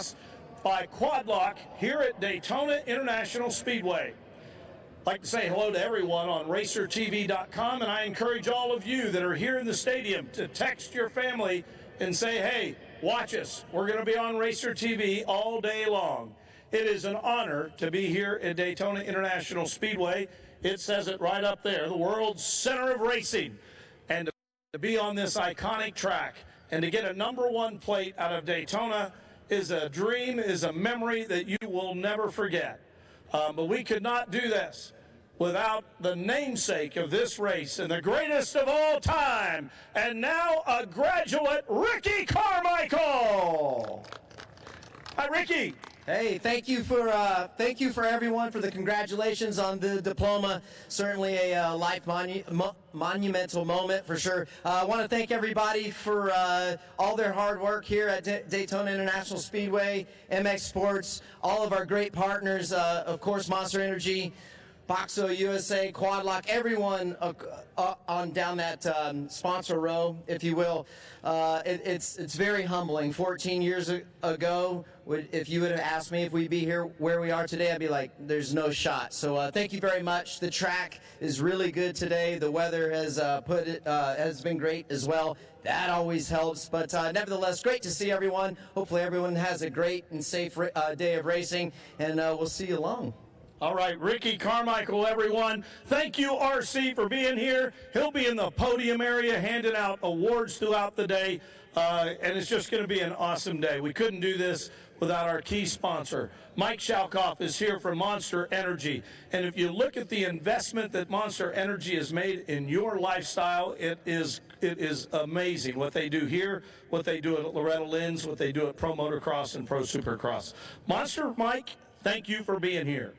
Supercross by Quad Lock here at Daytona International Speedway. I'd like to say hello to everyone on racertv.com, and I encourage all of you that are here in the stadium to text your family and say, hey, watch us. We're going to be on Racer TV all day long. It is an honor to be here at Daytona International Speedway. It says it right up there, the world's center of racing. And to be on this iconic track and to get a #1 plate out of Daytona is a dream, is a memory that you will never forget. But we could not do this without the namesake of this race and the greatest of all time, and now a graduate, Ricky Carmichael. Hi, Ricky. Hey, thank you for everyone for the congratulations on the diploma. Certainly a life monumental moment for sure. I want to thank everybody for all their hard work here at Daytona International Speedway, MX Sports, all of our great partners, of course, Monster Energy, Boxo USA, Quad Lock, everyone on down that sponsor row, if you will. It's very humbling. 14 years ago, if you would have asked me if we'd be here where we are today, I'd be like, there's no shot. So thank you very much. The track is really good today. The weather has been great as well. That always helps. But nevertheless, great to see everyone. Hopefully everyone has a great and safe day of racing, and we'll see you along. All right, Ricky Carmichael, everyone. Thank you, RC, for being here. He'll be in the podium area handing out awards throughout the day, and it's just going to be an awesome day. We couldn't do this without our key sponsor. Mike Shalkoff is here from Monster Energy, and if you look at the investment that Monster Energy has made in your lifestyle, it is amazing what they do here, what they do at Loretta Lynn's, what they do at Pro Motocross and Pro Supercross. Monster Mike, thank you for being here.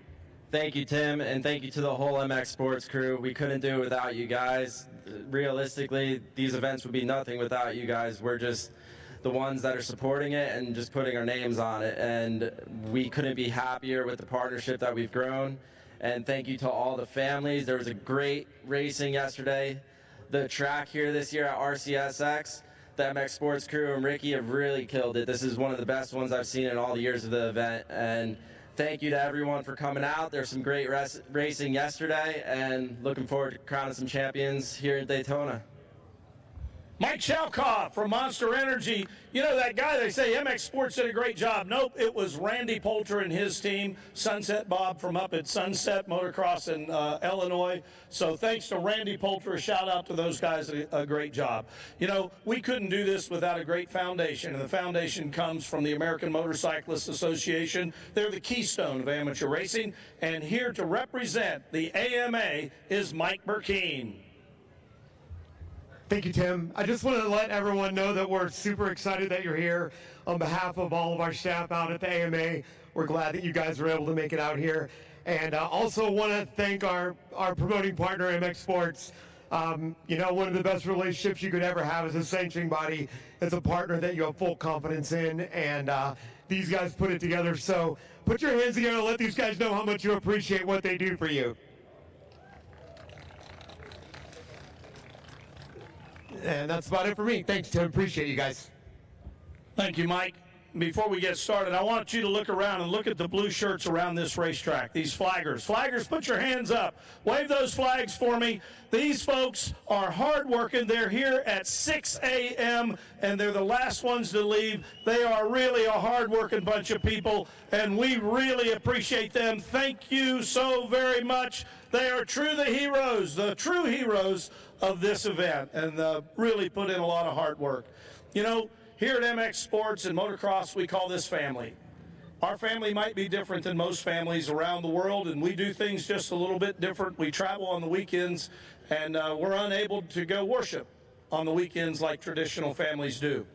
Thank you, Tim, and thank you to the whole MX Sports crew. We couldn't do it without you guys. Realistically, these events would be nothing without you guys. We're just the ones that are supporting it and just putting our names on it, and we couldn't be happier with the partnership that we've grown. And thank you to all the families. There was a great racing yesterday. The track here this year at RCSX, the MX Sports crew and Ricky have really killed it. This is one of the best ones I've seen in all the years of the event, and thank you to everyone for coming out. There's some great racing yesterday, and looking forward to crowning some champions here at Daytona. Mike Shalkoff from Monster Energy. You know that guy, they say MX Sports did a great job. Nope, it was Randy Poulter and his team, Sunset Bob from up at Sunset Motocross in Illinois. So thanks to Randy Poulter, a shout out to those guys, a great job. You know, we couldn't do this without a great foundation, and the foundation comes from the American Motorcyclists Association. They're the keystone of amateur racing, and here to represent the AMA is Mike Burkeen. Thank you, Tim. I just want to let everyone know that we're super excited that you're here. On behalf of all of our staff out at the AMA, we're glad that you guys were able to make it out here. And also want to thank our promoting partner, MX Sports. You know, one of the best relationships you could ever have as a sanctioning body is a partner that you have full confidence in, and these guys put it together. So put your hands together and let these guys know how much you appreciate what they do for you. And that's about it for me. Thanks, Tim. Appreciate you guys. Thank you, Mike. Before we get started, I want you to look around and look at the blue shirts around this racetrack, these flaggers. Flaggers, put your hands up. Wave those flags for me. These folks are hardworking. They're here at 6 a.m., and they're the last ones to leave. They are really a hardworking bunch of people, and we really appreciate them. Thank you so very much. They are the true heroes of this event, and really put in a lot of hard work. You know, here at MX Sports and Motocross, we call this family. Our family might be different than most families around the world, and we do things just a little bit different. We travel on the weekends, and we're unable to go worship on the weekends like traditional families do.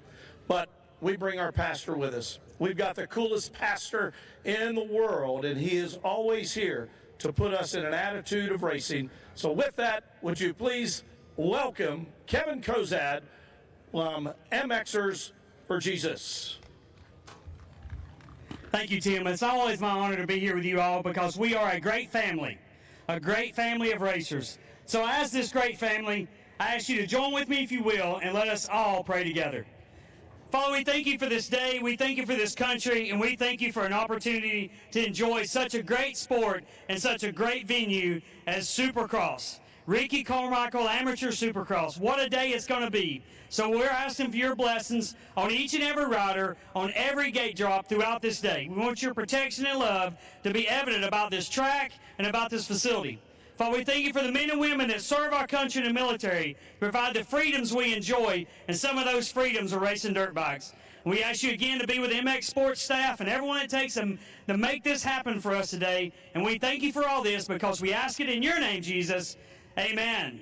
But we bring our pastor with us. We've got the coolest pastor in the world, and he is always here to put us in an attitude of racing. So with that, would you please welcome Kevin Kozad from MXers for Jesus. Thank you, Tim. It's always my honor to be here with you all because we are a great family of racers. So as this great family, I ask you to join with me, if you will, and let us all pray together. Father, we thank you for this day, we thank you for this country, and we thank you for an opportunity to enjoy such a great sport and such a great venue as Supercross. Ricky Carmichael Amateur Supercross. What a day it's going to be. So we're asking for your blessings on each and every rider, on every gate drop throughout this day. We want your protection and love to be evident about this track and about this facility. Father, we thank you for the men and women that serve our country in the military, provide the freedoms we enjoy, and some of those freedoms are racing dirt bikes. We ask you again to be with the MX Sports staff and everyone it takes them to make this happen for us today. And we thank you for all this because we ask it in your name, Jesus. Amen.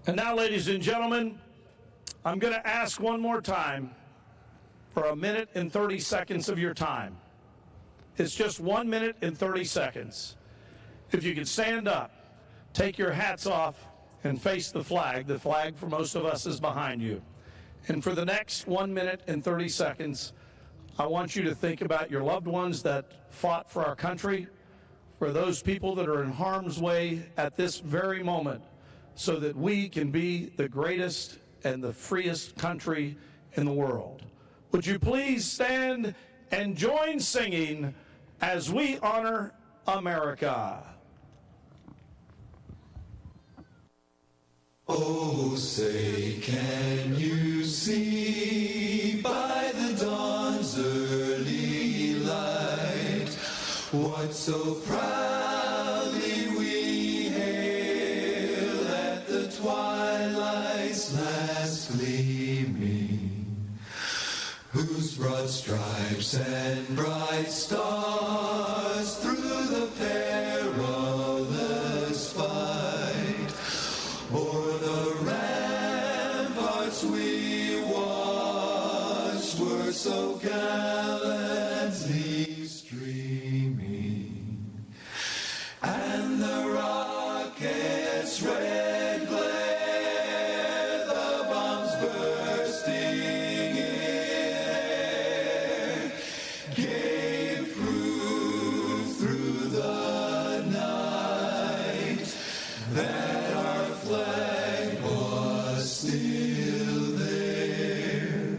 And now, ladies and gentlemen, I'm going to ask one more time for 1 minute and 30 seconds of your time. It's just 1 minute and 30 seconds. If you could stand up, take your hats off, and face the flag. The flag for most of us is behind you. And for the next 1 minute and 30 seconds, I want you to think about your loved ones that fought for our country, for those people that are in harm's way at this very moment, so that we can be the greatest and the freest country in the world. Would you please stand and join singing as we honor America? Oh, say, can you see by the dawn's early light what so proudly we hail at the twilight's last gleaming, whose broad stripes and bright stars through the perilous fight o'er the ramparts we watched were so gallantly streaming, and the rocket's red glare, the bombs bursting in air, gave proof through the night that our flag was still there.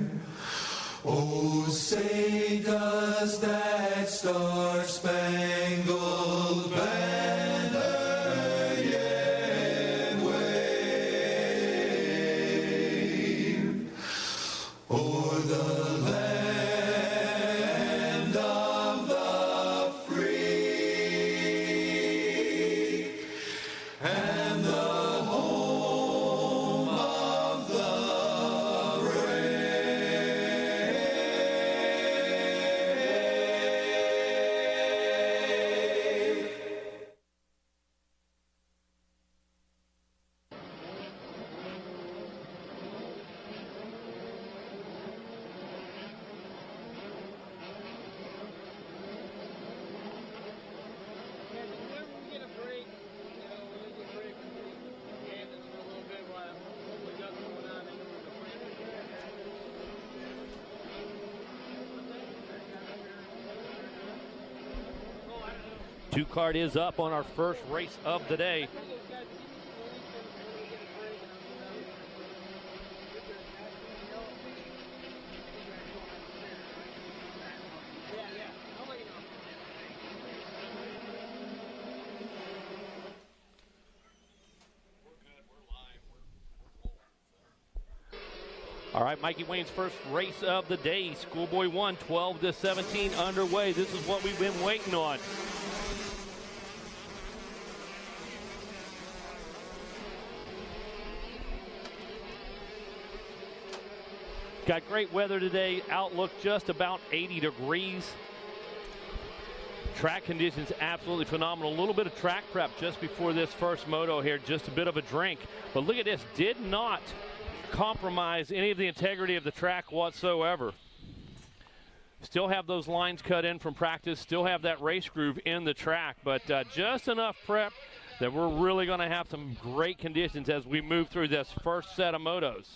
Oh, say does that star-spangled banner yet wave o'er the land of the free and the home of the brave? Two card is up on our first race of the day. All right, Mikey Wayne's first race of the day. Schoolboy won 12-17 underway. This is what we've been waiting on. Got great weather today. Outlook just about 80 degrees. Track conditions absolutely phenomenal. A little bit of track prep just before this first moto here. Just a bit of a drink. But look at this. Did not compromise any of the integrity of the track whatsoever. Still have those lines cut in from practice. Still have that race groove in the track. But just enough prep that we're really going to have some great conditions as we move through this first set of motos.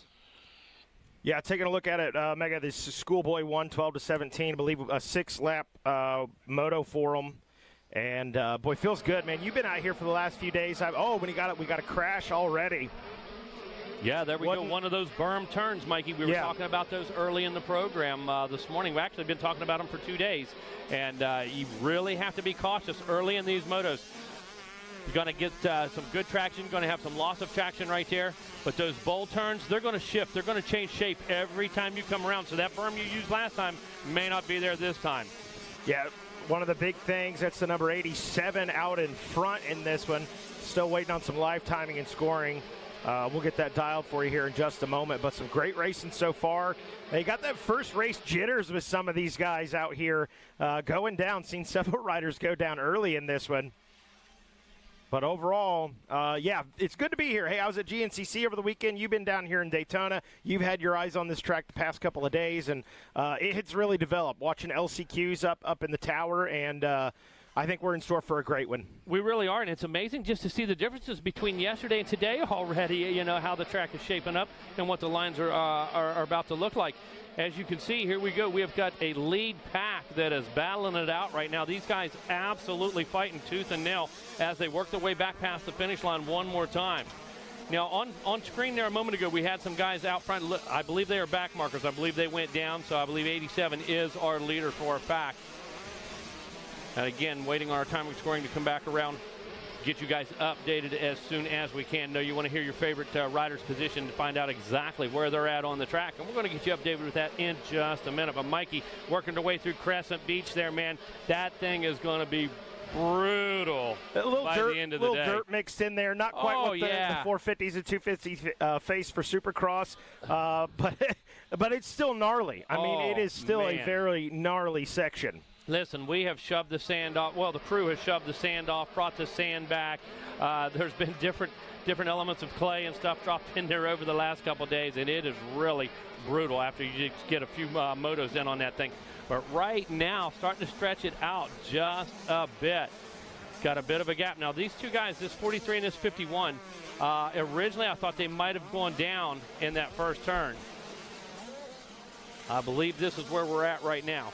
Yeah, taking a look at it, Mega, this Schoolboy won 12-17, I believe a 6-lap moto for him. And, boy, feels good, man. You've been out here for the last few days. We got a crash already. Yeah, there we go. One of those berm turns, Mikey. We were talking about those early in the program this morning. We've actually been talking about them for 2 days. And you really have to be cautious early in these motos. You're going to get some good traction. You're going to have some loss of traction right there. But those bowl turns, they're going to shift. They're going to change shape every time you come around. So that berm you used last time may not be there this time. Yeah, one of the big things, that's the number 87 out in front in this one. Still waiting on some live timing and scoring. We'll get that dialed for you here in just a moment, but some great racing so far. They got that first race jitters with some of these guys out here going down. Seen several riders go down early in this one. But overall, yeah, it's good to be here. Hey, I was at GNCC over the weekend. You've been down here in Daytona. You've had your eyes on this track the past couple of days, and it's really developed. Watching LCQs up in the tower, and I think we're in store for a great one. We really are, and it's amazing just to see the differences between yesterday and today already, you know, how the track is shaping up and what the lines are about to look like. As you can see, here we go. We have got a lead pack that is battling it out right now. These guys absolutely fighting tooth and nail as they work their way back past the finish line one more time. Now, on screen there a moment ago, we had some guys out front. I believe they are back markers. I believe they went down, so I believe 87 is our leader for a fact. And again, waiting on our timing scoring to come back around, get you guys updated as soon as we can. Know you want to hear your favorite rider's position to find out exactly where they're at on the track. And we're going to get you updated with that in just a minute. But Mikey, working their way through Crescent Beach there, man, that thing is going to be brutal by the end of the day. A little dirt mixed in there. Not quite what the 450s and 250s face for Supercross, but it's still gnarly. I mean, it is still a very gnarly section. Listen, we have shoved the sand off. Well, the crew has shoved the sand off, brought the sand back. There's been different elements of clay and stuff dropped in there over the last couple of days, and it is really brutal after you just get a few motos in on that thing. But right now, starting to stretch it out just a bit. Got a bit of a gap. Now, these two guys, this 43 and this 51, originally I thought they might have gone down in that first turn. I believe this is where we're at right now.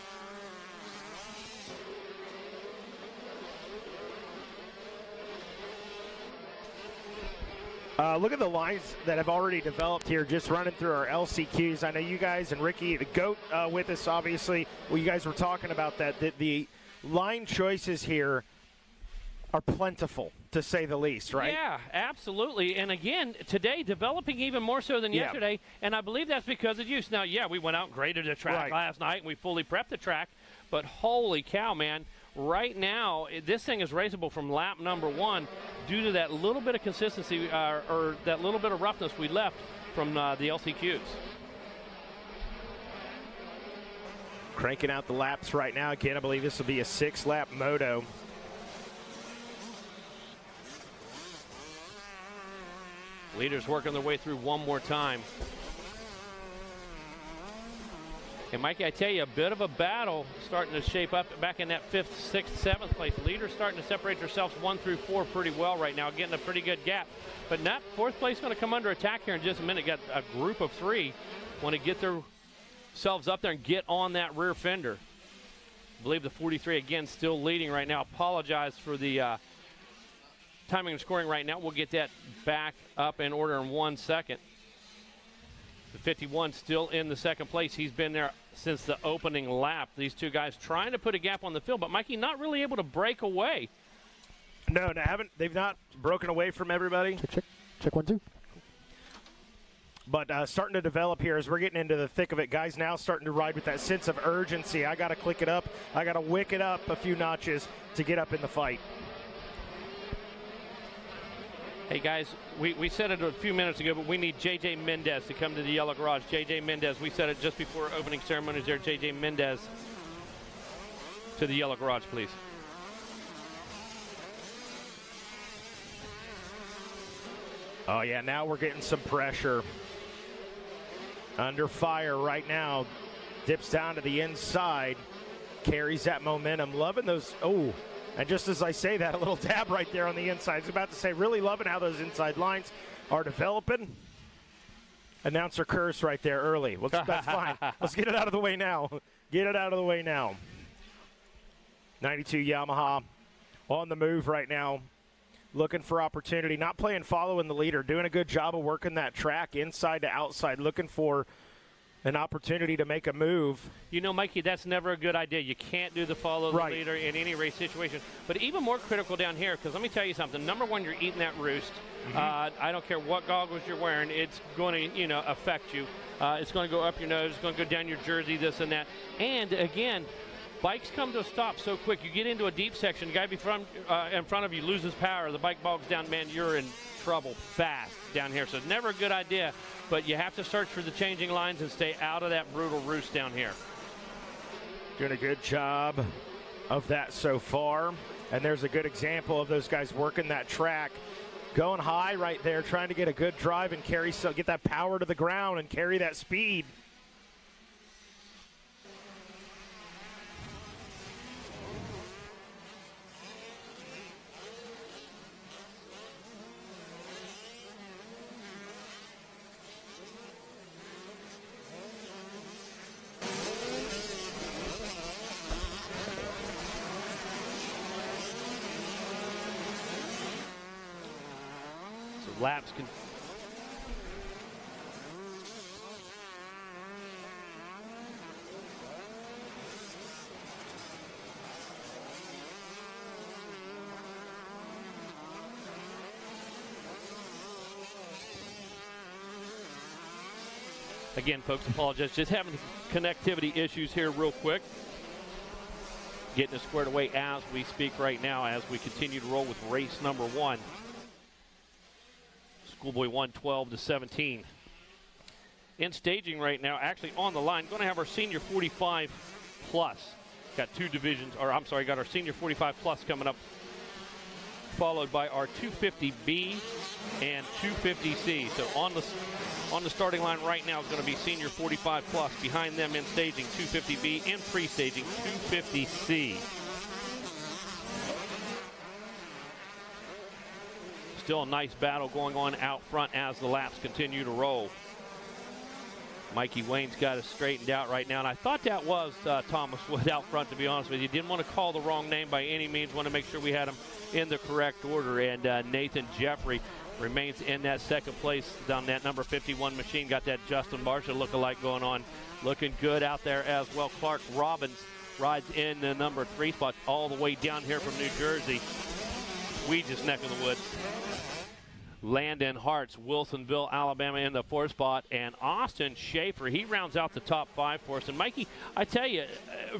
Look at the lines that have already developed here, just running through our LCQs. I know you guys and Ricky, the GOAT, with us, obviously. Well, you guys were talking about that. The line choices here are plentiful, to say the least, right? Yeah, absolutely. And again, today, developing even more so than yesterday, and I believe that's because of use. Now, yeah, we went out and graded the track last night, and we fully prepped the track, but holy cow, man. Right now, this thing is raceable from lap number 1 due to that little bit of consistency or that little bit of roughness we left from the LCQs. Cranking out the laps right now. Again, I believe this will be a 6-lap moto. Leaders working their way through one more time. And Mikey, I tell you, a bit of a battle starting to shape up back in that 5th, 6th, 7th place. Leaders starting to separate themselves 1 through 4 pretty well right now, getting a pretty good gap. But not 4th place going to come under attack here in just a minute. Got a group of 3 want to get themselves up there and get on that rear fender. I believe the 43 again still leading right now. Apologize for the timing and scoring right now. We'll get that back up in order in 1 second. The 51 still in the 2nd place. He's been there since the opening lap. These two guys trying to put a gap on the field, but Mikey not really able to break away. No, they've not broken away from everybody. Check 1, 2. But starting to develop here as we're getting into the thick of it. Guys now starting to ride with that sense of urgency. I got to click it up. I got to wick it up a few notches to get up in the fight. Hey, guys, we said it a few minutes ago, but we need J.J. Mendez to come to the yellow garage. J.J. Mendez, we said it just before opening ceremonies there. J.J. Mendez to the yellow garage, please. Oh, yeah, now we're getting some pressure. Under fire right now. Dips down to the inside. Carries that momentum. Loving those. Oh. And just as I say that, a little dab right there on the inside. I was about to say, really loving how those inside lines are developing. Announcer curse right there early. Well, that's fine. Let's get it out of the way now. Get it out of the way now. 92 Yamaha on the move right now. looking for opportunity, not playing following the leader, doing a good job of working that track inside to outside, looking for an opportunity to make a move. You know, Mikey, that's never a good idea. You can't do the follow the leader in any race situation. But even more critical down here, because let me tell you something. Number one, you're eating that roost. I don't care what goggles you're wearing. It's going to, you know, affect you. It's going to go up your nose. It's going to go down your jersey, this and that. And, again, bikes come to a stop so quick. You get into a deep section, the guy in front of you loses power. The bike bogs down, man, you're in trouble fast down here. So it's never a good idea. But you have to search for the changing lines and stay out of that brutal roost down here. Doing a good job of that so far. And there's a good example of those guys working that track. Going high right there, trying to get a good drive and carry, so get that power to the ground and carry that speed. Laps can. Again, folks, apologize. Just having connectivity issues here real quick. Getting it squared away as we speak right now as we continue to roll with race number 1. Schoolboy won 12-17. In staging right now, actually on the line, going to have our senior 45 plus. Got two divisions, or I'm sorry, got our senior 45 plus coming up, followed by our 250B and 250C. So on the starting line right now is going to be senior 45 plus. Behind them in staging 250B and pre-staging 250C. Still a nice battle going on out front as the laps continue to roll. Mikey Wayne's got it straightened out right now, and I thought that was Thomas Wood out front, to be honest with you. Didn't want to call the wrong name by any means. Want to make sure we had him in the correct order. And Nathan Jeffrey remains in that second place down that number 51 machine. Got that Justin Barsha lookalike going on. Looking good out there as well. Clark Robbins rides in the number 3 spot all the way down here from New Jersey. Weege's neck of the woods. Landon Hartz, Wilsonville, Alabama in the 4th spot, and Austin Schaefer, he rounds out the top 5 for us. And Mikey, I tell you,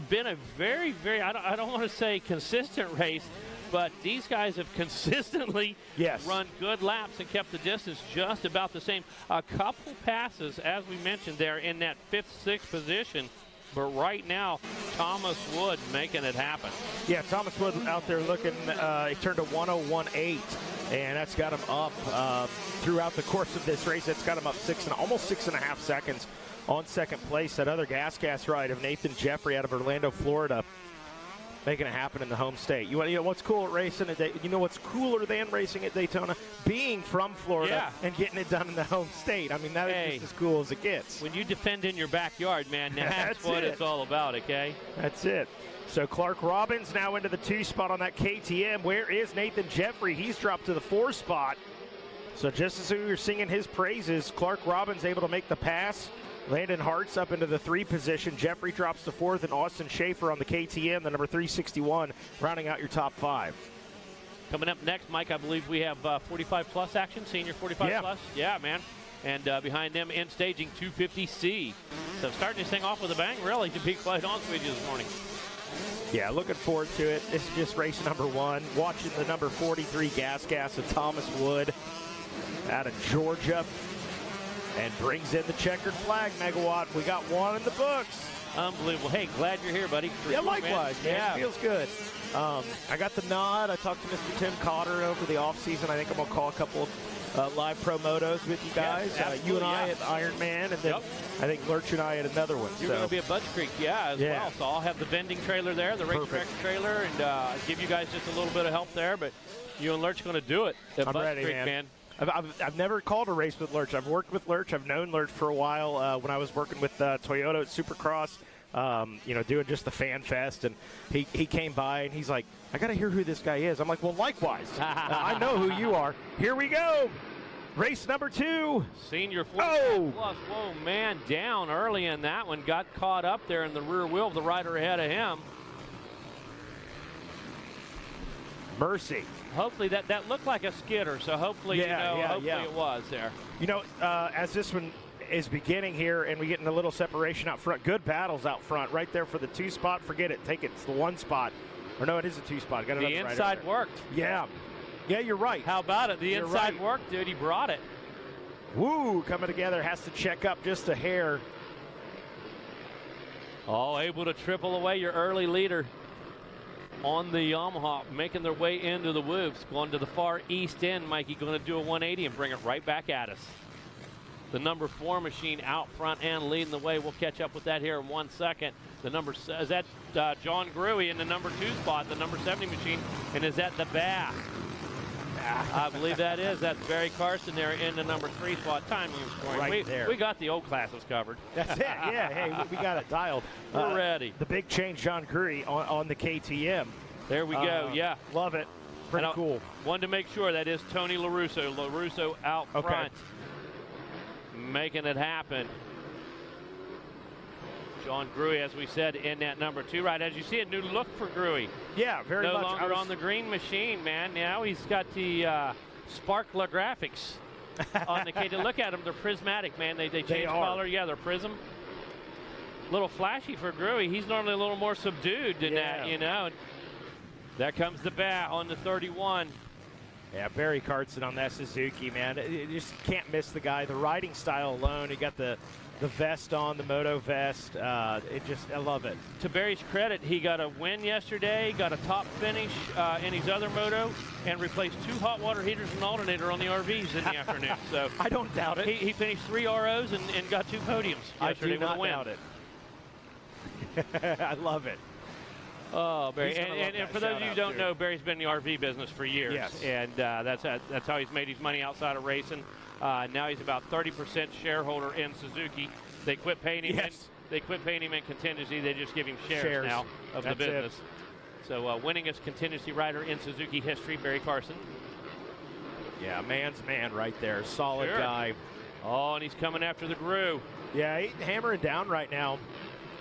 been a very, very, I don't want to say consistent race, but these guys have consistently run good laps and kept the distance just about the same. A couple passes, as we mentioned, there in that 5th, 6th position. But right now, Thomas Wood making it happen. Yeah, Thomas Wood out there looking, he turned a 1:01.8, and that's got him up throughout the course of this race. That's got him up almost 6.5 seconds on second place. That other gas ride of Nathan Jeffrey out of Orlando, Florida, making it happen in the home state. You know what's cool at racing at you know what's cooler than racing at Daytona? Being from Florida and getting it done in the home state. I mean, that is just as cool as it gets. When you defend in your backyard, man, that's what it's all about, okay? That's it. So Clark Robbins now into the 2 spot on that KTM. Where is Nathan Jeffrey? He's dropped to the 4 spot. So just as we were singing his praises, Clark Robbins able to make the pass. Landon Hartz up into the 3 position. Jeffrey drops to 4th, and Austin Schaefer on the KTM, the number 361, rounding out your top 5. Coming up next, Mike, I believe we have 45 plus action, senior 45 plus. Yeah, man. And behind them in staging 250C. So starting this thing off with a bang, really, to be quite honest with you this morning. Yeah, looking forward to it. This is just race number 1. Watching the number 43 gas of Thomas Wood out of Georgia. And brings in the checkered flag, Megawatt. We got one in the books. Unbelievable. Hey, glad you're here, buddy. Yeah, likewise, man. Yeah. It feels good. I got the nod. I talked to Mr. Tim Cotter over the offseason. I think I'm going to call a couple live pro motos with you guys. Yes, you and I at Iron Man, and then I think Lurch and I at another one. You're going to be at Budge Creek, as well. So I'll have the vending trailer there, the racetrack trailer, and give you guys just a little bit of help there. But you and Lurch are going to do it at Budge Creek, man. I've never called a race with Lurch. I've worked with Lurch. I've known Lurch for a while when I was working with Toyota at Supercross. doing just the fan fest, and he came by and he's like, I got to hear who this guy is. I'm like, well, likewise. I know who you are. Here we go. Race number 2. Senior 45 plus. Whoa, man, down early in that one. Got caught up there in the rear wheel of the rider ahead of him. Mercy. Hopefully that looked like a skidder, so hopefully, hopefully it was there. As this one is beginning here and we get in a little separation out front, good battles out front right there for the 2 spot. Forget it. Take it. It's the 1 spot. Or no, it is a 2 spot. Got the inside worked. Yeah. Yeah, you're right. How about it? The inside worked, dude. He brought it. Woo, coming together. Has to check up just a hair. Oh, able to triple away your early leader on the Yamaha, making their way into the whoops, going to the far east end. Mikey going to do a 180 and bring it right back at us. The number 4 machine out front and leading the way. We'll catch up with that here in 1 second. The number is that John Gruey in the number 2 spot, the number 70 machine, and is that the Bath? I believe that is. That's Barry Carson there in the number 3 spot. Timing and scoring. There. We got the old classes covered. That's it. Yeah. Hey, we got it dialed. We're ready. The big change, John Gruey on the KTM. There we go. Yeah. Love it. Pretty cool. Wanted to make sure that is Tony LaRusso. LaRusso out front. Making it happen. John Gruey, as we said, in that number 2 ride. As you see, a new look for Gruey. Yeah, very much. No longer on the green machine, man. Now he's got the sparkler graphics on the KTM. Look at them. They're prismatic, man. They change color. Yeah, they're prism. A little flashy for Gruey. He's normally a little more subdued than that, And there comes the bat on the 31. Yeah, Barry Carson on that Suzuki, man. You just can't miss the guy. The riding style alone. He got the vest on, the moto vest. I love it. To Barry's credit, he got a win yesterday, got a top finish in his other moto, and replaced 2 hot water heaters and alternator on the RVs in the afternoon. So I don't doubt it. He finished 3 ROs and got 2 podiums yesterday with a win. I do not doubt it. I love it. Oh, Barry. And for those of you who don't know, Barry's been in the RV business for years. Yes. And that's how he's made his money outside of racing. Now he's about 30% shareholder in Suzuki. They quit paying him. They quit paying him in contingency. They just give him shares now of the business. So winningest contingency rider in Suzuki history, Barry Carson. Yeah, man's man right there. Solid guy. Oh, and he's coming after the Gru. Yeah, he's hammering down right now,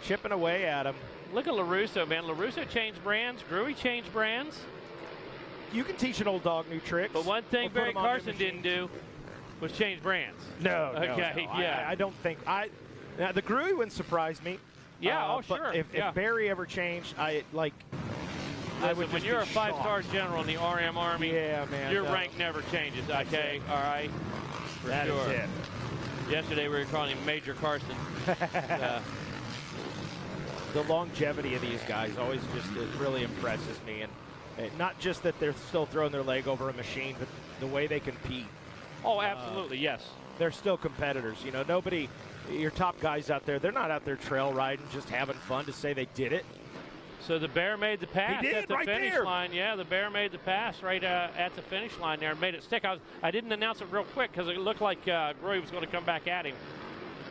chipping away at him. Look at LaRusso, man. LaRusso changed brands. Gruey changed brands. You can teach an old dog new tricks. But one thing Barry Carson didn't do was change brands. No. Okay, yeah. I don't think. Now, the Gruey wouldn't surprise me. Yeah, but if Barry ever changed, I would when you're a 5-star general in the RM Army, man, your rank never changes, okay? All right? For that sure. is it. Yesterday we were calling him Major Carson. The longevity of these guys always just really impresses me. And not just that they're still throwing their leg over a machine, but the way they compete. Oh, absolutely, yes. They're still competitors. Nobody, your top guys out there, they're not out there trail riding, just having fun to say they did it. So the Bear made the pass at the finish there. line. Yeah, the Bear made the pass right at the finish line there and made it stick. I didn't announce it real quick because it looked like Gruey was going to come back at him.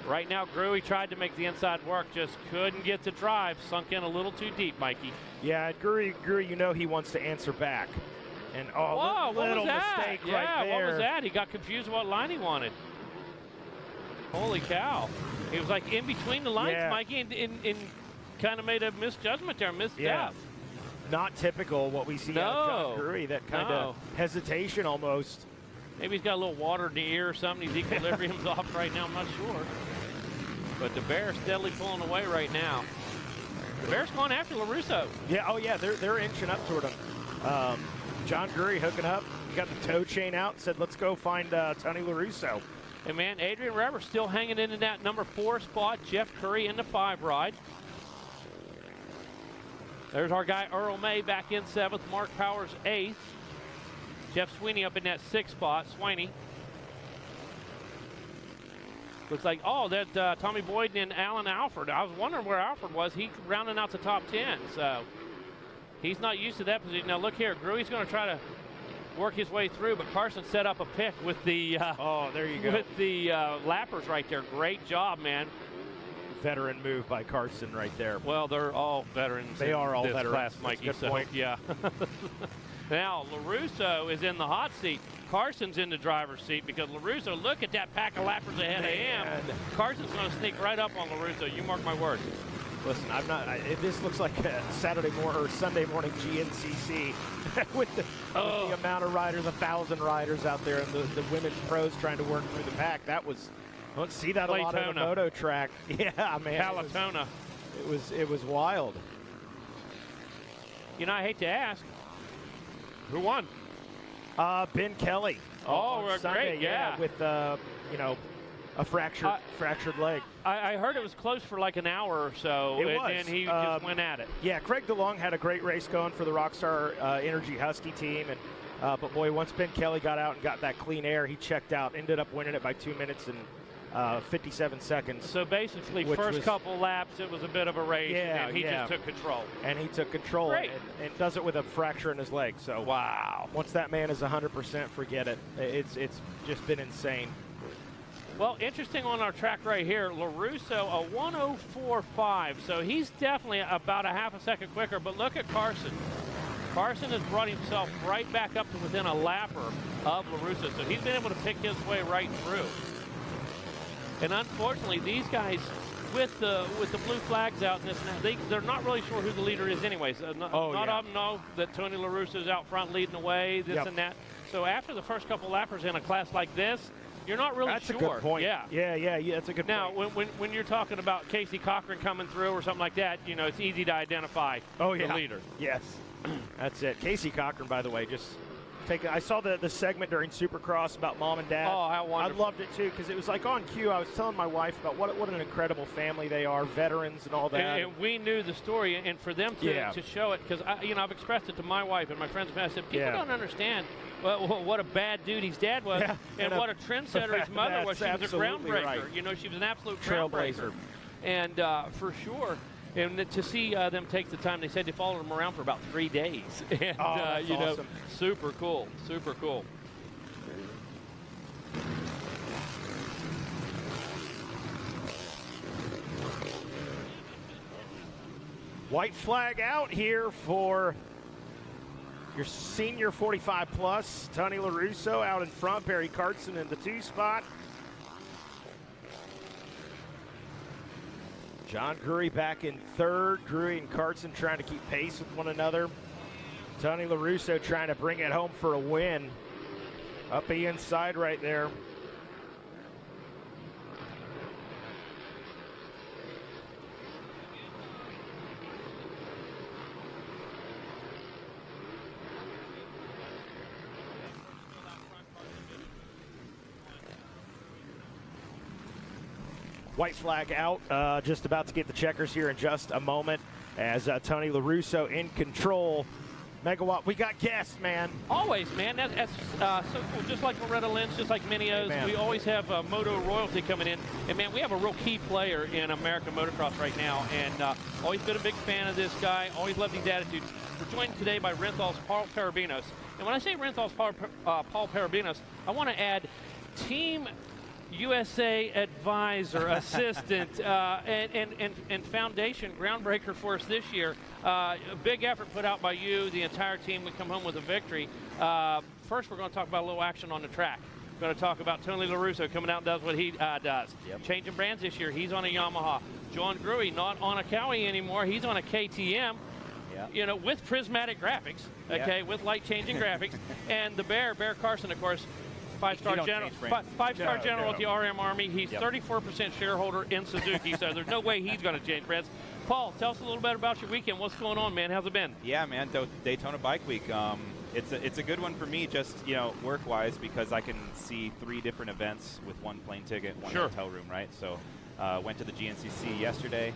Right now, Gruey tried to make the inside work, just couldn't get the drive. Sunk in a little too deep, Mikey. Yeah, Gruey, he wants to answer back. And little mistake right there. What was that? He got confused what line he wanted. Holy cow. He was like in between the lines, Mikey, and kind of made a misjudgment there, misstep. Not typical what we see out of John Gruey, that kind of hesitation almost. Maybe he's got a little water in the ear or something. His equilibrium's off right now, I'm not sure. But the Bear's steadily pulling away right now. The Bear's going after LaRusso. Yeah, they're inching up toward him. John Gruey hooking up. He got the toe chain out and said, let's go find Tony LaRusso. And man, Adrian Reber still hanging in that number 4 spot. Jeff Curry in the 5 ride. There's our guy Earl May back in 7th. Mark Powers 8th. Jeff Sweeney up in that 6th spot. Sweeney. Looks like, that Tommy Boyd and Alan Alford. I was wondering where Alford was. He's rounding out the top 10, so he's not used to that position. Now look here, Gruey's going to try to work his way through, but Carson set up a pick with the there you go. with the lappers right there. Great job, man. veteran move by Carson right there. Well, they're all veterans. They are all this veterans. class, Mikey. That's a good point. Yeah. Now, LaRusso is in the hot seat. Carson's in the driver's seat because LaRusso, look at that pack of lappers ahead of him. Carson's going to sneak right up on LaRusso. You mark my word. Listen, I'm not. This looks like a Saturday morning or Sunday morning GNCC with the amount of riders, 1,000 riders out there, and the women's pros trying to work through the pack. That was. I don't see that a lot on the moto track. Yeah, man. Palatona. It was wild. You know, I hate to ask, who won? Ben Kelly. Oh, Sunday, great, yeah. With a fractured leg. I heard it was close for like an hour or so, and he just went at it. Yeah, Craig DeLong had a great race going for the Rockstar Energy Husky team, and but boy, once Ben Kelly got out and got that clean air, he checked out, ended up winning it by 2 minutes and 57 seconds. So basically, first couple laps, it was a bit of a race, and he just took control. And he took control and does it with a fracture in his leg. So wow, once that man is 100%, forget it. It's just been insane. Well, interesting on our track right here, LaRusso, a 1:04.5, so he's definitely about a half a second quicker, but look at Carson. Carson has brought himself right back up to within a lapper of LaRusso, so he's been able to pick his way right through. And unfortunately, these guys, with the blue flags out and this and that, they're not really sure who the leader is anyways. Not of them know that Tony LaRusso is out front leading the way, this and that. So after the first couple lappers in a class like this, you're not really sure. That's a good point. Yeah, that's a good point. Now, when you're talking about Casey Cochran coming through or something like that, you know, it's easy to identify the leader. Yes, that's it. Casey Cochran, by the way, just I saw the segment during Supercross about mom and dad. Oh, how wonderful. I loved it, too, because it was like on cue. I was telling my wife about what an incredible family they are, veterans and all that. And we knew the story, and for them to show it, because, I've expressed it to my wife and my friends, and I said, people don't understand what a bad dude his dad was, and what a trendsetter his mother was. She was a groundbreaker. Right. You know, she was an absolute trailblazer. And for sure, and to see them take the time, they said they followed him around for about 3 days. And, that's awesome. Super cool, super cool. White flag out here for your senior 45 plus. Tony LaRusso out in front, Barry Carson in the 2 spot. John Gruey back in 3rd. Gruey and Carson trying to keep pace with one another. Tony LaRusso trying to bring it home for a win. Up the inside right there. White flag out, just about to get the checkers here in just a moment as Tony LaRusso in control. Megawatt, we got guests, man. Always, man. That's so cool. Just like Loretta Lynch, just like Minios, we always have moto royalty coming in. And, man, we have a real key player in American motocross right now. And always been a big fan of this guy. Always loved his attitude. We're joined today by Renthal's Paul Parabinos. And when I say Renthal's Paul Parabinos, I want to add Team USA advisor, assistant, and foundation groundbreaker for us this year. A big effort put out by you, the entire team. We come home with a victory. First, we're going to talk about a little action on the track. We're going to talk about Tony LaRusso coming out and does what he does. Changing brands this year. He's on a Yamaha. John Gruey not on a Cowie anymore. He's on a KTM. You know, with prismatic graphics, with light-changing graphics. And the Bear Carson, of course, five-star general at the RM Army. He's 34% shareholder in Suzuki, so there's no way he's going to change brands. Paul, tell us a little bit about your weekend. What's going on, man? How's it been? Yeah, man, Daytona Bike Week. It's a good one for me, just work-wise, because I can see 3 different events with one plane ticket, one hotel room, right? So went to the GNCC yesterday.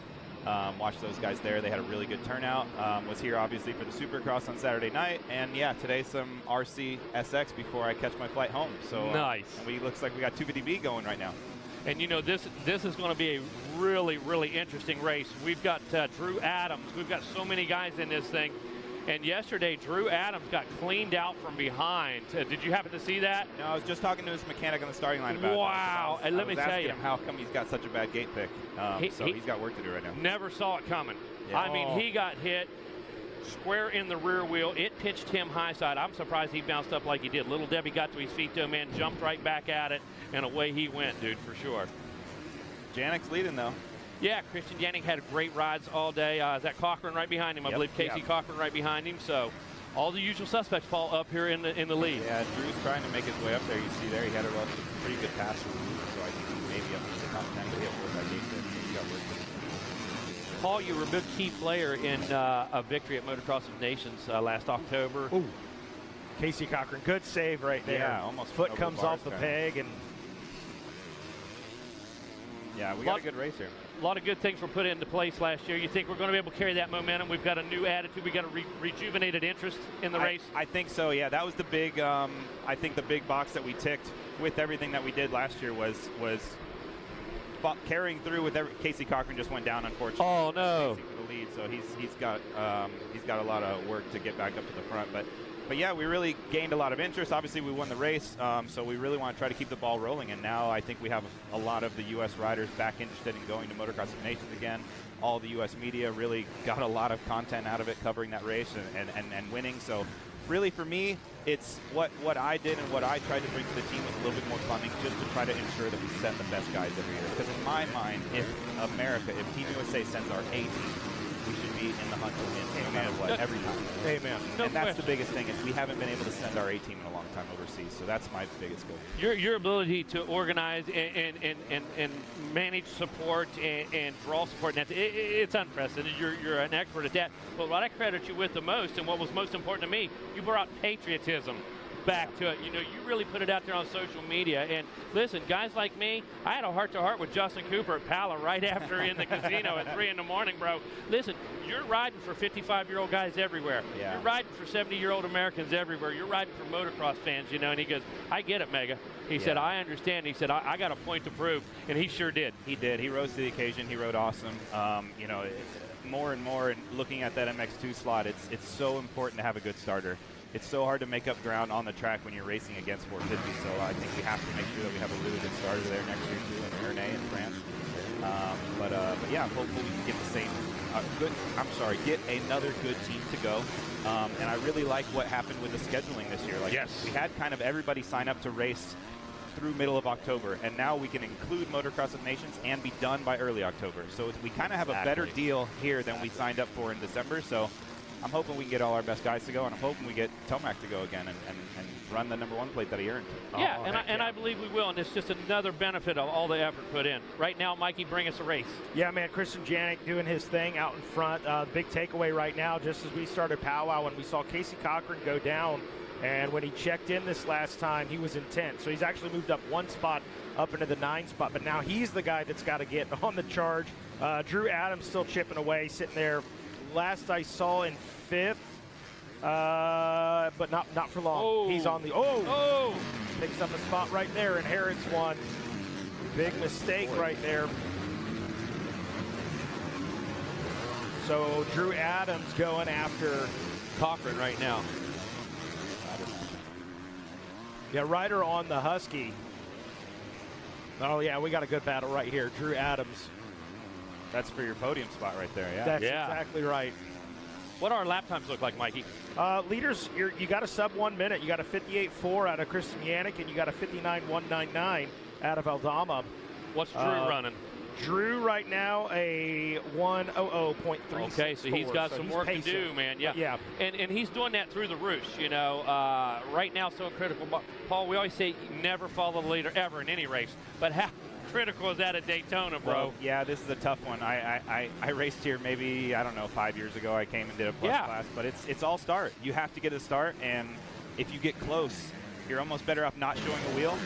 Watched those guys there. They had a really good turnout. Was here obviously for the Supercross on Saturday night, and today some RCSX before I catch my flight home. So nice. And looks like we got 250B going right now. And this is going to be a really, really interesting race. We've got Drew Adams. We've got so many guys in this thing. And yesterday, Drew Adams got cleaned out from behind. Did you happen to see that? No, I was just talking to his mechanic on the starting line about it. Wow. And let me tell you, him how come he's got such a bad gate pick. So he's got work to do right now. Never saw it coming. Yeah. I mean, he got hit square in the rear wheel. It pitched him high side. I'm surprised he bounced up like he did. Little Debbie got to his feet, though, man, jumped right back at it, and away he went, dude, for sure. Janik's leading, though. Yeah, Christian Janik had great rides all day. Is that Cochran right behind him? I believe Casey Cochran right behind him. So all the usual suspects, Paul, up here in the lead. Yeah, Drew's trying to make his way up there. You see there, he had a pretty good pass for the lead, so I think he may be up in the top 10 to get work that gate pick. So he got work to do. Paul, you were a big key player in a victory at Motocross of Nations last October. Ooh. Casey Cochran, good save right there. Yeah, almost. Foot comes off the peg. And yeah, we got a good race here. A lot of good things were put into place last year. You think we're going to be able to carry that momentum? We've got a new attitude. We got a rejuvenated interest in the race. I think so. Yeah, that was the big. I think the big box that we ticked with everything that we did last year was carrying through with Casey Cochran just went down, unfortunately. Oh no! For the lead, so he's got a lot of work to get back up to the front, But yeah, we really gained a lot of interest. Obviously, we won the race, so we really want to try to keep the ball rolling. And now I think we have a lot of the U.S. riders back interested in going to Motocross of Nations again. All the U.S. media really got a lot of content out of it, covering that race and winning. So really, for me, it's what I did and what I tried to bring to the team was a little bit more funding, just to try to ensure that we send the best guys every year. Because in my mind, if Team USA sends our A team, we should be in the hunt to win no matter what, every time. Amen. And that's the biggest thing, is we haven't been able to send our A team in a long time overseas. So that's my biggest goal. Your ability to organize and manage support and draw support, and it's unprecedented. You're an expert at that. But what I credit you with the most, and what was most important to me, you brought patriotism back to it. You know, you really put it out there on social media. And listen, guys like me, I had a heart-to-heart with Justin Cooper at Pala right after in the casino at 3 in the morning, bro. Listen, you're riding for 55-year-old guys everywhere. Yeah. You're riding for 70-year-old Americans everywhere. You're riding for motocross fans, you know. And he goes, I get it, Mega. He said, I understand. He said, I got a point to prove. And he sure did. He did. He rose to the occasion. He rode awesome. You know, more and more, and looking at that MX2 slot, it's so important to have a good starter. It's so hard to make up ground on the track when you're racing against 450, so I think we have to make sure that we have a really good starter there next year too, in Ernay in France. But yeah, hopefully we can get get another good team to go. And I really like what happened with the scheduling this year. Like, we had kind of everybody sign up to race through middle of October, and now we can include Motocross of Nations and be done by early October. So we kind of have a better deal here than we signed up for in December. So I'm hoping we can get all our best guys to go, and I'm hoping we get Tomac to go again and run the #1 plate that he earned. Yeah, and I believe we will, and it's just another benefit of all the effort put in. Right now, Mikey, bring us a race. Yeah, man, Christian Janik doing his thing out in front. Big takeaway right now, just as we started powwow, when we saw Casey Cochran go down, and when he checked in this last time, he was in 10th. So he's actually moved up one spot up into the 9 spot, but now he's the guy that's got to get on the charge. Drew Adams still chipping away, sitting there. Last I saw in 5th, but not for long. Oh. He's on the picks up a spot right there, inherits one. Big mistake right there. So Drew Adams going after Cochran right now. Yeah, Ryder on the Husky. Oh yeah, we got a good battle right here. Drew Adams. That's for your podium spot right there, yeah. That's exactly right. What do our lap times look like, Mikey? Leaders, you got a sub 1 minute. You got a 58.4 out of Christian Janik, and you got a 59.199 out of Aldama. What's Drew running? Drew right now a 1:00.3. Okay, so he's got some work to do, man. Yeah. And he's doing that through the roost, you know. Right now, so critical. Paul, we always say never follow the leader ever in any race, but how critical is that at Daytona, bro? Well, yeah, this is a tough one. I raced here maybe, I don't know, 5 years ago. I came and did a plus class, but it's all start. You have to get a start, and if you get close, you're almost better off not showing a wheel.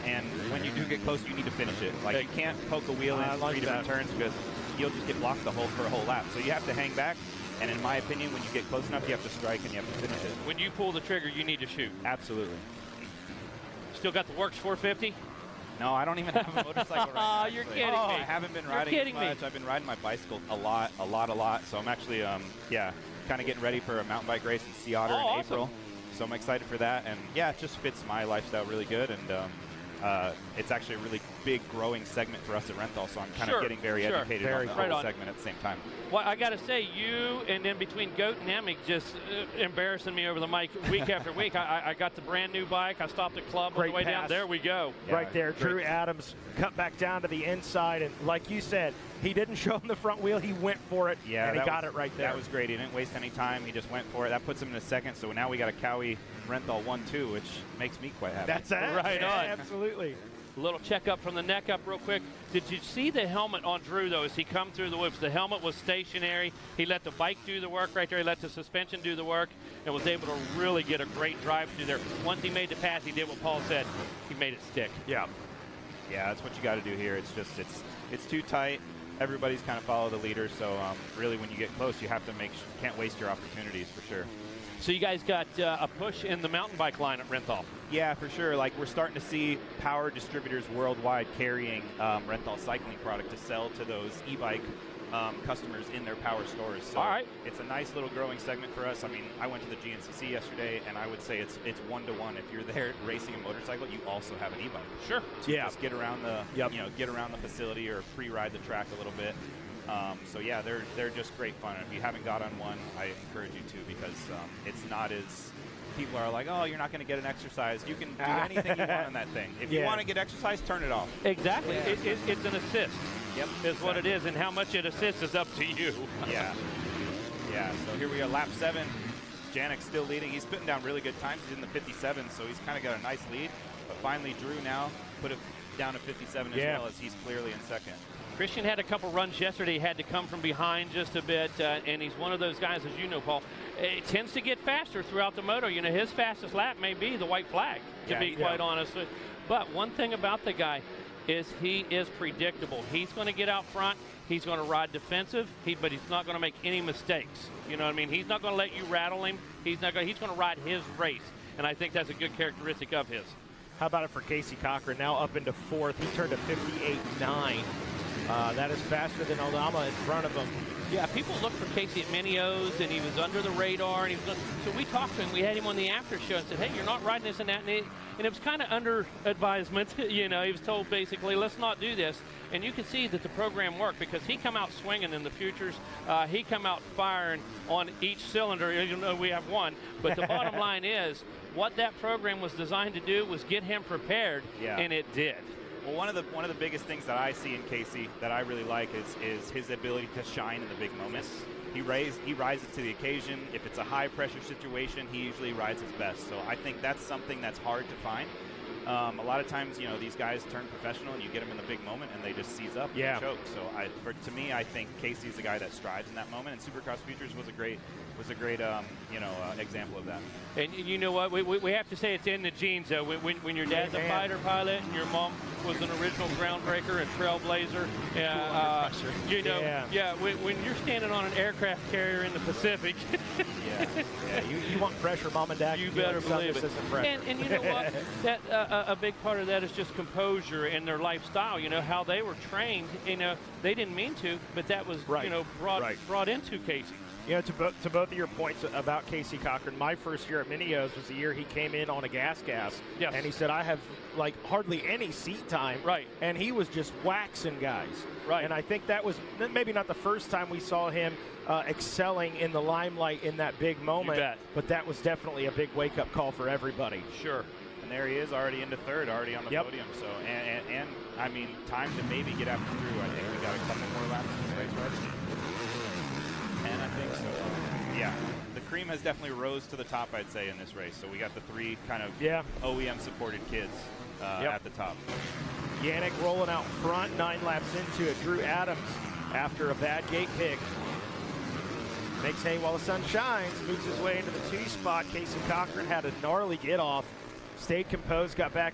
And when you do get close, you need to finish it. Like, you can't poke a wheel in 3 different turns, because you'll just get blocked for a whole lap. So you have to hang back. And in my opinion, when you get close enough, you have to strike and you have to finish it. When you pull the trigger, you need to shoot. Absolutely. Still got the works 450? No, I don't even have a motorcycle right now. You're actually. kidding me. I haven't been riding much. I've been riding my bicycle a lot. So I'm actually, kind of getting ready for a mountain bike race in Sea Otter in April. So I'm excited for that. And yeah, it just fits my lifestyle really good. And it's actually a really big growing segment for us at Renthal. So I'm kind of getting very educated on the whole segment at the same time. Well, I got to say, you and then between Goat and Emig just embarrassing me over the mic week after week. I got the brand new bike. I stopped at Club on the way down. There we go. Yeah, right there. Drew Adams cut back down to the inside. And like you said, he didn't show him the front wheel. He went for it, and he got it right there. That was great. He didn't waste any time. He just went for it. That puts him in a second. So now we got a Cowie Renthal 1-2, which makes me quite happy. That's it. Right on. Absolutely. A little checkup from the neck up real quick. Did you see the helmet on Drew, though, as he come through the whoops? The helmet was stationary. He let the bike do the work right there. He let the suspension do the work and was able to really get a great drive through there. Once he made the pass, he did what Paul said. He made it stick. Yeah. Yeah, that's what you got to do here. It's just, it's too tight. Everybody's kind of follow the leader. So really, when you get close, you have to can't waste your opportunities for sure. So you guys got a push in the mountain bike line at Renthal. Yeah, for sure. Like, we're starting to see power distributors worldwide carrying Renthal cycling product to sell to those e-bike customers in their power stores. So it's a nice little growing segment for us. I mean, I went to the GNCC yesterday, and I would say it's 1-to-1. If you're there racing a motorcycle, you also have an e-bike. Sure. To just get around the get around the facility or pre-ride the track a little bit. So yeah, they're just great fun. If you haven't got on one, I encourage you to, because it's not as people are like, oh, you're not going to get an exercise. You can do anything you want on that thing. If you want to get exercise, turn it off. Exactly. Yeah. It's an assist. Yep. Is what it is, and how much it assists is up to you. Yeah. Yeah. So here we are, lap 7. Janik's still leading. He's putting down really good times. He's in the 57, so he's kind of got a nice lead. But finally, Drew now put it down to 57 as well, as he's clearly in second. Christian had a couple runs yesterday, had to come from behind just a bit, and he's one of those guys, as you know, Paul, it tends to get faster throughout the moto. You know, his fastest lap may be the white flag, to be quite honest. But one thing about the guy is he is predictable. He's going to get out front. He's going to ride defensive, but he's not going to make any mistakes. You know what I mean? He's not going to let you rattle him. He's going to ride his race, and I think that's a good characteristic of his. How about it for Casey Cochran? Now up into 4th. He turned a 58.9. That is faster than Aldama in front of him. Yeah, people looked for Casey at Mini-O's, and he was under the radar. And so we talked to him. We had him on the after show and said, hey, you're not riding this and that. And it was kind of under advisement. You know, he was told basically, let's not do this. And you can see that the program worked, because he come out swinging in the Futures. He come out firing on each cylinder. You know, we have one. But the bottom line is, what that program was designed to do was get him prepared, and it did. Well, one of the biggest things that I see in Casey that I really like is his ability to shine in the big moments. He rises to the occasion. If it's a high pressure situation, he usually rides his best. So I think that's something that's hard to find. A lot of times, you know, these guys turn professional and you get them in the big moment and they just seize up and choke. So to me, I think Casey's the guy that strives in that moment, and Supercross Futures was a great example of that. And you know what? We have to say it's in the genes, though. When your dad's a fighter pilot and your mom was an original groundbreaker and trailblazer, you know, when you're standing on an aircraft carrier in the Pacific, you want pressure, mom and dad. You better believe it. And you know what? That a big part of that is just composure and their lifestyle. You know how they were trained. You know, they didn't mean to, but that was brought into Casey. You know, to both of your points about Casey Cochran, my first year at Mini-O's was the year he came in on a gas. Yes. And he said, I have, like, hardly any seat time. Right. And he was just waxing guys. Right. And I think that was maybe not the first time we saw him excelling in the limelight in that big moment. You bet. But that was definitely a big wake-up call for everybody. Sure. And there he is, already into 3rd, already on the podium. So, and I mean, time to maybe get after Drew. I think we got a couple more laps in this race, right? And I think so. Yeah, the cream has definitely rose to the top, I'd say, in this race. So we got the 3 kind of OEM-supported kids at the top. Yannick rolling out front, 9 laps into it. Drew Adams, after a bad gate pick, makes hay while the sun shines, moves his way into the 2 spot. Casey Cochran had a gnarly get-off, stayed composed, got back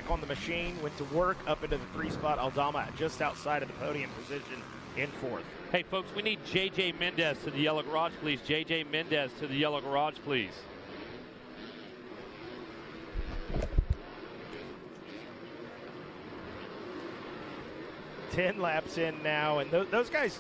on the machine, went to work up into the 3 spot. Aldama just outside of the podium position in 4th. Hey, folks, we need J.J. Mendez to the yellow garage, please. J.J. Mendez to the yellow garage, please. 10 laps in now, and those guys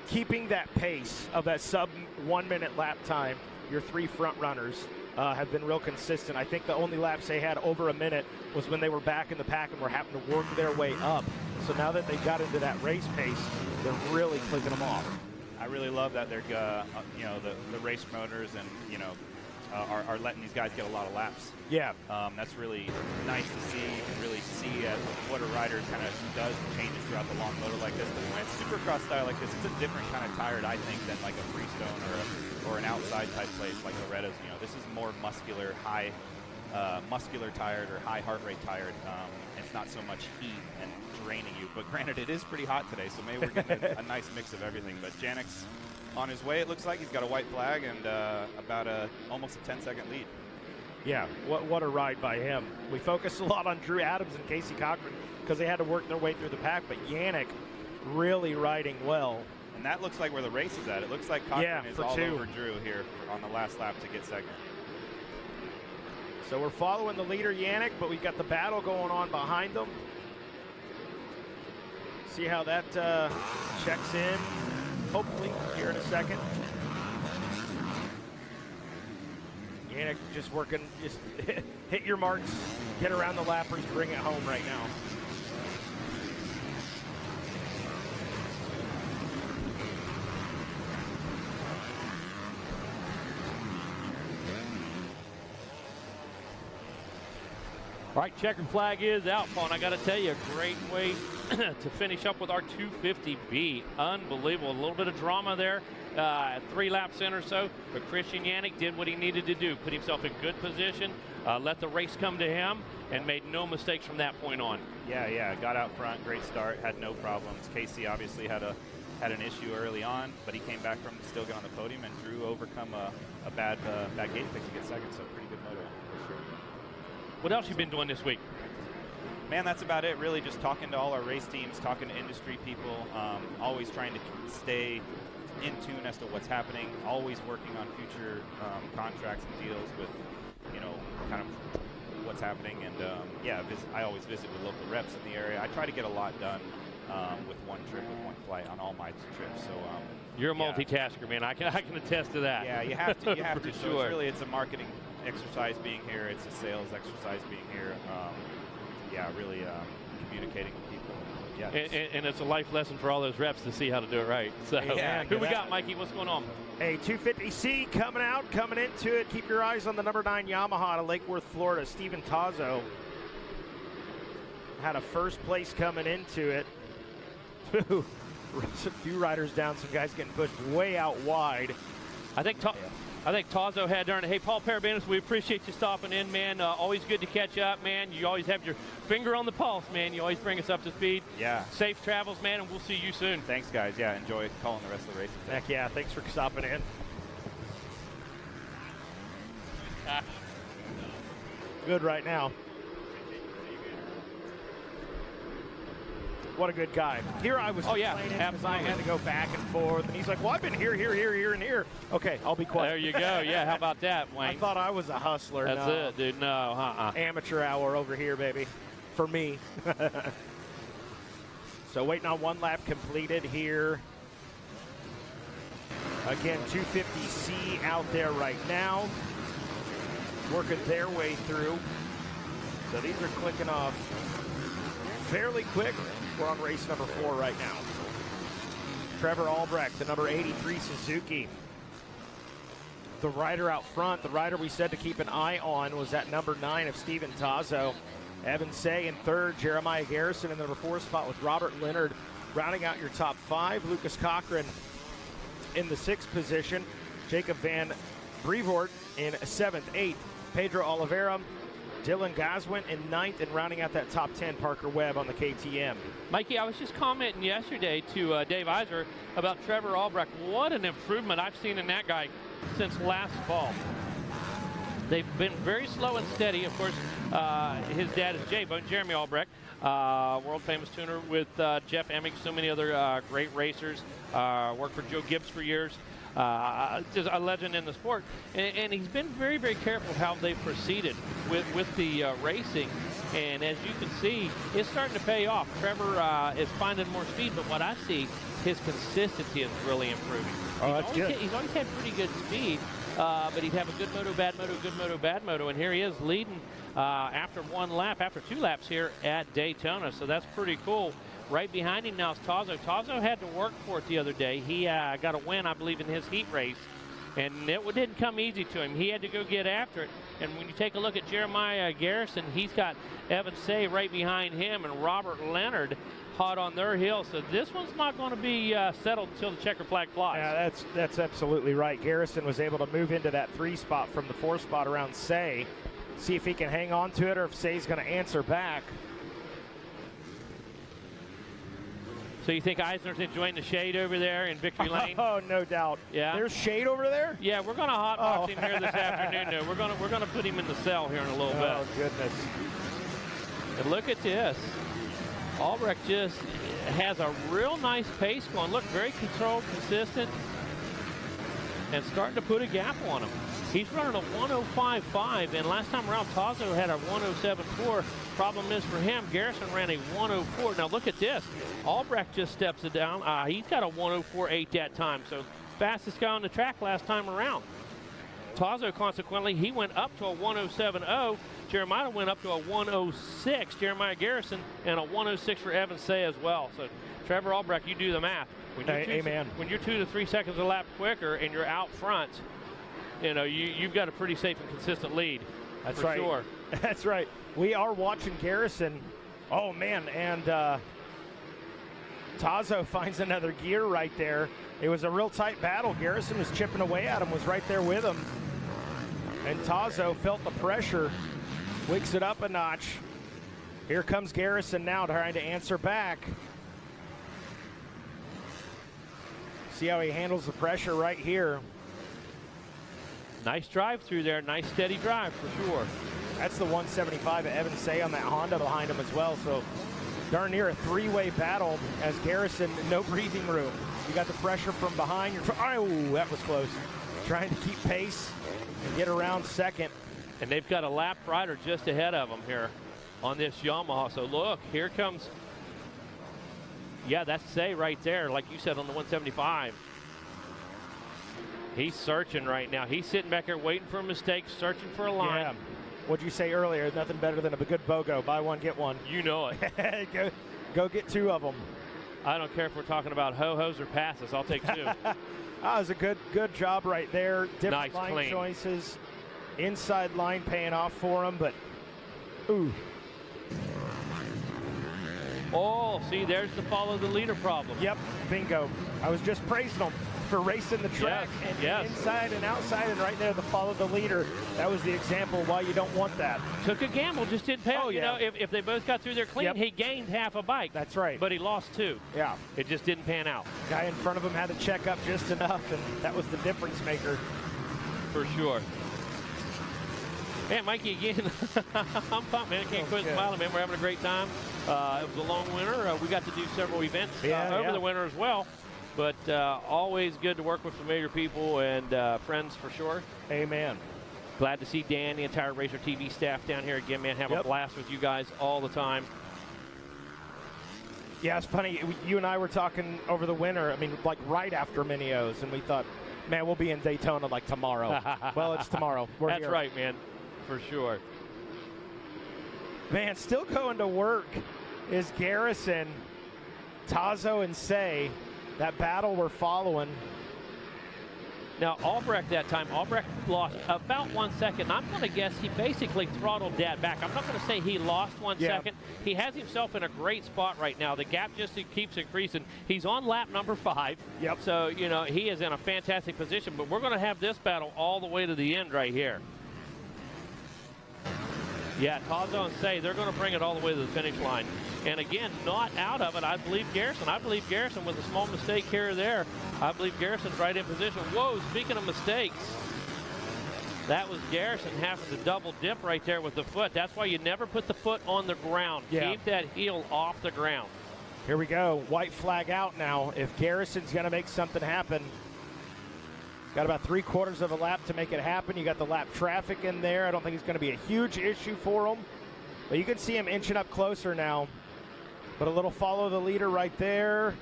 keeping that pace of that sub 1 minute lap time. Your 3 front runners have been real consistent. I think the only laps they had over a minute was when they were back in the pack and were having to work their way up. So now that they got into that race pace, they're really clicking them off. I really love that they're, the race promoters and, are letting these guys get a lot of laps. Yeah. That's really nice to see. You can really see what a rider kind of does and changes throughout the long motor like this. But when it's Supercross style like this, it's a different kind of tired, I think, than like a Freestone or an outside type place like Loretta's. This is more muscular, muscular tired or high heart rate tired. It's not so much heat and draining you. But granted, it is pretty hot today, so maybe we're getting a nice mix of everything. But Janik's on his way, it looks like. He's got a white flag and about almost a 10-second lead. Yeah, what a ride by him. We focused a lot on Drew Adams and Casey Cochran because they had to work their way through the pack, but Yannick really riding well. And that looks like where the race is at. It looks like Cochran is all over Drew here on the last lap to get second. So we're following the leader, Yannick, but we've got the battle going on behind them. See how that checks in, hopefully, here in a second. Yannick just working, just hit your marks, get around the lappers, bring it home right now. All right, checkered flag is out, Paul. I got to tell you, a great way to finish up with our 250B. Unbelievable. A little bit of drama there. 3 laps in or so, but Christian Yannick did what he needed to do, put himself in good position, let the race come to him, and made no mistakes from that point on. Yeah, got out front, great start, had no problems. Casey obviously had an issue early on, but he came back from still get on the podium, and Drew overcome a bad gate fix to get second, so pretty good moto for sure. What else you been doing this week? Man, that's about it. Really just talking to all our race teams, talking to industry people, always trying to stay in tune as to what's happening, always working on future contracts and deals with, kind of what's happening. And I always visit with local reps in the area. I try to get a lot done with one trip, with one flight on all my trips. So you're a multitasker, man. I can attest to that. Yeah, you have to. You have to. Sure. So it's a marketing exercise being here. It's a sales exercise being here. Really communicating with people. Yeah, and it's a life lesson for all those reps to see how to do it right. So who we got, Mikey? What's going on? A 250C coming into it. Keep your eyes on the number 9 Yamaha out of Lake Worth, Florida. Steven Tazzo had a first place coming into it. A few riders down, some guys getting pushed way out wide. I think Tazzo had during it. Hey, Paul Parabanis, we appreciate you stopping in, man. Always good to catch up, man. You always have your finger on the pulse, man. You always bring us up to speed. Yeah. Safe travels, man, and we'll see you soon. Thanks, guys. Yeah, enjoy calling the rest of the races. Heck yeah, thanks for stopping in. Good right now. What a good guy. Here I was complaining because I had to go back and forth. And he's like, well, I've been here, and here. Okay, I'll be quiet. There you go. Yeah, how about that, Wayne? I thought I was a hustler. That's it, dude. No, Amateur hour over here, baby. For me. So waiting on 1 lap completed here. Again, 250C out there right now. Working their way through. So these are clicking off fairly quick. We're on race number 4 right now. Trevor Albrecht, the number 83 Suzuki. The rider out front, the rider we said to keep an eye on was that number 9 of Steven Tazzo. Evan Say in 3rd, Jeremiah Garrison in the number 4 spot with Robert Leonard rounding out your top 5. Lucas Cochran in the 6th position. Jacob Van Brevoort in 7th, 8th. Pedro Oliveira, Dylan Goswin in 9th, and rounding out that top 10, Parker Webb on the KTM. Mikey, I was just commenting yesterday to Dave Iser about Trevor Albrecht. What an improvement I've seen in that guy since last fall. They've been very slow and steady. Of course, his dad is Jeremy Albrecht, world famous tuner with Jeff Emming, so many other great racers. Worked for Joe Gibbs for years. Just a legend in the sport, and he's been very, very careful how they've proceeded with the racing. And as you can see, it's starting to pay off. Trevor is finding more speed, but what I see, his consistency is really improving. Oh, that's good. He's always had pretty good speed, but he'd have a good moto, bad moto, good moto, bad moto, and here he is leading after 2 laps here at Daytona, so that's pretty cool. Right behind him now is Tazo. Tazo had to work for it the other day. He got a win, I believe, in his heat race, and it didn't come easy to him. He had to go get after it, and when you take a look at Jeremiah Garrison, he's got Evan Say right behind him and Robert Leonard hot on their heels, so this one's not going to be settled until the checker flag flies. Yeah, that's absolutely right. Garrison was able to move into that 3 spot from the 4 spot around Say. See if he can hang on to it or if Say's going to answer back. So you think Eisner's enjoying the shade over there in Victory Lane? Oh, no doubt. Yeah. There's shade over there? Yeah, we're going to hotbox him here this afternoon. Though. We're going to put him in the cell here in a little bit. Oh, goodness. And look at this. Albrecht just has a real nice pace going. Look, very controlled, consistent, and starting to put a gap on him. He's running a 105.5, and last time around, Tazo had a 107.4. Problem is for him, Garrison ran a 104. Now look at this. Albrecht just steps it down. He's got a 104.8 that time, so fastest guy on the track last time around. Tazo, consequently, he went up to a 107.0. Jeremiah went up to a 106, Jeremiah Garrison, and a 106 for Evan Say as well. So Trevor Albrecht, you do the math. When you're 2 to 3 seconds a lap quicker and you're out front, you know, you've got a pretty safe and consistent lead. That's for right. Sure. That's right. We are watching Garrison. Oh, man, and Tazo finds another gear right there. It was a real tight battle. Garrison was chipping away at him, was right there with him. And Tazo felt the pressure, wigs it up a notch. Here comes Garrison now trying to answer back. See how he handles the pressure right here. Nice drive through there. Nice steady drive for sure. That's the 175 of Evan Say on that Honda behind him as well. So darn near a 3-way battle as Garrison, no breathing room. You got the pressure from behind. Oh, that was close. Trying to keep pace and get around second. And they've got a lap rider just ahead of them here on this Yamaha. So look, here comes, yeah, that's Say right there, like you said on the 175. He's searching right now. He's sitting back here waiting for a mistake, searching for a line. Yeah. What'd you say earlier? Nothing better than a good BOGO. Buy one, get one. You know it. Go get 2 of them. I don't care if we're talking about ho-hos or passes. I'll take 2. That was a good job right there. Different Nice, line clean. choices. Inside line paying off for him, but ooh. Oh, see, there's the follow the leader problem. Yep, bingo. I was just praising him for racing the track and inside and outside, and right there the follow the leader. That was the example why you don't want that. Took a gamble, just didn't pay. Oh, you know, if they both got through there clean, he gained half a bike. That's right. But he lost 2. Yeah. It just didn't pan out. Guy in front of him had to check up just enough, and that was the difference maker. For sure. Man, Mikey, again, I'm pumped, man. I can't quit smiling, man. We're having a great time. It was a long winter. We got to do several events over the winter as well. But always good to work with familiar people and friends for sure. Amen. Glad to see Dan, the entire Racer TV staff down here again, man. Have a blast with you guys all the time. Yeah, it's funny. You and I were talking over the winter, I mean, like right after Mini-O's, and we thought, man, we'll be in Daytona like tomorrow. Well, it's tomorrow. We're That's here. right, man. For sure. Man, still going to work is Garrison, Tazo, and Say. That battle we're following. Now, Albrecht that time, Albrecht lost about 1 second. I'm going to guess he basically throttled that back. I'm not going to say he lost 1 second. He has himself in a great spot right now. The gap just keeps increasing. He's on lap number 5. Yep. So, you know, he is in a fantastic position. But we're going to have this battle all the way to the end right here. Yeah, Tazo and Say, they're going to bring it all the way to the finish line. And again, not out of it, I believe Garrison. I believe Garrison with a small mistake here or there. I believe Garrison's right in position. Whoa, speaking of mistakes, that was Garrison having to double dip right there with the foot. That's why you never put the foot on the ground. Yeah. Keep that heel off the ground. Here we go. White flag out now. If Garrison's going to make something happen, got about 3/4 of a lap to make it happen. You got the lap traffic in there. I don't think it's going to be a huge issue for him. But you can see him inching up closer now. But a little follow the leader right there.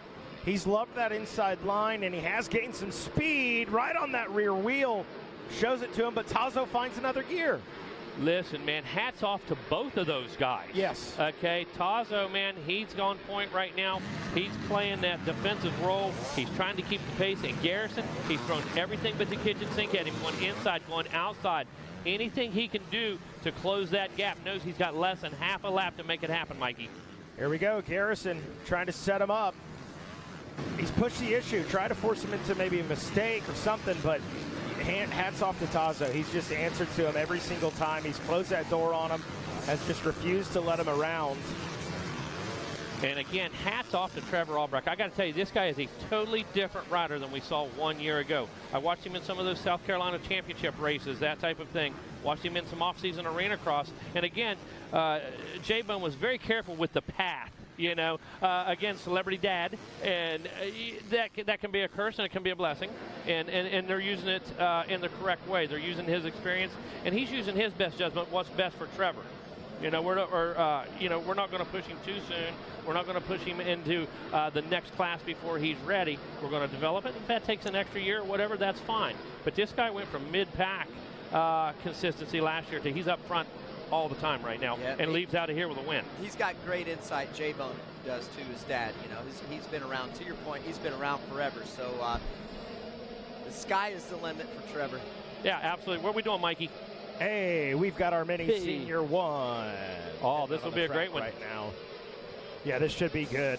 He's loved that inside line, and he has gained some speed right on that rear wheel. Shows it to him, but Tazo finds another gear. Listen, man, hats off to both of those guys. Yes. Okay, Tazo, man, he's on point right now. He's playing that defensive role. He's trying to keep the pace. And Garrison, he's thrown everything but the kitchen sink at him, going inside, going outside. Anything he can do to close that gap. Knows he's got less than half a lap to make it happen, Mikey. Here we go, Garrison trying to set him up. He's pushed the issue, try to force him into maybe a mistake or something, but hats off to Tazo. He's just answered to him every single time. He's closed that door on him, has just refused to let him around. And again, hats off to Trevor Albrecht. I got to tell you, this guy is a totally different rider than we saw 1 year ago. I watched him in some of those South Carolina championship races, that type of thing. Watched him in some off-season arena cross. And again, J-Bone was very careful with the path, you know, again, celebrity dad. And that can be a curse and it can be a blessing. And they're using it in the correct way. They're using his experience, and he's using his best judgment, what's best for Trevor. You know, we're not going to push him too soon. We're not going to push him into the next class before he's ready. We're going to develop it. If that takes an extra year or whatever, that's fine. But this guy went from mid-pack consistency last year to he's up front all the time right now, and leaves out of here with a win. He's got great insight. J-Bone does too, his dad. You know, he's been around, to your point, he's been around forever. So the sky is the limit for Trevor. Yeah, absolutely. What are we doing, Mikey? Hey, we've got our mini senior one. Oh, this will be a great one right now. Yeah, this should be good.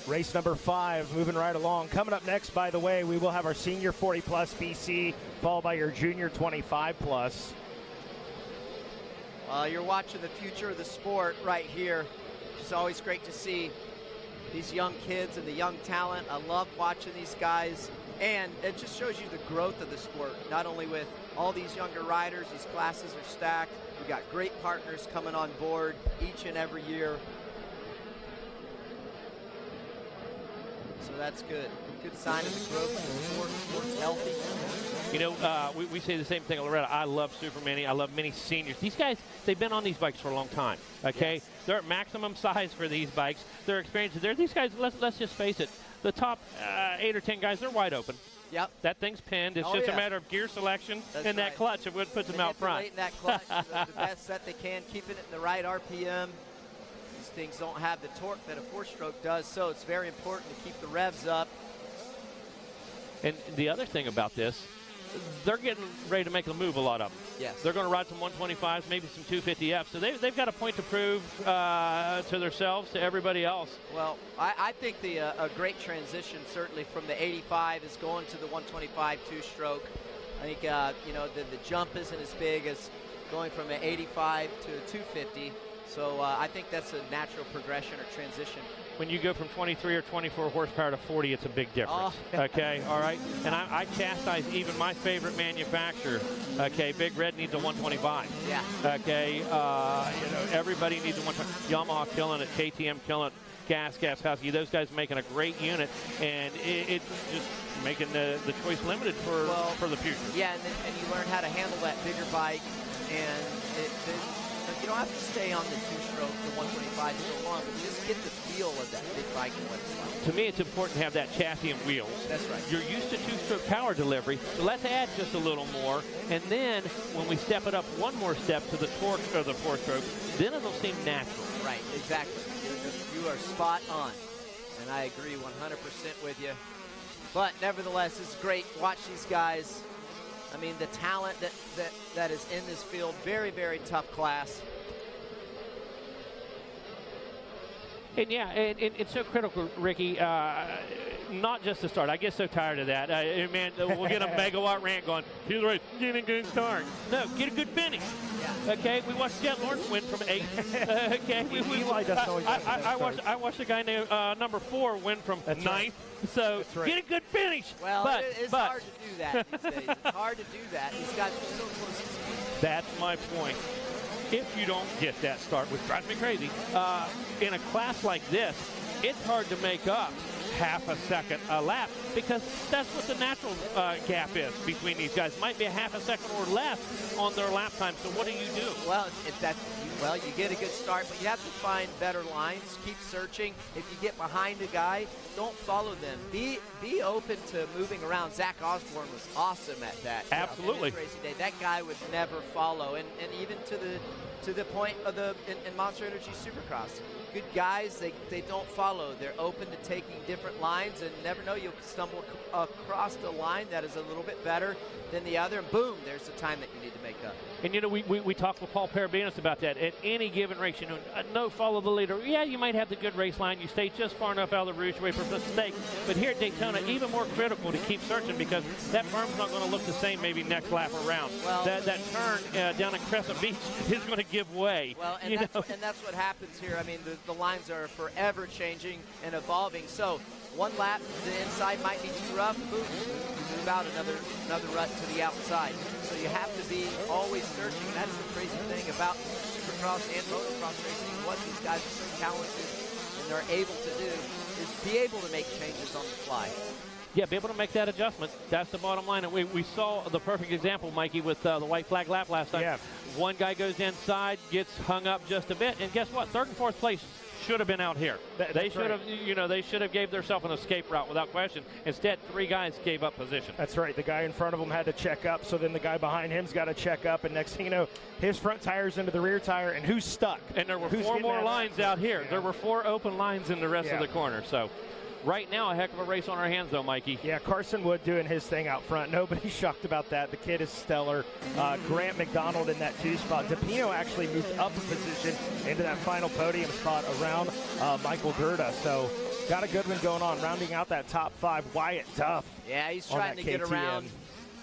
Race number 5, moving right along. Coming up next, by the way, we will have our senior 40-plus BC, followed by your junior 25-plus. You're watching the future of the sport right here. It's always great to see these young kids and the young talent. I love watching these guys. And it just shows you the growth of the sport, not only with all these younger riders, these classes are stacked. We've got great partners coming on board each and every year. So that's good. Good sign of the growth of the sport. The sport's healthy. You know, we say the same thing, Loretta. I love Super Mini. I love Mini Seniors. These guys, they've been on these bikes for a long time, okay? Yes. They're at maximum size for these bikes. They're experienced. These guys, let's just face it, the top 8 or 10 guys, they're wide open. Yep. That thing's pinned. It's just a matter of gear selection and that clutch. It would put them out front. That clutch, the best set they can, keeping it in the right RPM. These things don't have the torque that a 4-stroke does, so it's very important to keep the revs up. And the other thing about this, they're getting ready to make a move, a lot of them. Yes. They're going to ride some 125s, maybe some 250Fs. So they've got a point to prove to themselves, to everybody else. Well, I think a great transition, certainly, from the 85 is going to the 125 2-stroke. I think, you know, the jump isn't as big as going from an 85 to a 250. So I think that's a natural progression or transition. When you go from 23 or 24 horsepower to 40, it's a big difference. Oh. Okay, all right? And I chastise even my favorite manufacturer. Okay, Big Red needs a 125. Yeah. Okay, you know, everybody needs a 125. Yamaha killing it, KTM killing it, Gas Husky. Those guys making a great unit, and it's just making the choice limited for the future. Yeah, and you learn how to handle that bigger bike, and you don't have to stay on the 2-stroke, the 125 so long, but just get the feel of that big bike and what it's like. To me, it's important to have that chassis and wheels. That's right. You're used to 2-stroke power delivery, so let's add just a little more. And then when we step it up one more step to the torque of the 4-stroke, then it'll seem natural. Right, exactly. You are spot on. And I agree 100% with you. But nevertheless, it's great. Watch these guys. I mean, the talent that is in this field, very, very tough class. And yeah, it's so critical, Ricky, not just the start. I get so tired of that. Man, we'll get a megawatt rant going, to the race, get a good start. No, get a good finish. Yeah. Okay, we watched Jet Lawrence win from 8. Okay, I watched a guy named number 4 win from 9th. Right. So get a good finish. Well, it's hard to do that these days. It's hard to do that. These guys are so close to speed. That's my point. If you don't get that start, which drives me crazy, in a class like this, it's hard to make up half a second a lap, because that's what the natural gap is between these guys. Might be a half a second or less on their lap time. So what do you do? Well, you get a good start, but you have to find better lines. Keep searching. If you get behind a guy, don't follow them. Be open to moving around. Zach Osborne was awesome at that. Absolutely. Racing day. That guy would never follow, and even to the point of in Monster Energy Supercross. Good guys, they don't follow. They're open to taking different lines, and never know, you'll stumble across the line that is a little bit better than the other, and boom, there's the time that you need to make up. And you know, we talked with Paul Parabinas about that. At any given race, you know, no follow the leader. Yeah, you might have the good race line. You stay just far enough out of the rouge away from mistake. But here at Daytona, even more critical to keep searching, because that berm's not going to look the same maybe next lap around. Well, that turn down at Crescent Beach is going to give way. Well, and that's what happens here. I mean, the lines are forever changing and evolving. So one lap, the inside might be too rough. Boom, move out another rut to the outside. So you have to be always searching. That's the crazy thing about Supercross and motocross racing. What these guys are so talented and they're able to do is be able to make changes on the fly. Yeah, be able to make that adjustment. That's the bottom line. And we saw the perfect example, Mikey, with the white flag lap last time. Yeah. One guy goes inside, gets hung up just a bit, and guess what? Third and fourth place should have been out here. They should have, they should have gave themselves an escape route without question. Instead, three guys gave up position. That's right. The guy in front of him had to check up, so then the guy behind him's got to check up, and next thing you know, his front tire's into the rear tire, and who's stuck? And there were four more lines out here. Yeah. There were 4 open lines in the rest of the corner. So right now, a heck of a race on our hands, though, Mikey. Yeah, Carson Wood doing his thing out front. Nobody's shocked about that. The kid is stellar. Grant McDonald in that 2 spot. DePino actually moved up a position into that final podium spot around Michael Gerda. So got a good one going on. Rounding out that top 5, Wyatt Duff. Yeah, he's trying to get around.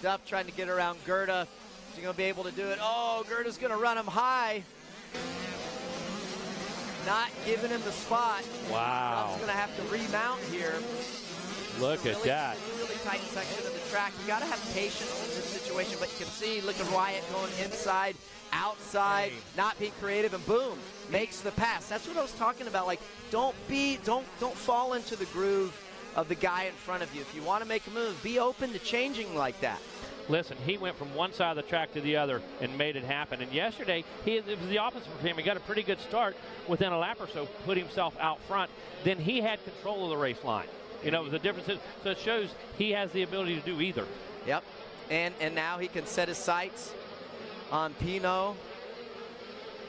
Duff trying to get around Gerda. Is he going to be able to do it? Oh, Gerda's going to run him high. Not giving him the spot. Wow. Duff's going to have to remount here. Look at that. It's a really tight section of the track. You got to have patience in this situation, but you can see, look at Wyatt going inside, outside, not being creative, and boom, makes the pass. That's what I was talking about. Like, don't fall into the groove of the guy in front of you. If you want to make a move, be open to changing like that. Listen, he went from one side of the track to the other and made it happen. And yesterday, it was the opposite for him. He got a pretty good start within a lap or so, put himself out front. Then he had control of the race line. You know, it was a difference. So it shows he has the ability to do either. Yep. And now he can set his sights on Pino.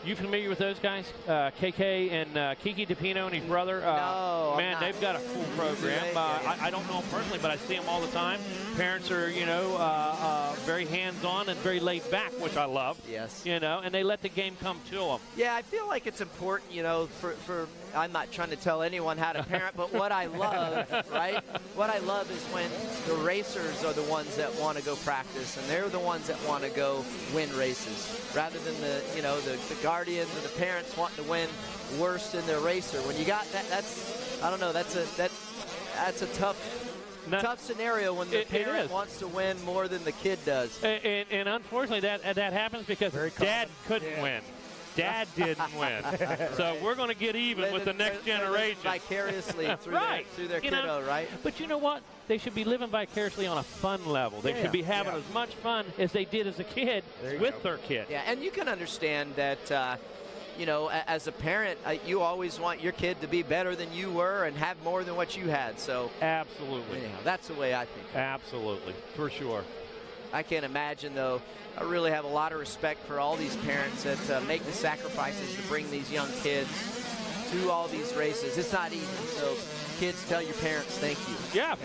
You familiar with those guys? KK and Kiki DePino and his brother? No, man, they've got a full program. I don't know them personally, but I see them all the time. Parents are, very hands-on and very laid back, which I love. Yes. And they let the game come to them. Yeah, I feel like it's important, for I'm not trying to tell anyone how to parent, but what I love, right? What I love is when the racers are the ones that want to go practice, and they're the ones that want to go win races, rather than the guardians and the parents wanting to win worse than their racer. When you got that's a tough scenario when the parent wants to win more than the kid does. And unfortunately, that happens because Dad couldn't win. Dad didn't win. So we're going to get even with the next generation. Vicariously through their kiddo, right? But you know what? They should be living vicariously on a fun level. They should be having as much fun as they did as a kid with their kid. Yeah, and you can understand that, as a parent, you always want your kid to be better than you were and have more than what you had. So absolutely. Anyhow, that's the way I think. Absolutely, for sure. I can't imagine, though. I really have a lot of respect for all these parents that make the sacrifices to bring these young kids to all these races. It's not easy, so kids, tell your parents thank you. Yeah,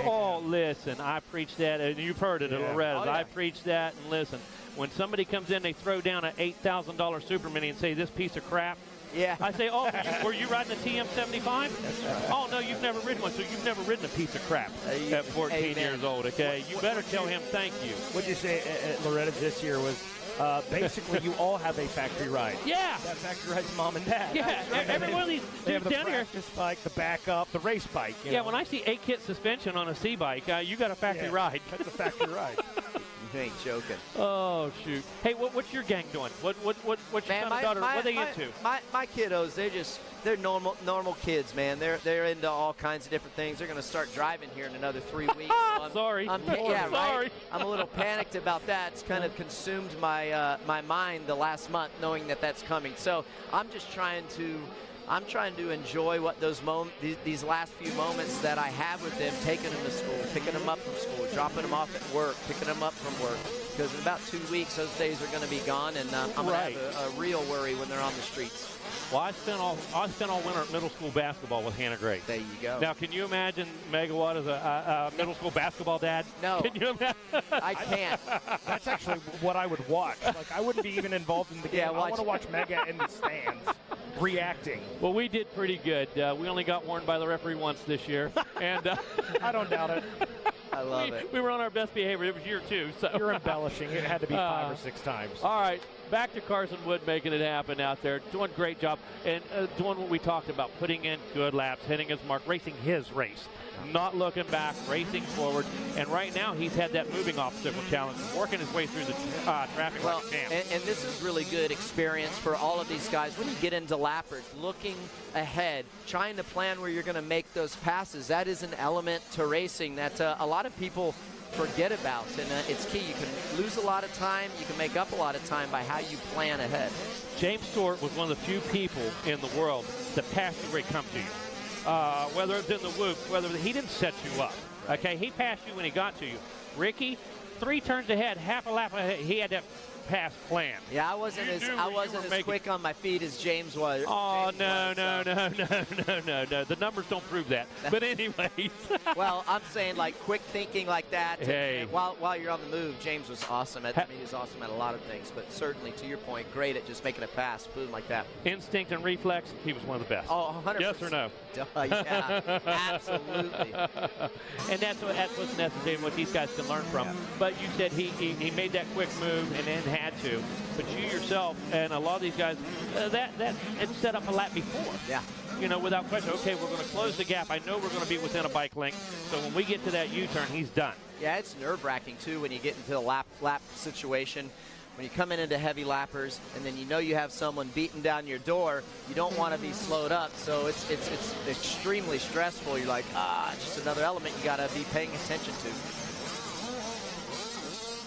listen, I preach that, and you've heard it at Loretta's. I preach that, and listen, when somebody comes in, they throw down an $8,000 Super Mini and say, this piece of crap. Yeah. I say, were you riding a TM75? That's right. Oh, no, you've never ridden one, so you've never ridden a piece of crap at 14 years old, okay? You better tell him thank you. What'd you say at Loretta's this year was basically you all have a factory ride. Yeah. That factory ride's mom and dad. Yeah, every one of these dudes down here. The practice bike, the backup, the race bike. When I see 8-kit suspension on a C-bike, you got a factory ride. That's a factory ride. You ain't joking. Oh, shoot. Hey, what's your gang doing? What's your son and daughter, what are they into? My kiddos, they're normal kids, man. They're into all kinds of different things. They're going to start driving here in another 3 weeks. So sorry. Yeah, sorry. Right? I'm a little panicked about that. It's kind of consumed my my mind the last month, knowing that that's coming. So I'm just trying to enjoy what these last few moments that I have with them, taking them to school, picking them up from school, dropping them off at work, picking them up from work. Because in about 2 weeks, those days are going to be gone, and I'm going to have a real worry when they're on the streets. Well, I spent all winter at middle school basketball with Hannah Grace. There you go. Now, can you imagine Megawatt as a middle school basketball dad? No. Can you imagine? I can't. That's actually what I would watch. Like, I wouldn't be even involved in the game. Yeah, I want to watch Mega in the stands reacting. Well, we did pretty good. We only got warned by the referee once this year. And I don't doubt it. I love it. We were on our best behavior. It was year 2. So you're embellishing. It had to be 5 or 6 times. All right, back to Carson Wood making it happen out there, doing a great job and doing what we talked about, putting in good laps, hitting his mark, racing his race, not looking back, racing forward. And right now he's had that moving obstacle challenge, working his way through the traffic like a champ. And this is really good experience for all of these guys. When you get into lappers, looking ahead, trying to plan where you're going to make those passes, that is an element to racing that a lot of people forget about, and it's key. You can lose a lot of time, you can make up a lot of time by how you plan ahead. James Stewart was one of the few people in the world that passed you where he comes to you. Whether it's in the whoops, he didn't set you up. Right. Okay, he passed you when he got to you. Ricky, 3 turns ahead, half a lap ahead, he had that pass plan. Yeah, I wasn't as quick on my feet as James was. Oh, no. The numbers don't prove that. But anyways. Well, I'm saying like quick thinking like that. Hey. And while you're on the move, James was awesome at he was awesome at a lot of things, but certainly to your point, great at just making a pass, boom, like that. Instinct and reflex, he was one of the best. Oh, 100%. Yes or no? Yeah, absolutely. And that's what's necessary, what these guys can learn from. Yeah. But you said he made that quick move and then had to. But you yourself and a lot of these guys, that it's set up a lap before. Yeah. You know, without question, okay, we're going to close the gap. I know we're going to be within a bike length. So when we get to that U-turn, he's done. Yeah, it's nerve-wracking, too, when you get into the lap situation. When you come into heavy lappers and then you know you have someone beating down your door, you don't want to be slowed up. So it's extremely stressful. You're like, just another element you got to be paying attention to.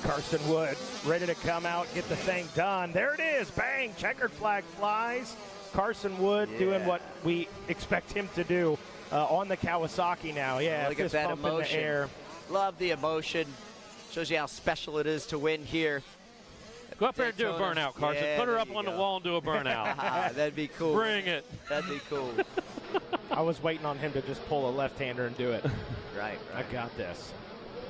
Carson Wood ready to come out, get the thing done. There it is. Bang. Checkered flag flies. Carson Wood doing what we expect him to do on the Kawasaki now. Yeah, look at that emotion. In the air. Love the emotion. Shows you how special it is to win here. Go up there and do a burnout, Carson. Yeah, put her up on the wall and do a burnout. That'd be cool. Bring it. That'd be cool. I was waiting on him to just pull a left-hander and do it. Right. I got this.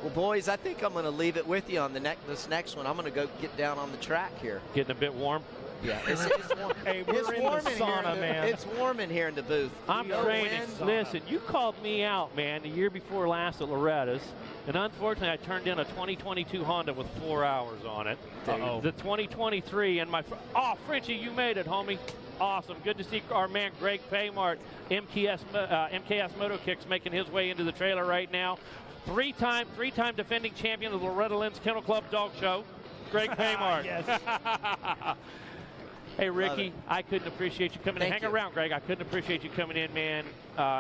Well, boys, I think I'm going to leave it with you on this next one. I'm going to go get down on the track here. Getting a bit warm? Yeah, it's warm. Hey, we're in the sauna, man. It's warm in here in the booth. I'm training. Listen, you called me out, man, the year before last at Loretta's, and unfortunately I turned in a 2022 Honda with 4 hours on it. Uh-oh. The 2023 and Frenchie, you made it, homie. Awesome. Good to see our man Greg Paymart, MKS Moto Kicks, making his way into the trailer right now. Three-time defending champion of the Loretta Lynn's Kennel Club Dog Show, Greg Paymart. Yes. Hey, Ricky, I couldn't appreciate you coming in. Hang around, Greg. I couldn't appreciate you coming in, man,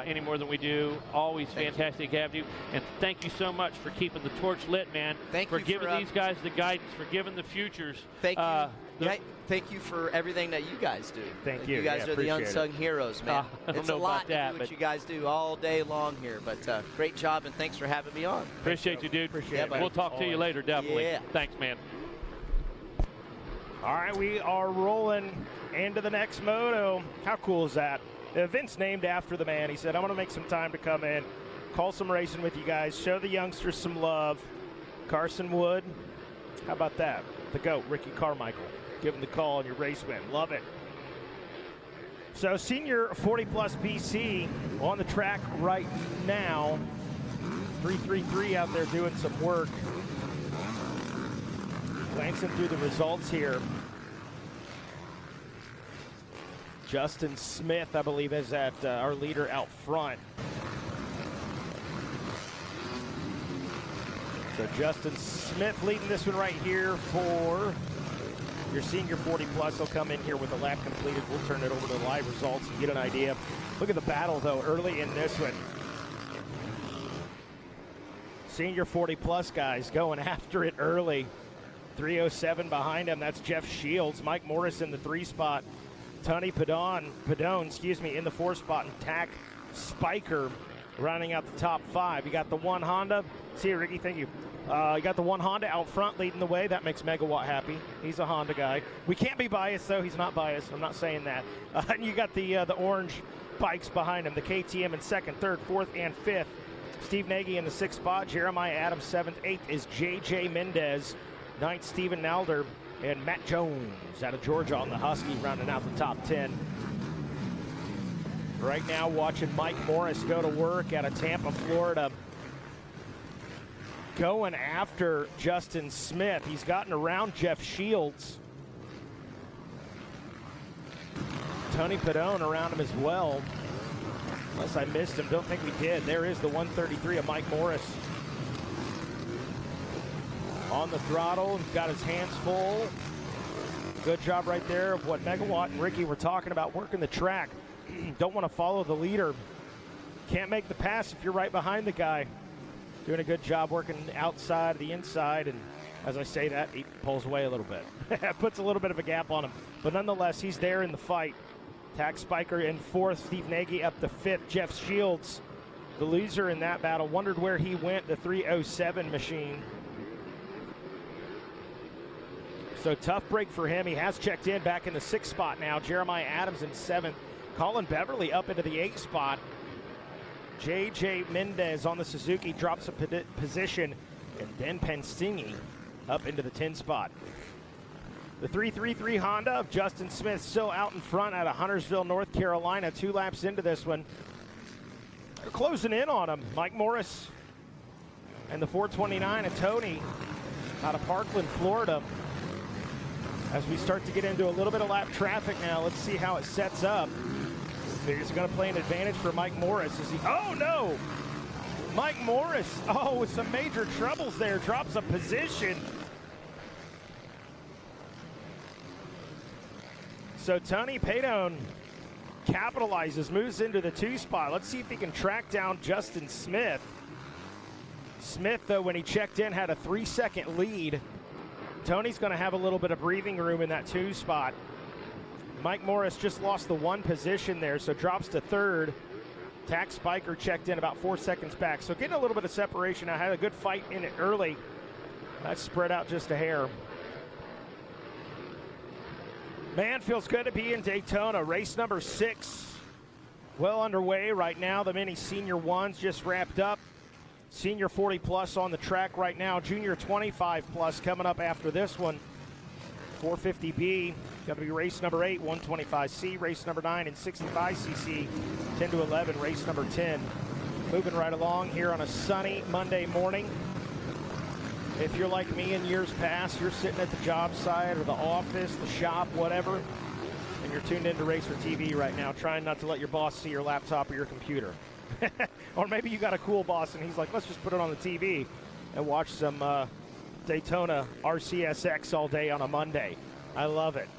any more than we do. Always fantastic to have you. And thank you so much for keeping the torch lit, man. For giving these guys the guidance, for giving the futures. Thank you. Thank you for everything that you guys do. Thank you. You guys are the unsung heroes, man. It's a lot to do what you guys do all day long here. But great job, and thanks for having me on. Appreciate you, dude. Appreciate it. We'll talk to you later, definitely. Yeah. Thanks, man. All right, we are rolling into the next moto. How cool is that? The event's named after the man. He said, I'm going to make some time to come in, call some racing with you guys, show the youngsters some love. Carson Wood, how about that? The GOAT, Ricky Carmichael. Give him the call on your race win. Love it. So senior 40-plus BC on the track right now. 333 out there doing some work. Glancing through the results here. Justin Smith, I believe, is at our leader out front. So Justin Smith leading this one right here for your senior 40-plus. He'll come in here with a lap completed. We'll turn it over to the live results and get an idea. Look at the battle, though, early in this one. Senior 40-plus guys going after it early. 307 behind him. That's Jeff Shields. Mike Morris in the 3 spot. Tony Padone, in the 4 spot. And Tack Spiker rounding out the top 5. You got the one Honda. See you, Ricky. Thank you. You got the one Honda out front leading the way. That makes Megawatt happy. He's a Honda guy. We can't be biased, though. He's not biased. I'm not saying that. And you got the orange bikes behind him. The KTM in 2nd, 3rd, 4th, and 5th. Steve Nagy in the 6th spot. Jeremiah Adams 7th. 8th is J.J. Mendez. 9th, Steven Nalder. And Matt Jones out of Georgia on the Husky, rounding out the top 10. Right now, watching Mike Morris go to work out of Tampa, Florida. Going after Justin Smith. He's gotten around Jeff Shields. Tony Padone around him as well. Unless I missed him, don't think we did. There is the 133 of Mike Morris. On the throttle, he's got his hands full. Good job right there of what Megawatt and Ricky were talking about, working the track. Don't want to follow the leader. Can't make the pass if you're right behind the guy. Doing a good job working outside, the inside, and as I say that, he pulls away a little bit. Puts a little bit of a gap on him. But nonetheless, he's there in the fight. Tack Spiker in 4th, Steve Nagy up to 5th. Jeff Shields, the loser in that battle. Wondered where he went, the 307 machine. So tough break for him. He has checked in back in the 6th spot now. Jeremiah Adams in 7th. Colin Beverly up into the 8th spot. J.J. Mendez on the Suzuki drops a position. And then Pensini up into the 10th spot. The 333 Honda of Justin Smith still out in front out of Huntersville, North Carolina. 2 laps into this one. They're closing in on him. Mike Morris and the 429 of Tony out of Parkland, Florida. As we start to get into a little bit of lap traffic now, let's see how it sets up. It's going to play an advantage for Mike Morris. Oh, no! Mike Morris, with some major troubles there, drops a position. So Tony Padone capitalizes, moves into the 2 spot. Let's see if he can track down Justin Smith. Smith, though, when he checked in, had a 3-second lead. Tony's going to have a little bit of breathing room in that 2 spot. Mike Morris just lost the 1 position there, so drops to 3rd. Tack Spiker checked in about 4 seconds back. So getting a little bit of separation. I had a good fight in it early. That's spread out just a hair. Man, feels good to be in Daytona. Race number 6 well underway right now. The mini senior 1s just wrapped up. Senior 40-plus on the track right now. Junior 25-plus coming up after this one. 450B, going to be race number 8, 125C, race number 9, and 65cc, 10 to 11, race number 10. Moving right along here on a sunny Monday morning. If you're like me in years past, you're sitting at the job site or the office, the shop, whatever, and you're tuned into Racer TV right now, trying not to let your boss see your laptop or your computer. Or maybe you got a cool boss and he's like, let's just put it on the TV and watch some Daytona RCSX all day on a Monday. I love it.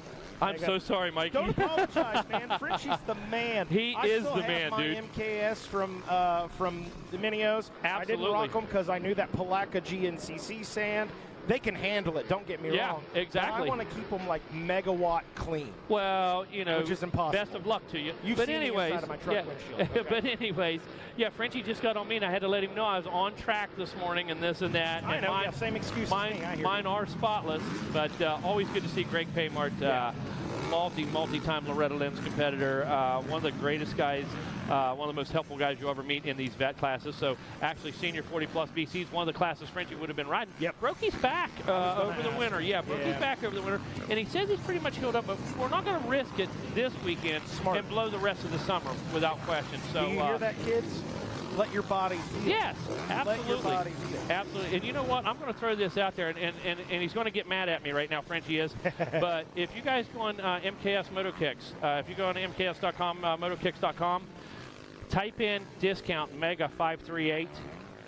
I'm so sorry, Mikey. Don't apologize, man. Frenchie's the man. He is the man, dude. I still have my MKS from the Minios. Absolutely. I didn't rock them because I knew that Palaca GNCC sand. They can handle it, don't get me wrong. Yeah, exactly. But I want to keep them like megawatt clean. Well, you know, which is impossible. Best of luck to you. You've but seen anyways, the inside of my truck windshield. Okay. But anyways, yeah, Frenchie just got on me, and I had to let him know I was on track this morning and this and that. I and know, yeah, same excuse mine, as me. I hear mine are spotless, but always good to see Greg Paymart, multi-time Loretta Lynn's competitor, one of the greatest guys, one of the most helpful guys you'll ever meet in these vet classes. So actually, senior 40-plus BC is one of the classes Frenchie would have been riding. Yep. Brokey's back over the winter. Yeah, Brokey's back over the winter. And he says he's pretty much healed up, but we're not going to risk it this weekend and blow the rest of the summer without question. So, do you hear that, kids? Let your body feel. Yes, absolutely. Let your body feel. Absolutely. And you know what? I'm going to throw this out there, and he's going to get mad at me right now, Frenchie is. But if you guys go on MKS Motokicks, if you go on MKS.com, Motokicks.com, type in discount Mega 538.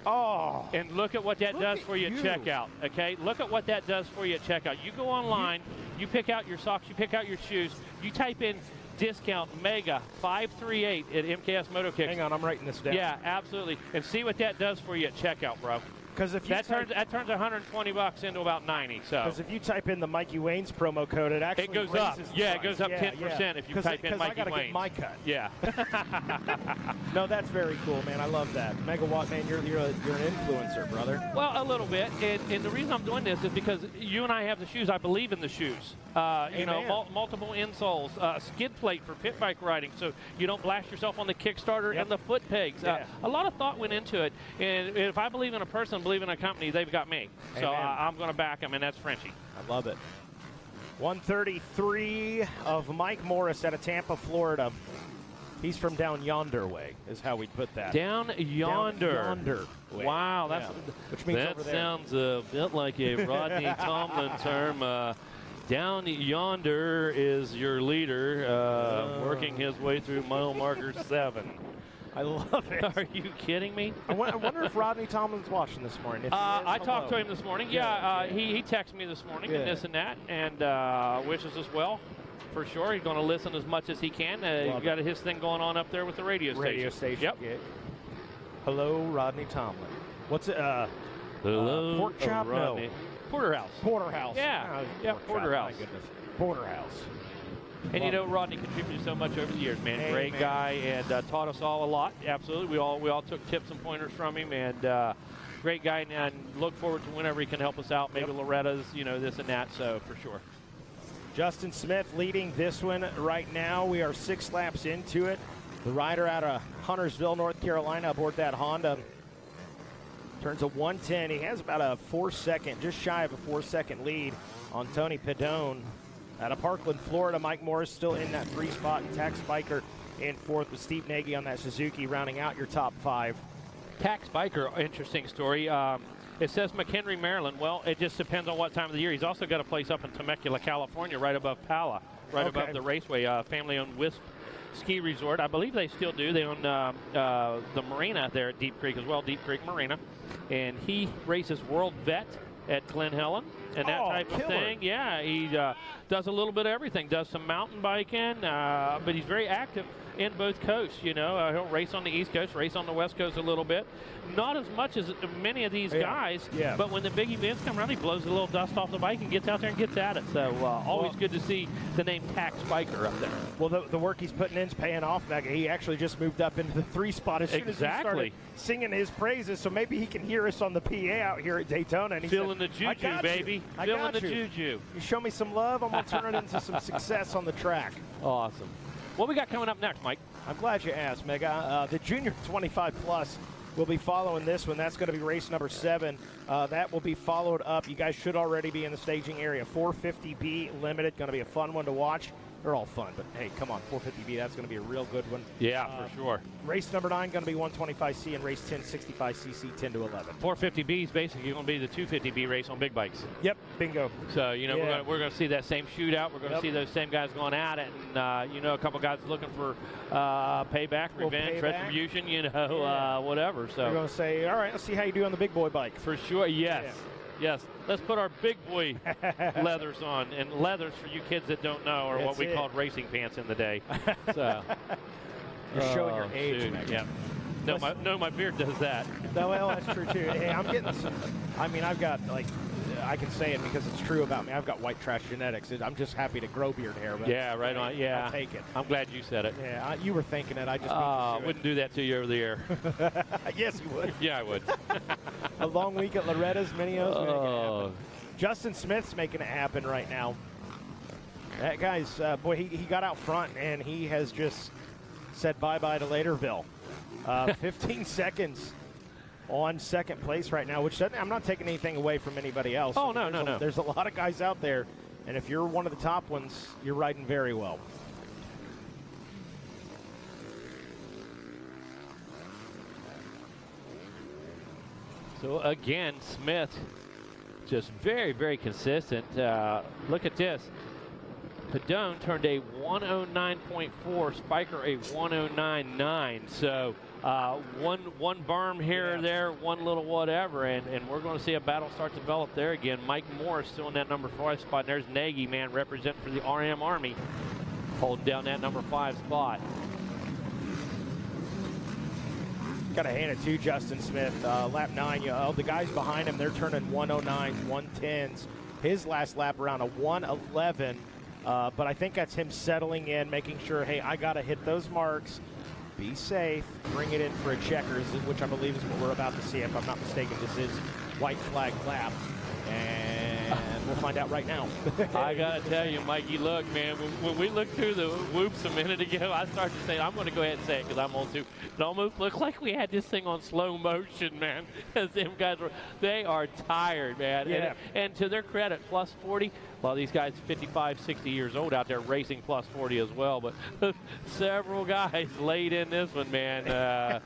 Oh. And look at what that does for you at checkout, okay? Look at what that does for you at checkout. You go online, you pick out your socks, you pick out your shoes, you type in discount MEGA 538 at MKS Moto Kicks. Hang on, I'm writing this down. Yeah, absolutely. And see what that does for you at checkout, bro. Because if that turns $120 into about 90. So because if you type in the Mikey Wayne's promo code, it actually goes up. Yeah, it goes up 10% if you type in Mikey I gotta Wayne's. Get my cut. Yeah. No, that's very cool, man. I love that. Megawatt, man, you're an influencer, brother. Well, a little bit, and the reason I'm doing this is because you and I have the shoes. I believe in the shoes. You know, multiple insoles, skid plate for pit bike riding, so you don't blast yourself on the Kickstarter and the foot pegs. A lot of thought went into it, and if I believe in a person, believe in a company, they've got me. So I'm going to back them, and that's Frenchie. I love it. 133 of Mike Morris out of Tampa, Florida. He's from down yonder way, is how we'd put that. Down yonder. Down yonder way. Wow, that's which means that over there. Sounds a bit like a Rodney Tomlin term. Down yonder is your leader, working his way through mile marker 7. I love it. Are you kidding me? I wonder if Rodney Tomlin's watching this morning. If I talked to him this morning. Yeah, he texted me this morning and this and that, and wishes us well. For sure, he's going to listen as much as he can. He's got his thing going on up there with the radio station. Yep. Yeah. Hello, Rodney Tomlin. What's it? Hello, pork chop? Rodney. No. Porterhouse. Porterhouse. Yeah. Yeah, Porterhouse. My goodness. Porterhouse. And you know, Rodney contributed so much over the years, man. Hey, Great guy, and taught us all a lot. Absolutely, we all took tips and pointers from him, and great guy. And look forward to whenever he can help us out. Maybe Loretta's, you know, this and that. So for sure. Justin Smith leading this one right now. We are 6 laps into it. The rider out of Huntersville, North Carolina, aboard that Honda. Turns a 110. He has about a 4-second, just shy of a 4-second lead on Tony Pedone. Out of Parkland, Florida, Mike Morris still in that 3 spot, and Tax Biker in 4th with Steve Nagy on that Suzuki, rounding out your top 5. Tax Biker, interesting story. It says McHenry, Maryland. Well, it just depends on what time of the year. He's also got a place up in Temecula, California, right above Pala, above the raceway, family-owned Wisp Ski Resort. I believe they still do. They own the marina there at Deep Creek as well, Deep Creek Marina. And he races World Vet at Glen Helen and that type of thing. Yeah, he does a little bit of everything. Does some mountain biking, but he's very active in both coasts. You know, he'll race on the East Coast, race on the West Coast a little bit. Not as much as many of these guys, but when the big events come around, he blows a little dust off the bike and gets out there and gets at it. So always good to see the name Tax Biker up there. Well, the work he's putting in is paying off. He actually just moved up into the 3 spot as soon as he started singing his praises. So maybe he can hear us on the PA out here at Daytona. And he feeling the juju, baby. Feeling the juju. You show me some love, I'm going to turn it into some success on the track. Awesome. What we got coming up next, Mike? I'm glad you asked, Mega. The Junior 25 Plus will be following this one. That's going to be race number 7. That will be followed up. You guys should already be in the staging area. 450B Limited, going to be a fun one to watch. They're all fun, but hey, come on, 450B, that's going to be a real good one. Yeah, for sure. Race number 9 going to be 125C, and race 10, 65cc, 10 to 11. 450B is basically going to be the 250B race on big bikes. Yep, bingo. So, you know, we're going to see that same shootout. We're going to see those same guys going at it. And, you know, a couple guys looking for payback, revenge, retribution, you know, whatever. So we're going to say, all right, let's see how you do on the big boy bike. For sure, yes. Yeah. Yes, let's put our big boy leathers on. And leathers, for you kids that don't know, are what we called racing pants in the day. So, you're showing your age, man. Yeah. No, my beard does that. No, well, that's true, too. Hey, I'm getting some, I mean, I've got, like, I can say it because it's true about me. I've got white trash genetics. I'm just happy to grow beard hair. But yeah, right on. Yeah. I'll take it. I'm glad you said it. Yeah, you were thinking it. I just wouldn't do that to you over the air. Yes, you would. Yeah, I would. A long week at Loretta's, Minio's. Justin Smith's making it happen right now. That guy's, boy, he got out front, and he has just said bye-bye to Laterville. 15 seconds on second place right now, which doesn't, I'm not taking anything away from anybody else. Oh, no. There's a lot of guys out there, and if you're one of the top ones, you're riding very well. So, again, Smith just very, very consistent. Look at this. Pedone turned a 109.4, Spiker a 109.9. So one berm here or there, one little whatever, and we're going to see a battle start to develop there again. Mike Morris still in that number 5 spot. And there's Nagy, man, representing for the RM Army, holding down that number 5 spot. Got to hand it to Justin Smith. Lap 9, the guys behind him, they're turning 109s, 110s. His last lap around a 111, but I think that's him settling in, making sure, hey, I got to hit those marks, be safe, bring it in for a checkers, which I believe is what we're about to see. If I'm not mistaken, this is white flag lap, and we'll find out right now. I got to tell you, Mikey, look, man, when we looked through the whoops a minute ago, I started to say, I'm going to go ahead and say it because I'm old too. It almost looked like we had this thing on slow motion, man, as them guys they are tired, man. Yeah. And to their credit, plus 40, well, these guys 55, 60 years old out there racing plus 40 as well, but several guys late in this one, man,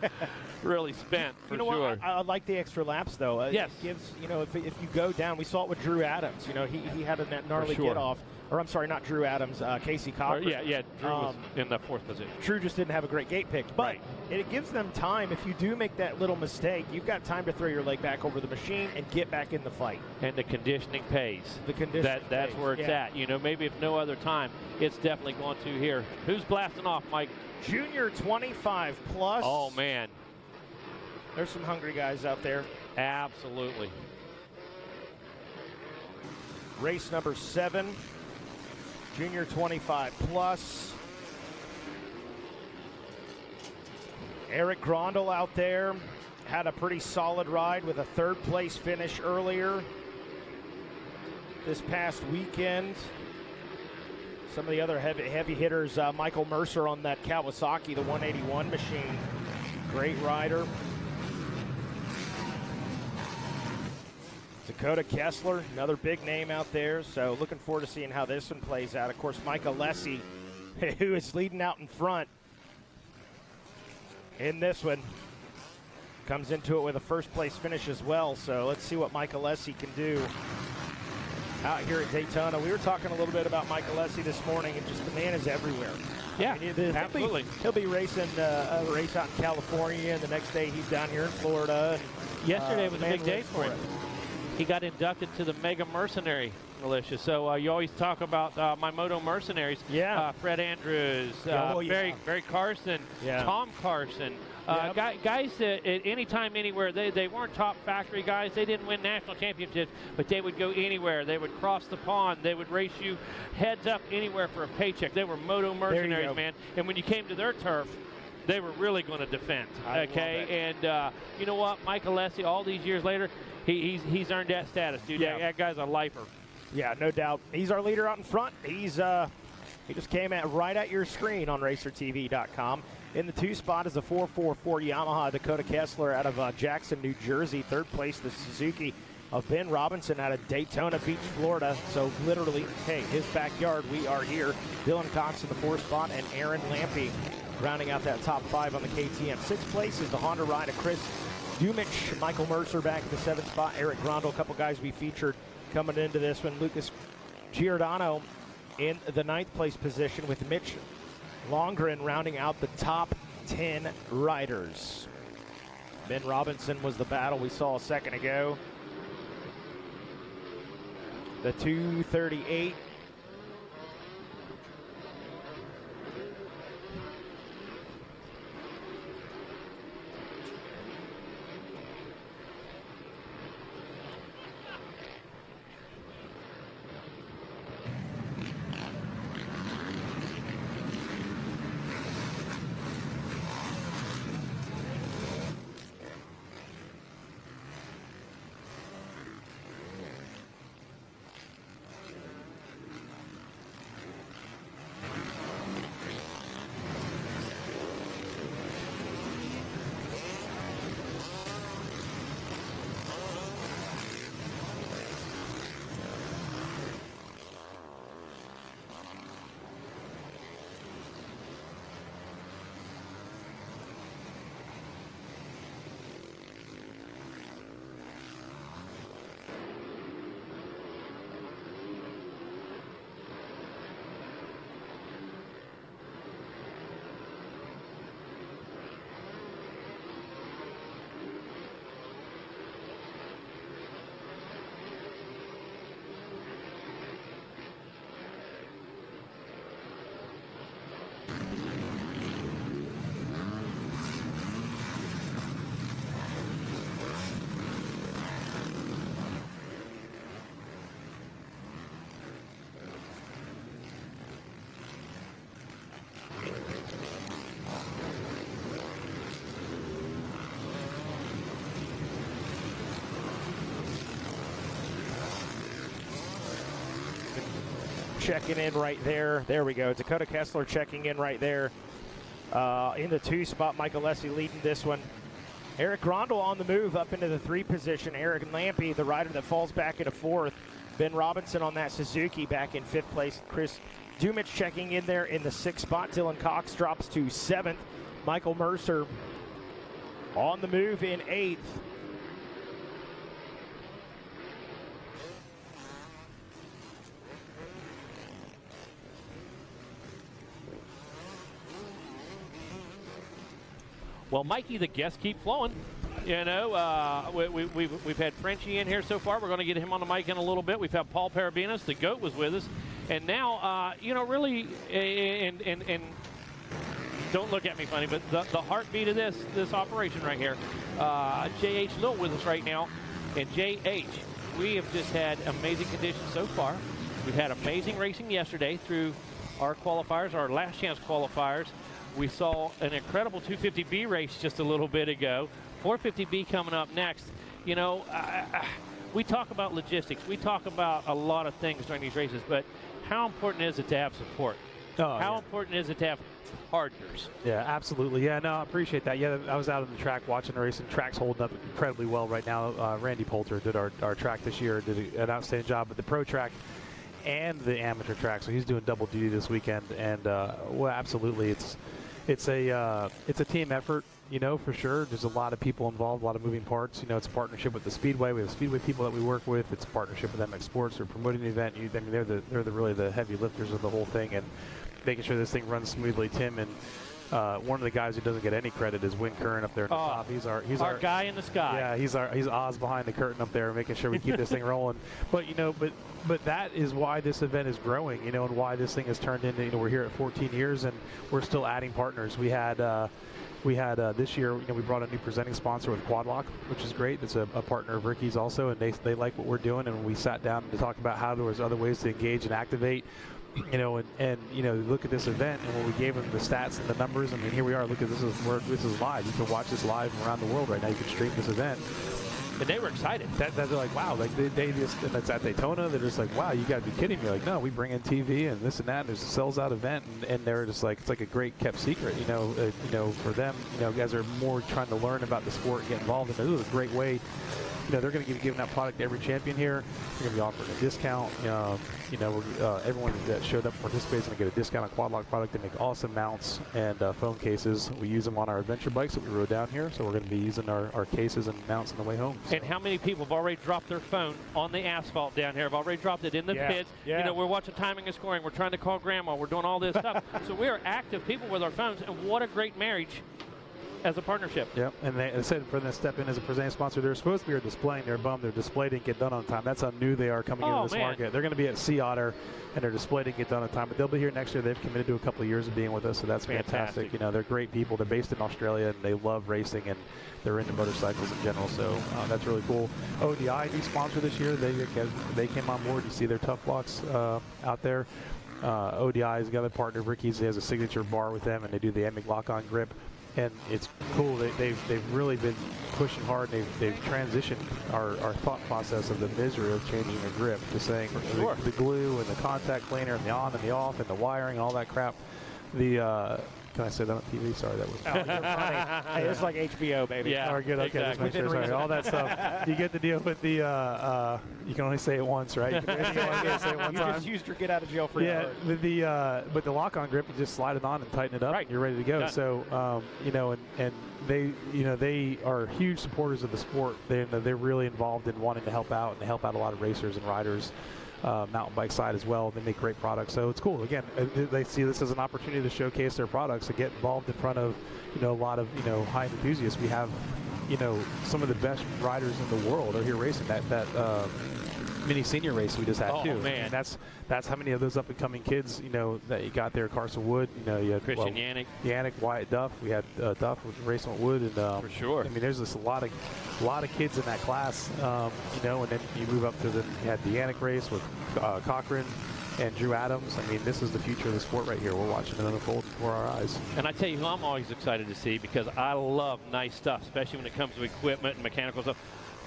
really spent for sure. I like the extra laps, though. Yes. It gives, if you go down, we saw it with Drew Adams. He had a gnarly get off. Or I'm sorry, not Drew Adams, Casey Cochran. Yeah, Drew was in the 4th position. Drew just didn't have a great gate pick. But it gives them time. If you do make that little mistake, you've got time to throw your leg back over the machine and get back in the fight. And the conditioning pays. The conditioning That's where it's at. Maybe if no other time, it's definitely going to here. Who's blasting off, Mike? Junior 25 plus. Oh, man. There's some hungry guys out there. Absolutely. Race number 7. Junior 25 plus. Eric Grondel out there had a pretty solid ride with a 3rd place finish earlier this past weekend. Some of the other heavy hitters, Michael Mercer on that Kawasaki, the 181 machine. Great rider. Dakota Kessler, another big name out there, so looking forward to seeing how this one plays out. Of course, Mike Alessi, who is leading out in front in this one, comes into it with a 1st place finish as well, so let's see what Mike Alessi can do out here at Daytona. We were talking a little bit about Mike Alessi this morning, and just the man is everywhere. Yeah, absolutely. He'll be racing a race out in California, and the next day he's down here in Florida. And, yesterday was a big day for him. He got inducted to the Mega Mercenary militia. So you always talk about my Moto Mercenaries. Yeah. Fred Andrews, Barry Carson, Tom Carson. Guys that at any time, anywhere, they weren't top factory guys. They didn't win national championships, but they would go anywhere. They would cross the pond. They would race you heads up anywhere for a paycheck. They were Moto Mercenaries, man. And when you came to their turf, they were really going to defend. Okay, and you know what, Mike Alessi, all these years later, he's earned that status, dude. Yeah. That guy's a lifer. Yeah, no doubt. He's our leader out in front. He just came right at your screen on RacerTV.com. In the 2 spot is a 444 Yamaha Dakota Kessler out of Jackson, New Jersey. 3rd place, the Suzuki of Ben Robinson out of Daytona Beach, Florida. So literally, hey, his backyard, we are here. Dylan Cox in the 4th spot, and Aaron Lampy rounding out that top 5 on the KTM. 6th place is the Honda ride of Chris Dumich, Michael Mercer back in the 7th spot, Eric Grondel, a couple guys we featured coming into this one. Lucas Giordano in the 9th place position with Mitch Longren rounding out the top 10 riders. Ben Robinson was the battle we saw a second ago. The 238. checking in right there. There we go. Dakota Kessler checking in right there. In the 2 spot, Michael Lessie leading this one. Eric Grondel on the move up into the 3 position. Eric Lampy, the rider that falls back into 4th. Ben Robinson on that Suzuki back in 5th place. Chris Dumich checking in there in the 6th spot. Dylan Cox drops to 7th. Michael Mercer on the move in 8th. Well, Mikey, the guests keep flowing. You know, we've had Frenchie in here so far. We're going to get him on the mic in a little bit. We've had Paul Parabinas, the GOAT, was with us. And now, you know, really, and don't look at me funny, but the heartbeat of this operation right here, J.H. Lilt with us right now. And J.H., we have just had amazing conditions so far. We've had amazing racing yesterday through our qualifiers, our last chance qualifiers. We saw an incredible 250B race just a little bit ago. 450B coming up next. You know, we talk about logistics. We talk about a lot of things during these races, but how important is it to have support? How important is it to have partners? Yeah, absolutely. Yeah, no, I appreciate that. Yeah, I was out on the track watching the race, and track's holding up incredibly well right now. Randy Poulter did our track this year, did an outstanding job with the pro track and the amateur track, so he's doing double duty this weekend. And well, absolutely, it's a team effort, you know, for sure. There's a lot of people involved, a lot of moving parts. You know, it's a partnership with the Speedway. We have Speedway people that we work with. It's a partnership with MX Sports. They're promoting the event. I mean, they're really the heavy lifters of the whole thing and making sure this thing runs smoothly. Tim and one of the guys who doesn't get any credit is Win Curran up there in the top. He's our guy in the sky. Yeah, he's Oz behind the curtain up there, making sure we keep this thing rolling. But you know, but that is why this event is growing, you know, and why this thing has turned into, you know, we're here at 14 years and we're still adding partners. We had this year, you know, we brought a new presenting sponsor with Quadlock, which is great. It's a partner of Ricky's also, and they like what we're doing. And we sat down to talk about how there was other ways to engage and activate, you know, and you know, look at this event. And when we gave them the stats and the numbers, I mean, here we are. Look at this is live. You can watch this live around the world right now. You can stream this event. And they were excited. They're like, wow, like they just, and it's at Daytona. They're just like, wow, you got to be kidding me. Like, no, we bring in TV and this and that. And there's a sells out event, and they're just like, it's like a great kept secret, you know, for them. You know, guys are more trying to learn about the sport and get involved. And this is a great way. You know, they're going to be giving that product to every champion here. They're going to be offering a discount. You know, everyone that showed up and participated is going to get a discount on Quadlock product. They make awesome mounts and phone cases. We use them on our adventure bikes that we rode down here, so we're going to be using our cases and mounts on the way home. So. And how many people have already dropped their phone on the asphalt down here, have already dropped it in the pits? Yeah. You know, we're watching timing and scoring. We're trying to call grandma. We're doing all this stuff. So we are active people with our phones, and what a great marriage as a partnership. Yep, and they said for them to step in as a presenting sponsor, they're supposed to be here displaying. They're bummed their display didn't get done on time. That's how new they are coming into this market. They're going to be at Sea Otter, and their display didn't get done on time, but they'll be here next year. They've committed to a couple of years of being with us, so that's fantastic. You know, they're great people. They're based in Australia, and they love racing, and they're into motorcycles in general, so that's really cool. ODI, new sponsor this year. They came on board. You see their Tough Blocks out there. ODI is the other partner of Ricky's. He has a signature bar with them, and they do the Emic lock-on grip. And it's cool. They've really been pushing hard. They've transitioned our thought process of the misery of changing a grip to saying the glue and the contact cleaner and the on and the off and the wiring and all that crap. Can I say that on TV? Sorry, that was. Oh, you're funny. Hey, it's like HBO, baby. Yeah. All right, good. Okay, exactly. just make sure. Sorry, all that stuff. You get to deal with the. You can only say it once, right? You can only say it one time. Just used your get out of jail free card. But the lock-on grip, you just slide it on and tighten it up. Right. And you're ready to go. Done. So you know, and they are huge supporters of the sport. They're really involved in wanting to help out, and they help out a lot of racers and riders. Mountain bike side as well. They make great products, so it's cool. Again, they see this as an opportunity to showcase their products and get involved in front of, you know, a lot of, you know, high enthusiasts. We have, you know, some of the best riders in the world are here racing. That mini senior race we just had too. Man. And that's how many of those up and coming kids, you know, that you got there. Carson Wood, you know, you had Christian Yannick, Wyatt Duff. We had Duff racing with Wood, and for sure. I mean, there's just a lot of kids in that class, you know, and then you move up to you had the Yannick race with Cochran and Drew Adams. I mean, this is the future of the sport right here. We're watching it unfold before our eyes. And I tell you who I'm always excited to see, because I love nice stuff, especially when it comes to equipment and mechanical stuff.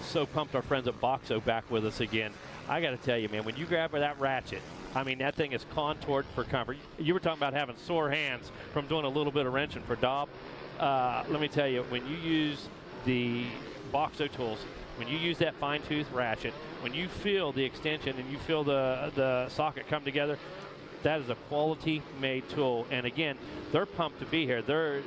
So pumped our friends at Boxo back with us again. I got to tell you, man, when you grab that ratchet I mean, that thing is contoured for comfort. You were talking about having sore hands from doing a little bit of wrenching for Dob. Let me tell you, when you use the Boxo tools, when you use that fine-tooth ratchet, when you feel the extension and you feel the socket come together, that is a quality-made tool. And again, they're pumped to be here. They're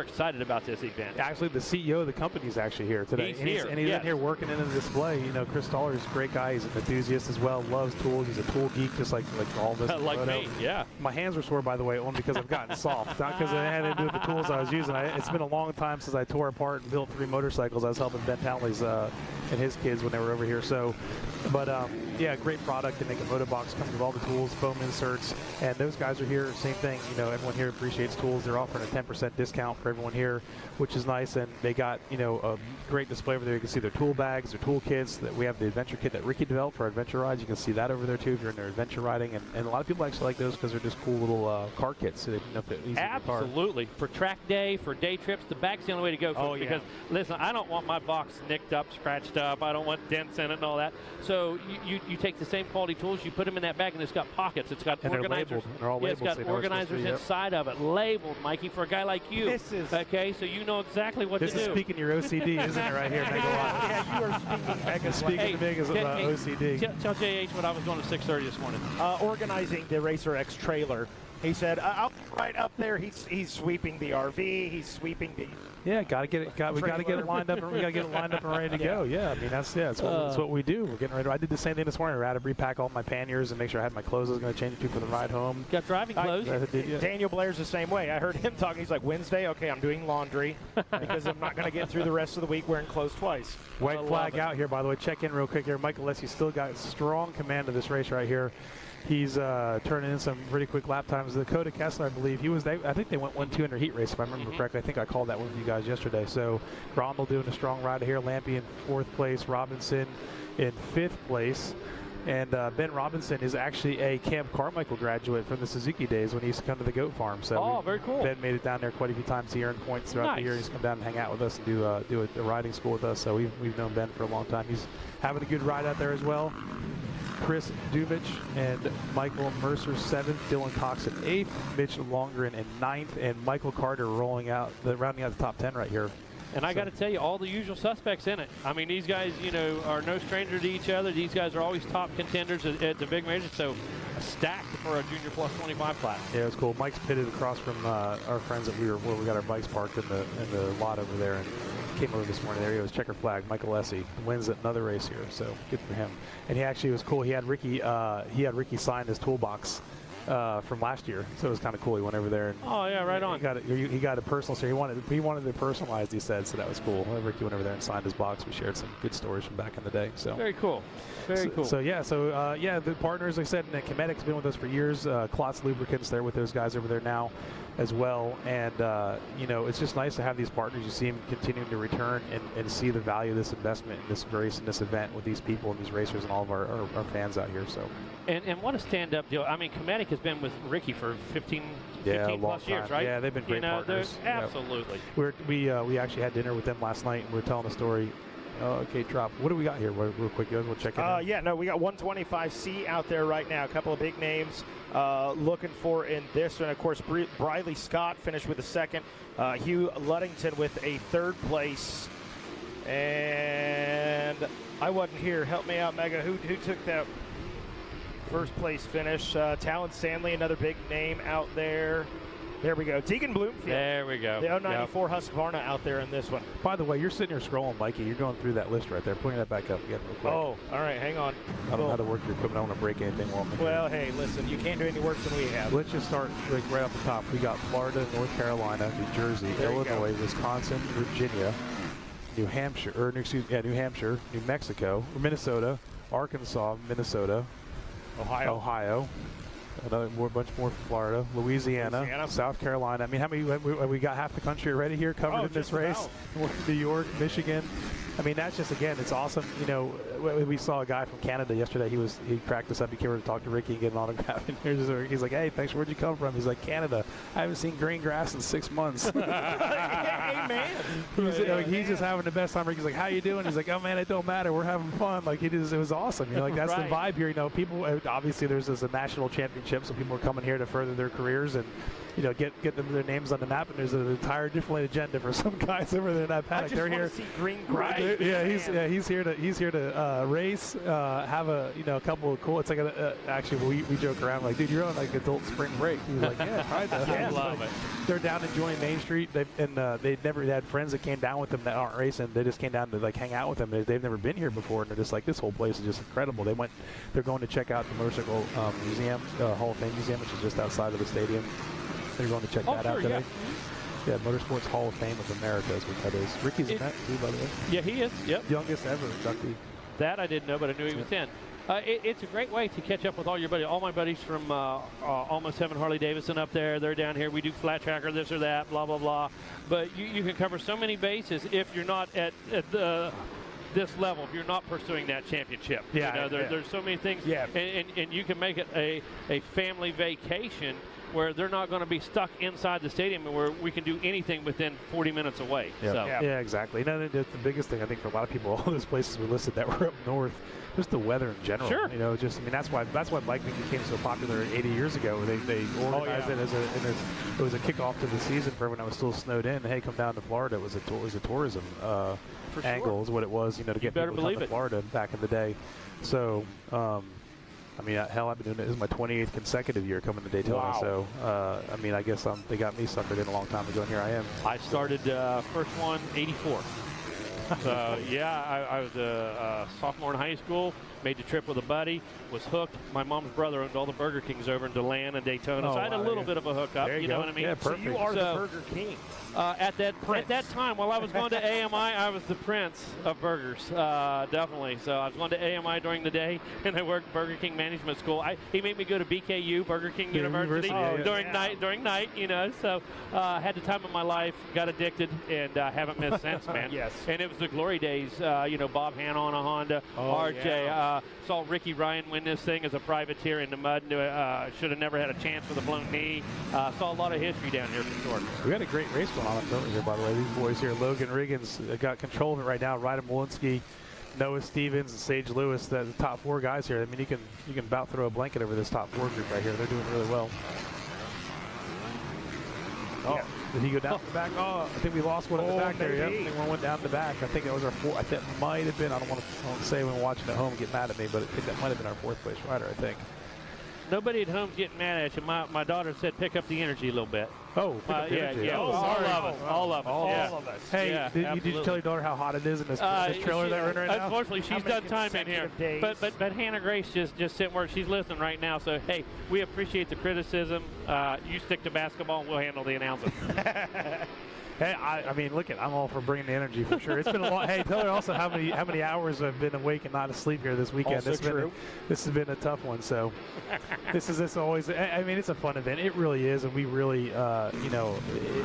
excited about this event. Actually, the CEO of the company is actually here today. He's here. He's in here working in the display. You know, Chris Stoller is a great guy. He's an enthusiast as well. Loves tools. He's a tool geek, just like all of us. Like me, yeah. My hands were sore, by the way, only because I've gotten soft. Not because I had to do with the tools I was using. It's been a long time since I tore apart and built 3 motorcycles. I was helping Ben Townley's and his kids when they were over here. So, but yeah, great product. They make a moto box, comes with all the tools, foam inserts, and those guys are here. Same thing. You know, everyone here appreciates tools. They're offering a 10% discount for everyone here, which is nice. And they got, you know, a great display over there. You can see their tool bags, their tool kits. That we have the adventure kit that Ricky developed for adventure rides. You can see that over there too if you're in their adventure riding. And a lot of people actually like those because they're just cool little car kits. So they can fit easy Absolutely. For track day, for day trips, the bag's the only way to go. Oh, yeah. Because listen, I don't want my box nicked up, scratched up. I don't want dents in it and all that. So you take the same quality tools, you put them in that bag, and it's got pockets. It's got organizers. They're all labeled. It's got organizers inside of it, labeled, Mikey, for a guy like you. This is okay. So you know exactly what to do. This is speaking your OCD, isn't it, right here, Megawatt? Yeah, you are speaking Mega's Speaking Mega's OCD. Tell JH what I was doing at 6:30 this morning. Organizing the Racer X trailer. He said, right up there, he's sweeping the RV. He's sweeping the. Yeah, we got to get it lined up, and we got to get it lined up and ready to go. Yeah, I mean that's what we do. We're getting ready. I did the same thing this morning. I had to repack all my panniers and make sure I had my clothes I was going to change it to for the ride home. Got driving clothes. Daniel Blair's the same way. I heard him talking. He's like, Wednesday, okay, I'm doing laundry because I'm not going to get through the rest of the week wearing clothes twice. White flag out here, by the way. Check in real quick here. Michael Lessie still got strong command of this race right here. He's turning in some pretty quick lap times. Dakota Kessler, I believe, I think they went 1-2 in their heat race, if I remember correctly. I think I called that one with you guys yesterday. So Grondel doing a strong ride here. Lampy in 4th place. Robinson in 5th place. And Ben Robinson is actually a Camp Carmichael graduate from the Suzuki days when he used to come to the goat farm. So very cool. Ben made it down there quite a few times. He earned points throughout the year. He's come down and hang out with us and do a riding school with us. So we've known Ben for a long time. He's having a good ride out there as well. Chris Duvich and Michael Mercer 7th, Dylan Cox in 8th, Mitch Longren in 9th, and Michael Carter rounding out the top 10 right here. And I got to tell you, all the usual suspects in it. I mean, these guys, you know, are no stranger to each other. These guys are always top contenders at the big majors. So stacked for a junior plus 25 class. Yeah, it was cool. Mike's pitted across from our friends where we got our bikes parked in the lot over there, and came over this morning. There he was, checker flag. Michael Lessie wins another race here, so good for him. And he actually was cool. He had Ricky sign his toolbox from last year, so it was kind of cool. He went over there and right on. He got a personal. So he wanted it personalized. He said, so that was cool. Ricky went over there and signed his box. We shared some good stories from back in the day. So very cool. Very cool. So the partners, like I said, and Kinetic's been with us for years. Klotz Lubricants, they're with those guys over there now as well. And you know, it's just nice to have these partners. You see them continuing to return and see the value of this investment in this race and this event with these people and these racers and all of our fans out here. So. And what a stand-up deal. I mean, Kinetic has been with Ricky for 15 plus years, right? Yeah, they've been great partners. Absolutely. We actually had dinner with them last night, and we were telling a story. Okay, drop. What do we got here? Real quick, guys. We'll check it out. We got 125C out there right now. A couple of big names looking for in this one. Of course, Briley Scott finished with a 2nd. Hugh Luddington with a 3rd place. And I wasn't here. Help me out, Mega. Who took that 1st place finish? Talon Stanley, another big name out there. There we go. Tegan Bloomfield. There we go. The 094 Husqvarna out there in this one. By the way, you're sitting here scrolling, Mikey. You're going through that list right there. Putting that back up again real quick. Oh, all right. Hang on. I don't know how to work your equipment. I don't want to break anything while I'm here. Well, hey, listen. You can't do any worse than we have. Let's just start right off the top. We got Florida, North Carolina, New Jersey, Illinois, Wisconsin, Virginia, New Hampshire, New Mexico, Minnesota, Arkansas, Minnesota, Ohio. Bunch more from Florida, Louisiana, South Carolina. I mean, how many? We got half the country already here covered in this race. New York, Michigan, I mean, that's just, again, it's awesome. You know, we saw a guy from Canada yesterday. He cracked us up. He came over to talk to Ricky and get an autograph. And he's like, hey, thanks. Where'd you come from? He's like, Canada. I haven't seen green grass in 6 months. Hey, man. He's just having the best time. Ricky's like, how you doing? He's like, oh, man, it don't matter. We're having fun. Like, it was awesome. You know, like, that's the vibe here. You know, people, obviously, there's a national championship, so people are coming here to further their careers and, you know, get them their names on the map, and there's an entire different agenda for some guys over there in that paddock. They're here. See green grass. He's here to race, have a couple of cool. It's like actually we joke around like, dude, you're on like adult spring break. He's like, yeah, try that. I love it. They're down enjoying Main Street. They had friends that came down with them that aren't racing. They just came down to like hang out with them. They've never been here before, and they're just like, this whole place is just incredible. They're going to check out the motorcycle museum, Hall of Fame museum, which is just outside of the stadium. They're going to check that out today. Yeah, Motorsports Hall of Fame of America is what that is. Ricky's in that too, by the way. Yeah, he is. Yep. Youngest ever inductee. That I didn't know, but I knew he was in. It's a great way to catch up with all your buddies. All my buddies from Almost Heaven Harley Davidson up there, they're down here. We do flat tracker, this or that, blah, blah, blah. But you can cover so many bases if you're not at this level, if you're not pursuing that championship. Yeah, you know, there's so many things. Yeah. And you can make it a family vacation where they're not going to be stuck inside the stadium and where we can do anything within 40 minutes away. Yeah, so. Yeah, exactly. You know, the biggest thing I think for a lot of people, all those places we listed that were up north, just the weather in general. Sure. You know, just, I mean, that's why bike week became so popular 80 years ago. They organized it it was a kickoff to the season for when I was still snowed in. Hey, come down to Florida. It was a tourism angle is what it was, you know, to get people to come to Florida back in the day. So, I mean, hell, I've been doing it. This is my 28th consecutive year coming to Daytona. Wow. So, I mean, I guess they got me suckered in a long time ago, and here I am. I started first one 84. So, yeah, I was a sophomore in high school, made the trip with a buddy, was hooked. My mom's brother owned all the Burger Kings over in DeLand and Daytona, so I had a little bit of a hookup, you know what I mean? Yeah, perfect. So you are the Burger King. At that time, while I was going to AMI, I was the prince of burgers, definitely. So I was going to AMI during the day, and I worked Burger King Management School. He made me go to BKU, Burger King University, during night, you know. So I had the time of my life, got addicted, and haven't missed since, man. Yes. And it was the glory days, you know, Bob Hanna on a Honda, RJ. Saw Ricky Ryan win this thing as a privateer in the mud. Should have never had a chance with a blown knee. Saw a lot of history down here for sure. We had a great race going on here, by the way. These boys here, Logan Riggins got control of it right now. Ryder Malinsky, Noah Stevens, and Sage Lewis, the top four guys here. I mean, you can about throw a blanket over this top four group right here. They're doing really well. Oh, did he go down the back? Oh, I think we lost one in the back there. Yep. I think one went down the back. I think that was our fourth. I think it might have been. I don't say when watching at home get mad at me, but I think that might have been our fourth place rider, I think. Nobody at home's getting mad at you. My daughter said pick up the energy a little bit. Oh, pick up the energy. Yeah. Oh, All of us. Hey, yeah, did you tell your daughter how hot it is in this trailer that we're in right now? Unfortunately, she's done time in here. But Hannah Grace just sent word. She's listening right now. So, hey, we appreciate the criticism. You stick to basketball, and we'll handle the announcing. Hey, I mean, look I'm all for bringing the energy for sure. It's been a long. Hey, tell her also how many hours I've been awake and not asleep here this weekend. Also true. This has been a tough one. So, this always. I mean, it's a fun event. It really is, and we really, you know,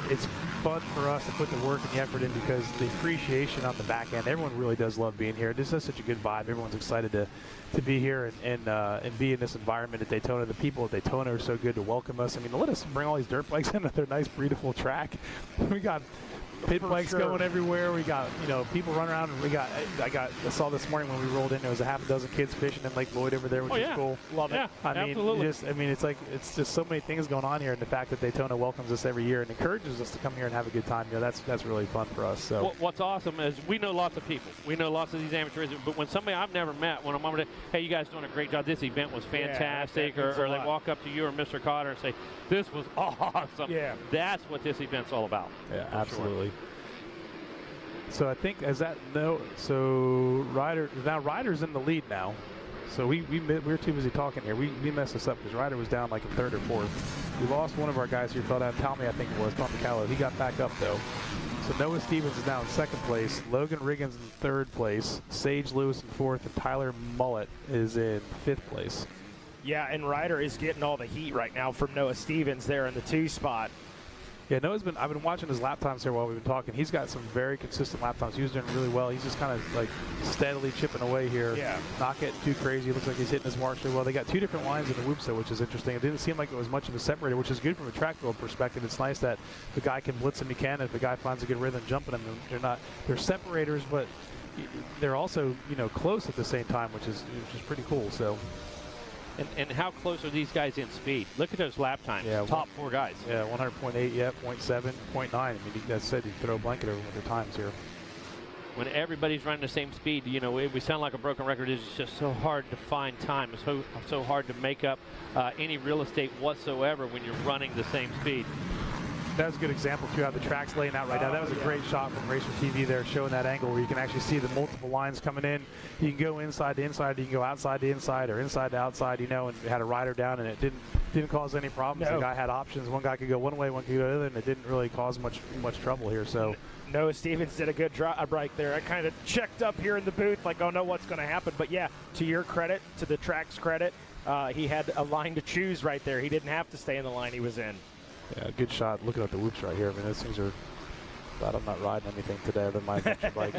it's fun for us to put the work and the effort in because the appreciation on the back end. Everyone really does love being here. This is such a good vibe. Everyone's excited to be here and be in this environment at Daytona. The people at Daytona are so good to welcome us. I mean, let us bring all these dirt bikes into their nice, beautiful track. We got pit bikes going everywhere. We got, you know, people running around. And I saw this morning when we rolled in, there was a half a dozen kids fishing in Lake Lloyd over there, which is cool. Love it. Absolutely. It's just so many things going on here, and the fact that Daytona welcomes us every year and encourages us to come here and have a good time, you know, that's really fun for us. So well, what's awesome is we know lots of people. We know lots of these amateurs, but when somebody I've never met, when I'm over to, hey, you guys doing a great job. This event was fantastic, or they walk up to you or Mr. Cotter and say, this was awesome. Yeah. That's what this event's all about. Yeah, absolutely. Sure. So I think Ryder's in the lead now. So we're too busy talking here. We messed this up because Ryder was down like in third or fourth. We lost one of our guys who fell down. Tommy, I think it was Tommy Callow. He got back up though. So Noah Stevens is now in second place. Logan Riggins in third place. Sage Lewis in fourth, and Tyler Mullett is in fifth place. Yeah, and Ryder is getting all the heat right now from Noah Stevens there in the 2 spot. Yeah, Noah's been. I've been watching his lap times here while we've been talking. He's got some very consistent lap times. He was doing really well. He's just kind of like steadily chipping away here. Yeah. Not getting too crazy. It looks like he's hitting his marks really well. They got 2 different lines in the whoops though, which is interesting. It didn't seem like it was much of a separator, which is good from a track build perspective. It's nice that the guy can blitz him. He can. If the guy finds a good rhythm jumping him, they're separators, but they're also close at the same time, which is pretty cool. So. And how close are these guys in speed? Look at those lap times. Yeah, top 4 guys. Yeah, 100.8, yeah, 0.7, 0.9. I mean, that said, you throw a blanket over their times here. When everybody's running the same speed, we sound like a broken record. It's just so hard to find time. It's so hard to make up any real estate whatsoever when you're running the same speed. That was a good example, too, how the track's laying out right now. That was a great shot from Racer TV there, showing that angle where you can actually see the multiple lines coming in. You can go inside to inside, you can go outside to inside, or inside to outside, and had a rider down, and it didn't cause any problems. No. The guy had options. One guy could go one way, one could go the other, and it didn't really cause much trouble here. So. Noah Stevens did a good drop right there. I kind of checked up here in the booth, like, oh no, what's going to happen? But yeah, to your credit, to the track's credit, he had a line to choose right there. He didn't have to stay in the line he was in. Yeah, good shot. Looking at the whoops right here. I mean, those things are. Glad I'm not riding anything today other than my bike.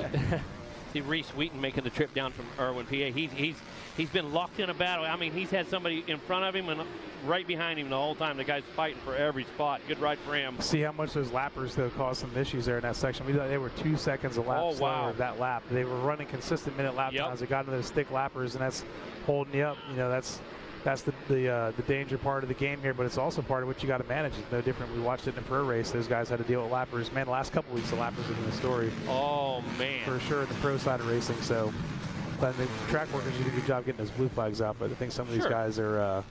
See Reese Wheaton making the trip down from Irwin, PA. He's been locked in a battle. I mean, he's had somebody in front of him and right behind him the whole time. The guy's fighting for every spot. Good ride for him. See how much those lappers though caused some issues there in that section. We thought they were 2 seconds a lap slower that lap. They were running consistent minute lap times. They got into those thick lappers, and that's holding you up. That's the danger part of the game here, but it's also part of what you got to manage. It's no different. We watched it in the pro race. Those guys had to deal with lappers. Man, the last couple weeks, the lappers have been the story. Oh, man. For sure, in the pro side of racing. So, but the track workers did a good job getting those blue flags out, but I think some of these guys are,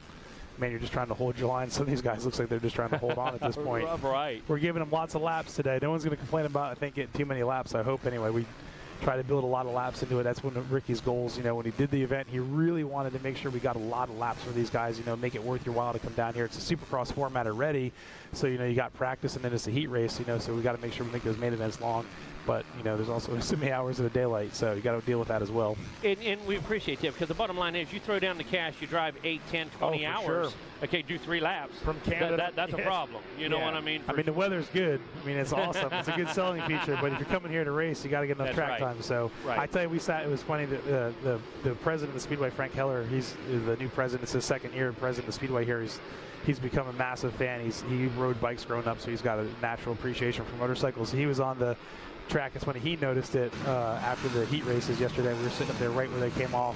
man, you're just trying to hold your line. Some of these guys looks like they're just trying to hold on at this point. Right. We're giving them lots of laps today. No one's going to complain about, I think, getting too many laps. I hope, anyway. We try to build a lot of laps into it. That's one of Ricky's goals. When he did the event, he really wanted to make sure we got a lot of laps for these guys, make it worth your while to come down here. It's a Supercross format already, so, you got practice and then it's a heat race, so we got to make sure we make those main events long. But, there's also so many hours of the daylight, so you got to deal with that as well. And we appreciate that, because the bottom line is you throw down the cash, you drive 8, 10, 20 hours. Sure. Okay, do 3 laps. From Canada. That's a problem. You know what I mean? I mean, the weather's good. I mean, it's awesome. It's a good selling feature, but if you're coming here to race, you got to get enough track time. So I tell you, it was funny that the president of the Speedway, Frank Heller, he's the new president. It's his 2nd year president of Speedway here. He's become a massive fan. He rode bikes growing up, so he's got a natural appreciation for motorcycles. He was on the track. It's when he noticed it after the heat races yesterday. We were sitting up there right where they came off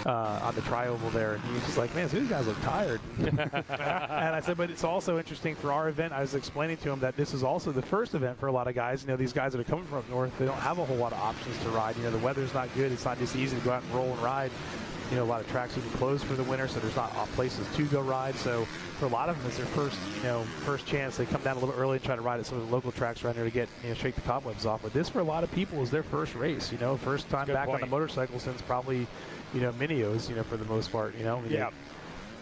on the tri-oval there, and he was just like, man, these guys look tired. And I said, but it's also interesting for our event. I was explaining to him that this is also the first event for a lot of guys. These guys that are coming from up north, they don't have a whole lot of options to ride. The weather's not good. It's not just easy to go out and roll and ride. A lot of tracks even closed for the winter, so there's not places to go ride. So for a lot of them, it's their first chance. They come down a little bit early and try to ride at some of the local tracks around here to get shake the cobwebs off. But this, for a lot of people, is their first race. First time back on the motorcycle since probably Minios. For the most part. Yeah.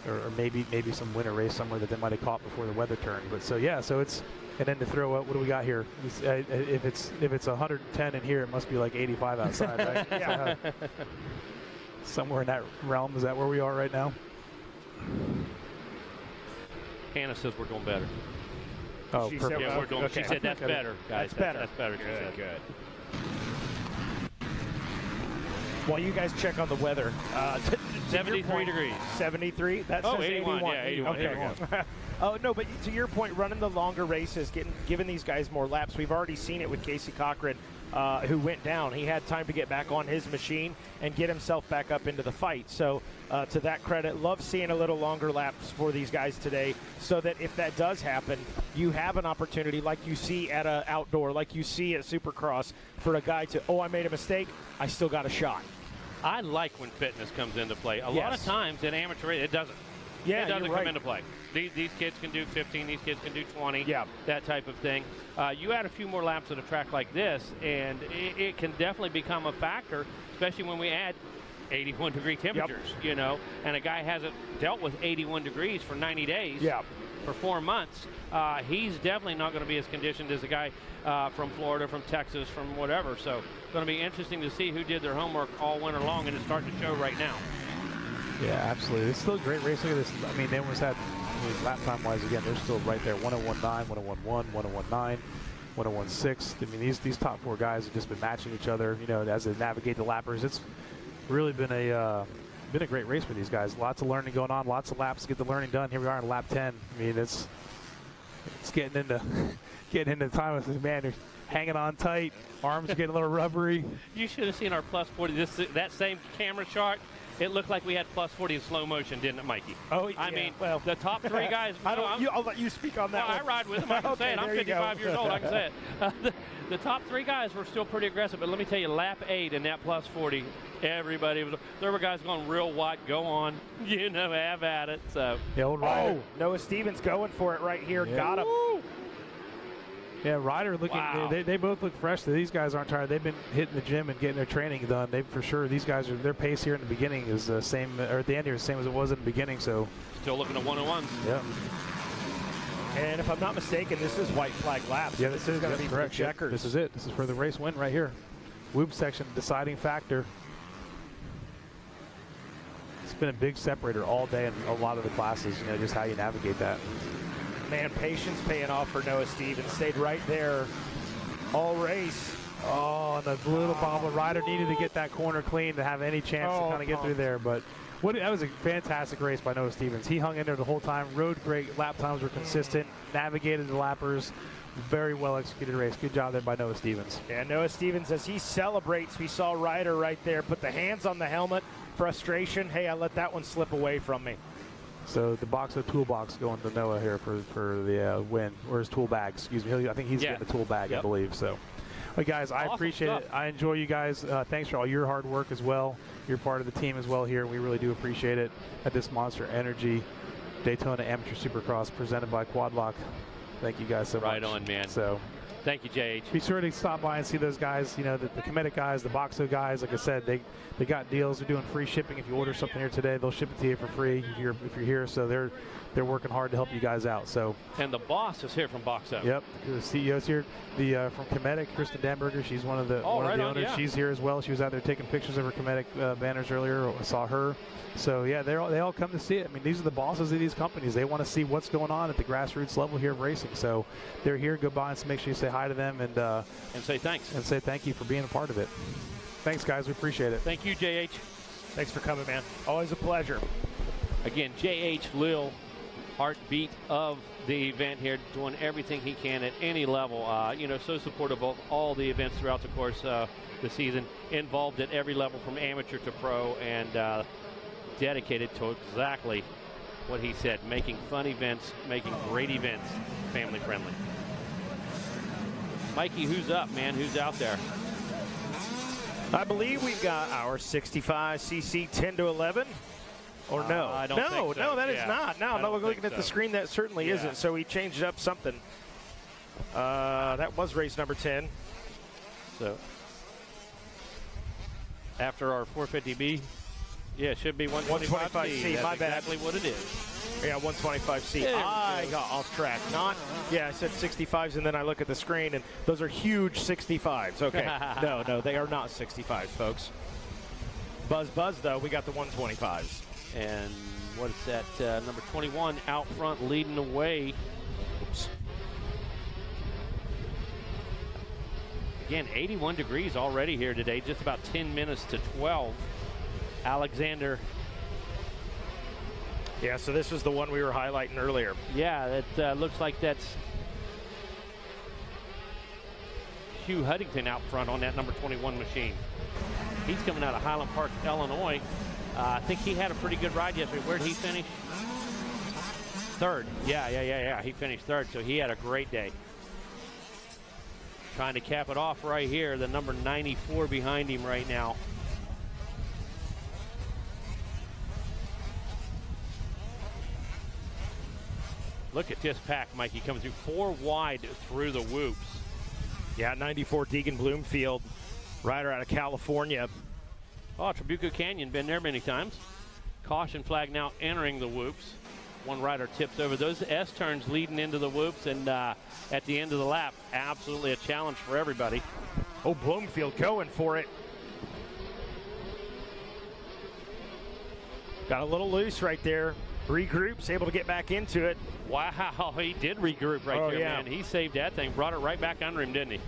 Or maybe some winter race somewhere that they might have caught before the weather turned. But so it's. And then to throw up, what do we got here? If it's 110 in here, it must be like 85 outside, right? Yeah. Somewhere in that realm. Is that where we are right now? Hannah says we're doing better. Oh, she perfect. said, yeah, we're doing. okay. She said that's better, guys. That's better. That's better. Good. While you guys check on the weather, 73 degrees. 73? That says 81. Yeah, 81. Okay. Oh, no, but to your point, running the longer races, giving these guys more laps. We've already seen it with Casey Cochran, who went down. He had time to get back on his machine and get himself back up into the fight. So to that credit, love seeing a little longer laps for these guys today, so that if that does happen, you have an opportunity like you see at an outdoor, like you see at Supercross, for a guy to, I made a mistake, I still got a shot. I like when fitness comes into play. A lot of times in amateur race, it doesn't. Yeah, it doesn't come into play. These kids can do 15, these kids can do 20, that type of thing. You add a few more laps at a track like this, and it can definitely become a factor, especially when we add 81-degree temperatures, and a guy hasn't dealt with 81 degrees for 90 days. For 4 months, he's definitely not going to be as conditioned as a guy from Florida, from Texas, from whatever. So it's going to be interesting to see who did their homework all winter long, and it's starting to show right now. Yeah, absolutely. It's still a great race. Look at this. I mean, they almost had I mean, lap time-wise, again, they're still right there. 101.9, 101.1, 101.9, 101.6. I mean, these top 4 guys have just been matching each other, you know, as they navigate the lappers. It's really been a great race for these guys. Lots of learning going on, lots of laps to get the learning done. Here we are on lap 10. I mean, it's getting into time with this man. They're hanging on tight, arms getting a little rubbery. You should have seen our plus 40. That same camera shot. It looked like we had plus 40 in slow motion, didn't it, Mikey? Oh, yeah. I mean, well, the top 3 guys. I'll let you speak on that. Well, I ride with them. I can say it. I'm 55 years old. I can say it. The top 3 guys were still pretty aggressive, but let me tell you, lap 8 in that plus 40, everybody was. There were guys going real white. Go on, you know, have at it. So. The old Ryder. Noah Stevens going for it right here. Yeah. Got him. Woo. Yeah, Ryder looking. Wow. They both look fresh. These guys aren't tired. They've been hitting the gym and getting their training done. They for sure. These guys their pace here in the beginning is the same, or at the end here, the same as it was in the beginning. So. Still looking at 101s. Yeah. And if I'm not mistaken, this is white flag laps. Yeah, this is going to be correct. for the checkers. This is it. This is for the race win right here. Whoop section, deciding factor. It's been a big separator all day in a lot of the classes. You know, just how you navigate that. Man, patience paying off for Noah Stevens. Stayed right there all race. Oh, and the little bobble. Ryder needed to get that corner clean to have any chance to kind of get through there. But that was a fantastic race by Noah Stevens. He hung in there the whole time, rode great. Lap times were consistent, navigated the lappers. Very well executed race. Good job there by Noah Stevens. Yeah, Noah Stevens, as he celebrates, we saw Ryder right there put the hands on the helmet. Frustration. Hey, I let that one slip away from me. So the Boxo toolbox going to Noah here for the win, or his tool bag, excuse me. I think he's getting the tool bag, I believe. So, well, guys, I appreciate it. I enjoy you guys. Thanks for all your hard work as well. You're part of the team as well here. We really do appreciate it at this Monster Energy Daytona Amateur Supercross presented by Quadlock. Thank you guys so much. Right on, man. So. Thank you, JH. Be sure to stop by and see those guys, you know, the Kinetic guys, the Boxo guys. Like I said, they got deals. They're doing free shipping. If you order something here today, they'll ship it to you for free if you're here. So they're working hard to help you guys out. So. And the boss is here from Boxo. Yep, the CEO's here. The from Kinetic, Kristen Danberger, she's one of the owners. Yeah. She's here as well. She was out there taking pictures of her Kinetic banners earlier. I saw her. So yeah, they all come to see it. I mean, these are the bosses of these companies. They want to see what's going on at the grassroots level here of racing. So they're here. Go by and make sure you say hi to them and say thanks. And say thank you for being a part of it. Thanks, guys. We appreciate it. Thank you, JH. Thanks for coming, man. Always a pleasure. Again, JH Lil, heartbeat of the event here, doing everything he can at any level. You know, so supportive of all the events throughout the course of the season, involved at every level from amateur to pro, and dedicated to exactly what he said, making fun events, making great events, family friendly. Mikey, who's up, man? Who's out there? I believe we've got our 65cc 10 to 11. Or no? I don't think so. No, that is not. No, I'm looking at the screen. That certainly isn't. So he changed up something. That was race number 10. So after our 450B, yeah, it should be 125C. That's my bad. Exactly what it is. Yeah, 125C. There I got off track. I said 65s, and then I look at the screen, and those are huge 65s. Okay. No, they are not 65s, folks. Buzz, though, we got the 125s. And what is that? Number 21 out front leading the way. Oops. Again, 81 degrees already here today, just about 10 minutes to 12. Alexander. Yeah, so this was the one we were highlighting earlier. Yeah, that looks like that's Hugh Huntington out front on that number 21 machine. He's coming out of Highland Park, Illinois. I think he had a pretty good ride yesterday. Where did he finish? Third. Yeah. He finished third, so he had a great day. Trying to cap it off right here, the number 94 behind him right now. Look at this pack, Mikey, coming through 4 wide through the whoops. Yeah, 94 Deegan Bloomfield, rider out of California. Oh, Trabuco Canyon, been there many times. Caution flag now entering the whoops. One rider tips over. Those S-turns leading into the whoops, and at the end of the lap, absolutely a challenge for everybody. Oh, Bloomfield going for it. Got a little loose right there. regroups, able to get back into it. Wow, he did regroup right there, man. He saved that thing, brought it right back under him, didn't he?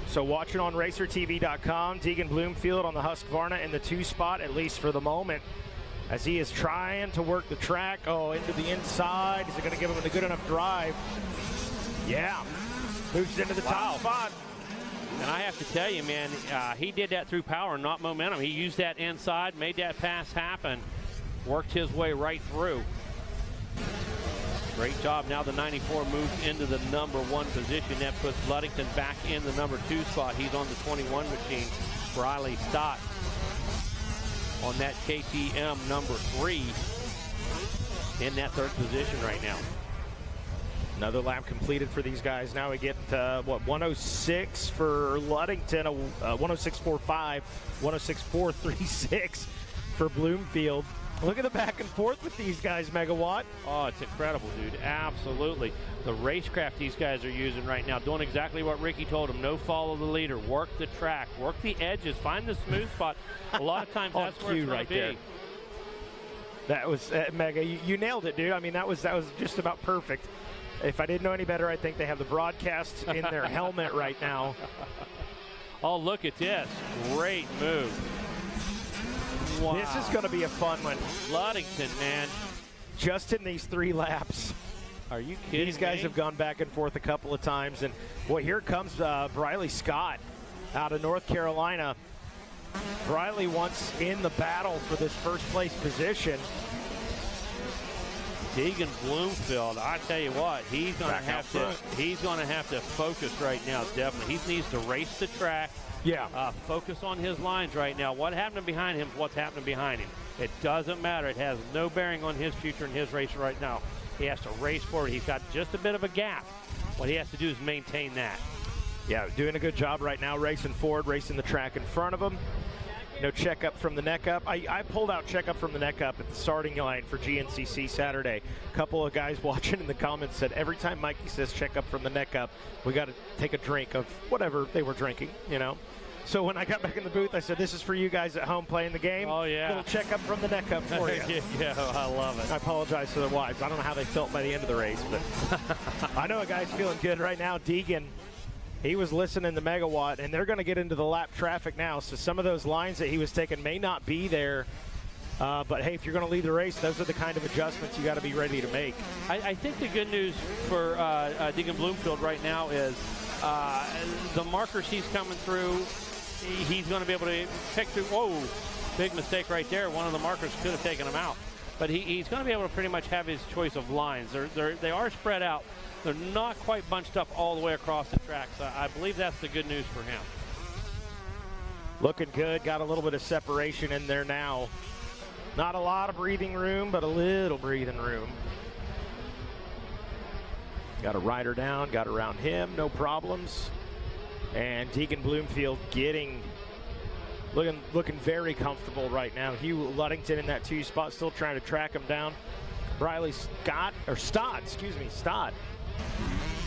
So watching on RacerTV.com, Deegan Bloomfield on the Husqvarna in the 2 spot, at least for the moment, as he is trying to work the track. Oh, into the inside. Is it going to give him a good enough drive? Yeah. Moves into the top spot. And I have to tell you, man, he did that through power, not momentum. He used that inside, made that pass happen, worked his way right through. Great job. Now the 94 moves into the number 1 position. That puts Ludington back in the number 2 spot. He's on the 21 machine. Riley Stott on that KTM number 3 in that 3rd position right now. Another lap completed for these guys. Now we get, 106 for Ludington, 106.45, 106.436 for Bloomfield. Look at the back and forth with these guys, Megawatt. Oh, it's incredible, dude. Absolutely. The racecraft these guys are using right now, doing exactly what Ricky told them. No follow the leader. Work the track. Work the edges. Find the smooth spot. A lot of times that's where it's going to be. There. That was, Mega, you nailed it, dude. I mean, that was just about perfect. If I didn't know any better, I think they have the broadcast in their helmet right now. Oh, look at this. Great move. Wow. This is going to be a fun one. Ludington, man. Just in these 3 laps. Are you kidding These guys have gone back and forth a couple of times. And, well, here comes Riley Scott out of North Carolina. Riley wants in the battle for this first place position. Deegan Bloomfield, I tell you what, he's going to have to focus right now, definitely. He needs to race the track. Yeah. Focus on his lines right now. What happened behind him is what's happening behind him. It doesn't matter. It has no bearing on his future in his race right now. He has to race forward. He's got just a bit of a gap. What he has to do is maintain that. Yeah, doing a good job right now, racing forward, racing the track in front of him. No checkup from the neck up. I pulled out checkup from the neck up at the starting line for GNCC Saturday. A couple of guys watching in the comments said every time Mikey says checkup from the neck up, we got to take a drink of whatever they were drinking, you know. So when I got back in the booth, I said, this is for you guys at home playing the game. Oh, yeah. A little checkup from the neck up for you. Yeah, I love it. I apologize to their wives. I don't know how they felt by the end of the race, but I know a guy's feeling good right now. Deegan, he was listening to Megawatt, and they're going to get into the lap traffic now. So some of those lines that he was taking may not be there. But, hey, if you're going to lead the race, those are the kind of adjustments you got to be ready to make. I think the good news for Deegan Bloomfield right now is the markers he's coming through, he's going to be able to pick through. Whoa, big mistake right there. One of the markers could have taken him out. But he's going to be able to pretty much have his choice of lines. They are spread out. They're not quite bunched up all the way across the track. So I believe that's the good news for him. Looking good. Got a little bit of separation in there now. Not a lot of breathing room, but a little breathing room. Got a rider down, got around him, no problems. And Deegan Bloomfield looking very comfortable right now. Hugh Ludington in that 2 spot, still trying to track him down. Riley Stott.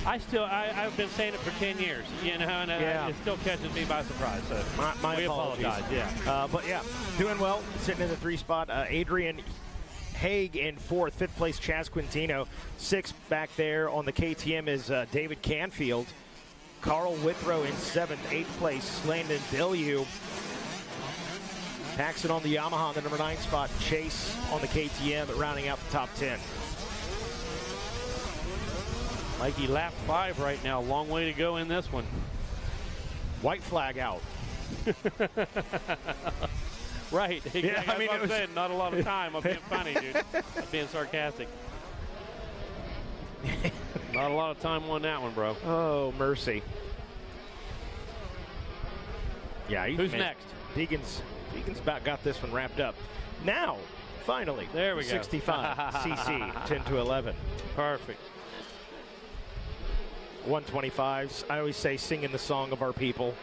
I've been saying it for 10 years, you know, and it still catches me by surprise. So my we apologies. apologize. Yeah. But yeah, doing well, sitting in the 3 spot. Adrian Haig in 4th, 5th place Chaz Quintino. 6th back there on the KTM is David Canfield. Carl Withrow in 7th, 8th place Landon Bilyeu. Paxton on the Yamaha on the number 9 spot. Chase on the KTM rounding out the top 10. Mikey, lap 5 right now. Long way to go in this one. White flag out. Right. Exactly. Yeah, I mean, I'm saying, not a lot of time. I'm being funny, dude. I'm being sarcastic. Not a lot of time on that one, bro. Oh, mercy. Yeah. Who's next? Deegan's about got this one wrapped up. Now, finally. There we go. 65 cc, 10 to 11. Perfect. 125s. I always say singing the song of our people.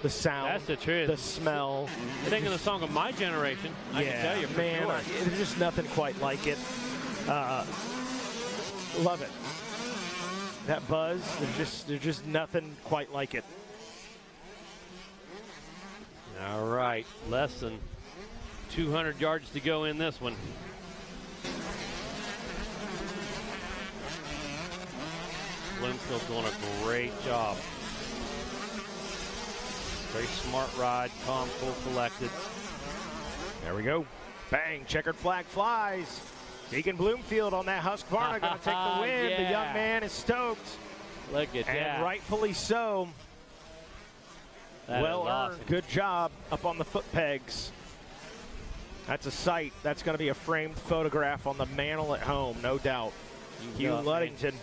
The sound. That's the truth. The smell. Singing the song of my generation. I can tell you for man, sure. There's just nothing quite like it. Love it. That buzz, there's just nothing quite like it. All right, less than 200 yards to go in this one. Bloomfield's doing a great job. Very smart ride, calm, cool, collected. There we go. Bang, checkered flag flies. Deacon Bloomfield on that Husqvarna going to take the win. Yeah. The young man is stoked. Look at that. And rightfully so. That well is earned. awesome. Good job up on the foot pegs. That's a sight. That's going to be a framed photograph on the mantle at home, no doubt. Hugh Ludington.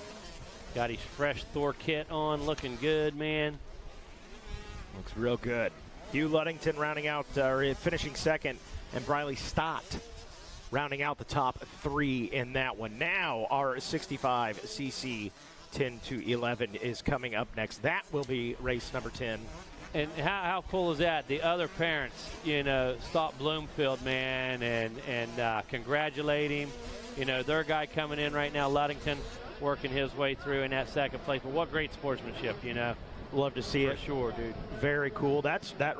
Got his fresh Thor kit on, looking good, man. Looks real good. Hugh Ludington rounding out, finishing second, and Briley Stott rounding out the top three in that one. Now our 65cc 10 to 11 is coming up next. That will be race number 10. And how cool is that? The other parents, stop Bloomfield, man, and congratulate him. Their guy coming in right now, Ludington, working his way through in that second place. But what great sportsmanship, Love to see it. For sure, dude. Very cool.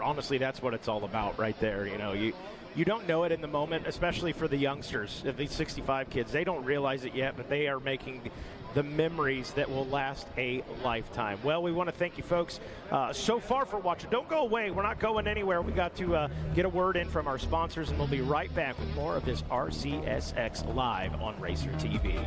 Honestly, that's what it's all about right there. You don't know it in the moment, especially for the youngsters, these 65 kids. They don't realize it yet, but they are making the memories that will last a lifetime. Well, we want to thank you folks so far for watching. Don't go away. We're not going anywhere. We got to get a word in from our sponsors, and we'll be right back with more of this RCSX Live on Racer TV.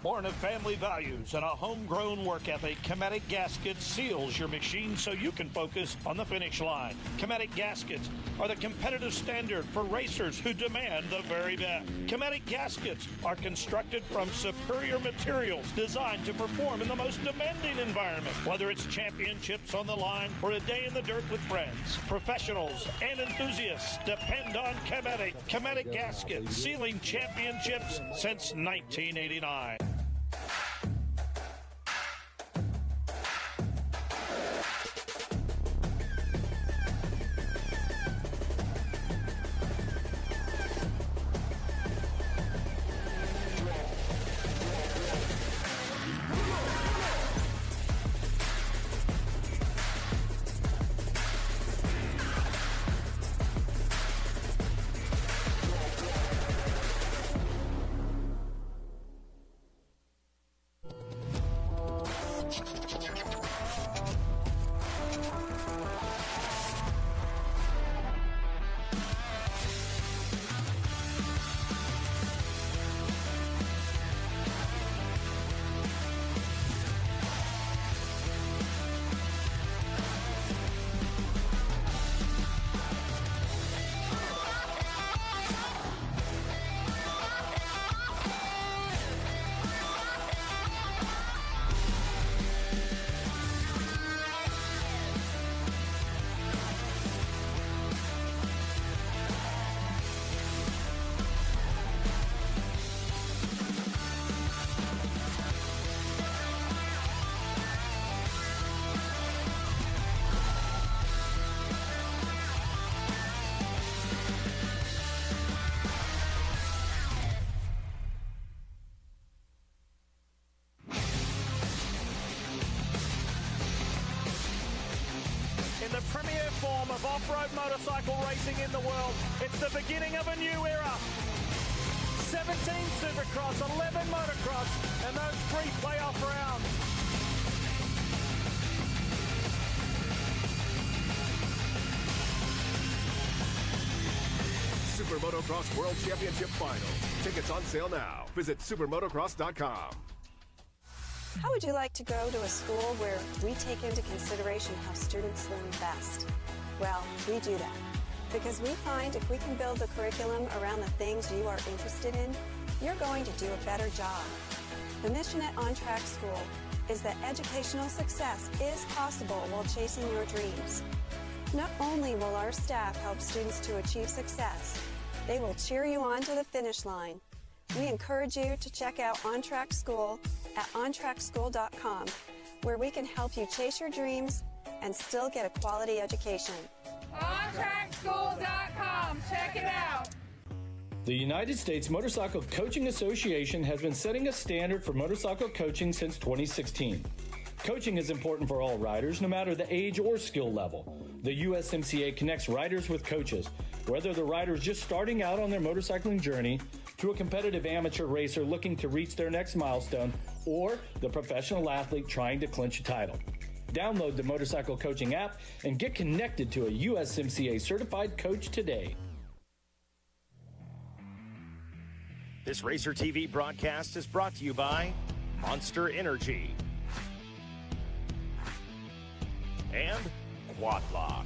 Born of family values and a homegrown work ethic, Cometic Gaskets seals your machine so you can focus on the finish line. Cometic Gaskets are the competitive standard for racers who demand the very best. Cometic Gaskets are constructed from superior materials designed to perform in the most demanding environment. Whether it's championships on the line or a day in the dirt with friends, professionals and enthusiasts depend on Cometic. Cometic Gaskets, sealing championships since 1989. dawn of off-road motorcycle racing in the world. It's the beginning of a new era. 17 Supercross, 11 motocross, and those 3 playoff rounds. Super Motocross World Championship Final. Tickets on sale now. Visit supermotocross.com. How would you like to go to a school where we take into consideration how students learn best? Well, we do that because we find if we can build the curriculum around the things you are interested in, you're going to do a better job. The mission at On Track School is that educational success is possible while chasing your dreams. Not only will our staff help students to achieve success, they will cheer you on to the finish line. We encourage you to check out On Track School at ontrackschool.com, where we can help you chase your dreams and still get a quality education. OnTrackSchool.com. Check it out. The United States Motorcycle Coaching Association has been setting a standard for motorcycle coaching since 2016. Coaching is important for all riders, no matter the age or skill level. The USMCA connects riders with coaches, whether the rider is just starting out on their motorcycling journey, to a competitive amateur racer looking to reach their next milestone, or the professional athlete trying to clinch a title. Download the Motorcycle Coaching app and get connected to a USMCA certified coach today. This Racer TV broadcast is brought to you by Monster Energy and Quad Lock.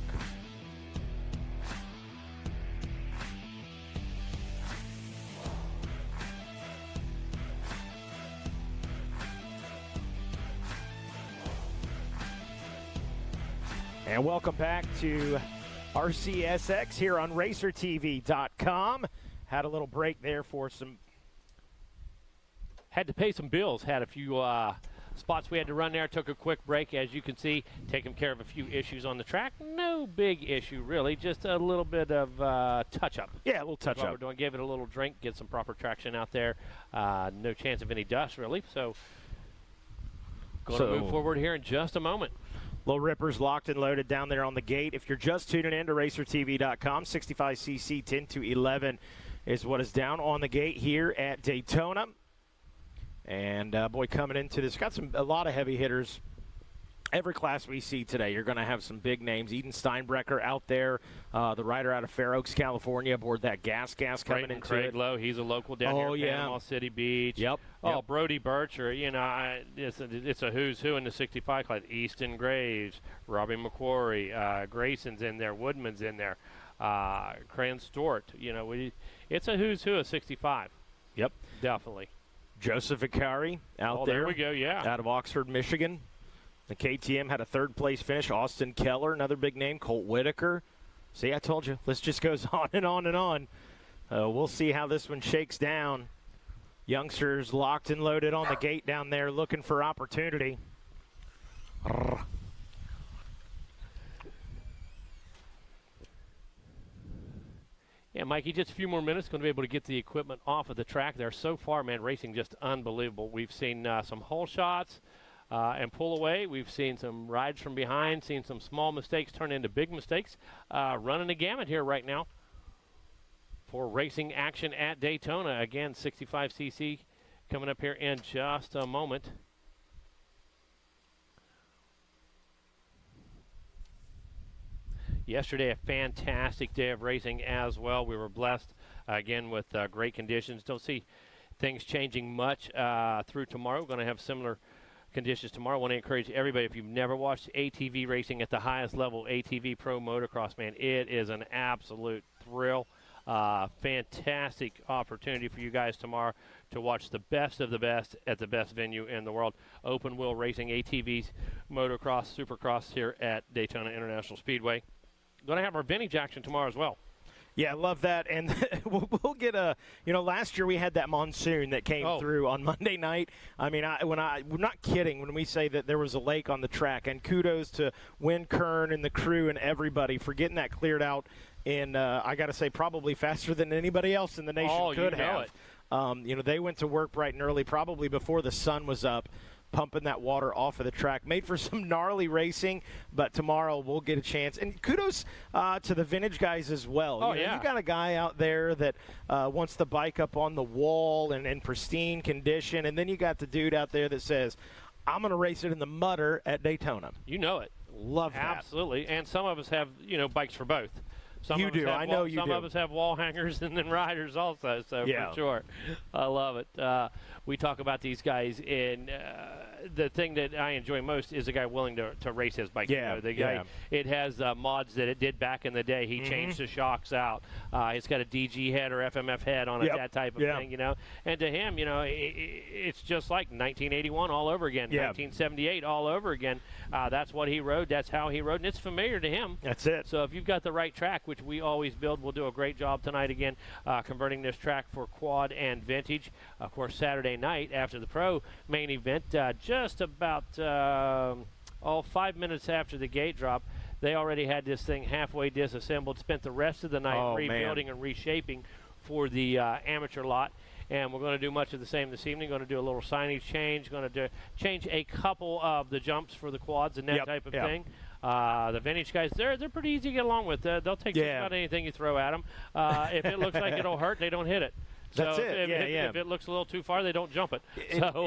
And welcome back to RCSX here on RacerTV.com. Had a little break there for some... Had to pay some bills. Had a few spots we had to run there. Took a quick break, as you can see. Taking care of a few issues on the track. No big issue, really. Just a little bit of touch-up. Yeah, a little touch-up. What we're doing. Give it a little drink. Get some proper traction out there. No chance of any dust, really. So, going to move forward here in just a moment. Little rippers locked and loaded down there on the gate. If you're just tuning in to RacerTV.com, 65cc 10 to 11 is what is down on the gate here at Daytona. And, boy, coming into this, got a lot of heavy hitters. Every class we see today, you're going to have some big names. Eden Steinbrecher out there, the rider out of Fair Oaks, California, aboard that gas coming into Craig it. Lowe, he's a local down here in Panama City Beach. Yep. Oh, Brody Bircher, you know, it's a who's who in the 65 class. Easton Graves, Robbie McQuarrie, Grayson's in there, Woodman's in there, Cran Stewart. You know, it's a who's who of 65. Yep. Definitely. Joseph Vicari out there. There we go, yeah. Out of Oxford, Michigan. The KTM had a third-place finish. Austin Keller, another big name. Colt Whitaker. See, I told you. List just goes on and on and on. We'll see how this one shakes down. Youngsters locked and loaded on the gate down there looking for opportunity. Yeah, Mikey, just a few more minutes. Going to be able to get the equipment off of the track there. So far, man, racing just unbelievable. We've seen some hole shots and pull away. We've seen some rides from behind, seen some small mistakes turn into big mistakes. Running the gamut here right now for racing action at Daytona. Again, 65cc coming up here in just a moment. Yesterday, a fantastic day of racing as well. We were blessed, again, with great conditions. Don't see things changing much through tomorrow. We're going to have similar conditions tomorrow. I want to encourage everybody, if you've never watched ATV racing at the highest level, ATV Pro Motocross, man, it is an absolute thrill. Fantastic opportunity for you guys tomorrow to watch the best of the best at the best venue in the world. Open wheel racing, ATVs, motocross, supercross here at Daytona International Speedway. Going to have our vintage action tomorrow as well. Yeah, I love that. And we'll get last year we had that monsoon that came through on Monday night. I mean, we're not kidding when we say that there was a lake on the track. And kudos to Win Kern and the crew and everybody for getting that cleared out in, I got to say, probably faster than anybody else in the nation could have. They went to work bright and early, probably before the sun was up. pumping that water off of the track. Made for some gnarly racing, but tomorrow we'll get a chance. And kudos to the vintage guys as well. Oh, you got a guy out there that wants the bike up on the wall and in pristine condition, and then you got the dude out there that says, I'm going to race it in the mudder at Daytona. You know it. Love that. Absolutely. And some of us have, bikes for both. Some you of us do. have I know you some do. of us have wall hangers and then riders also, so for sure. I love it. We talk about these guys, and the thing that I enjoy most is a guy willing to race his bike. Yeah, the guy, it has mods that it did back in the day. He changed the shocks out. It's got a DG head or FMF head on it, that type of thing, And to him, it's just like 1981 all over again, 1978 all over again. That's what he rode. That's how he rode, and it's familiar to him. That's it. So if you've got the right track, which we always build, we'll do a great job tonight again converting this track for quad and vintage. Of course, Saturday night after the pro main event, just about 5 minutes after the gate drop, they already had this thing halfway disassembled, spent the rest of the night rebuilding and reshaping for the amateur lot. And we're going to do much of the same this evening. Going to do a little signage change. Going to change a couple of the jumps for the quads and that type of thing. The vintage guys, they're pretty easy to get along with. They'll take just about anything you throw at them. If it looks like it'll hurt, they don't hit it. That's so it. If it looks a little too far, they don't jump it. So,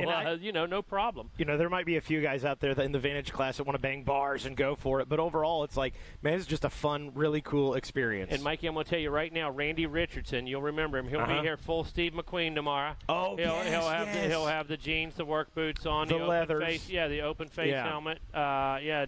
no problem. There might be a few guys out there that in the vintage class that want to bang bars and go for it, but overall, it's like, man, it's just a fun, really cool experience. And, Mikey, I'm going to tell you right now, Randy Richardson, you'll remember him. He'll be here full Steve McQueen tomorrow. Oh, he'll have the jeans, the work boots on, the leathers. Open face, the open face helmet.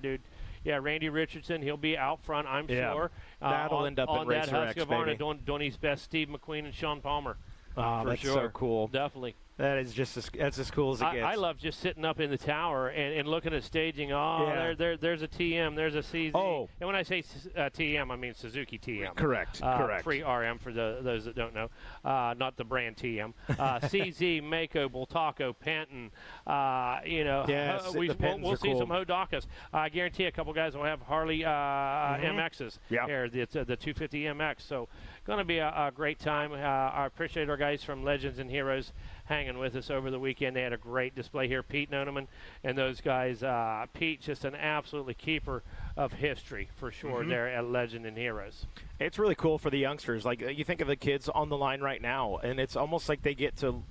Dude. Yeah, Randy Richardson, he'll be out front, I'm sure. That'll end up at Racer X, Husqvarna doing his best, Steve McQueen and Sean Palmer. Oh, that's so cool. Definitely. That is that's as cool as it gets. I love just sitting up in the tower and looking at staging. There's a TM, there's a CZ. Oh. And when I say TM, I mean Suzuki TM. Correct. Free RM for those that don't know. Not the brand TM. CZ, Mako, Bultaco, Penton. We'll see some Hodakas. I guarantee a couple guys will have Harley MXs here, the 250 MX. So going to be a great time. I appreciate our guys from Legends and Heroes hanging with us over the weekend. They had a great display here. Pete Noneman and those guys. Pete, just an absolutely keeper of history for sure there at Legend and Heroes. It's really cool for the youngsters. Like, you think of the kids on the line right now, and it's almost like they get to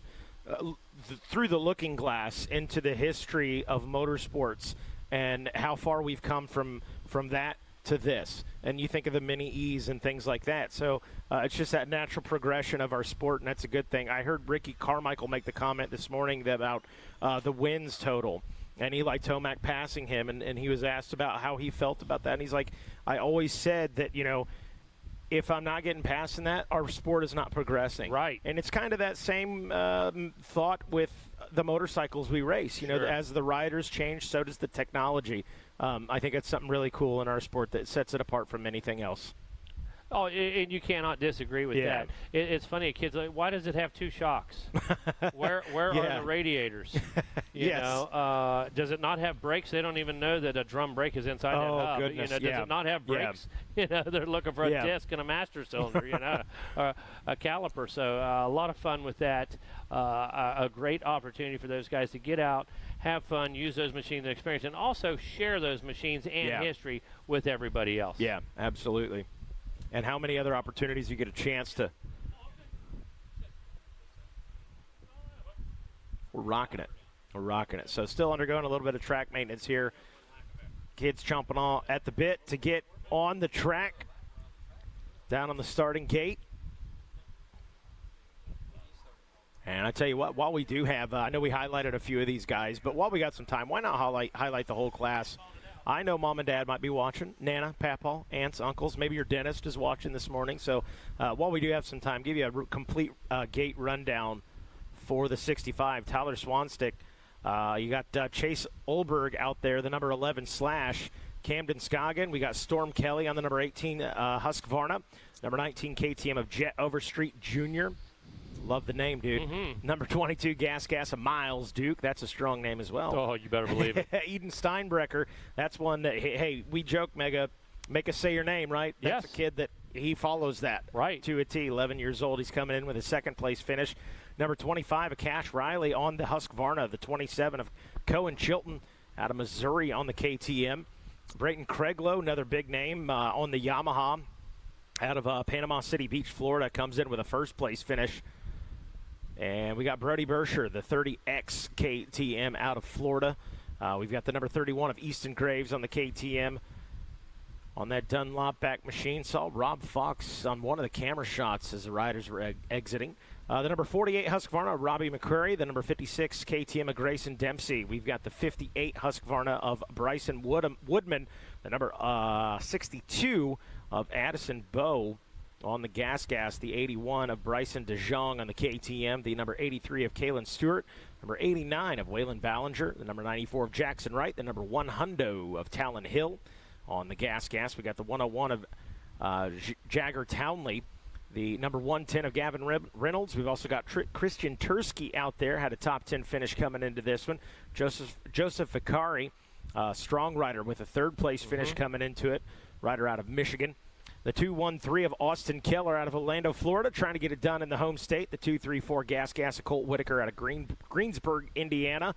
through the looking glass into the history of motorsports and how far we've come from that to this. And you think of the mini E's and things like that. So it's just that natural progression of our sport, and that's a good thing. I heard Ricky Carmichael make the comment this morning about the wins total. And Eli Tomac passing him, and he was asked about how he felt about that. And he's like, I always said that, if I'm not getting past in that, our sport is not progressing. Right. And it's kind of that same thought with the motorcycles we race. As the riders change, so does the technology. I think it's something really cool in our sport that sets it apart from anything else. Oh, and you cannot disagree with that. It's funny, kids like, why does it have two shocks? Where are the radiators? You know, does it not have brakes? They don't even know that a drum brake is inside that hub. Goodness. Does it not have brakes? They're looking for a disc and a master cylinder, or a caliper. So a lot of fun with that. A great opportunity for those guys to get out, have fun, use those machines and experience, and also share those machines and history with everybody else. Yeah, absolutely. And how many other opportunities you get a chance to. We're rocking it. So still undergoing a little bit of track maintenance here. Kids chomping on at the bit to get on the track. Down on the starting gate. And I tell you what, while we do have, I know we highlighted a few of these guys, but while we got some time, why not highlight the whole class? I know Mom and Dad might be watching. Nana, Papa, aunts, uncles. Maybe your dentist is watching this morning. So while we do have some time, give you a complete gate rundown for the 65. Tyler Swanstick. You got Chase Olberg out there, the number 11 Slash. Camden Scoggin. We got Storm Kelly on the number 18 Husqvarna. Number 19 KTM of Jet Overstreet Jr. Love the name, dude. Number 22, Gas of Miles Duke. That's a strong name as well. Oh, you better believe it. Eden Steinbrecker. That's one that, hey, we joke, Mega, make us say your name, right? That's a kid that he follows that to a T. 11 years old. He's coming in with a second-place finish. Number 25, Cash Riley on the Husqvarna. The 27 of Cohen Chilton out of Missouri on the KTM. Brayton Craiglow, another big name on the Yamaha out of Panama City Beach, Florida, comes in with a first-place finish. And we got Brody Bersher, the 30X KTM out of Florida. We've got the number 31 of Easton Graves on the KTM. On that Dunlop back machine, saw Rob Fox on one of the camera shots as the riders were exiting. The number 48 Husqvarna, Robbie McCrary. The number 56 KTM of Grayson Dempsey. We've got the 58 Husqvarna of Bryson Woodman. The number 62 of Addison Bowe on the Gas. The 81 of Bryson DeJong on the KTM. The number 83 of Kalen Stewart. Number 89 of Waylon Ballinger. The number 94 of Jackson Wright. The number 100 of Talon Hill on the Gas. We got the 101 of Jagger Townley. The number 110 of Gavin Reynolds. We've also got Christian Tursky out there. Had a top 10 finish coming into this one. Joseph Vicari, strong rider with a third-place finish coming into it. Rider out of Michigan. The 213 of Austin Keller out of Orlando, Florida, trying to get it done in the home state. The 234 Gas of Colt Whitaker out of Greensburg, Indiana.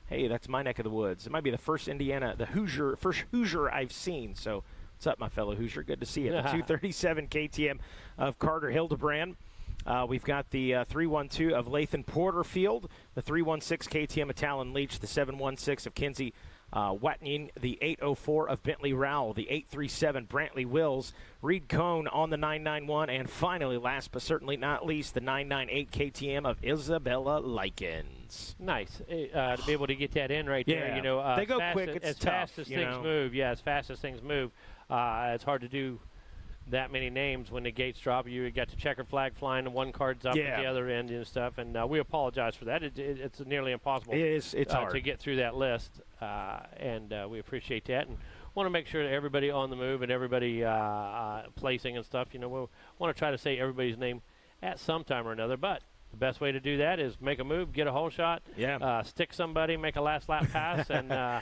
Hey, that's my neck of the woods. It might be the first first Hoosier I've seen. So what's up, my fellow Hoosier? Good to see you. The 237 KTM of Carter Hildebrand. We've got the 312 of Lathan Porterfield, the 316 KTM of Talon Leach, the 716 of Kinsey Watney, the 804 of Bentley Rowell, the 837 Brantley Wills, Reed Cohn on the 991, and finally, last but certainly not least, the 998 KTM of Isabella Likens. Nice to be able to get that in right there. You know, they go quick. It's as tough, fast as things move. Yeah, as fast as things move. It's hard to do that many names when the gates drop. You got the checkered flag flying and one card's up at the other end and stuff, and we apologize for that. It's nearly impossible. It's hard to get through that list, and we appreciate that, and want to make sure that everybody on the move and everybody placing and stuff, you know, we want to try to say everybody's name at some time or another, but the best way to do that is make a move, get a hole shot, stick somebody, make a last lap pass, and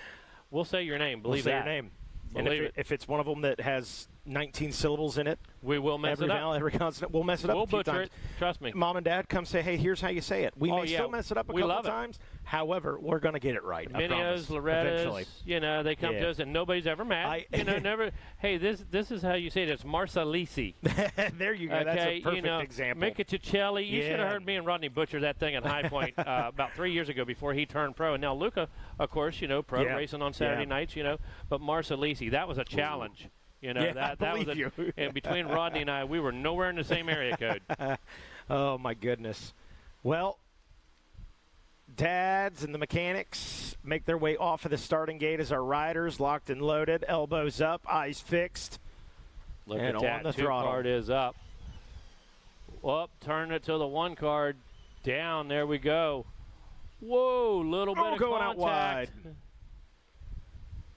we'll say your name. Believe your name. And if it's one of them that has 19 syllables in it, we will mess it up. Every consonant, we'll mess it up. We'll a few butcher times. it. Trust me. Mom and Dad come say, "Hey, here's how you say it." We may still mess it up a couple times. However, we're going to get it right. Minios, Loretta's, you know, they come to us and nobody's ever mad. Never. Hey, this is how you say it. It's Marsalisi. There you go. That's a perfect example. Mika Cicelli. You should have heard me and Rodney butcher that thing at High Point about 3 years ago before he turned pro. And now Luca, of course, you know, pro racing on Saturday nights, you know. But Marsalisi, that was a challenge. You know, that was and between Rodney and I, we were nowhere in the same area code. Oh, my goodness. Well, dads and the mechanics make their way off of the starting gate as our riders locked and loaded, elbows up, eyes fixed. Look and at that. on the Two throttle. card is up. Up, turn it to the one card. Down, there we go. Whoa, little bit of going contact. out wide.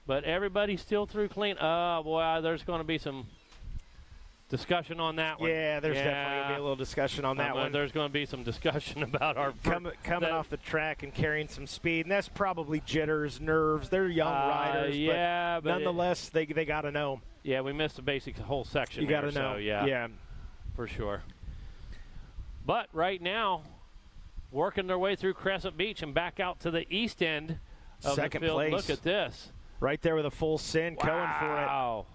But everybody's still through clean. Oh, boy, there's going to be some discussion on that one. Yeah, there's definitely going to be a little discussion on that one. There's going to be some discussion about our coming off the track and carrying some speed, and that's probably jitters, nerves. They're young riders, but nonetheless, they got to know. Yeah, we missed the basic whole section. You got to know. So, yeah, for sure. But right now, working their way through Crescent Beach and back out to the east end of Second the field. place. Look at this. Right there with a full sin, going for it.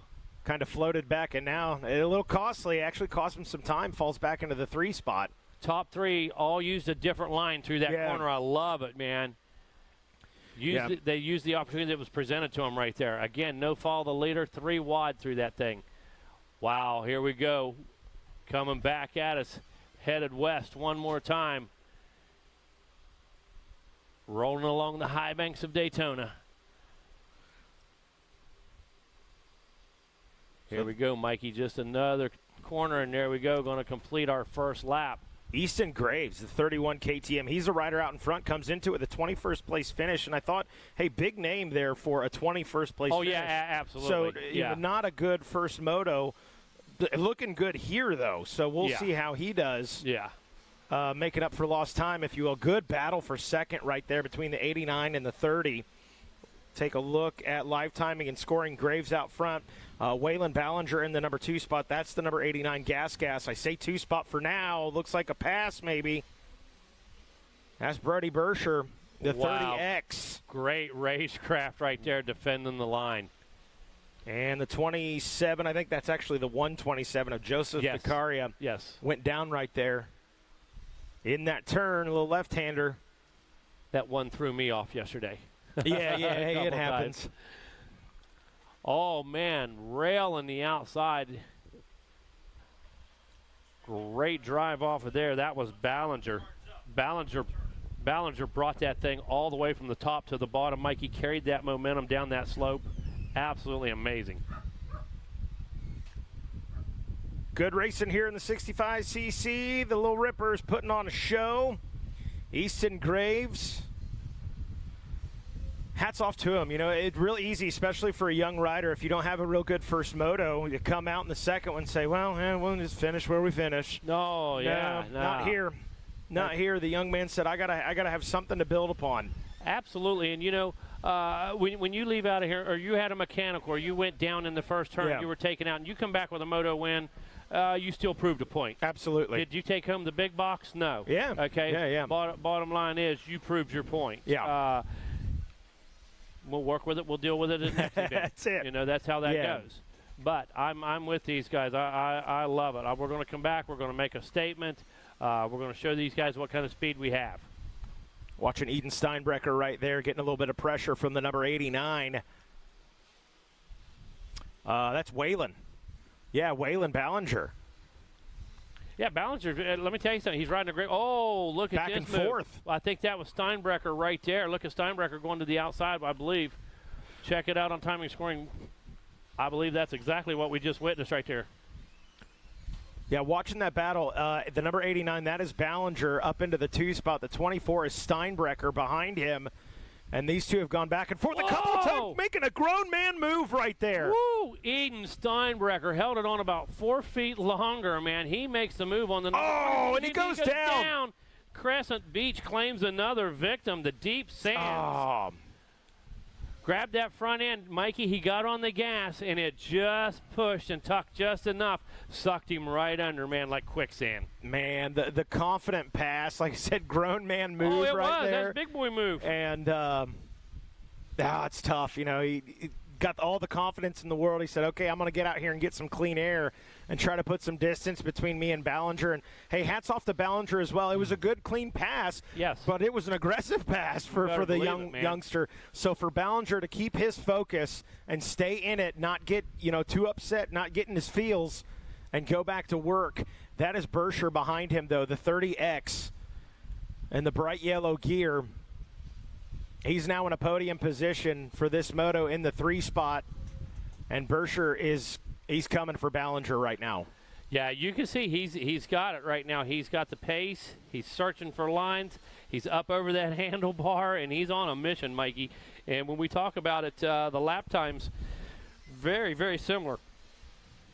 Kind of floated back, and now a little costly. Actually cost him some time. Falls back into the 3 spot. Top 3 all used a different line through that corner. I love it, man. They used the opportunity that was presented to them right there. Again, no follow the leader, 3 wide through that thing. Wow, here we go. Coming back at us, headed west one more time. Rolling along the high banks of Daytona. Here we go, Mikey. Just another corner, and there we go. Going to complete our first lap. Easton Graves, the 31 KTM. He's a rider out in front, comes into it with a 21st place finish, and I thought, hey, big name there for a 21st place finish. Oh, yeah, absolutely. So, you know, not a good first moto. Looking good here, though, so we'll see how he does. Yeah. Making up for lost time, if you will. Good battle for second right there between the 89 and the 30. take a look at live timing and scoring. Graves out front. Waylon Ballinger in the number 2 spot. That's the number 89 Gas. I say 2 spot for now. Looks like a pass maybe. That's Brody Bersher, the 30X. Great racecraft right there defending the line. And the 27, I think that's actually the 127 of Joseph Vicaria. Yes. Went down right there. In that turn, a little left-hander. That one threw me off yesterday. Yeah, it happens. Times. Oh, man, rail on the outside. Great drive off of there. That was Ballinger. Ballinger brought that thing all the way from the top to the bottom. Mikey carried that momentum down that slope. Absolutely amazing. Good racing here in the 65cc. The Little Rippers putting on a show. Easton Graves. Hats off to him. You know, it's real easy, especially for a young rider. If you don't have a real good first moto, you come out in the second one and say, well, we'll just finish where we finish. No, not here. Not here. The young man said, I gotta have something to build upon. Absolutely. And, you know, when you leave out of here, or you had a mechanical, or you went down in the first turn, you were taken out, and you come back with a moto win, you still proved a point. Absolutely. Did you take home the big box? No. Yeah. Okay. Yeah. Bottom line is you proved your point. Yeah. We'll work with it. We'll deal with it at next event. That's it. You know, that's how that goes. But I'm with these guys. I love it. We're going to come back. We're going to make a statement. We're going to show these guys what kind of speed we have. Watching Eden Steinbrecher right there, getting a little bit of pressure from the number 89. That's Waylon. Yeah, Waylon Ballinger. Yeah, Ballinger, let me tell you something. He's riding a great – oh, look at this move. Back and forth. I think that was Steinbrecher right there. Look at Steinbrecher going to the outside, I believe. Check it out on timing scoring. I believe that's exactly what we just witnessed right there. Yeah, watching that battle, the number 89, that is Ballinger up into the 2 spot. The 24 is Steinbrecher behind him. And these two have gone back and forth a couple of times, making a grown man move right there. Woo! Eden Steinbrecher held it on about 4 feet longer, man. He makes the move on the and he goes down. Crescent Beach claims another victim, the deep sands. Grabbed that front end, Mikey. He got on the gas, and it just pushed and tucked just enough. Sucked him right under, man, like quicksand. Man, the confident pass, like I said, grown man move right there. That's a big boy move. And it's tough. You know, he got all the confidence in the world. He said, okay, I'm going to get out here and get some clean air and try to put some distance between me and Ballinger. And, hey, hats off to Ballinger as well. It was a good, clean pass. Yes. But it was an aggressive pass for the youngster. So for Ballinger to keep his focus and stay in it, not get, too upset, not get in his feels, and go back to work. That is Bersher behind him, though, the 30X and the bright yellow gear. He's now in a podium position for this moto in the 3 spot, and Bersher he's coming for Ballinger right now. Yeah, you can see he's got it right now. He's got the pace. He's searching for lines. He's up over that handlebar, and he's on a mission, Mikey. And when we talk about it, the lap times, very, very similar.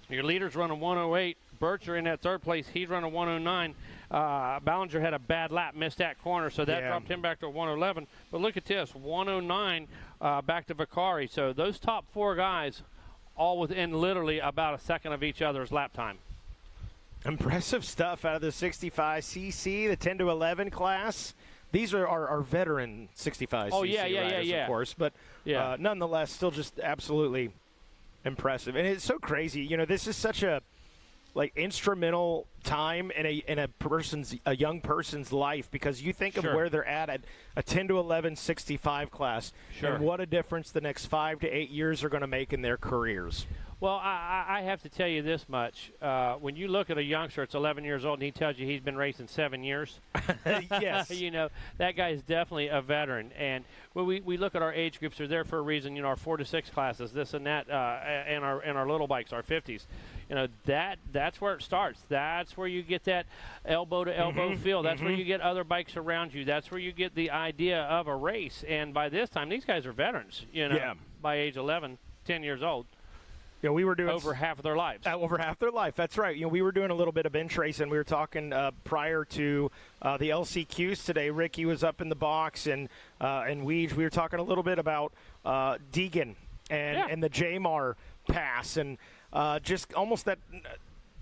Your leader's running 108. Bircher in that 3rd place. He's running 109. Ballinger had a bad lap, missed that corner, so that dropped him back to 111. But look at this, 109 back to Vicari. So those top 4 guys all within literally about a second of each other's lap time. Impressive stuff out of the 65cc, the 10 to 11 class. These are our veteran 65cc riders, of course. But nonetheless, still just absolutely impressive. And it's so crazy. This is such a instrumental time in a young person's life, because you think of where they're at a 10 to 11 65 class, and what a difference the next 5 to 8 years are going to make in their careers. Well, I have to tell you this much. When you look at a youngster that's 11 years old and he tells you he's been racing 7 years, yes, that guy is definitely a veteran. And when we look at our age groups, they're there for a reason. Our 4 to 6 classes, this and that, and our little bikes, our 50s. That's where it starts. That's where you get that elbow to elbow feel. That's where you get other bikes around you. That's where you get the idea of a race. And by this time, these guys are veterans. By age 11, 10 years old. we were doing over half of their lives. Over half their life. That's right. We were doing a little bit of bench racing. We were talking prior to the LCQs today. Ricky was up in the box, and we were talking a little bit about Deegan and the Jamar pass, and just almost that.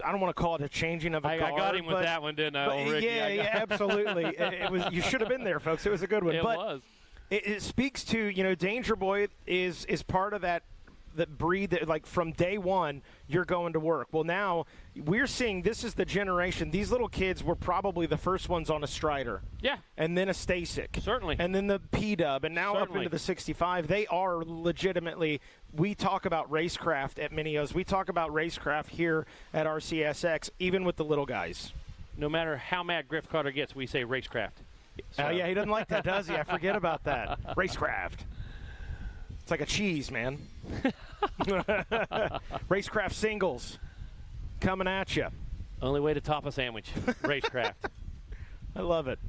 I don't want to call it a changing of a guard. I got him with that one, didn't I, Ricky? Yeah, absolutely. It was. You should have been there, folks. It was a good one. It was. It speaks to, Danger Boy is part of that breed that, like, from day one, you're going to work. Well, now we're seeing this is the generation. These little kids were probably the first ones on a Strider. Yeah. And then a Stasic. Certainly. And then the P-Dub. And now Certainly. up into the 65. They are legitimately, we talk about racecraft at Minios. We talk about racecraft here at RCSX, even with the little guys. No matter how mad Griff Carter gets, we say racecraft. So. Yeah, he doesn't like that, does he? I forget about that. Racecraft. It's like a cheese, man. Racecraft singles coming at you. Only way to top a sandwich. Racecraft. I love it.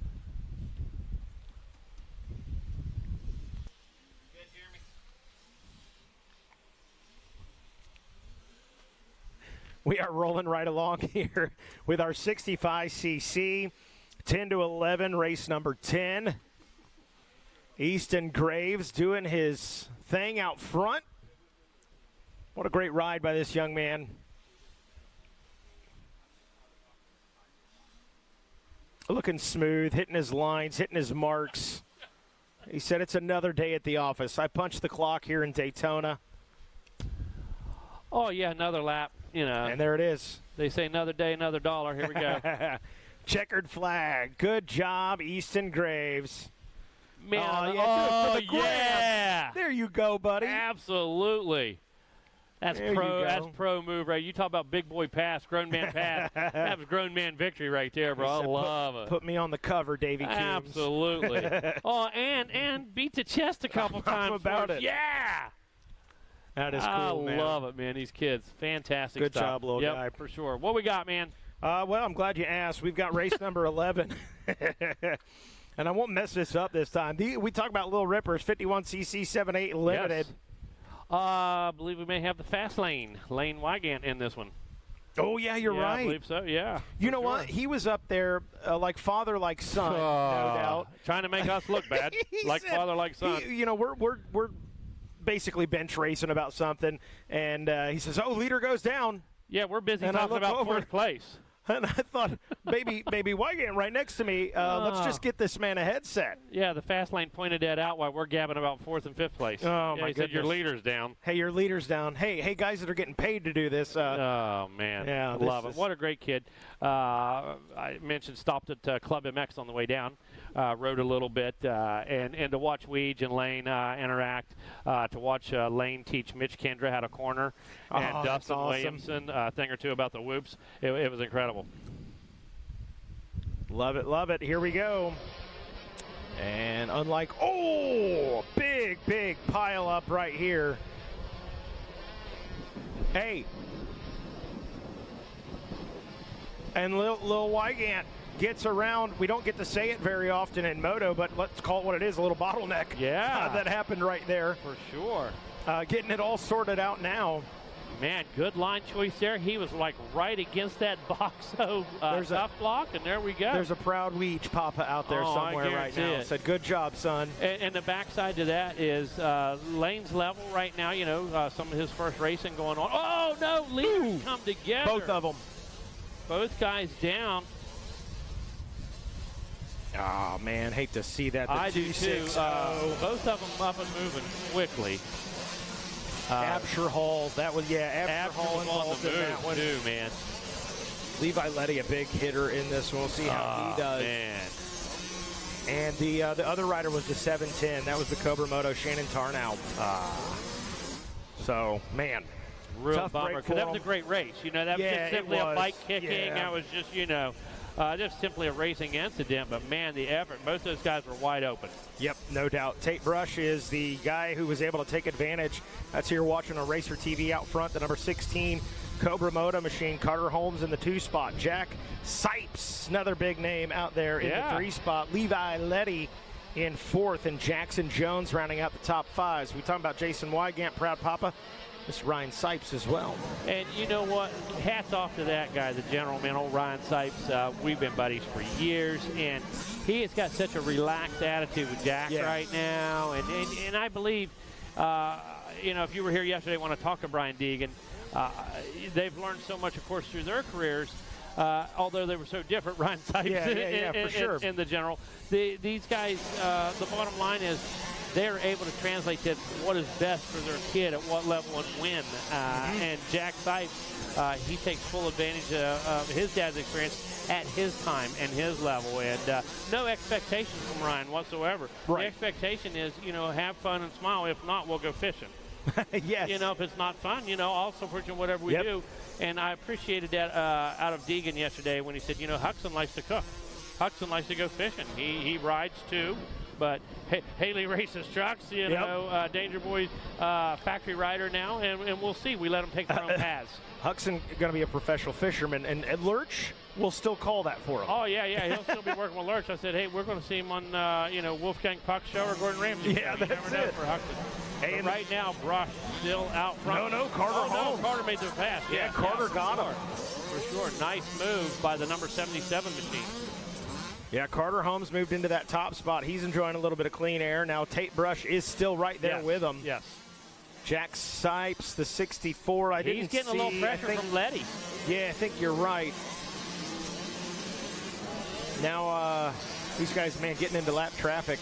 We are rolling right along here with our 65cc 10 to 11 race number 10. Easton Graves doing his thing out front. What a great ride by this young man. Looking smooth, hitting his lines, hitting his marks. He said it's another day at the office. I punched the clock here in Daytona. Oh, yeah, another lap, And there it is. They say another day, another dollar. Here we go. Checkered flag. Good job, Easton Graves. Man, yeah. There you go, buddy. Absolutely. That's pro move, right? You talk about big boy pass, grown man pass. That was grown man victory right there, bro. I love it. Put me on the cover, Davey Coombs. Absolutely. and beat the chest a couple times. About it. Yeah. That is cool, man. I love it, man. These kids, fantastic Good stuff. job, little guy. For sure. What we got, man? Well, I'm glad you asked. We've got race number 11. And I won't mess this up this time. We talk about Little Rippers, 51cc 7.8 limited. Yes. I believe we may have the fast lane Wygant in this one. Oh, yeah, you're right. I believe so, yeah. You know what? He was up there like father, like son, no doubt. Trying to make us look bad, like father, like son. We're basically bench racing about something, and he says, "Oh, leader goes down." Yeah, we're busy talking about fourth place. And I thought, maybe Wygant right next to me. Let's just get this man a headset. Yeah, the fast lane pointed that out while we're gabbing about fourth and fifth place. Oh, my he goodness. said your leader's down. Hey, your leader's down. Hey, guys that are getting paid to do this. Oh, man. Yeah, love it. What a great kid. I mentioned stopped at Club MX on the way down. Rode a little bit. And to watch Weege and Lane interact, to watch Lane teach Mitch Kendra how to corner, and Dustin Williamson a thing or two about the whoops. It was incredible. Love it, love it. Here we go. And big pile up right here. Hey. And Lil Wygant gets around. We don't get to say it very often in moto, but let's call it what it is, a little bottleneck. Yeah. That happened right there. For sure. Getting it all sorted out now. Man, good line choice there. He was like right against that Boxo tough block, and there we go. There's a proud Weege Papa out there somewhere right now. Said, good job, son. And the backside to that is Lane's level right now, some of his first racing going on. Oh, no, leaders come together. Both of them. Both guys down. Oh, man, hate to see that. I do, too. Both of them up and moving quickly. Absher Hall, that was, Absher Hall involved in that one. Too, man. Levi Letty, a big hitter in this one. We'll see how he does. Man. And the other rider was the 710. That was the Cobra Moto, Shannon Tarnow. So, man. Real bummer, because that was a great race. That was just simply a bike kicking. Yeah. That was just, just simply a racing incident. But, man, the effort, most of those guys were wide open. Yep, no doubt. Tate Brush is the guy who was able to take advantage. That's here watching on Racer TV out front. The number 16 Cobra Moto machine. Carter Holmes in the 2 spot. Jack Sipes, another big name out there in the 3 spot. Levi Letty in 4th, and Jackson Jones rounding out the top 5s. We talking about Jason Wygant, proud papa. Mr. Ryan Sipes as well. And you know what? Hats off to that guy, the gentleman, old Ryan Sipes. We've been buddies for years, and he has got such a relaxed attitude with Jack right now. And I believe, you know, if you were here yesterday, want to talk to Brian Deegan, they've learned so much, of course, through their careers. Although they were so different, Ryan Sipes for sure. and the general. These guys, the bottom line is they're able to translate that what is best for their kid at what level and when. And Jack Sipes, he takes full advantage of his dad's experience at his time and his level. And no expectations from Ryan whatsoever. Right. The expectation is, you know, have fun and smile. If not, we'll go fishing. Yes. You know, if it's not fun, you know, I'll support you in whatever we do. And I appreciated that out of Deegan yesterday when he said, you know, Huxon likes to cook. Huxon likes to go fishing. He rides too, but Haley races trucks, you know, Danger Boy factory rider now, and we'll see. We let him take their own paths. Huxon going to be a professional fisherman, and Lurch will still call that for him. Oh, yeah, he'll still be working with Lurch. I said, hey, we're going to see him on, you know, Wolfgang Puck's show or Gordon Ramsay's show. That's never know it. for Huxon. Hey, Right now, Brush still out front. No, Carter Holmes. No, Carter made the pass. Yeah, Carter got him. For sure. Nice move by the number 77 machine. Yeah, Carter Holmes moved into that top spot. He's enjoying a little bit of clean air. Now Tate Brush is still right there with him. Yes. Jack Sipes, the 64. He's getting a little pressure from Letty. Yeah, I think you're right. Now, these guys, man, getting into lap traffic.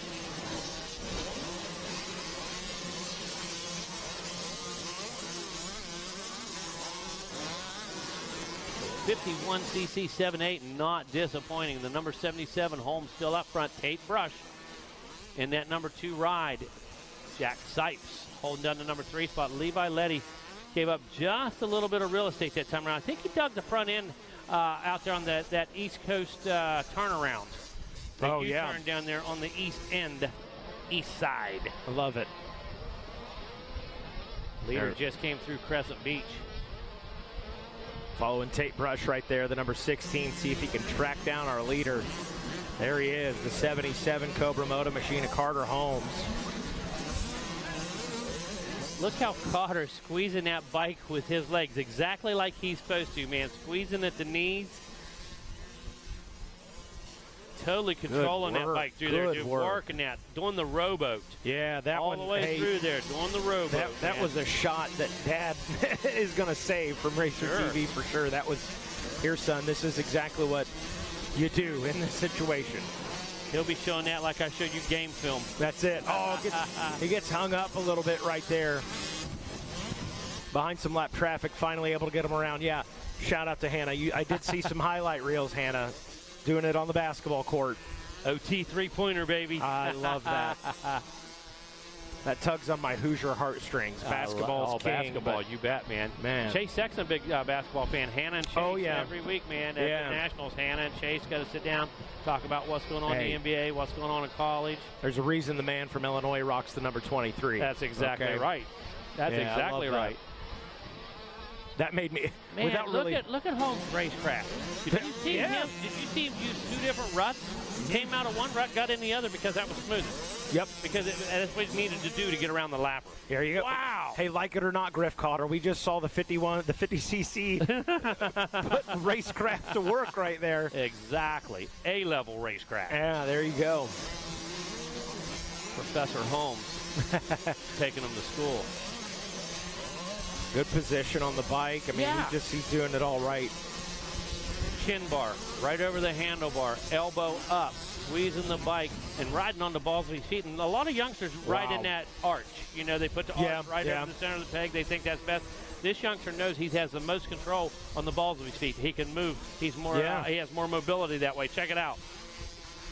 .51cc 7.8, not disappointing. The number 77, Holmes still up front. Tate Brush in that number 2 ride. Jack Sipes holding down the number 3 spot. Levi Letty gave up just a little bit of real estate that time around. I think he dug the front end out there on that East Coast turnaround. Turn down there on the east end, east side. I love it. Leader just came through Crescent Beach. Following Tate Brush right there, the number 16. See if he can track down our leader. There he is, the 77 Cobra Moto machine of Carter Holmes. Look how Carter's squeezing that bike with his legs, exactly like he's supposed to, man. Squeezing at the knees. Totally controlling that bike through there, dude. Working that, doing the rowboat. Yeah, that all one. the way through there, doing the rowboat. That was a shot that Dad is going to save from Racer TV for sure. That was, here, son, this is exactly what you do in this situation. He'll be showing that like I showed you game film. That's it. Oh, he gets hung up a little bit right there. Behind some lap traffic, finally able to get him around. Yeah, shout out to Hannah. I did see some highlight reels, Hannah. Doing it on the basketball court. OT three-pointer, baby. I love that. That tugs on my Hoosier heartstrings. Basketball's king. Basketball, you bet, man. Chase Sexton, a big basketball fan. Hannah and Chase every week, man. At the Nationals, Hannah and Chase got to sit down, talk about what's going on in the NBA, what's going on in college. There's a reason the man from Illinois rocks the number 23. That's exactly right. That's exactly right. That made me. Man, look at Holmes' racecraft. Did you see him? Did you see him use 2 different ruts? Came out of one rut, got in the other because that was smoother. Yep. Because that's what he needed to do to get around the lapper. There you go. Wow. Hey, like it or not, Griff Cotter, we just saw the 50cc put racecraft to work right there. Exactly. A-level racecraft. Yeah, there you go. Professor Holmes taking him to school. Good position on the bike. I mean, he's doing it all right. Chin bar, right over the handlebar, elbow up, squeezing the bike, and riding on the balls of his feet. And a lot of youngsters ride in that arch. You know, they put the arch right over the center of the peg. They think that's best. This youngster knows he has the most control on the balls of his feet. He can move. He's more. He has more mobility that way. Check it out.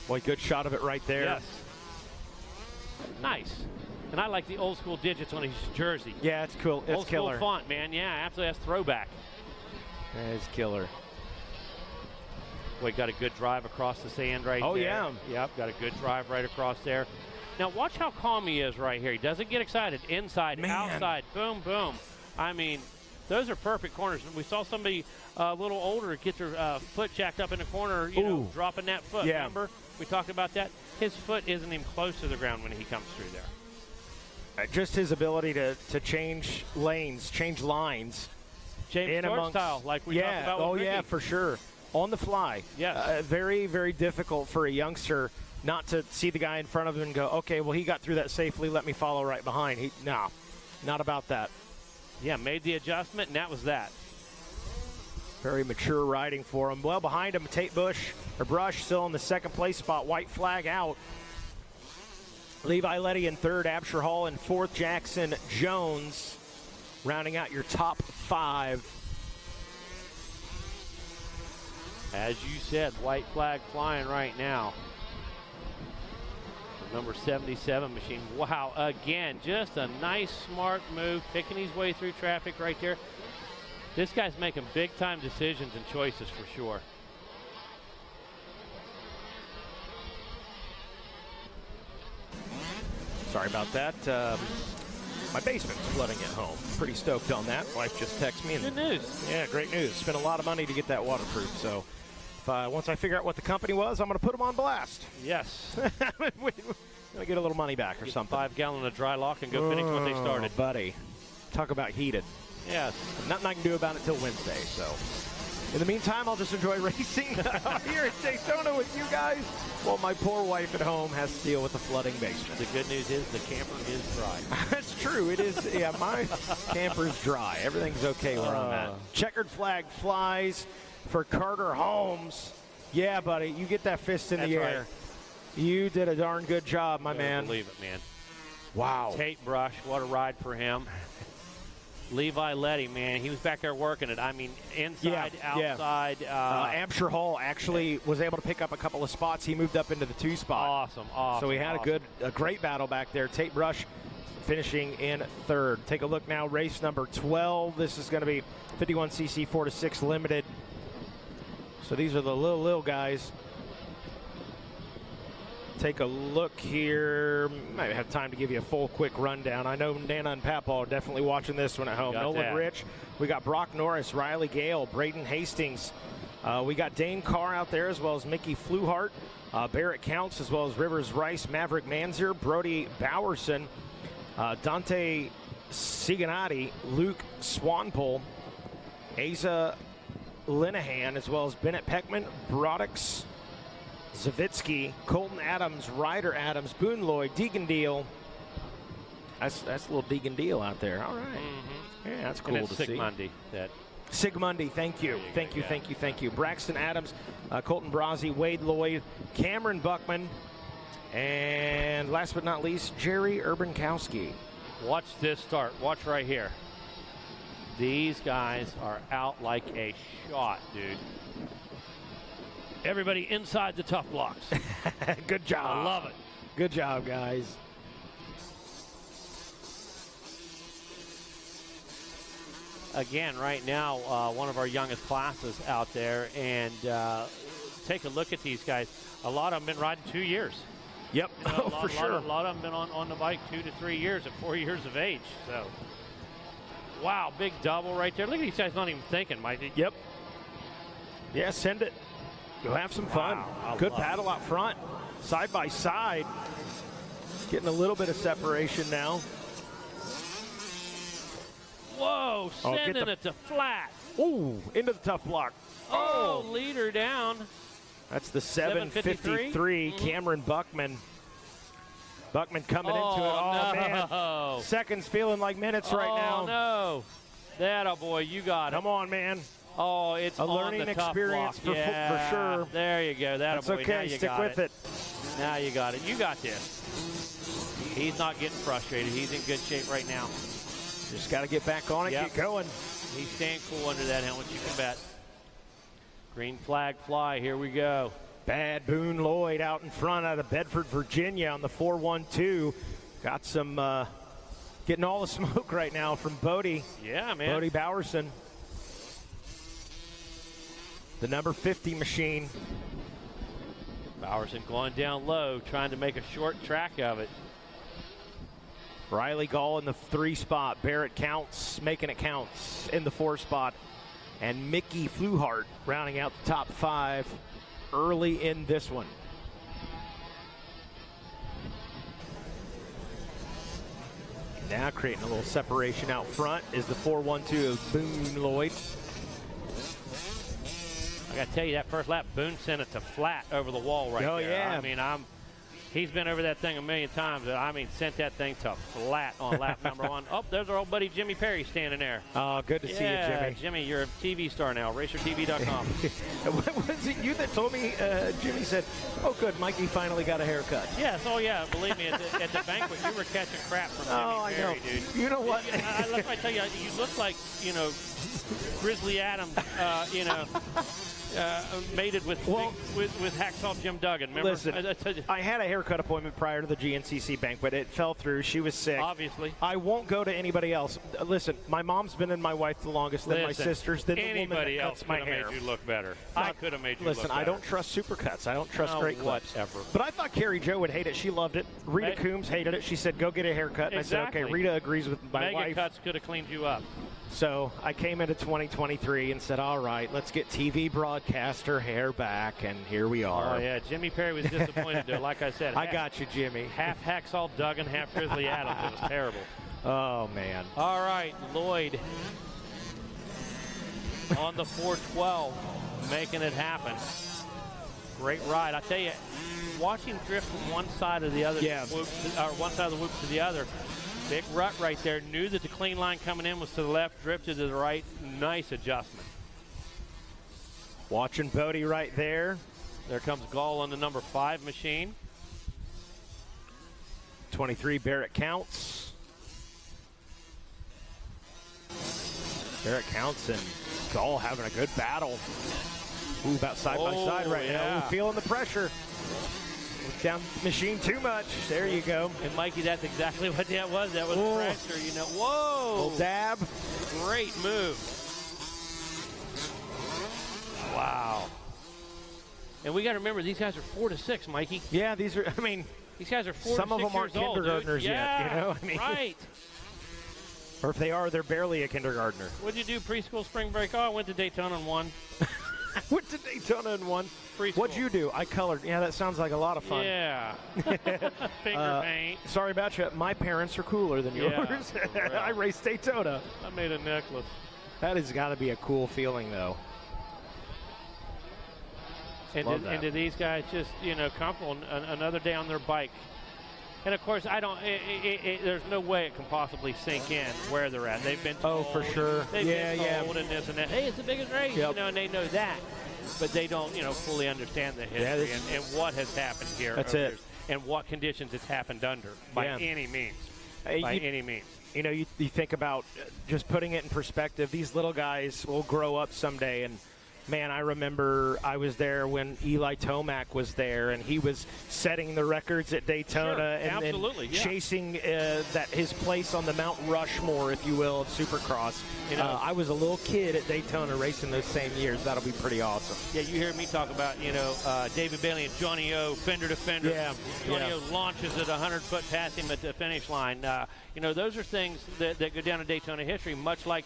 Boy, good shot of it right there. Yes. Nice. And I like the old school digits on his jersey. Yeah, it's cool. It's old killer. School font, man. Yeah, absolutely. That's throwback. That is killer. Boy, got a good drive across the sand right there. Oh, yeah. Yep, got a good drive right across there. Now, watch how calm he is right here. He doesn't get excited. Inside, outside, boom, boom. I mean, those are perfect corners. We saw somebody a little older get their foot jacked up in the corner, you know, dropping that foot. Remember? We talked about that. His foot isn't even close to the ground when he comes through there. just his ability to change lanes, change lines. James Stewart style, like we talked about with Ricky. Yeah, for sure. On the fly. Yes. Very, very difficult for a youngster not to see the guy in front of him and go, okay, well, he got through that safely. Let me follow right behind. No, not about that. Yeah, made the adjustment, and that was that. Very mature riding for him. Well, behind him, Brush still in the second place spot. White flag out. Levi Letty in third, Absher Hall in fourth, Jackson Jones rounding out your top 5. As you said, white flag flying right now. The number 77 machine. Wow, again, just a nice, smart move, picking his way through traffic right there. This guy's making big-time decisions and choices for sure. Sorry about that. My basement's flooding at home. Pretty stoked on that. Wife just texted me. Good news. Yeah, great news. Spent a lot of money to get that waterproof. So once I figure out what the company was, I'm going to put them on blast. Yes. Gonna get a little money back or something. 5 gallon of dry lock and go finish what they started. Buddy, talk about heated. Yes. Nothing I can do about it till Wednesday. So in the meantime, I'll just enjoy racing here at Daytona with you guys while my poor wife at home has to deal with the flooding basement. The good news is the camper is dry. That's true. It is. Yeah, my camper's dry. Everything's okay where I'm at. Checkered flag flies for Carter Holmes. Yeah, buddy, you get that fist in the air. Right. You did a darn good job, my man. Believe it, man. Wow. Tate Brush, what a ride for him. Levi Letty, man, he was back there working it. I mean, inside, outside. Absher Hall actually was able to pick up a couple of spots. He moved up into the 2 spot. Awesome. So he had a great battle back there. Tate Brush finishing in third. Take a look now, race number 12. This is going to be 51cc 4-6 limited. So these are the little guys. Take a look here. Might have time to give you a full quick rundown. I know Nana and Papaw are definitely watching this one at home. Nolan Rich. We got Brock Norris, Riley Gale, Braden Hastings. We got Dane Carr out there as well as Mickey Fluhart. Barrett Counts as well as Rivers Rice, Maverick Manzer, Brody Bowerson, Dante Ciganati, Luke Swanpole, Asa Linehan as well as Bennett Peckman, Broddix, Zavitsky, Colton Adams, Ryder Adams, Boone Lloyd, Deegan Deal. That's a little Deegan Deal out there. All right. Mm-hmm. Yeah, that's cool to see. Sigmundi. Sigmundi, thank you. Thank you. Braxton Adams, Colton Brazzi, Wade Lloyd, Cameron Buckman, and last but not least, Jerry Urbankowski. Watch this start. Watch right here. These guys are out like a shot, dude. Everybody inside the tough blocks. Good job. I love it. Good job, guys. Again, right now, one of our youngest classes out there, and take a look at these guys. A lot of them been riding 2 years. Yep, for sure. A lot of them been on the bike 2 to 3 years at 4 years of age. So, wow, big double right there. Look at these guys not even thinking, Mike. Yep. Yeah, send it. Go have some fun. Wow, good paddle out front, side by side. Getting a little bit of separation now. Whoa, sending it to flat. Ooh, into the tough block. Oh, leader down. That's the 753 Cameron Buckman. Buckman coming into it. Oh, no. Man. Seconds feeling like minutes right now. Oh, no. That, boy, you got it. Come on, man. Oh, it's a learning experience for sure. There you go. That's okay. Now you Stick with it. Now you got it. You got this. He's not getting frustrated. He's in good shape right now. Just got to get back on it, get going. He's staying cool under that helmet, you can bet. Green flag fly. Here we go. Bad Boone Lloyd out in front out of Bedford, Virginia on the 412. Got some getting all the smoke right now from Bodie. Yeah, man. Bodie Bowerson. The number 50 machine. Bowerson going down low, trying to make a short track of it. Riley Gall in the 3 spot. Barrett Counts, making it counts in the 4 spot. And Mickey Fluhart rounding out the top 5 early in this one. Now creating a little separation out front is the 4-1-2 of Boone Lloyd. I got to tell you, that first lap, Boone sent it to flat over the wall right there. Oh, yeah. I mean, he's been over that thing a million times. I mean, sent that thing to flat on lap number 1. Oh, there's our old buddy Jimmy Perry standing there. Oh, good to see you, Jimmy. Jimmy, you're a TV star now, racertv.com. Was it you that told me, Jimmy said, oh, good, Mikey finally got a haircut? Yes, oh, yeah. Believe me, at the banquet, you were catching crap from Jimmy Perry, dude. You know what? Let me tell you, you look like, Grizzly Adams, mated with Hacksaw Jim Duggan. Remember? Listen, I had a haircut appointment prior to the GNCC banquet. It fell through. She was sick. Obviously. I won't go to anybody else. Listen, my mom's been in my wife the longest, then my sisters, then anybody the woman that else cuts my hair. made you look better. I could have made you look better. Listen, I don't trust Supercuts. I don't trust great clips. Whatever. But I thought Carrie Jo would hate it. She loved it. Rita Coombs hated it. She said, go get a haircut. And I said, okay, Rita agrees with my wife. Mega Cuts could have cleaned you up. So I came into 2023 and said, all right, let's get TV broadcaster hair back, and here we are. Oh, yeah, Jimmy Perry was disappointed, dude. Like I said. I got you, Jimmy. Half Hacksaw Duggan, half Grizzly Adams. It was terrible. Oh, man. All right, Lloyd on the 412, making it happen. Great ride. I tell you, watching drift from one side of the other, one side of the whoop to the other, big rut right there. Knew that the clean line coming in was to the left, drifted to the right. Nice adjustment. Watching Bodie right there. There comes Gall on the number 5 machine. 23, Barrett Counts. Barrett Counts and Gall having a good battle. Ooh, about side by side right now. Ooh, feeling the pressure. Down the machine too much. There you go. And Mikey, that's exactly what that was. That was pressure, Whoa! Little dab. Great move. Wow. And we got to remember, these guys are 4 to 6, Mikey. Yeah, these are, these guys are 4 to 6 years old. Some of them aren't kindergartners yet, Right. Or if they are, they're barely a kindergartner. What'd you do preschool spring break? Oh, I went to Daytona and won. Went to Daytona and won. Preschool. What'd you do? I colored. Yeah, that sounds like a lot of fun. Yeah. Finger paint. Sorry about you. My parents are cooler than yours. I raced Daytona. I made a necklace. That has got to be a cool feeling, though. And do these guys just, comfortable another day on their bike? And of course, there's no way it can possibly sink in where they're at. They've been told. Oh, for sure. They've been told and this and that. Hey, it's the biggest race, and they know that. But they don't, fully understand the history and what has happened here. That's it. And what conditions it's happened under by any means. Any means. You think about just putting it in perspective. These little guys will grow up someday, and man, I remember I was there when Eli Tomac was there, and he was setting the records at Daytona and chasing his place on the Mount Rushmore, if you will, of Supercross. I was a little kid at Daytona racing those same years. That'll be pretty awesome. Yeah, you hear me talk about, David Bailey and Johnny O, fender to fender. Yeah. Johnny O launches at 100 foot past him at the finish line. Those are things that go down in Daytona history, much like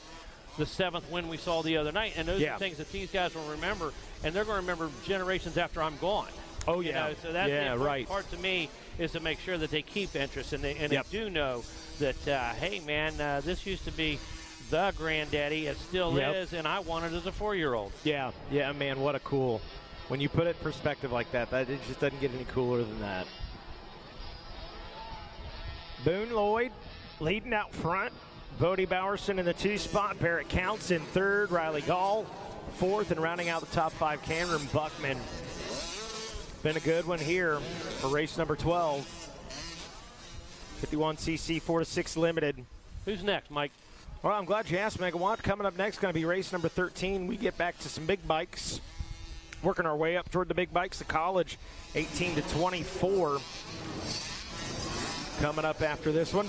the 7th win we saw the other night, and those are things that these guys will remember, and they're going to remember generations after I'm gone. Oh yeah, so that's the important part to me, is to make sure that they keep interest and they do know that hey man, this used to be the granddaddy, it still is, and I won it as a 4-year-old. Yeah, man, what a cool. When you put it in perspective like that, it just doesn't get any cooler than that. Boone Lloyd leading out front. Bodie Bowerson in the 2 spot. Barrett Counts in 3rd. Riley Gall 4th. And rounding out the top 5, Cameron Buckman. Been a good one here for race number 12. 51cc 4 to 6 limited. Who's next, Mike? Well, I'm glad you asked, Megawatt. Coming up next going to be race number 13. We get back to some big bikes. Working our way up toward the big bikes. The college 18 to 24. Coming up after this one.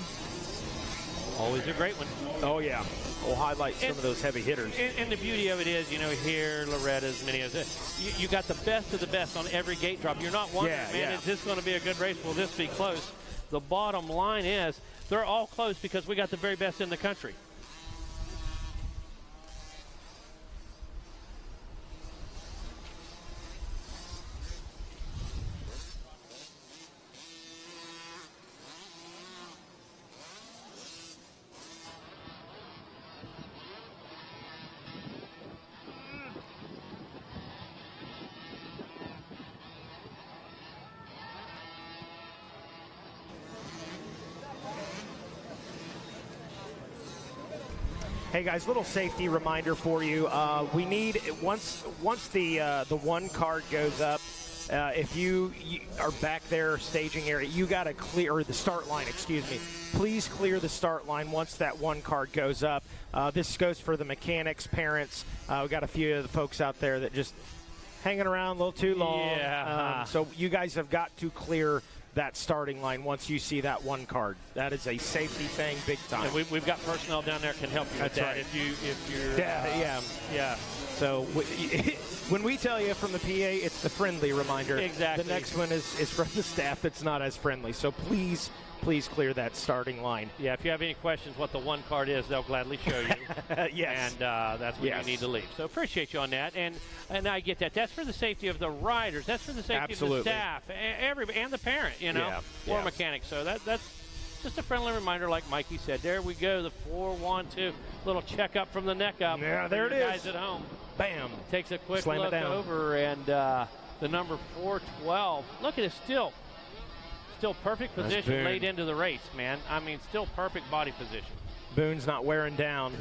Always a great one. Oh, yeah. We'll highlight some of those heavy hitters. And the beauty of it is, here, Loretta's, Mineo's, you got the best of the best on every gate drop. You're not wondering, is this going to be a good race? Will this be close? The bottom line is they're all close because we got the very best in the country. Hey guys, little safety reminder for you. We need once the one card goes up. If you are back there staging area, you got to clear, or the start line, excuse me. Please clear the start line once that one card goes up. This goes for the mechanics, parents. We got a few of the folks out there that just hanging around a little too long. Yeah. So you guys have got to clear that starting line once you see that one card. That is a safety thing, big time. And we've got personnel down there can help you with That's that. right. If you're yeah. So when we tell you from the PA, it's the friendly reminder. Exactly. The next one is from the staff that's not as friendly. So please clear that starting line. Yeah, if you have any questions what the one card is, they'll gladly show you. Yes. And that's when you need to leave. So appreciate you on that. And I get that. That's for the safety of the riders. That's for the safety of the staff, everybody, and the parent, or mechanic. So that's just a friendly reminder, like Mikey said. There we go, the 4-1-2. Little checkup from the neck up. Yeah, there it is. Guys at home. Bam. Takes a quick Slam look over, and the number 412. Look at it, still perfect position late into the race, man. I mean, still perfect body position. Boone's not wearing down.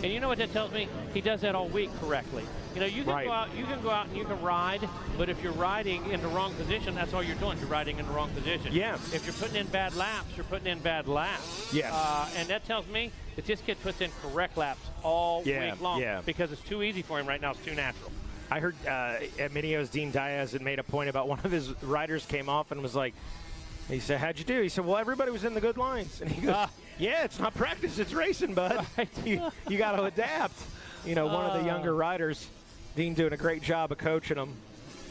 And you know what that tells me? He does that all week correctly. You can go out and you can ride, but if you're riding in the wrong position, that's all you're doing. You're riding in the wrong position. Yeah. If you're putting in bad laps, you're putting in bad laps. Yes. And that tells me that this kid puts in correct laps all week long because it's too easy for him right now. It's too natural. I heard at Minio's Dean Diaz had made a point about one of his riders came off and was like, he said, how'd you do? He said, well, everybody was in the good lines. And he goes, yeah, it's not practice, it's racing, bud. Right. You got to adapt. One of the younger riders, Dean doing a great job of coaching them.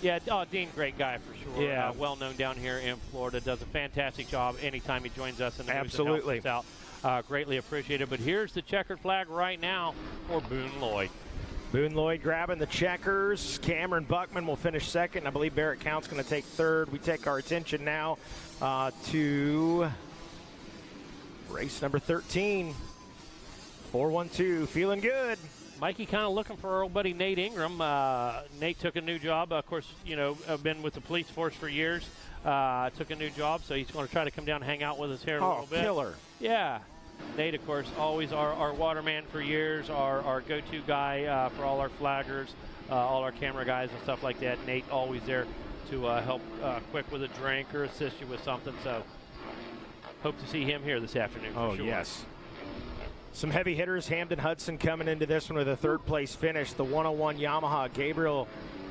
Yeah, Dean, great guy for sure. Yeah. Well known down here in Florida. Does a fantastic job anytime he joins us in the Absolutely. news and helps us out. Greatly appreciated. But here's the checkered flag right now for Boone Lloyd. Boone Lloyd grabbing the checkers. Cameron Buckman will finish second. I believe Barrett Count's going to take third. We take our attention now to race number 13. 4-1-2, feeling good. Mikey kind of looking for our old buddy Nate Ingram. Nate took a new job. Of course, I've been with the police force for years. Took a new job, so he's going to try to come down and hang out with us here a little bit. Killer. Yeah. Nate, of course, always our waterman for years, our go-to guy for all our flaggers, all our camera guys and stuff like that. Nate always there to help quick with a drink or assist you with something. So hope to see him here this afternoon for sure. Yes. Some heavy hitters. Hamden Hudson coming into this one with a third-place finish. The 101 Yamaha, Gabriel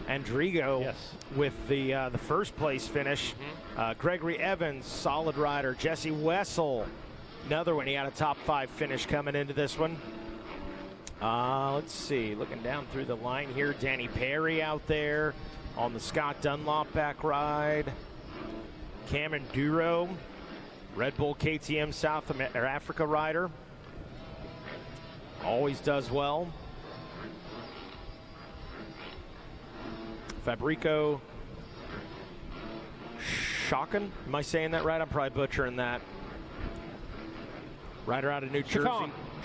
Andrigo with the first-place finish. Gregory Evans, solid rider. Jesse Wessel, another one. He had a top 5 finish coming into this one. Let's see, looking down through the line here, Danny Perry out there on the Scott Dunlop back ride. Cameron Duro, Red Bull KTM South Africa rider. Always does well. Fabrico Shocken, am I saying that right? I'm probably butchering that. Rider out of New Jersey.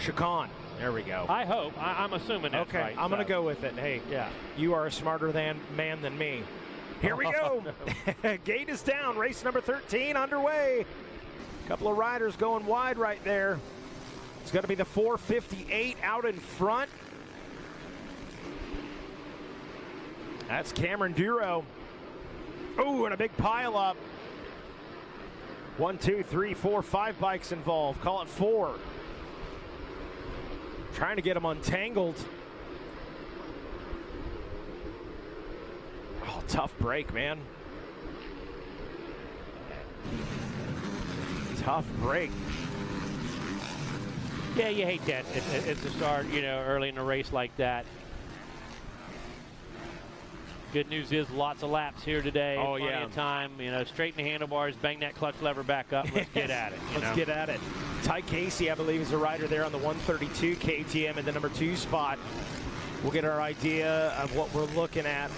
Chacon. There we go. I hope. I'm assuming that's okay, right. I'm going to go with it. Hey, you are a smarter man than me. Here we go. Gate is down. Race number 13 underway. A couple of riders going wide right there. It's going to be the 458 out in front. That's Cameron Duro. Oh, and a big pile up. 1, 2, 3, 4, 5 bikes involved. Call it 4. Trying to get them untangled. Oh, tough break, man. Tough break. Yeah, you hate that at the start, early in a race like that. Good news is lots of laps here today. Oh, Plenty of time. Straighten the handlebars, bang that clutch lever back up. Let's get at it. Let's get at it. Ty Casey, I believe, is a rider there on the 132 KTM in the number 2 spot. We'll get our idea of what we're looking at.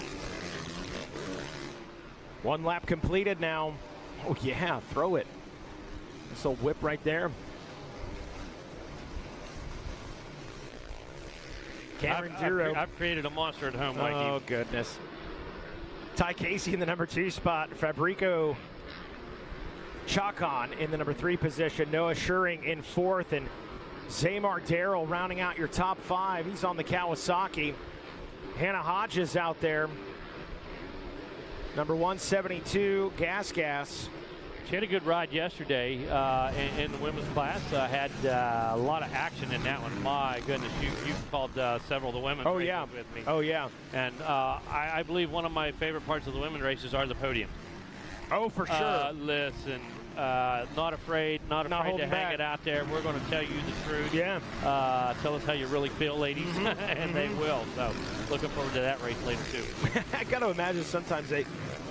1 lap completed now. Oh, yeah, throw it. This old whip right there. Cameron Duro. I've created a monster at home like you. Oh, goodness. Ty Casey in the number 2 spot. Fabrico Chacon in the number 3 position. Noah Schuring in 4th. And Zaymar Darrell rounding out your top 5. He's on the Kawasaki. Hannah Hodges out there. Number 172, Gas. She had a good ride yesterday in the women's class. Had a lot of action in that one. My goodness, you called several of the women's races with me. Oh, yeah. And I believe one of my favorite parts of the women's races are the podium. Oh, for sure. Listen, not afraid to hang it out there. We're going to tell you the truth. Yeah. Tell us how you really feel, ladies, and they will. So looking forward to that race later, too. I got to imagine sometimes they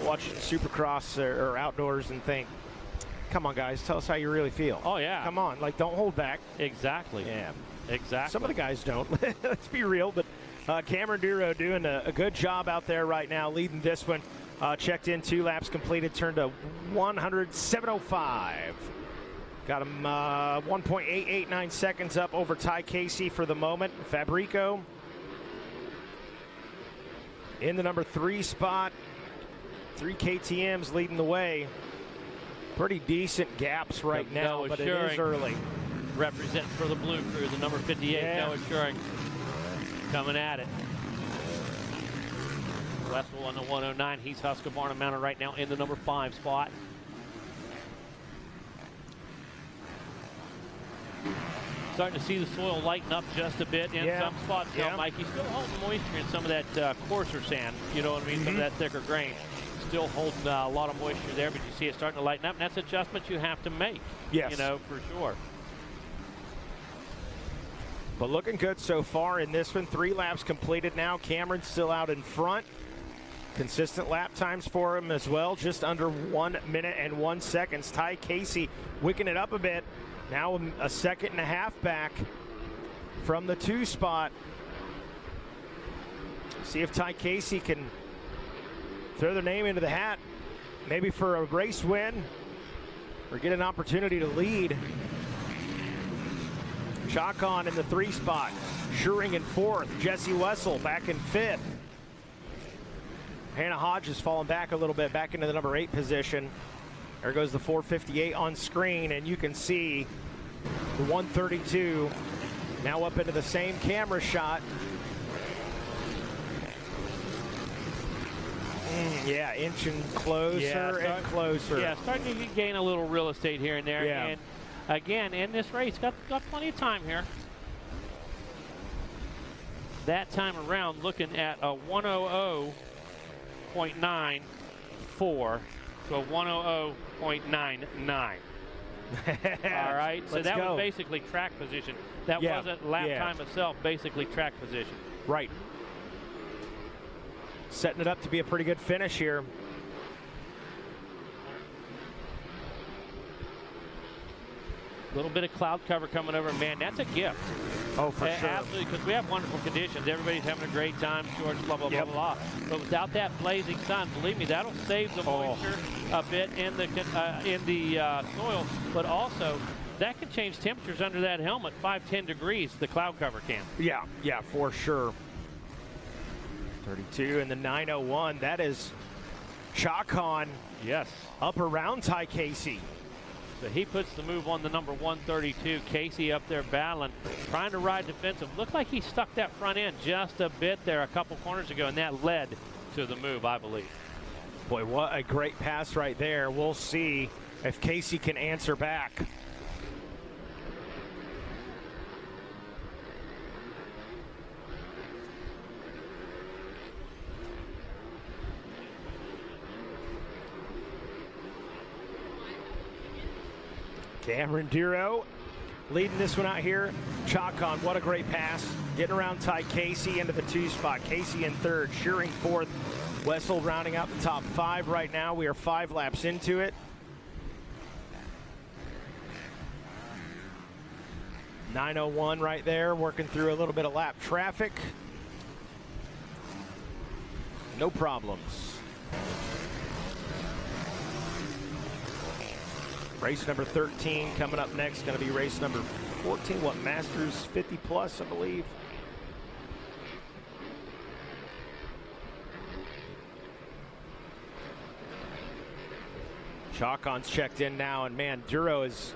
watch Supercross or outdoors and think, come on, guys, tell us how you really feel. Oh, yeah. Come on, like, don't hold back. Exactly. Yeah. Exactly. Some of the guys don't. Let's be real. But Cameron Duro doing a good job out there right now, leading this one. Checked in 2 laps completed, turned to 107.05. Got him 1.889 seconds up over Ty Casey for the moment. Fabrico in the number 3 spot. 3 KTMs leading the way. Pretty decent gaps right now, but it is early. Representing for the Blue Crew, the number 58, Noah Schuring, coming at it. Wessel on the 109. He's Husqvarna mounted right now in the number 5 spot. Starting to see the soil lighten up just a bit in some spots now, Mike. He's still holding moisture in some of that coarser sand, you know what I mean, some of that thicker grain. Still holding a lot of moisture there, but you see it starting to lighten up, and that's adjustments you have to make, you know, for sure. But looking good so far in this one. 3 laps completed now. Cameron's still out in front. Consistent lap times for him as well, just under 1 minute and 1 second. Ty Casey wicking it up a bit. Now a second and a half back from the 2 spot. See if Ty Casey can throw their name into the hat, maybe for a race win or get an opportunity to lead. Chacon in the 3 spot. Schuring in 4th. Jesse Wessel back in 5th. Hannah Hodges falling back a little bit, back into the number 8 position. There goes the 458 on screen, and you can see the 132 now up into the same camera shot. Yeah, inching closer and closer. Yeah, starting to gain a little real estate here and there. Yeah. And again, in this race, got plenty of time here. That time around, looking at a 100.94 to a 100.99. All right, so that was basically track position. That wasn't lap time itself, basically track position. Right. Setting it up to be a pretty good finish here. A little bit of cloud cover coming over, man, that's a gift. Oh, for sure. Absolutely, because we have wonderful conditions. Everybody's having a great time, shorts, blah, blah, blah, blah. But without that blazing sun, believe me, that'll save the moisture a bit in the soil. But also, that can change temperatures under that helmet, 5-10 degrees, the cloud cover can. Yeah, for sure. 32 and the 901. That is Chacon. Yes. Up around Ty Casey. So he puts the move on the number 132. Casey up there battling, trying to ride defensive. Looked like he stuck that front end just a bit there a couple corners ago, and that led to the move, I believe. Boy, what a great pass right there. We'll see if Casey can answer back. Cameron Duro leading this one out here. Chacon, what a great pass. Getting around Ty Casey into the 2 spot. Casey in 3rd, Schuring 4th. Wessel rounding out the top 5 right now. We are 5 laps into it. 901 right there, working through a little bit of lap traffic. No problems. Race number 13 coming up next. Going to be race number 14. What, Masters 50 plus, I believe. Chacon's checked in now, and man, Duro is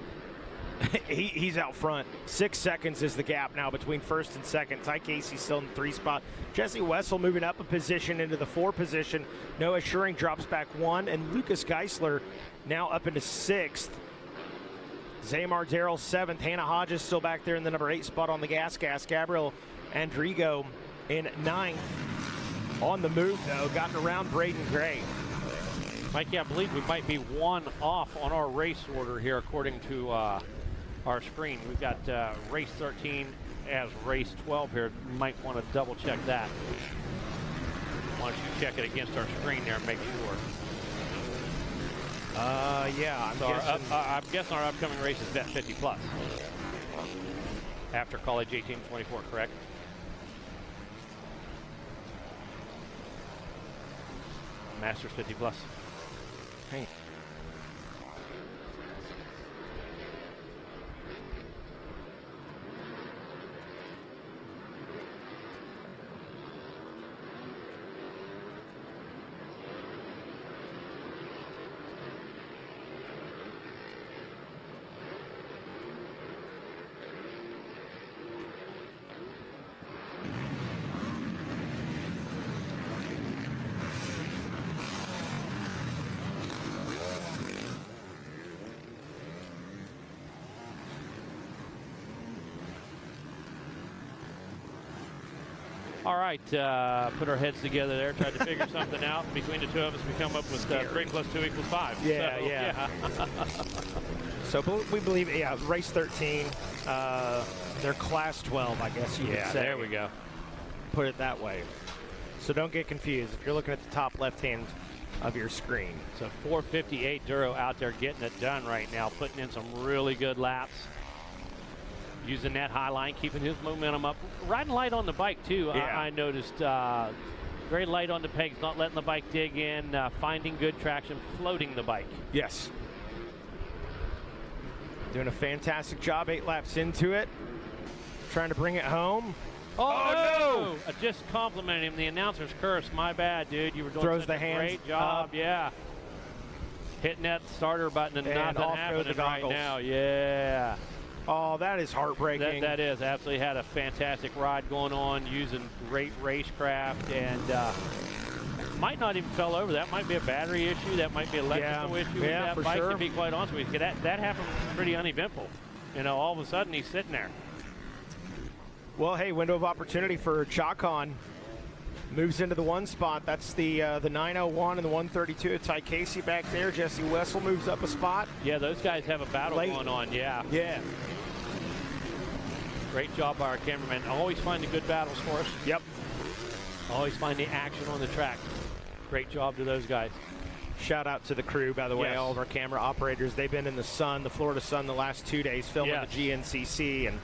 He's out front. 6 seconds is the gap now between first and second. Ty Casey's still in the 3 spot. Jesse Wessel moving up a position into the 4 position. Noah Schuring drops back 1, and Lucas Geisler now up into 6th. Zamar Darrell 7th. Hannah Hodges still back there in the number 8 spot on the gas. Gabriel Andrigo in 9th. On the move, though, gotten around Braden Gray. Mikey, I believe we might be 1 off on our race order here according to our screen. We've got race 13 as race 12 here. You might want to double check that. Why don't you check it against our screen there and make sure. Yeah, I'm guessing our upcoming race is Vet 50 plus. After College 1824, correct? Masters 50 plus. Hey. All right, put our heads together there, tried to figure something out. Between the two of us, we come up with 3 plus 2 equals 5. Yeah. So we believe, race 13, they're class 12, I guess you could say. There we go. Put it that way. So don't get confused if you're looking at the top left-hand of your screen. So 4:58 Duro out there getting it done right now, putting in some really good laps. Using that high line, keeping his momentum up. Riding light on the bike, too. Yeah. I noticed very light on the pegs, not letting the bike dig in, finding good traction, floating the bike. Yes. Doing a fantastic job, 8 laps into it. Trying to bring it home. Oh, no! I just complimented him. The announcer's curse. My bad, dude. You were doing Throws such the a hands great job. up. Yeah. Hitting that starter button and nothing off happening goes the right goggles. now. Yeah. Oh, that is heartbreaking. That is. Absolutely had a fantastic ride going on using great racecraft and might not even fell over. That might be a battery issue. That might be an electrical issue with that for bike, sure. to be quite honest with you. That happened pretty uneventful. You know, all of a sudden he's sitting there. Well, hey, window of opportunity for Chacon. Moves into the 1 spot. That's the 901 and the 132. Ty Casey back there. Jesse Wessel moves up a spot. Yeah, those guys have a battle going on. Yeah. Great job by our cameraman. Always find the good battles for us. Yep. Always find the action on the track. Great job to those guys. Shout out to the crew, by the way, all of our camera operators. They've been in the sun, the Florida sun, the last 2 days filming the GNCC, and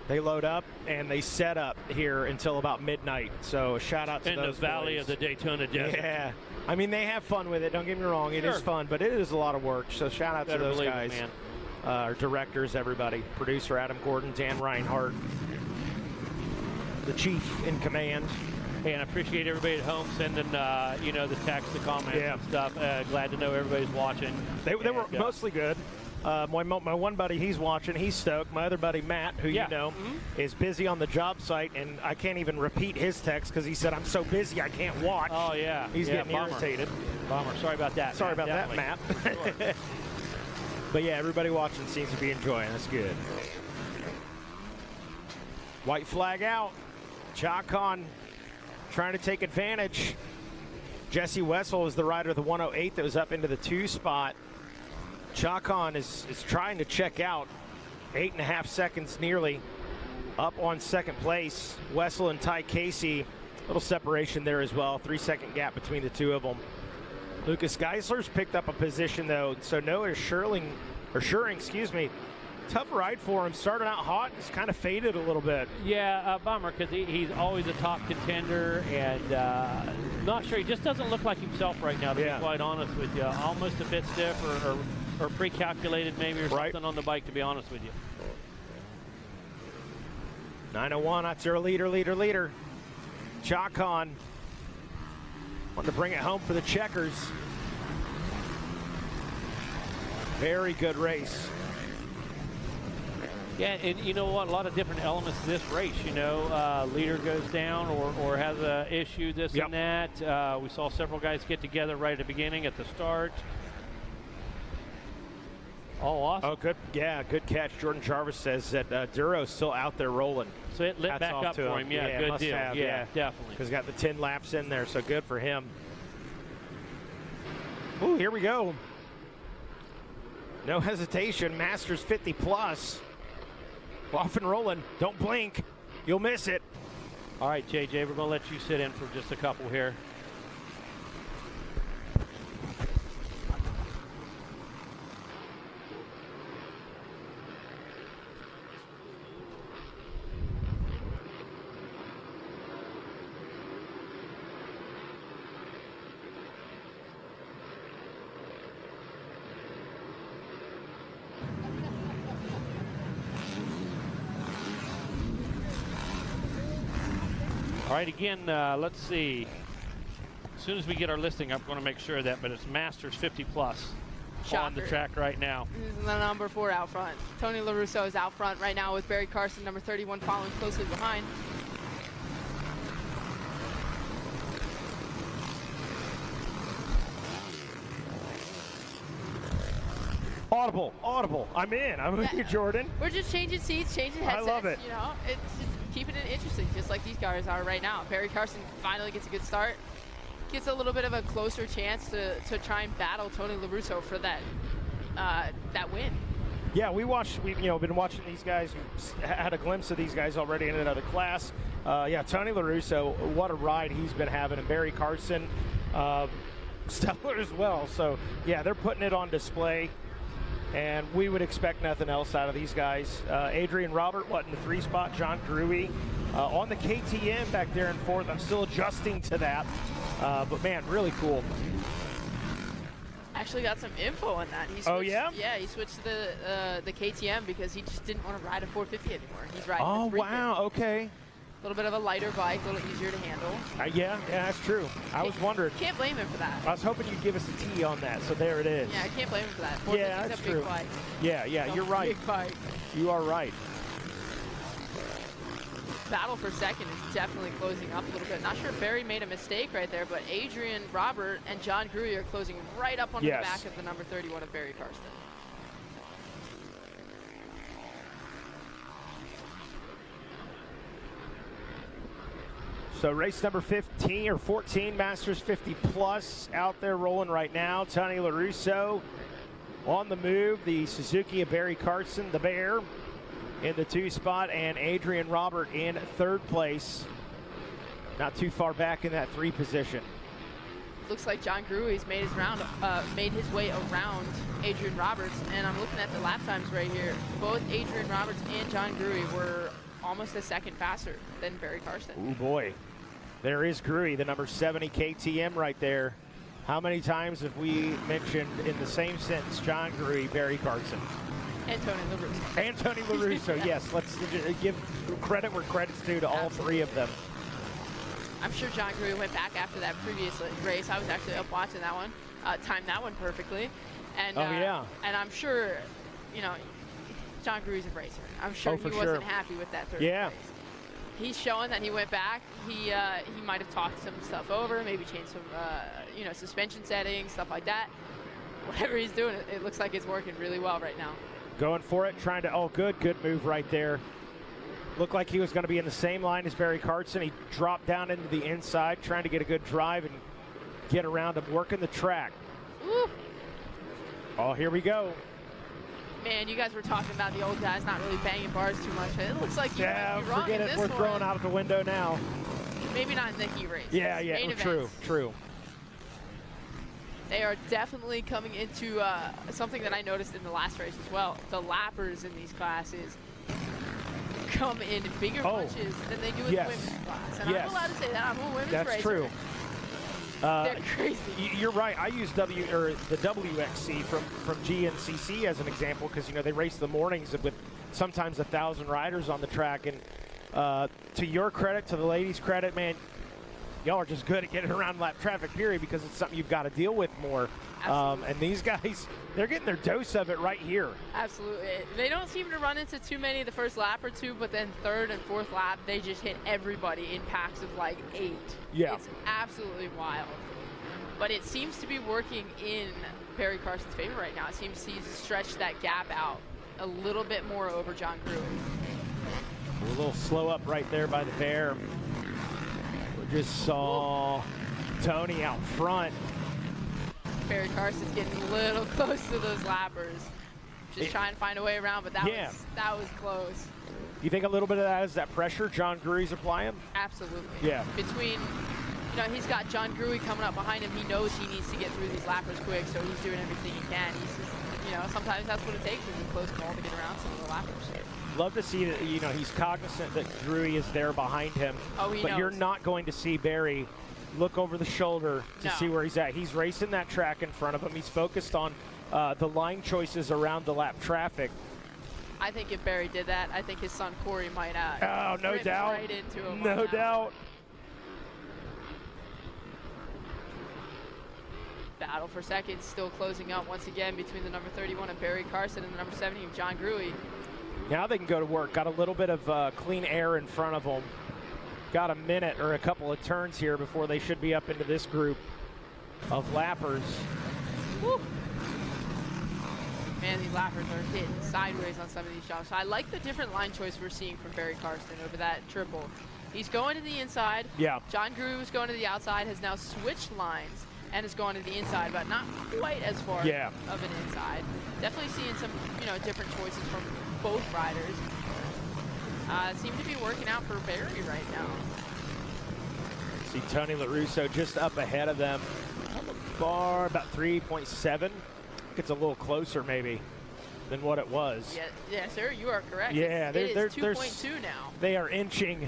they load up and they set up here until about midnight. So shout out to in those the valley boys. of the Daytona Desert. Yeah. I mean, they have fun with it. Don't get me wrong. It is fun, but it is a lot of work. So shout out to those guys. Man. Our directors, everybody. Producer Adam Gordon, Dan Reinhardt, the chief in command. Hey, and I appreciate everybody at home sending, the text, the comments and stuff. Glad to know everybody's watching. They were mostly good. My one buddy, he's watching. He's stoked. My other buddy, Matt, who you know, is busy on the job site, and I can't even repeat his text because he said, I'm so busy I can't watch. Oh, yeah. He's getting irritated. Bummer. Sorry about that. Sorry about that, Matt. Sure. But, yeah, everybody watching seems to be enjoying. That's good. White flag out. Chacon trying to take advantage. Jesse Wessel is the rider of the 108 that was up into the 2 spot. Chacon is trying to check out. 8.5 seconds nearly up on second place. Wessel and Ty Casey, little separation there as well. 3-second gap between the two of them. Lucas Geisler's picked up a position though, so Noah Schuring, tough ride for him. Started out hot, it's kind of faded a little bit. Yeah, bummer, because he's always a top contender, and not sure. He just doesn't look like himself right now, to be quite honest with you. Almost a bit stiff or pre-calculated maybe or something on the bike, to be honest with you. 901, that's your leader. Chacon wanting to bring it home for the checkers. Very good race. Yeah, and you know what? A lot of different elements to this race. You know, leader goes down or has a issue, this and that. We saw several guys get together right at the beginning, at the start. Oh, awesome. Oh, good. Yeah, good catch. Jordan Jarvis says that Duro's still out there rolling. So it lit back up for him. Yeah, good deal. Have, yeah, definitely. Because got the 10 laps in there, so good for him. Ooh, here we go. No hesitation. Masters 50 plus. Off and rolling. Don't blink. You'll miss it. All right, JJ, we're going to let you sit in for just a couple here. All right, again, let's see. As soon as we get our listing, I'm going to make sure of that, but it's Masters 50 plus on the track right now. This is the number 4 out front. Tony LaRusso is out front right now with Barry Carson, number 31, following closely behind. Audible, audible. I'm in. I'm with you, Jordan. We're just changing seats, changing headsets. I love it. You know, it's just keeping it interesting, just like these guys are right now. Barry Carson finally gets a good start. Gets a little bit of a closer chance to try and battle Tony LaRusso for that that win. Yeah, we've been watching these guys. We had a glimpse of these guys already in another class. Yeah, Tony LaRusso, what a ride he's been having, and Barry Carson, stellar as well. So yeah, they're putting it on display, and we would expect nothing else out of these guys. Adrian Robert, in the 3 spot? John Gruey on the KTM back there in 4th. I'm still adjusting to that, but man, really cool. Actually got some info on that. He switched, yeah? Yeah, he switched the KTM because he just didn't want to ride a 450 anymore. He's riding Oh, the 350. wow, okay. A little bit of a lighter bike, a little easier to handle. Yeah, that's true. I was wondering. Can't blame him for that. I was hoping you'd give us a T on that, so there it is. Yeah, I can't blame him for that. 450's Yeah, that's a big true. bike. Yeah, you're right. Big bike. You are right. Battle for second is definitely closing up a little bit. Not sure if Barry made a mistake right there, but Adrian Robert and John Gruey are closing right up onto the back of the number 31 of Barry Carson. So race number 15 or 14, Masters 50 plus out there rolling right now. Tony LaRusso on the move. The Suzuki of Barry Carson, the Bear, in the 2 spot, and Adrian Robert in 3rd place. Not too far back in that 3 position. Looks like John Gruey's made his way around Adrian Roberts, and I'm looking at the lap times right here. Both Adrian Roberts and John Gruey were almost a second faster than Barry Carson. Oh boy, there is Gruey, the number 70 KTM right there. How many times have we mentioned in the same sentence John Gruey, Barry Carson? And Tony LaRusso. And Tony LaRusso, yes. Let's give credit where credit's due to all 3 of them. I'm sure John Gruey went back after that previous race. I was actually up watching that one, timed that one perfectly. And, and I'm sure, John Gruey's a racer. I'm sure he wasn't happy with that 3rd place. He's showing that he went back. He might have talked some stuff over, maybe changed some, suspension settings, stuff like that. Whatever he's doing, it looks like it's working really well right now. Going for it, trying to, good move right there. Looked like he was going to be in the same line as Barry Carson. He dropped down into the inside, trying to get a good drive and get around him, working the track. Ooh. Oh, here we go. Man, you guys were talking about the old guys not really banging bars too much. It looks like you're wrong forget in it. this We're one. throwing out the window now. Maybe not in the heat race. Yeah, true. They are definitely coming into something that I noticed in the last race as well. The lappers in these classes come in bigger punches than they do in the women's class. And I'm allowed to say that. I'm a women's racer. That's true. They're crazy. You're right. I use the WXC from GNCC as an example because they race the mornings with sometimes 1,000 riders on the track. And to your credit, to the ladies' credit, man, y'all are just good at getting around lap traffic, period, because it's something you've got to deal with more. And these guys, they're getting their dose of it right here. Absolutely. They don't seem to run into too many the first lap or two, but then third and fourth lap, they just hit everybody in packs of like 8. Yeah. It's absolutely wild. But it seems to be working in Barry Carson's favor right now. It seems he's stretched that gap out a little bit more over John Gruey. We're a little slow up right there by the Bear. We just saw Tony out front. Barry Carson's getting a little close to those lappers. Just trying to find a way around, but that was close. You think a little bit of that is that pressure John Gruey's applying? Absolutely. Yeah. Between, you know, he's got John Gruey coming up behind him. He knows he needs to get through these lappers quick, so he's doing everything he can. He's just, you know, sometimes that's what it takes is a close call to get around some of the lappers. Love to see that, you know, he's cognizant that Gruey is there behind him. Oh, he but knows. You're not going to see Barry look over the shoulder to see where he's at. He's racing that track in front of him. He's focused on the line choices around the lap traffic. I think if Barry did that, I think his son Corey might no rip doubt. right into him. No doubt. Battle for second still closing up once again between the number 31 of Barry Carson and the number 17 of John Gruey. Now they can go to work. Got a little bit of clean air in front of them. Got a minute or a couple of turns here before they should be up into this group of lappers. Woo. Man, these lappers are hitting sideways on some of these jumps. So I like the different line choice we're seeing from Barry Carson over that triple. He's going to the inside. Yeah. John Gruey was going to the outside, has now switched lines and is going to the inside, but not quite as far of an inside. Definitely seeing some, you know, different choices from both riders. Seem to be working out for Barry right now. See Tony LaRusso just up ahead of them. Far, about 3.7. It's a little closer maybe than what it was. Yeah, sir, you are correct. Yeah, it is 2.2 now. They are inching,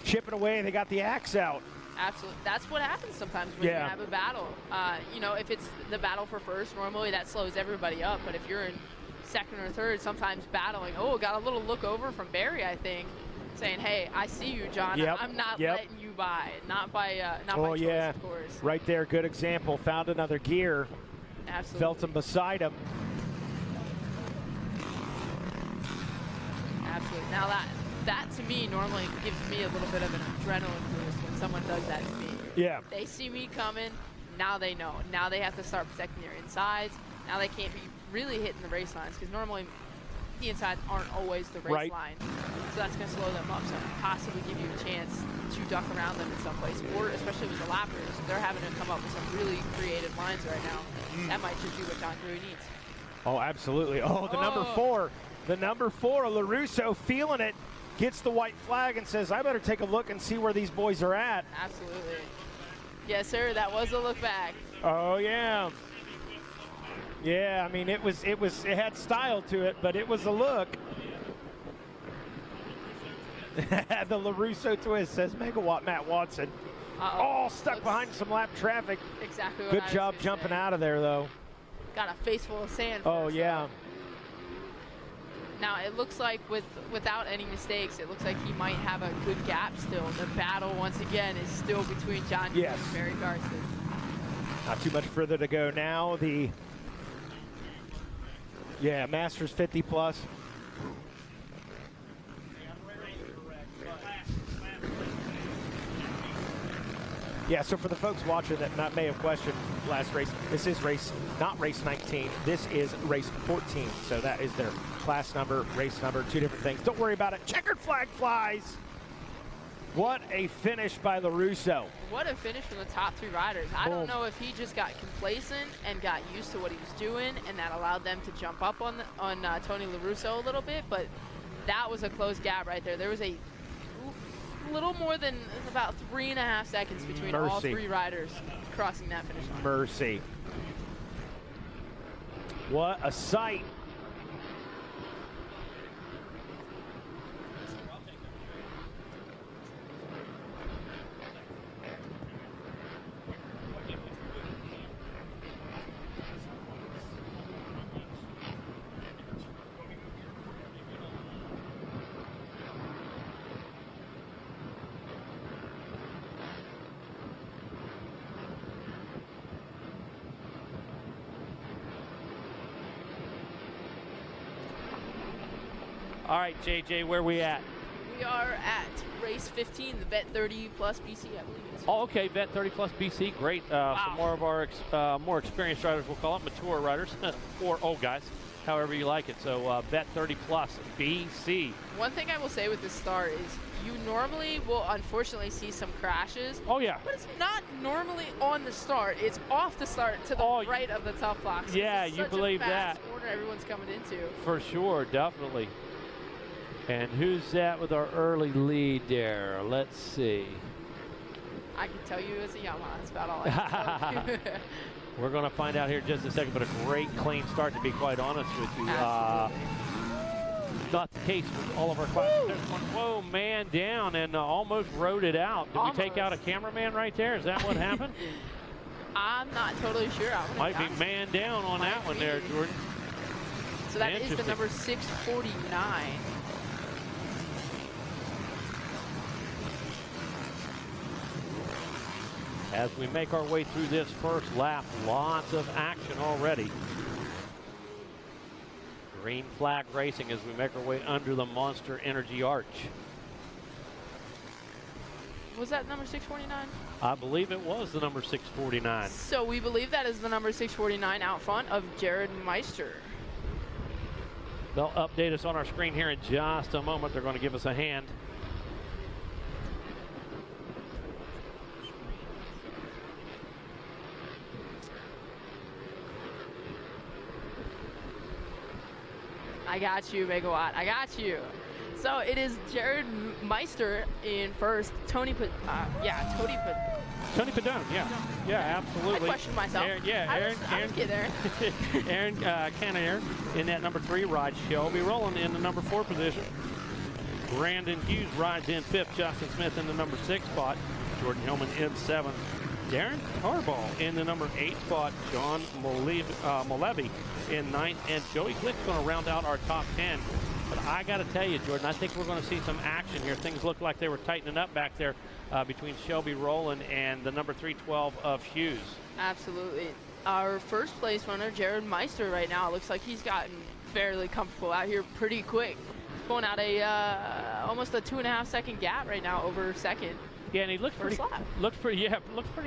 chipping away. They got the axe out. Absolutely. That's what happens sometimes when you have a battle. You know, if it's the battle for first, normally that slows everybody up. But if you're in second or third, sometimes battling. Oh, got a little look over from Barry, I think, saying, "Hey, I see you, John. I'm not letting you by. Not by choice, of course." Right there, good example. Found another gear. Absolutely. Felt him beside him. Absolutely. Now that to me normally gives me a little bit of an adrenaline boost when someone does that to me. Yeah. They see me coming. Now they know. Now they have to start protecting their insides. Now they can't be really hitting the race lines because normally the insides aren't always the race line. So that's going to slow them up. So possibly give you a chance to duck around them in some place. Or especially with the lappers, they're having to come up with some really creative lines right now. That might just be what John Gruey needs. Oh, absolutely. Oh, the number 4. The number 4, LaRusso, feeling it, gets the white flag and says, I better take a look and see where these boys are at. Absolutely. Yes, sir, that was a look back. Oh, yeah. Yeah, I mean, it had style to it, but it was a look. The LaRusso twist, says Megawatt Matt Watson. Oh, stuck behind some lap traffic. Exactly what Good job jumping out of there, though. Got a face full of sand. Oh, yeah. Now, it looks like without any mistakes, it looks like he might have a good gap still. The battle, once again, is still between John Gruey and Barry Carson. Not too much further to go now. The Masters 50 plus. Yeah, so for the folks watching that may have questioned last race, this is not race 19. This is race 14. So that is their class number, race number, two different things. Don't worry about it. Checkered flag flies. What a finish by LaRusso. What a finish from the top 3 riders. I don't know if he just got complacent and got used to what he was doing, and that allowed them to jump up on Tony LaRusso a little bit, but that was a close gap right there. There was a little more than about 3.5 seconds between all 3 riders crossing that finish line. Mercy. What a sight. All right, JJ, where we at? We are at race 15, the Vet 30 plus BC, I believe it is. Oh, okay, Vet 30 plus BC, great. Some more of our more experienced riders, we'll call it, mature riders, or old guys, however you like it. So Vet 30 plus BC. One thing I will say with this start is you normally will unfortunately see some crashes. Oh, yeah. But it's not normally on the start. It's off the start to the right of the tough block. So yeah, you believe that. Corner everyone's coming into. For sure, definitely. And who's that with our early lead there? Let's see. I can tell you it's a Yamaha. That's about all I can tell you. We're going to find out here in just a second, but a great, clean start, to be quite honest with you. Not the case with all of our classes. There's one, whoa, man down, and almost rode it out. Did we take out a cameraman right there? Is that what happened? I'm not totally sure. Might be man down on that one there, Jordan. So that is the number 649. As we make our way through this first lap, lots of action already. Green flag racing as we make our way under the Monster Energy Arch. Was that number 649? I believe it was the number 649. So we believe that is the number 649 out front of Jared Meister. They'll update us on our screen here in just a moment. They're going to give us a hand. I got you, Megawatt. I got you. So it is Jared Meister in first. Tony Padone. Yeah, absolutely. I questioned myself. Aaron get there. Aaron Canair in that number 3 ride. Shelby Rowland in the number 4 position. Brandon Hughes rides in 5th. Justin Smith in the number 6 spot. Jordan Hillman in 7th. Darren Tarball in the number 8 spot. John Molevy in 9th. And Joey Glick's going to round out our top 10. But I got to tell you, Jordan, I think we're going to see some action here. Things look like they were tightening up back there between Shelby Rowland and the number 312 of Hughes. Absolutely. Our first place runner, Jared Meister, right now, looks like he's gotten fairly comfortable out here pretty quick. Going out almost a 2.5 second gap right now over second. Yeah, and he looks pretty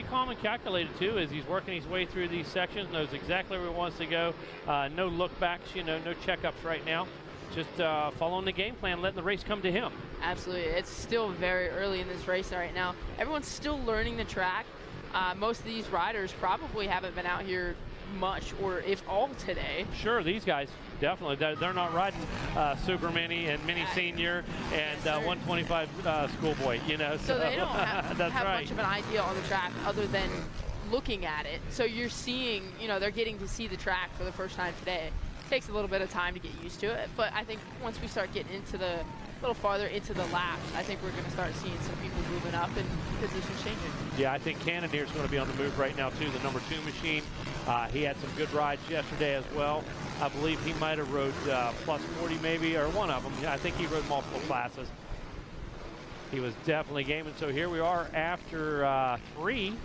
calm and calculated too as he's working his way through these sections. Knows exactly where he wants to go. No look backs, no checkups right now. Just following the game plan, letting the race come to him. Absolutely. It's still very early in this race right now. Everyone's still learning the track. Most of these riders probably haven't been out here much, or if all, today. Sure, these guys definitely. They're not riding Super Mini and Mini Senior and 125 Schoolboy, So they don't have right. much of an idea on the track other than looking at it. So you're seeing, they're getting to see the track for the first time today. Takes a little bit of time to get used to it, but I think once we start getting into a little farther into the laps, I think we're going to start seeing some people moving up and positions changing. Yeah, I think Cannonier's going to be on the move right now too, the number 2 machine. He had some good rides yesterday as well. I believe he might have rode plus 40 maybe, or one of them. I think he rode multiple classes. He was definitely game, and so here we are after 3.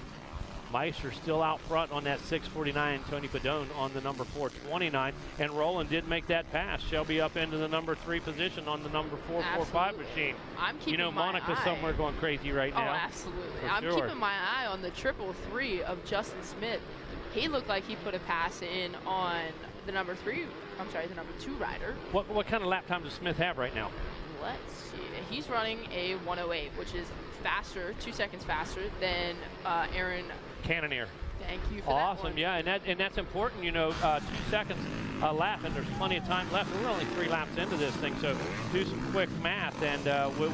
Meister still out front on that 649. Tony Padone on the number 429. And Roland did make that pass. Shelby up into the number 3 position on the number 445 machine. I'm keeping Monica's somewhere going crazy right now. Oh, absolutely. I'm keeping my eye on the 333 of Justin Smith. He looked like he put a pass in on the number 2 rider. What kind of lap time does Smith have right now? Let's see. He's running a 108, which is faster, 2 seconds faster than Aaron Cannonier. Thank you for awesome, yeah, and that's important, 2 seconds a lap, and there's plenty of time left. We're only 3 laps into this thing, so do some quick math, and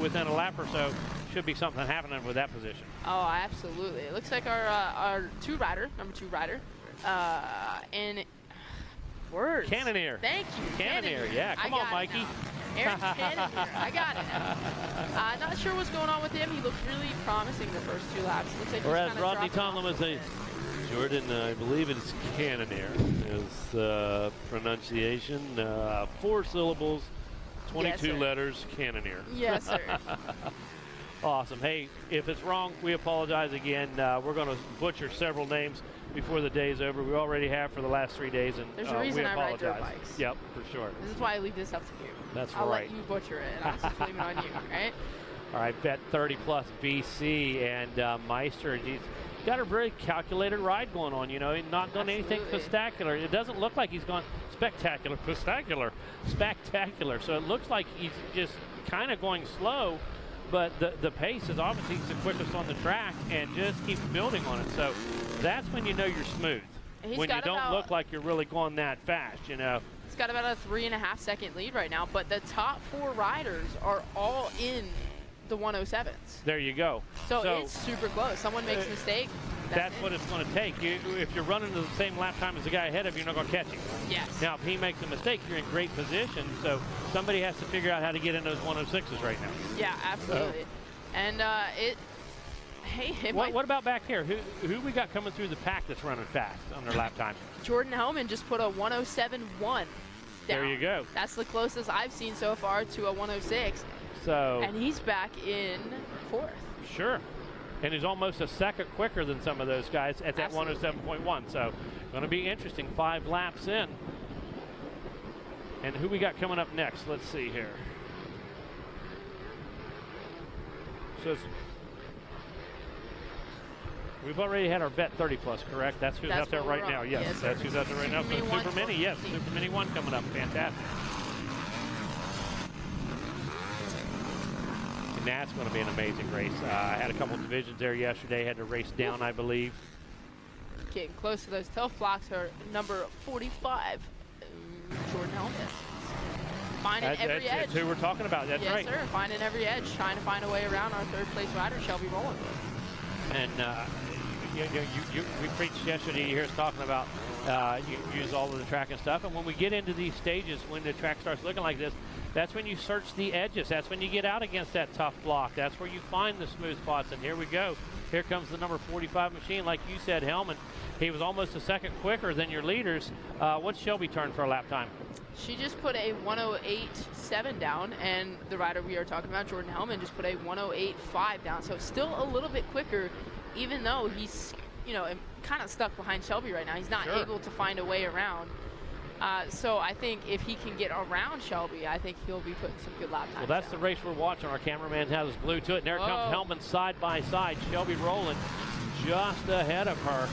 within a lap or so, should be something happening with that position. Oh, absolutely. It looks like our number 2 rider, and words. Cannonier. Thank you. Cannonier, yeah. Come on, Mikey. Aaron Cannonier. I got it now. Not sure what's going on with him. He looks really promising the first 2 laps. Looks like whereas Rodney Tomlin would say, Jordan, I believe it's Cannonier. His pronunciation, 4 syllables, 22 letters, Cannonier. Yes, sir. Awesome. Hey, if it's wrong, we apologize again. We're going to butcher several names before the day's over. We already have for the last 3 days, and there's a reason we I apologize. ride dirt bikes. Yep, for sure. This is why I leave this up to you. That's I'll right. let you butcher it, and I'll just leave it on you, right? All right, bet 30 plus BC and Meister. He's got a very calculated ride going on. You know, he's not done anything spectacular. It doesn't look like he's gone spectacular. So it looks like he's just kind of going slow, but the pace is obviously he's the quickest on the track and just keeps building on it. So that's when you know you're smooth. When you don't look like you're really going that fast, you know. He's got about a 3.5 second lead right now, but the top 4 riders are all in the 107s. There you go. So it's super close. Someone makes a mistake. That's what it's going to take. If you're running to the same lap time as the guy ahead of you, you're not going to catch him. Yes. Now, if he makes a mistake, you're in great position. So somebody has to figure out how to get in those 106s right now. Yeah, absolutely. And what about back here? Who we got coming through the pack that's running fast on their lap time? Jordan Hellman just put a 107.1 down. There you go. That's the closest I've seen so far to a 106. So. And he's back in 4th. Sure. And he's almost a second quicker than some of those guys at that 107.1. So going to be interesting. 5 laps in. And who we got coming up next? Let's see here. So we've already had our bet 30 plus, correct? That's who's out there right now. Yes, that's who's out there right now. So Super Mini, yes, Super Mini 1 coming up. Fantastic. And that's going to be an amazing race. I had a couple of divisions there yesterday. Had to race down, I believe. Getting close to those tough blocks are number 45, Jordan Hellman. Finding every edge. That's who we're talking about. That's right. Yes, sir. Finding every edge, trying to find a way around our 3rd place rider, Shelby Rowland. And we preached yesterday. You hear us talking about you use all of the track and stuff. And when we get into these stages, when the track starts looking like this, that's when you search the edges. That's when you get out against that tough block. That's where you find the smooth spots. And here we go. Here comes the number 45 machine. Like you said, Hellman, he was almost a second quicker than your leaders. What's Shelby turn for a lap time? She just put a 108.7 down, and the rider we are talking about, Jordan Hellman, just put a 108.5 down. So still a little bit quicker, even though he's, kind of stuck behind Shelby right now. He's not able to find a way around. So I think if he can get around Shelby, I think he'll be putting some good lap times. Well, that's the race we're watching. Our cameraman has us glued to it. And there comes Hellman side by side. Shelby Rowland just ahead of her.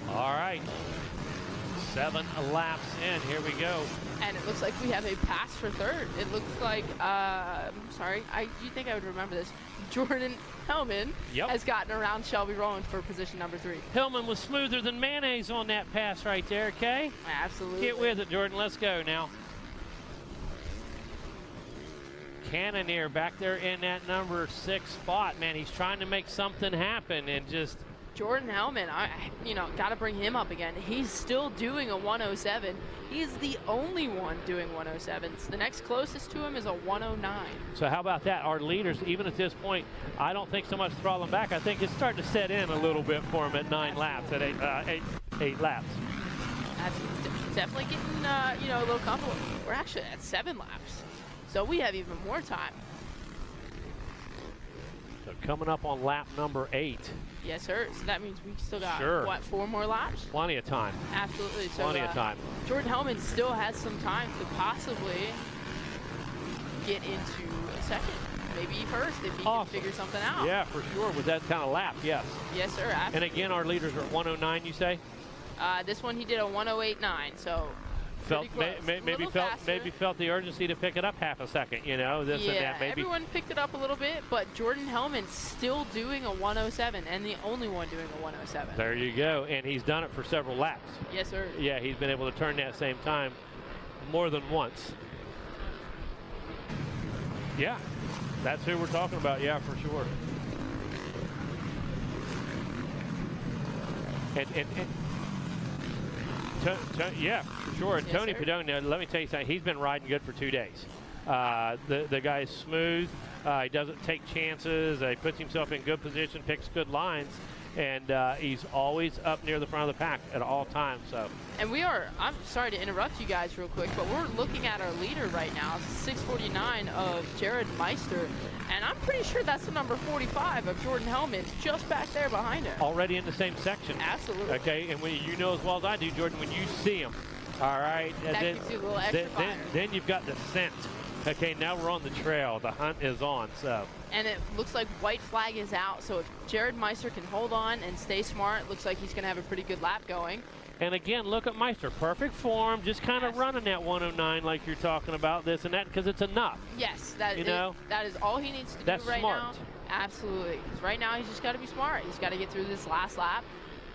All right, 7 laps in. Here we go. And it looks like we have a pass for 3rd. It looks like, sorry, you think I would remember this. Jordan Hellman has gotten around Shelby Rowland for position number 3. Hellman was smoother than mayonnaise on that pass right there, okay? Absolutely. Get with it, Jordan. Let's go now. Cannoneer back there in that number 6 spot. Man, he's trying to make something happen and just... Jordan Hellman, got to bring him up again. He's still doing a 107. He's the only one doing 107s. The next closest to him is a 109. So how about that? Our leaders, even at this point, I don't think so much throttling back. I think it's starting to set in a little bit for him at 9 laps, at 8 laps. That's definitely getting, a little comfortable. We're actually at 7 laps, so we have even more time. So coming up on lap number 8. Yes, sir. So that means we still got, what, 4 more laps? Plenty of time. Absolutely. So, plenty of time. Jordan Hellman still has some time to possibly get into 2nd, maybe 1st if he can figure something out. Yeah, for sure. With that kind of lap, yes. Yes, sir. Absolutely. And again, our leaders are at 109, you say? This one he did a 108.9, so maybe felt the urgency to pick it up half a second, this and that. Maybe everyone picked it up a little bit, but Jordan Hellman's still doing a 107 and the only one doing a 107. There you go, and he's done it for several laps. Yes, sir. Yeah, he's been able to turn that same time more than once. Yeah, that's who we're talking about. Yeah, for sure. Yeah, for sure. And Tony Pedone, let me tell you something. He's been riding good for 2 days. The guy's smooth. He doesn't take chances. He puts himself in good position, picks good lines, and he's always up near the front of the pack at all times. So. And I'm sorry to interrupt you guys real quick, but we're looking at our leader right now, 649 of Jared Meister, and I'm pretty sure that's the number 45 of Jordan Hellman just back there behind him. Already in the same section. Absolutely. Okay, and you know as well as I do, Jordan, when you see him, all right, that gives you a little extra fire. Then you've got the scent. Okay, now we're on the trail. The hunt is on. So. And it looks like white flag is out. So if Jared Meister can hold on and stay smart, it looks like he's going to have a pretty good lap going. And again, look at Meister. Perfect form, just kind of running that 109 like you're talking about, this and that, because it's enough. Yes, that is all he needs to do right now. Absolutely. Because right now he's just got to be smart. He's got to get through this last lap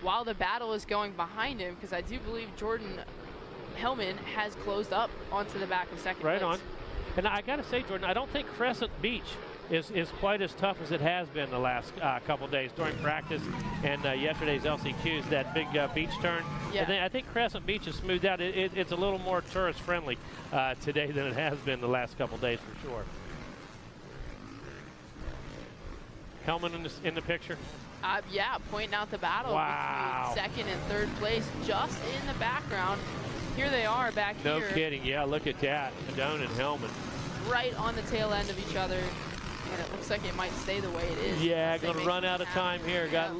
while the battle is going behind him, because I do believe Jordan Hellman has closed up onto the back of second place. Right on. And I got to say, Jordan, I don't think Crescent Beach is quite as tough as it has been the last couple days during practice and yesterday's LCQs, that big beach turn. Yeah. I think Crescent Beach is smoothed out. It's a little more tourist friendly today than it has been the last couple days for sure. Hellman in the picture? Yeah, pointing out the battle between second and third place just in the background. Here they are back here. No kidding. Yeah, look at that. Padone and Hellman. Right on the tail end of each other. And it looks like it might stay the way it is. Yeah, going to run out of time here. Got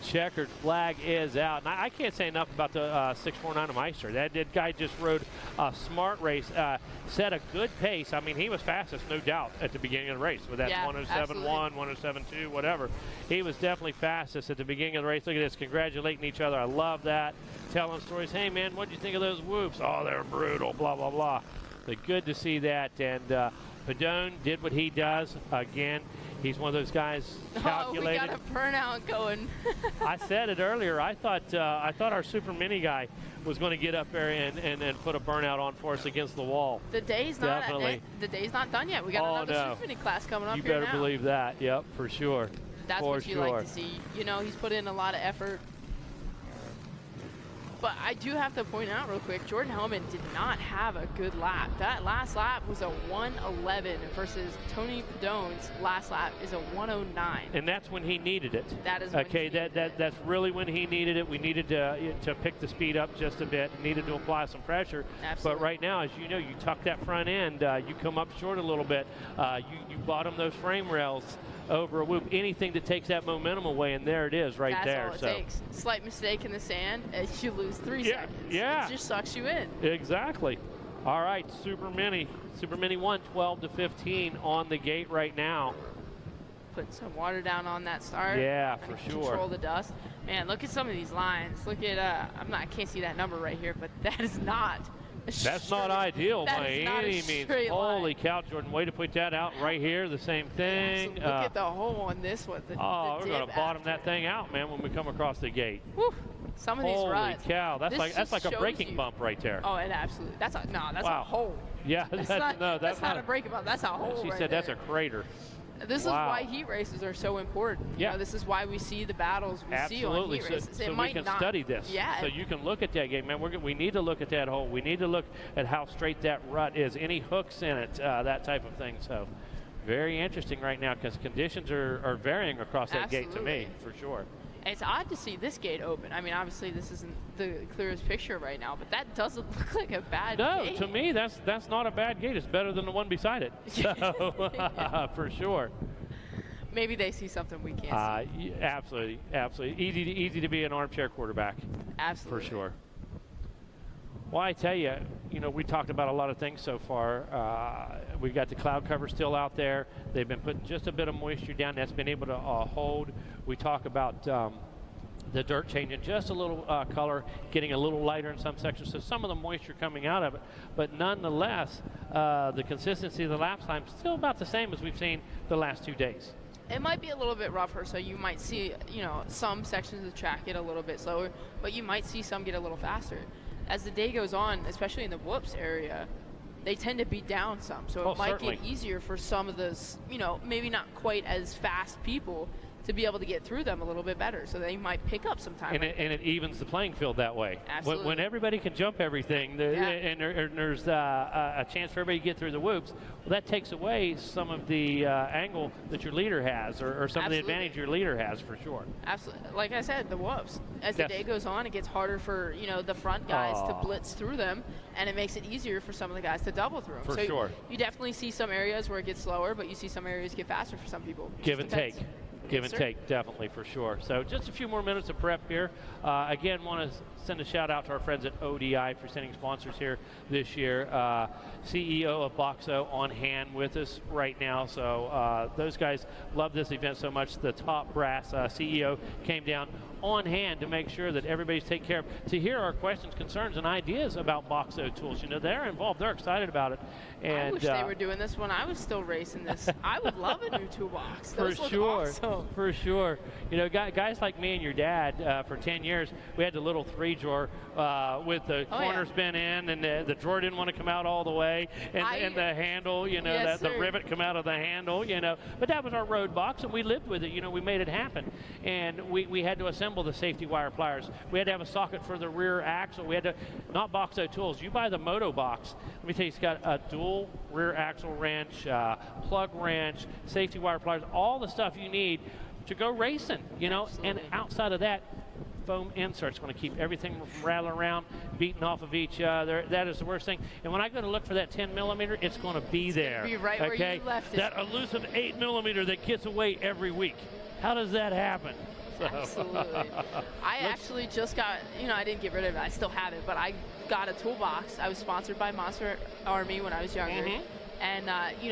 checkered flag is out. And I can't say enough about the 649 of Meister. That guy just rode a smart race, set a good pace. I mean, he was fastest, no doubt, at the beginning of the race with that 107.1, 107.2, whatever. He was definitely fastest at the beginning of the race. Look at this, congratulating each other. I love that. Telling stories. Hey, man, what did you think of those whoops? Oh, they're brutal, blah, blah, blah. But good to see that. And Padone did what he does. Again, he's one of those guys calculated. Oh, we got a burnout going. I said it earlier. I thought our Super Mini guy was going to get up there and put a burnout on for us against the wall. The day's not done yet. We got another Super Mini class coming up. You better believe that. Yep, for sure. That's what you like to see. You know, he's put in a lot of effort. But I do have to point out real quick, Jordan Hellman did not have a good lap. That last lap was a 111 versus Tony Padone's last lap is a 109. And that's when he needed it. That is when he needed it. That's really when he needed it. We needed to pick the speed up just a bit, needed to apply some pressure. Absolutely. But right now, as you know, you tuck that front end, you come up short a little bit, you bottom those frame rails over a whoop, anything that takes that momentum away, and there it is right there. That's all it takes. Slight mistake in the sand, and you lose 3 seconds. Yeah. It just sucks you in. Exactly. All right, Super Mini 1, 12 to 15 on the gate right now. Putting some water down on that start. Yeah, for sure. Control the dust. Man, look at some of these lines. Look at, I can't see that number right here, but that is not That's not ideal by any means. Holy cow, Jordan, way to put that out right here. The same thing. Yeah, so look at the hole on this one. We're going to bottom that thing out, man, when we come across the gate. Whew. Some of these rides. Holy cow, that's like a braking bump right there. Oh, it absolutely. That's a hole. Yeah, that's not a braking bump. That's a hole. She right said there. that's a crater. This is why heat races are so important. Yeah. You know, this is why we see the battles we see on heat races. So we can study this. Yeah. So you can look at that game, man. We need to look at that hole. We need to look at how straight that rut is. Any hooks in it, that type of thing. So very interesting right now because conditions are varying across that gate to me, for sure. And it's odd to see this gate open. I mean, obviously this isn't the clearest picture right now, but that doesn't look like a bad gate. No, to me that's not a bad gate. It's better than the one beside it. So for sure. Maybe they see something we can't see. Absolutely. Easy to be an armchair quarterback. Absolutely. For sure. Well, I tell you, we talked about a lot of things so far. We've got the cloud cover still out there. They've been putting just a bit of moisture down. That's been able to hold. We talk about the dirt changing just a little color, getting a little lighter in some sections. So some of the moisture coming out of it. But nonetheless, the consistency of the lap time still about the same as we've seen the last 2 days. It might be a little bit rougher, so you might see, some sections of the track get a little bit slower, but you might see some get a little faster. As the day goes on, especially in the whoops area, they tend to beat down some. So it might get easier for some of those, maybe not quite as fast people to be able to get through them a little bit better, so they might pick up some time. And it evens the playing field that way. Absolutely. When everybody can jump everything, and there's a chance for everybody to get through the whoops, well, that takes away some of the angle that your leader has, or some of the advantage your leader has, for sure. Absolutely. Like I said, the whoops. As the day goes on, it gets harder for the front guys to blitz through them, and it makes it easier for some of the guys to double through them. For sure. You definitely see some areas where it gets slower, but you see some areas get faster for some people. Give and take. Give and take, definitely, for sure. So just a few more minutes of prep here. Again, want to send a shout out to our friends at ODI, presenting sponsors here this year. CEO of Boxo on hand with us right now. So those guys love this event so much. The top brass CEO came down on hand to make sure that everybody's taken care of, to hear our questions, concerns, and ideas about Boxo tools. They're involved. They're excited about it. And I wish they were doing this when I was still racing this. I would love a new toolbox. Those for sure. Awesome. For sure. Guys like me and your dad, for 10 years, we had the little 3-drawer with the corners bent in, and the drawer didn't want to come out all the way, and the handle, the rivet come out of the handle, But that was our road box, and we lived with it. We made it happen. And we had to assemble the safety wire pliers. We had to have a socket for the rear axle. We had to, not Boxo tools. You buy the Moto box. Let me tell you, it's got a dual rear axle wrench, plug wrench, safety wire pliers, all the stuff you need to go racing, And outside of that, foam inserts going to keep everything from rattling around, beating off of each other. That is the worst thing. And when I go to look for that 10 millimeter, it's going to be there. Be right where you left it. That elusive 8 millimeter that gets away every week. How does that happen? Absolutely. I actually just got, I didn't get rid of it. I still have it, but I got a toolbox. I was sponsored by Monster Army when I was younger. And,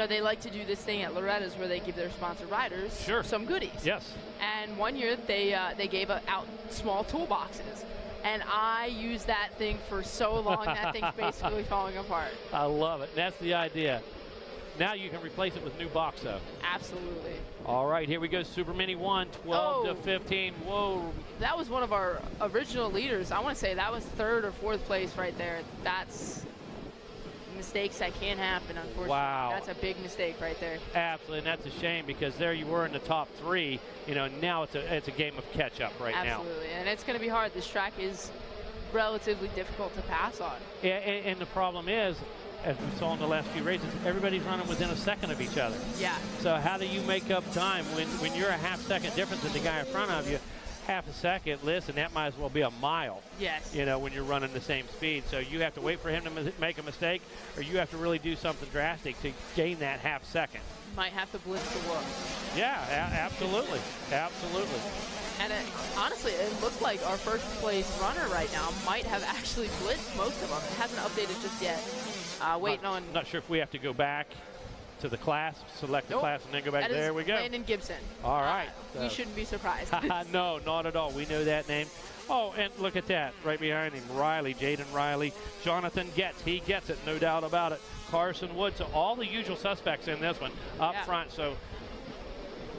they like to do this thing at Loretta's where they give their sponsored riders some goodies. Yes. And one year they gave out small toolboxes. And I used that thing for so long, that thing's basically falling apart. I love it. That's the idea. Now you can replace it with new Boxo. Absolutely. All right, here we go. Super Mini 1, 12 to 15. Whoa. That was one of our original leaders. I want to say that was 3rd or 4th place right there. That's mistakes that can happen, unfortunately. Wow. That's a big mistake right there. Absolutely, and that's a shame because there you were in the top 3. Now it's a game of catch-up right now. Absolutely, and it's going to be hard. This track is relatively difficult to pass on. Yeah, and the problem is, as we saw in the last few races, everybody's running within a second of each other. Yeah. So how do you make up time when you're a half-second difference in the guy in front of you? Half a second, listen, that might as well be a mile. Yes. When you're running the same speed. So you have to wait for him to make a mistake, or you have to really do something drastic to gain that half second. Might have to blitz the whoop. Yeah, absolutely. Absolutely. And honestly, it looked like our first place runner right now might have actually blitzed most of them. It hasn't updated just yet. Waiting on. Not sure if we have to go back to the class, select the class, and then go back. There we go. Landon Gibson. All right. We shouldn't be surprised. No, not at all. We know that name. Oh, and look at that. Right behind him, Riley, Jaden Riley. Jonathan Getz. He gets it, no doubt about it. Carson Wood. So all the usual suspects in this one up front. So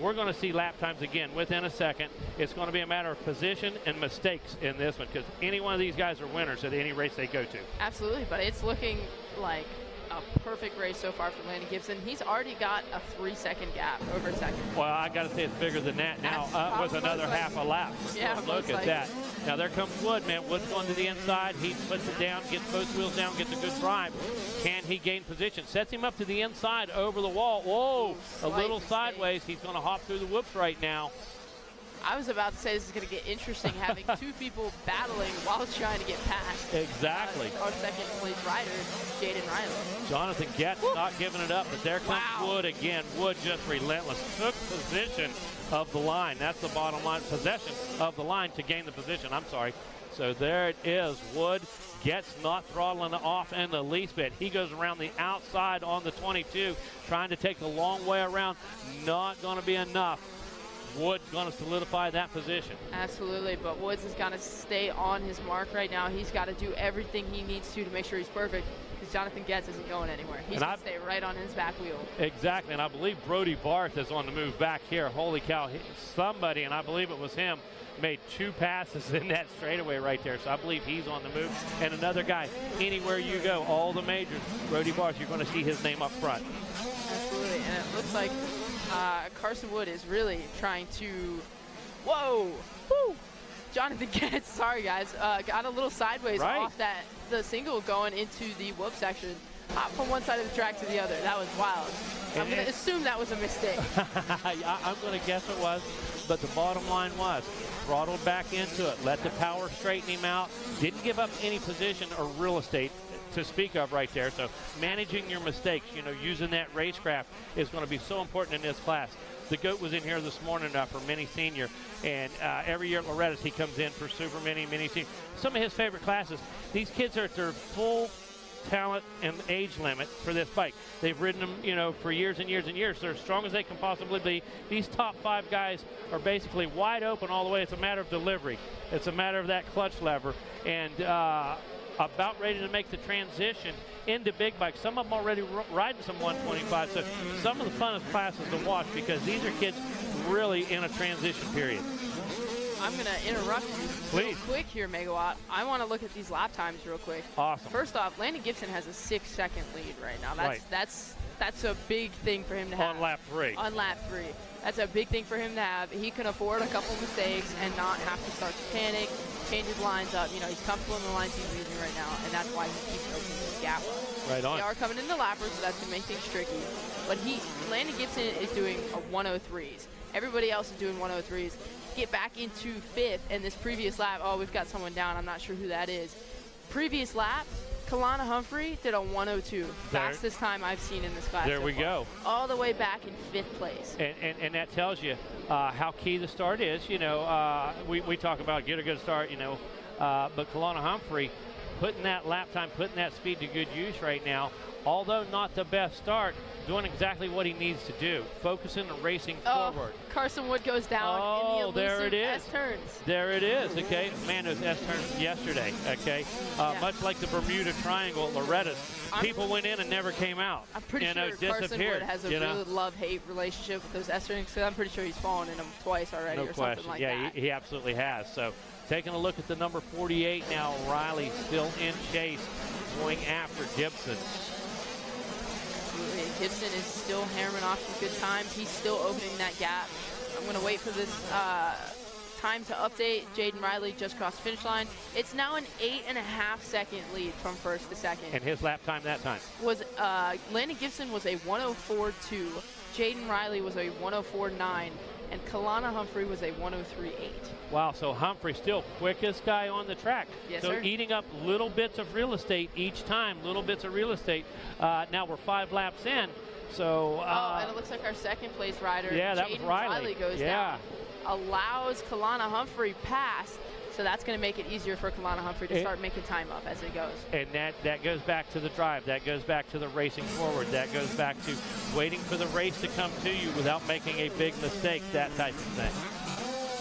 we're going to see lap times again within a second. It's going to be a matter of position and mistakes in this one because any one of these guys are winners at any race they go to. Absolutely, but it's looking like a perfect race so far for Landon Gibson. He's already got a 3-second gap over second. Well, I got to say it's bigger than that now with another half a lap. Yeah, look at that. Now there comes Wood, man. Wood's going to the inside. He puts it down, gets both wheels down, gets a good drive. Can he gain position? Sets him up to the inside over the wall. Whoa, a little sideways. He's going to hop through the whoops right now. I was about to say this is going to get interesting having two people battling while trying to get past. Exactly. Our second place rider, Jaden Riley. Jonathan Getz not giving it up, but there comes Wood again. Wood just relentless. Took position of the line. That's the bottom line. Possession of the line to gain the position. I'm sorry. So there it is. Wood Getz not throttling off in the least bit. He goes around the outside on the 22, trying to take the long way around. Not going to be enough. Wood's going to solidify that position. Absolutely, but Woods is going to stay on his mark right now. He's got to do everything he needs to make sure he's perfect because Jonathan Getz isn't going anywhere. He's going to stay right on his back wheel. Exactly, and I believe Brody Barth is on the move back here. Holy cow, somebody, and I believe it was him, made 2 passes in that straightaway right there. So I believe he's on the move. And another guy, anywhere you go, all the majors, Brody Barth, you're going to see his name up front. Absolutely, and it looks like Carson Wood is really trying to, whoa, woo! Jonathan Getz, sorry guys, got a little sideways off the single going into the whoop section. Hop from one side of the track to the other. That was wild. I'm going to assume that was a mistake. I'm going to guess it was, but the bottom line was throttled back into it, let the power straighten him out, didn't give up any position or real estate to speak of right there. So managing your mistakes, you know, using that racecraft is going to be so important in this class. The GOAT was in here this morning for Mini Senior, and every year at Loretta's he comes in for Super Mini, Mini Senior. Some of his favorite classes. These kids are at their full talent and age limit for this bike. They've ridden them, you know, for years and years and years. They're as strong as they can possibly be. These top 5 guys are basically wide open all the way. It's a matter of delivery. It's a matter of that clutch lever, and about ready to make the transition into big bikes. Some of them already riding some 125. So some of the funnest classes to watch because these are kids really in a transition period. I'm going to interrupt you real quick here, Megawatt. I want to look at these lap times real quick. Awesome. First off, Landon Gibson has a 6-second lead right now. That's a big thing for him to have. On lap 3. On lap 3. That's a big thing for him to have. He can afford a couple mistakes and not have to start to panic, change his lines up. You know, he's comfortable in the lines he's using right now, and that's why he keeps opening this gap up. Right on. They are coming into lappers, so that's going to make things tricky. But Landon Gibson is doing a 103s. Everybody else is doing 103s. Get back into 5th, and this previous lap, oh, we've got someone down. I'm not sure who that is. Previous lap, Kalana Humphrey did a 102. Fastest time I've seen in this class. There we go. All the way back in 5th place. And that tells you how key the start is. You know, we talk about get a good start, you know, but Kalana Humphrey putting that lap time, putting that speed to good use right now, although not the best start, doing exactly what he needs to do, focusing and racing forward. Carson Wood goes down in the elusive S-turns. There it is, okay. Man, those S-turns yesterday, okay. Much like the Bermuda Triangle at Loretta's, people went in and never came out. I'm pretty sure Carson Wood has a really love-hate relationship with those S-turns, because I'm pretty sure he's fallen in them twice already or something like that. Yeah, he absolutely has. So taking a look at the number 48 now, Riley still in chase, going after Gibson. Gibson is still hammering off some good times. He's still opening that gap. I'm going to wait for this time to update. Jaden Riley just crossed the finish line. It's now an 8.5-second lead from 1st to 2nd. And his lap time that time? Was Landon Gibson was a 104.2. Jaden Riley was a 104.9. And Kalana Humphrey was a 103.8. Wow, so Humphrey still quickest guy on the track. Yes, so sir. Eating up little bits of real estate each time, little bits of real estate. Now we're 5 laps in, so. And it looks like our 2nd place rider, that was Riley. Goes down. Allows Kalana Humphrey past, so that's going to make it easier for Kalana Humphrey to start making time up as it goes. And that goes back to the drive. That goes back to the racing forward. That goes back to waiting for the race to come to you without making a big mistake, that type of thing.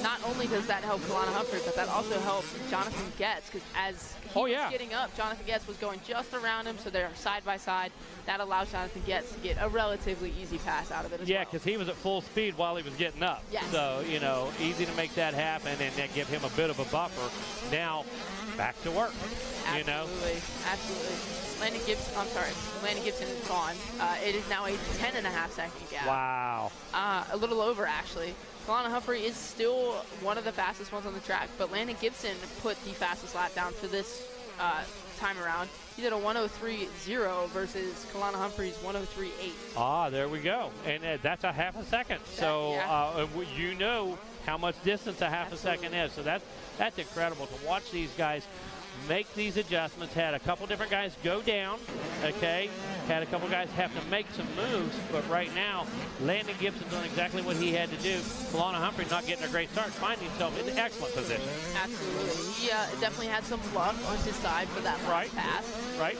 Not only does that help Kalana Humphrey, but that also helps Jonathan Getz, because as he was getting up, Jonathan Getz was going just around him, so they're side by side. That allows Jonathan Getz to get a relatively easy pass out of it as well. Yeah, because he was at full speed while he was getting up. Yes. So, you know, easy to make that happen and then give him a bit of a buffer. Now, back to work, you know? Absolutely. Landon Gibson is gone. It is now a 10.5-second gap. Wow. A little over, actually. Kalana Humphrey is still one of the fastest ones on the track, but Landon Gibson put the fastest lap down for this time around. He did a 103.0 versus Kalana Humphrey's 103.8. There we go. And that's a half a second. So you know how much distance a half a second is. So that's incredible to watch these guys make these adjustments. Had a couple different guys go down, okay? Had a couple guys have to make some moves, but right now, Landon Gibson doing exactly what he had to do. Kalana Humphrey not getting a great start, finding himself in excellent position. Absolutely. He definitely had some luck on his side for that last pass. Right.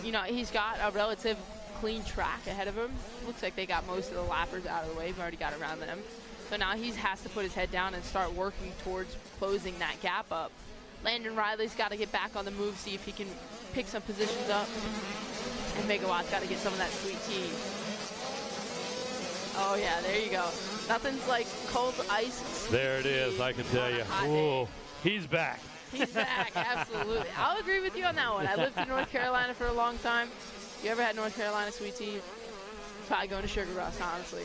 You know, he's got a relative clean track ahead of him. Looks like they got most of the lappers out of the way. We've already got around them. So now he has to put his head down and start working towards closing that gap up. Landon Riley's got to get back on the move, see if he can pick some positions up. And Megawatt's got to get some of that sweet tea. Oh, yeah, there you go. Nothing's like cold ice. There it is, I can tell you. Ooh, he's back. He's back, absolutely. I'll agree with you on that one. I lived in North Carolina for a long time. You ever had North Carolina sweet tea? probably going to Sugar Rush, honestly.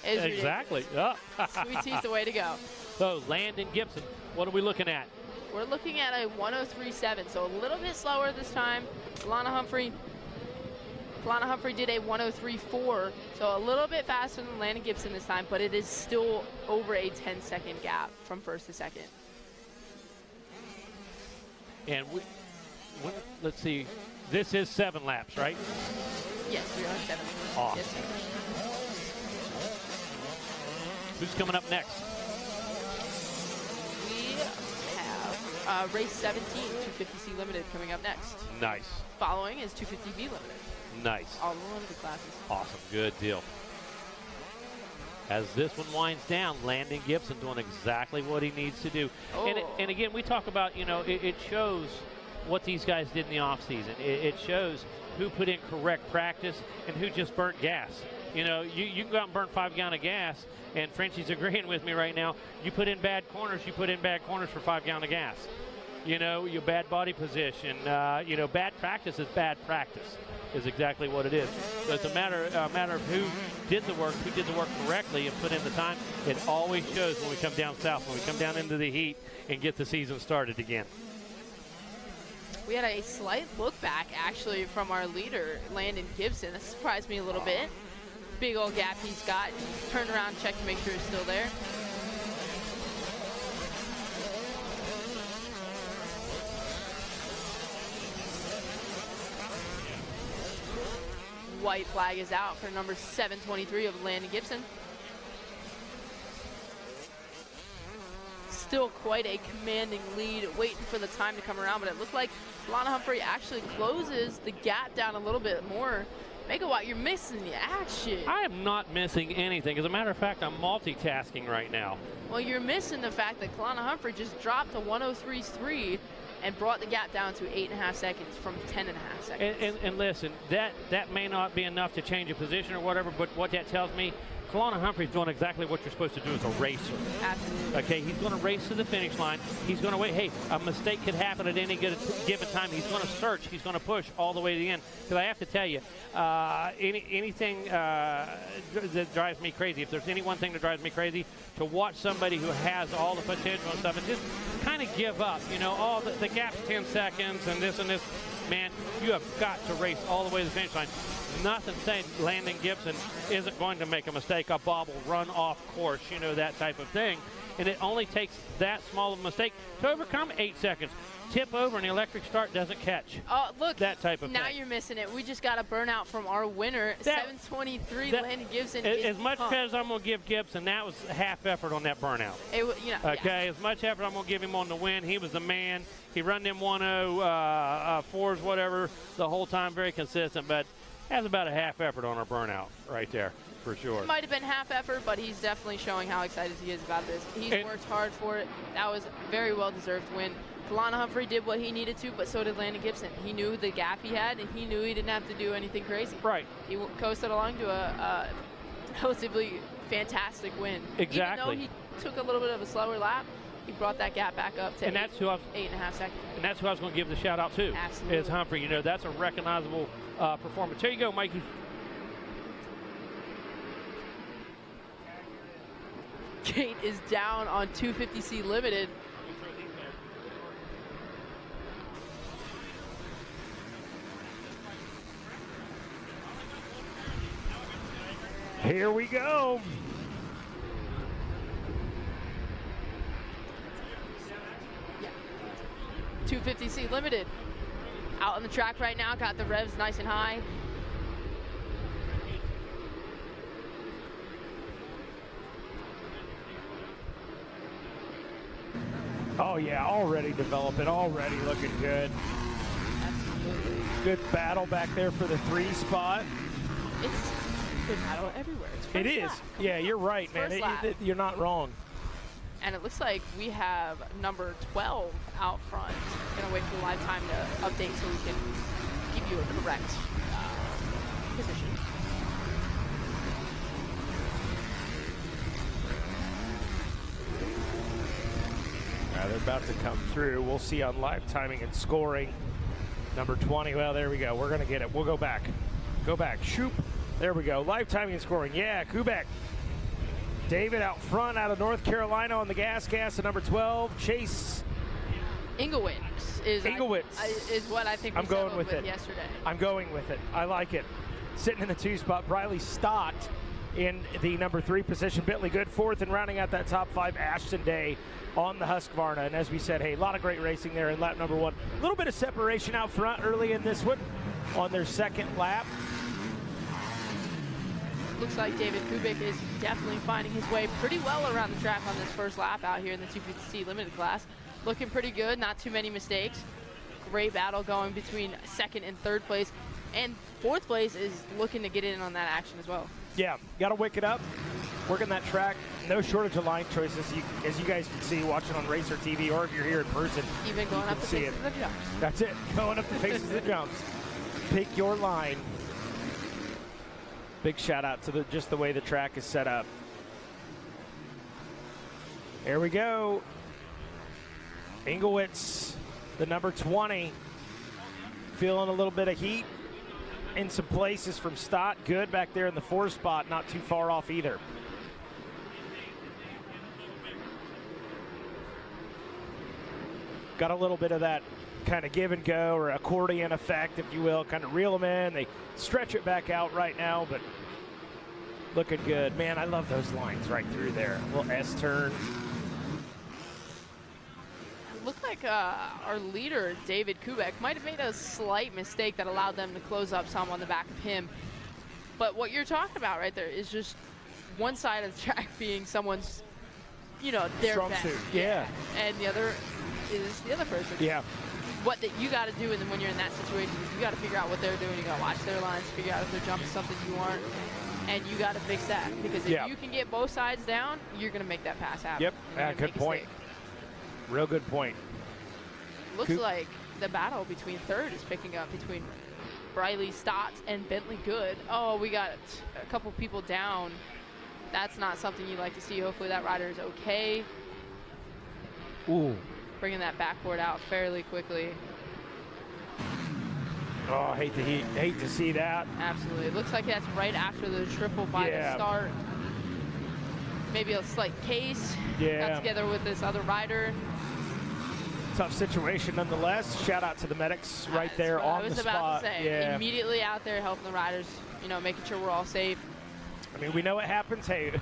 It's exactly. Sweet Tea's the way to go. So Landon Gibson, what are we looking at? We're looking at a 103.7, so a little bit slower this time. Kalana Humphrey did a 103.4, so a little bit faster than Landon Gibson this time, but it is still over a 10-second gap from first to second. And let's see, this is 7 laps, right? Yes, we are on 7. Awesome. Yes, sir. Who's coming up next? We have race 17, 250C Limited coming up next. Nice. Following is 250B Limited. Nice. All the limited classes. Awesome. Good deal. As this one winds down, Landon Gibson doing exactly what he needs to do. Oh. And again, we talk about, it shows what these guys did in the offseason. It shows who put in correct practice and who just burnt gas. You can go out and burn 5 gallons of gas, and Frenchie's agreeing with me right now. You put in bad corners for 5 gallons of gas. Your bad body position, bad practice is bad practice, is exactly what it is. So it's a matter of who did the work correctly and put in the time. It always shows when we come down south, when we come down into the heat and get the season started again. We had a slight look back, actually, from our leader, Landon Gibson. That surprised me a little bit. Big old gap he's got. Turn around, check to make sure it's still there. White flag is out for number 723 of Landon Gibson. Still quite a commanding lead, waiting for the time to come around, but it looked like Kalana Humphrey actually closes the gap down a little bit more. Megawatt, you're missing the action. I am not missing anything. As a matter of fact, I'm multitasking right now. Well, you're missing the fact that Kalana Humphrey just dropped to 103.3 and brought the gap down to 8.5 seconds from 10.5 seconds. And listen, that may not be enough to change a position or whatever, but what that tells me, Kalana Humphrey's doing exactly what you're supposed to do as a racer. Absolutely. Okay, he's going to race to the finish line. He's going to wait. Hey, a mistake could happen at any given time. He's going to search. He's going to push all the way to the end. Because I have to tell you, anything that drives me crazy, if there's any one thing that drives me crazy, to watch somebody who has all the potential and stuff and just kind of give up. The gap's 10 seconds and this. Man, you have got to race all the way to the finish line. Nothing saying Landon Gibson isn't going to make a mistake, a bobble, run off course, that type of thing. And it only takes that small of a mistake to overcome 8 seconds. Tip over and the electric start doesn't catch. Oh, look, that type of now thing. You're missing it. We just got a burnout from our winner, 723, Landon Gibson. As much as I'm going to give Gibson, that was half effort on that burnout. Okay, as much effort I'm going to give him on the win. He was the man. He run them 104s, whatever, the whole time, very consistent, but has about a half effort on our burnout right there, for sure. It might have been half effort, but he's definitely showing how excited he is about this. He's worked hard for it. That was a very well-deserved win. Kalana Humphrey did what he needed to, but so did Landon Gibson. He knew the gap he had, and he knew he didn't have to do anything crazy. Right. He coasted along to a relatively fantastic win. Exactly. Even though he took a little bit of a slower lap, he brought that gap back up to 8.5 seconds. And that's who I was going to give the shout out to. Absolutely. Is Humphrey. That's a recognizable performance. Here you go, Mikey. Gate is down on 250C Limited. Here we go. Yeah. 250C Limited. Out on the track right now, got the revs nice and high. Oh yeah, already developing, already looking good. Absolutely. Good battle back there for the 3 spot. It's good battle everywhere. It is. Yeah, you're right, man. You're not wrong. And it looks like we have number 12 out front. Gonna wait for the live time to update so we can give you a correct position. They're about to come through. We'll see on live timing and scoring. Number 20, well, there we go. We're going to get it. We'll go back. Go back. Shoop. There we go. Live timing and scoring. Yeah, Kubek. David out front out of North Carolina on the gas at number 12. Chase Ingowitz is what I think we I'm going settled with it yesterday. I'm going with it. I like it. Sitting in the 2 spot, Briley Stott in the number 3 position. Bentley Good 4th, and rounding out that top 5, Ashton Day on the Husqvarna. And as we said, hey, a lot of great racing there in lap number 1. A little bit of separation out front early in this one on their second lap. Looks like David Kubik is definitely finding his way pretty well around the track on this first lap out here in the 250C limited class. Looking pretty good, not too many mistakes. Great battle going between 2nd and 3rd place. And 4th place is looking to get in on that action as well. Yeah, got to wick it up. Working that track, no shortage of line choices. As you guys can see watching on Racer TV, or if you're here in person, even going up the faces of the jumps. That's it, going up the faces of the jumps. Pick your line. Big shout out to just the way the track is set up. Here we go. Ingowitz, the number 20, feeling a little bit of heat in some places from Stott. Good back there in the 4 spot, not too far off either. Got a little bit of that kind of give and go or accordion effect, if you will, kind of reel them in. They stretch it back out right now, but looking good. Man, I love those lines right through there. A little S-turn. Looked like our leader, David Kubek, might have made a slight mistake that allowed them to close up some on the back of him. But what you're talking about right there is just one side of the track being someone's, their strong best. suit. Yeah. And the other is the other person. Yeah. What that you got to do when you're in that situation is you got to figure out what they're doing. You got to watch their lines, figure out if they're jumping something you aren't, and you got to fix that. Because if you can get both sides down, you're going to make that pass happen. Yep, good point. Real good point. Looks like the battle between 3rd is picking up between Briley Stott and Bentley Good. Oh, we got a couple people down. That's not something you like to see. Hopefully that rider is okay. Ooh. Bringing that backboard out fairly quickly. Oh, hate to see that. Absolutely. It looks like that's right after the triple by the start. Maybe a slight case. Got together with this other rider. Tough situation nonetheless. Shout out to the medics right there on the spot. I was about to say, immediately out there helping the riders, making sure we're all safe. I mean, we know what happens. Hey,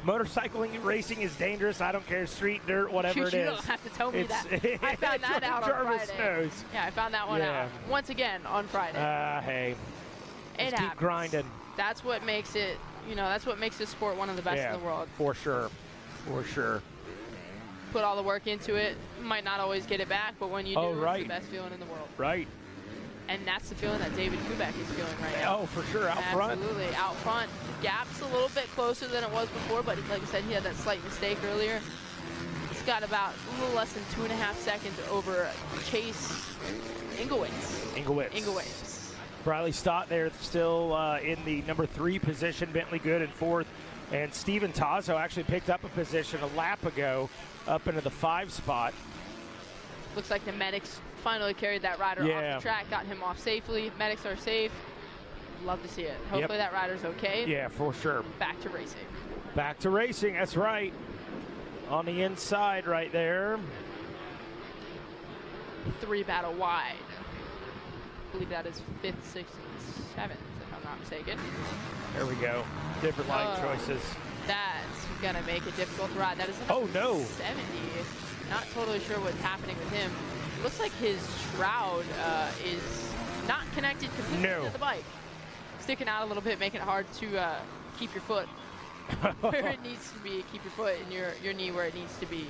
motorcycling racing is dangerous. I don't care, street, dirt, whatever it is. You don't have to tell me that. I found that out on Jarvis Friday. Knows. Yeah, I found that one out once again on Friday. Hey, it keep grinding. That's what makes it. That's what makes this sport one of the best in the world. For sure, for sure. Put all the work into it. Might not always get it back, but when you do, it's the best feeling in the world. Right. And that's the feeling that David Kubek is feeling right now. Oh, for sure, out front. Absolutely, out front. Gap's a little bit closer than it was before, but like I said, he had that slight mistake earlier. He's got about a little less than 2.5 seconds over Chase Ingowitz. Briley Stott there still in the number 3 position. Bentley Good in 4th. And Steven Tazo actually picked up a position a lap ago up into the 5 spot. Looks like the medics finally carried that rider off the track, got him off safely. Medics are safe. Love to see it. Hopefully that rider's okay. Yeah, for sure. Back to racing. Back to racing, that's right. On the inside right there. 3 battle wide. I believe that is 5th, 6th, and 7th, if I'm not mistaken. There we go. Different line choices. That's going to make it difficult to ride. That is 70. Not totally sure what's happening with him. Looks like his shroud is not connected completely to the bike. Sticking out a little bit, making it hard to keep your foot where it needs to be. Keep your foot and your knee where it needs to be.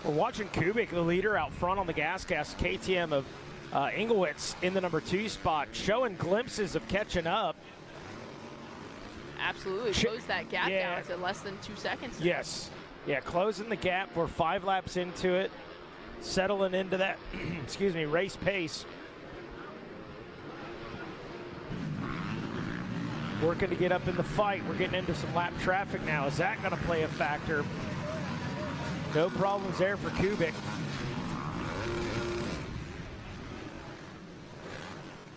We're watching Kubik, the leader out front on the gas KTM of Ingowitz in the number 2 spot, showing glimpses of catching up. Absolutely. Close that gap down to less than 2 seconds. Yes. Yeah, closing the gap. We're 5 laps into it. Settling into that, race pace. Working to get up in the fight. We're getting into some lap traffic now. Is that going to play a factor? No problems there for Kubik.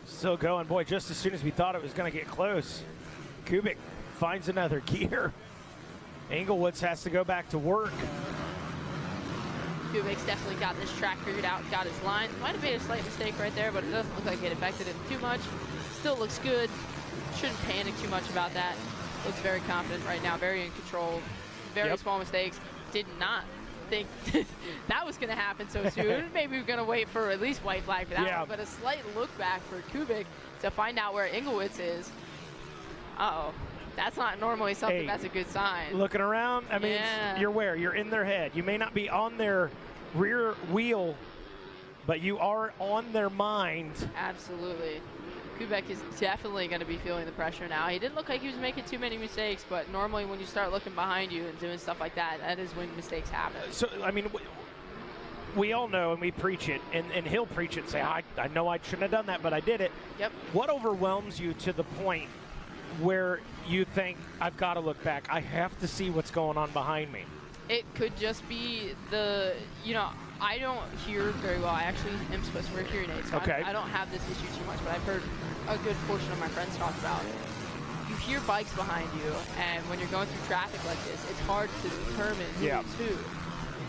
Still going. Boy, just as soon as we thought it was going to get close, Kubik finds another gear. Engelwitz has to go back to work. Kubik's definitely got this track figured out, got his lines. Might have made a slight mistake right there, but it doesn't look like it affected him too much. Still looks good. Shouldn't panic too much about that. Looks very confident right now, very in control. Very small mistakes. Did not think that was going to happen so soon. Maybe we're going to wait for at least white flag for that one, but a slight look back for Kubik to find out where Engelwitz is. Uh-oh. That's not normally something that's a good sign. Looking around, I mean, you're where? You're in their head. You may not be on their rear wheel, but you are on their mind. Absolutely. Kubik is definitely going to be feeling the pressure now. He didn't look like he was making too many mistakes, but normally when you start looking behind you and doing stuff like that, that is when mistakes happen. So, I mean, we all know and we preach it, and he'll preach it and say, I know I shouldn't have done that, but I did it. Yep. What overwhelms you to the point where you think, I've got to look back, I have to see what's going on behind me? It could just be I don't hear very well. I actually am supposed to wear hearing aids, so I don't have this issue too much, but I've heard a good portion of my friends talk about it. You hear bikes behind you, and when you're going through traffic like this, it's hard to determine who's who.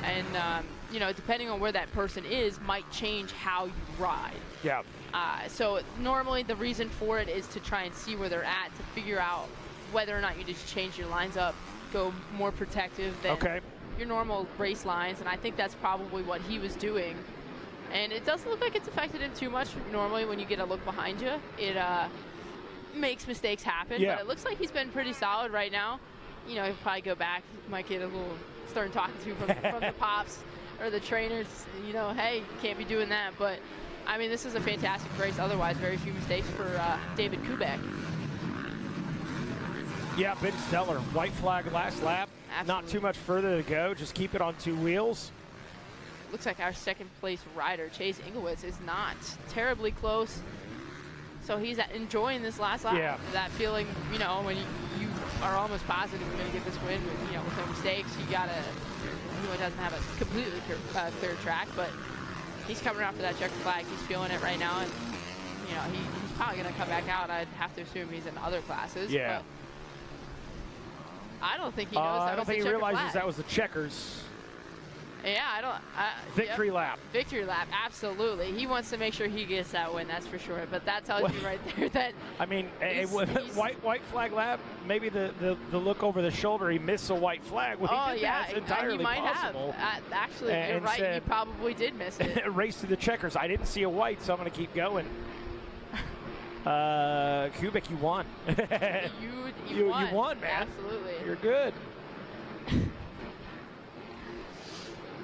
And, depending on where that person is, might change how you ride. Yeah. So normally the reason for it is to try and see where they're at, to figure out whether or not you just change your lines up, go more protective than your normal race lines, and I think that's probably what he was doing. And it doesn't look like it's affected him too much. Normally when you get a look behind you, it makes mistakes happen, but it looks like he's been pretty solid right now. He'll probably go back, might get a little stern talking to from the pops or the trainers, hey, you can't be doing that, but I mean, this is a fantastic race. Otherwise, very few mistakes for David Kubik. Yeah, been stellar. White flag last lap. Absolutely. Not too much further to go. Just keep it on two wheels. Looks like our second place rider, Chase Engelwitz, is not terribly close. So he's enjoying this last lap. Yeah. That feeling, when you are almost positive you're going to get this win, with no mistakes. He doesn't have a completely clear track, but he's coming out for that checkered flag. He's feeling it right now, and he's probably going to come back out. I'd have to assume he's in other classes. Yeah. But I don't think he knows that. I don't think he realizes that was the checkers. Yeah, I don't. Victory lap. Victory lap, absolutely. He wants to make sure he gets that win, that's for sure. But that tells you right there that. I mean, white flag lap. Maybe the look over the shoulder. He missed a white flag. Well, that's entirely he might possible. have. Actually, you're right. He probably did miss it. Race to the checkers. I didn't see a white, so I'm going to keep going. Kubik, you won. you won. You won, man. Absolutely. You're good.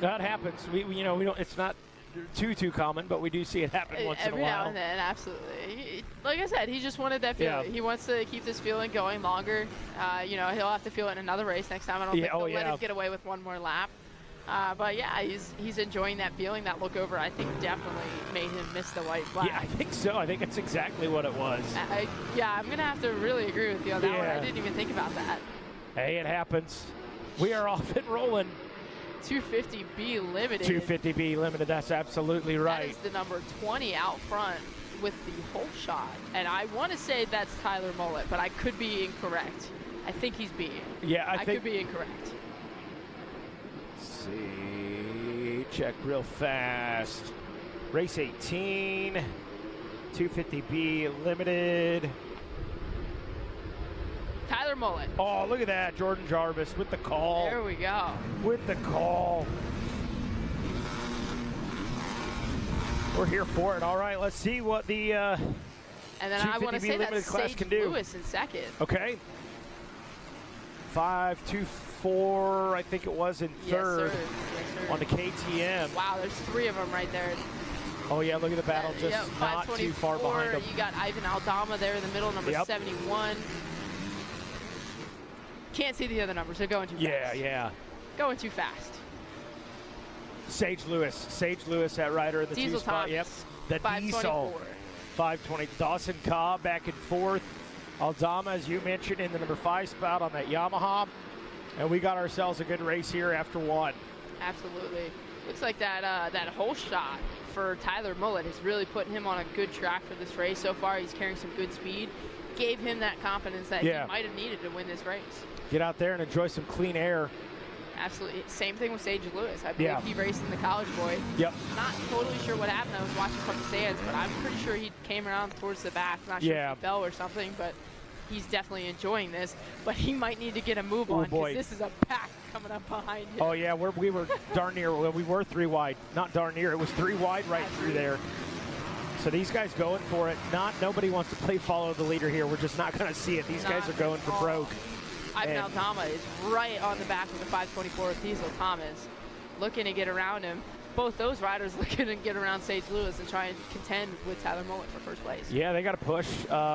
That happens. We don't. It's not too common, but we do see it happen once in a while. Every now and then, absolutely. Like I said, he just wanted that feeling. Yeah. He wants to keep this feeling going longer. He'll have to feel it in another race next time. I don't think they'll let him get away with one more lap. But yeah, he's enjoying that feeling. That look over, I think, definitely made him miss the white flag. Yeah, I think so. I think it's exactly what it was. I'm gonna have to really agree with you on that one. I didn't even think about that. Hey, it happens. We are off and rolling. 250B limited. 250B limited. That's absolutely right. That is the number 20 out front with the whole shot, and I want to say that's Tyler Mullet, but I could be incorrect. I think he's B. Yeah, I think could be incorrect. See, check real fast. Race 18, 250B limited. Tyler Mullet. Oh, look at that. Jordan Jarvis with the call. There we go. With the call. We're here for it. All right, let's see what the and then I want to say that class Sage can do. Lewis in second. Okay. 5.24, I think it was, in third. Yes, sir. On the KTM. Wow, there's three of them right there. Oh, yeah, look at the battle just not too far behind them. You got Ivan Aldama there in the middle, number 71. Can't see the other numbers. They're going too fast. Yeah. Going too fast. Sage Lewis, that rider in the Diesel 2 spot. Yep. The Diesel. 520. Dawson Cobb back and forth. Aldama, as you mentioned, in the number 5 spot on that Yamaha. And we got ourselves a good race here after one. Absolutely. Looks like that whole shot for Tyler Mullet is really putting him on a good track for this race so far. He's carrying some good speed. gave him that confidence that he might have needed to win this race. Get out there and enjoy some clean air. Absolutely. Same thing with Sage Lewis. I believe he raced in the College Boy. Yep. Not totally sure what happened. I was watching from the stands, but I'm pretty sure he came around towards the back. Not sure if he fell or something, but he's definitely enjoying this. But he might need to get a move on because this is a pack coming up behind him. Oh, yeah, we were darn near. Well, we were 3 wide. Not darn near. It was 3 wide right through there. So these guys going for it. Nobody wants to play follow the leader here. We're just not going to see it. These guys are going for broke. Ivan Aldama is right on the back of the 524 with Diesel Thomas, looking to get around him. Both those riders looking to get around Sage Lewis and try and contend with Tyler Mullet for first place. Yeah, they got to push.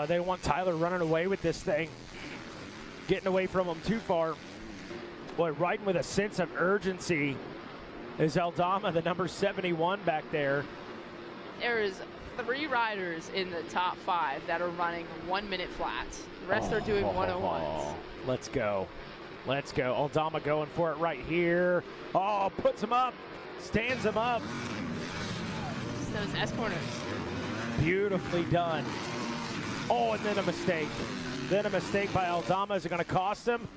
They want Tyler running away with this thing, getting away from him too far. Boy, riding with a sense of urgency is Aldama, the number 71 back there. There is 3 riders in the top 5 that are running 1-minute flats. The rest are doing 101s. Let's go. Let's go. Aldama going for it right here. Oh, puts him up. Stands him up. Those S-corners. Beautifully done. Oh, and then a mistake. Then a mistake by Aldama. Is it going to cost him?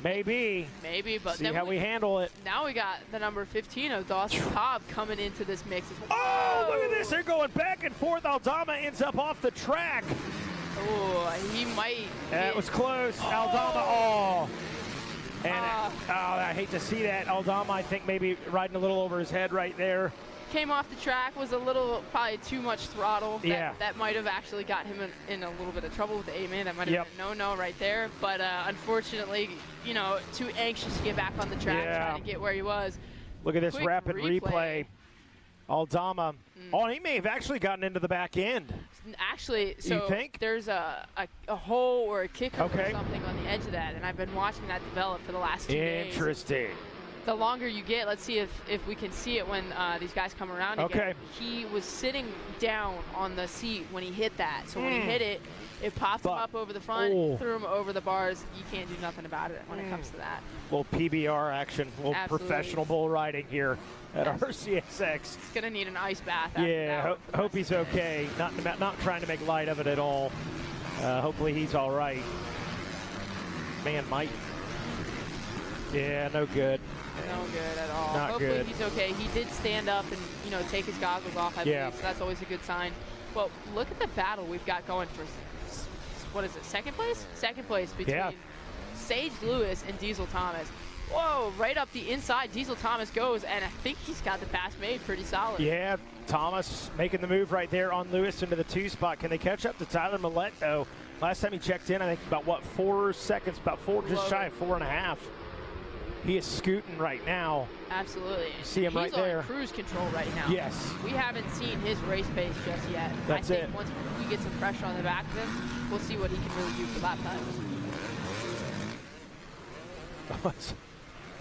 Maybe. Maybe, but see how we handle it. Now we got the number 15 of Dawson Cobb coming into this mix as well. Oh, look at this. They're going back and forth. Aldama ends up off the track. Oh, he might. That was close. Aldama, And I hate to see that. Aldama, I think maybe riding a little over his head right there. Came off the track, was a little, probably too much throttle. That might have actually got him in a little bit of trouble with the A-man. That might have been a no-no right there. But unfortunately, too anxious to get back on the track, trying to get where he was. Look at this rapid replay. Aldama. Oh, he may have actually gotten into the back end. Actually, so you think? There's a hole or a kicker or something on the edge of that, and I've been watching that develop for the last 2 days. Interesting. The longer you get, let's see if we can see it when these guys come around again. He was sitting down on the seat when he hit that. So when he hit it, it popped him up over the front, threw him over the bars. You can't do nothing about it when it comes to that. Little PBR action, little professional bull riding here at RCSX. He's going to need an ice bath. Hope he's okay. Not trying to make light of it at all. Hopefully he's all right. Man, Mike. Yeah, no good. No good at all. Not Hopefully good. he's okay. He did stand up and take his goggles off, I believe, so that's always a good sign. Well, look at the battle we've got going for, what is it, second place? Second place between Sage Lewis and Diesel Thomas. Whoa, right up the inside, Diesel Thomas goes, and I think he's got the pass made pretty solid. Yeah, Thomas making the move right there on Lewis into the 2 spot. Can they catch up to Tyler Millette, though? Last time he checked in, I think about, 4 seconds, just shy of 4.5. He is scooting right now. Absolutely. See him right there. He's on cruise control right now. Yes. We haven't seen his race pace just yet. That's I think once we get some pressure on the back of him, we'll see what he can really do for lap times.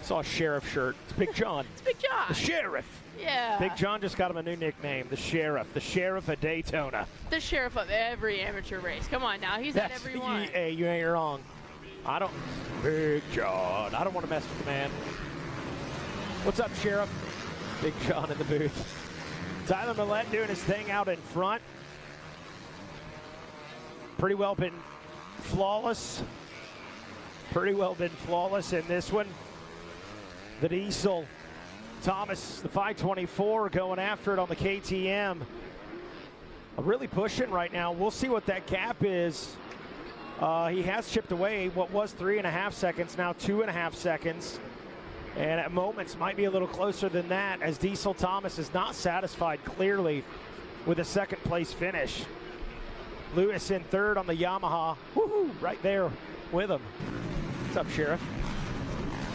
Saw a Sheriff shirt. It's Big John. It's Big John. The Sheriff. Yeah. Big John just got him a new nickname, the Sheriff. The Sheriff of Daytona. The Sheriff of every amateur race. Come on now. He's at every one. Hey, you ain't wrong. Big John. I don't want to mess with the man. What's up, Sheriff? Big John in the booth. Tyler Millette doing his thing out in front. Pretty well been flawless. Pretty well been flawless in this one. The Diesel. Thomas, the 524, going after it on the KTM. Really pushing right now. We'll see what that gap is. He has chipped away what was 3.5 seconds, now 2.5 seconds. And at moments might be a little closer than that, as Diesel Thomas is not satisfied clearly with a second place finish. Lewis in third on the Yamaha. Woohoo, right there with him. What's up, Sheriff?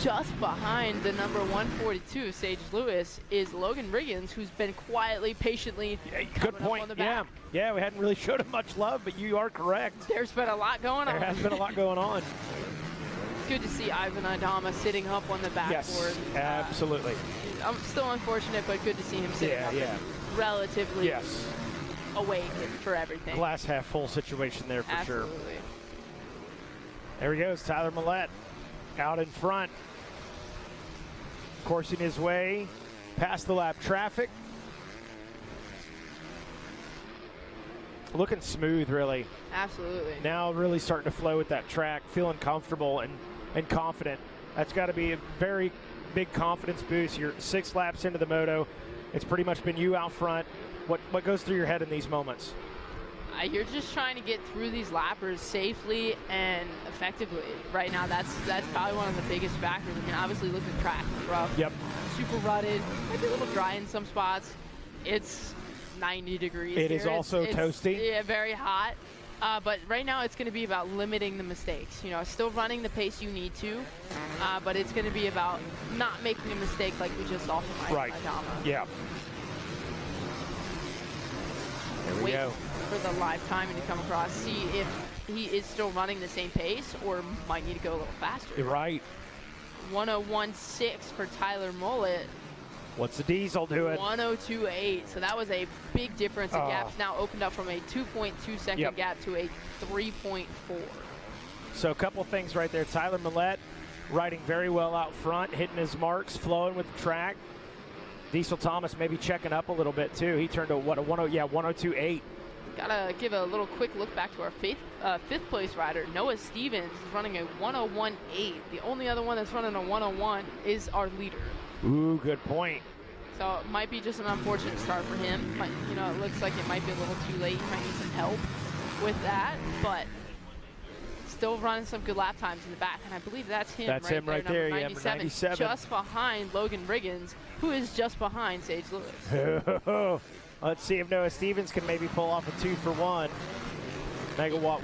Just behind the number 142, Sage Lewis, is Logan Riggins, who's been quietly, patiently good point. On the back. Yeah, we hadn't really showed him much love, but you are correct. There's been a lot going on. There has been a lot going on. Good to see Ivan Aldama sitting up on the backboard. Yes, absolutely. I'm still unfortunate, but good to see him sitting up and relatively awake for everything. Glass half full situation there for sure. Absolutely. There he goes, Tyler Millette out in front. Coursing his way past the lap traffic. looking smooth, really. Absolutely. Now really starting to flow with that track, feeling comfortable and confident. That's got to be a very big confidence boost. You're 6 laps into the moto. It's pretty much been you out front. What goes through your head in these moments? You're just trying to get through these lappers safely and effectively. Right now, that's probably one of the biggest factors. I mean, obviously, look at the track. It's rough. Yep. Super rutted. Might be a little dry in some spots. It's 90 degrees. It is also toasty. Yeah, very hot. But right now, it's going to be about limiting the mistakes. You know, still running the pace you need to, but it's going to be about not making a mistake like we just saw from Adama. Yeah. There we go. For the live timing to come across, see if he is still running the same pace or might need to go a little faster. You're right. 101.6 for Tyler Mullet. What's the diesel doing? 102.8. So that was a big difference. The gap's now opened up from a 2.2 second gap to a 3.4. So a couple things right there. Tyler Mullet riding very well out front, hitting his marks, flowing with the track. Diesel Thomas maybe checking up a little bit too. He turned to 102.8. Gotta give a little quick look back to our fifth place rider, Noah Stevens, is running a 101.8. The only other one that's running a 101 is our leader. Ooh, good point. So it might be just an unfortunate start for him. You know, it looks like it might be a little too late. He might need some help with that, but still running some good lap times in the back, and I believe that's him. That's him right there, 97, just behind Logan Riggins, who is just behind Sage Lewis. Let's see if Noah Stevens can maybe pull off a 2-for-1.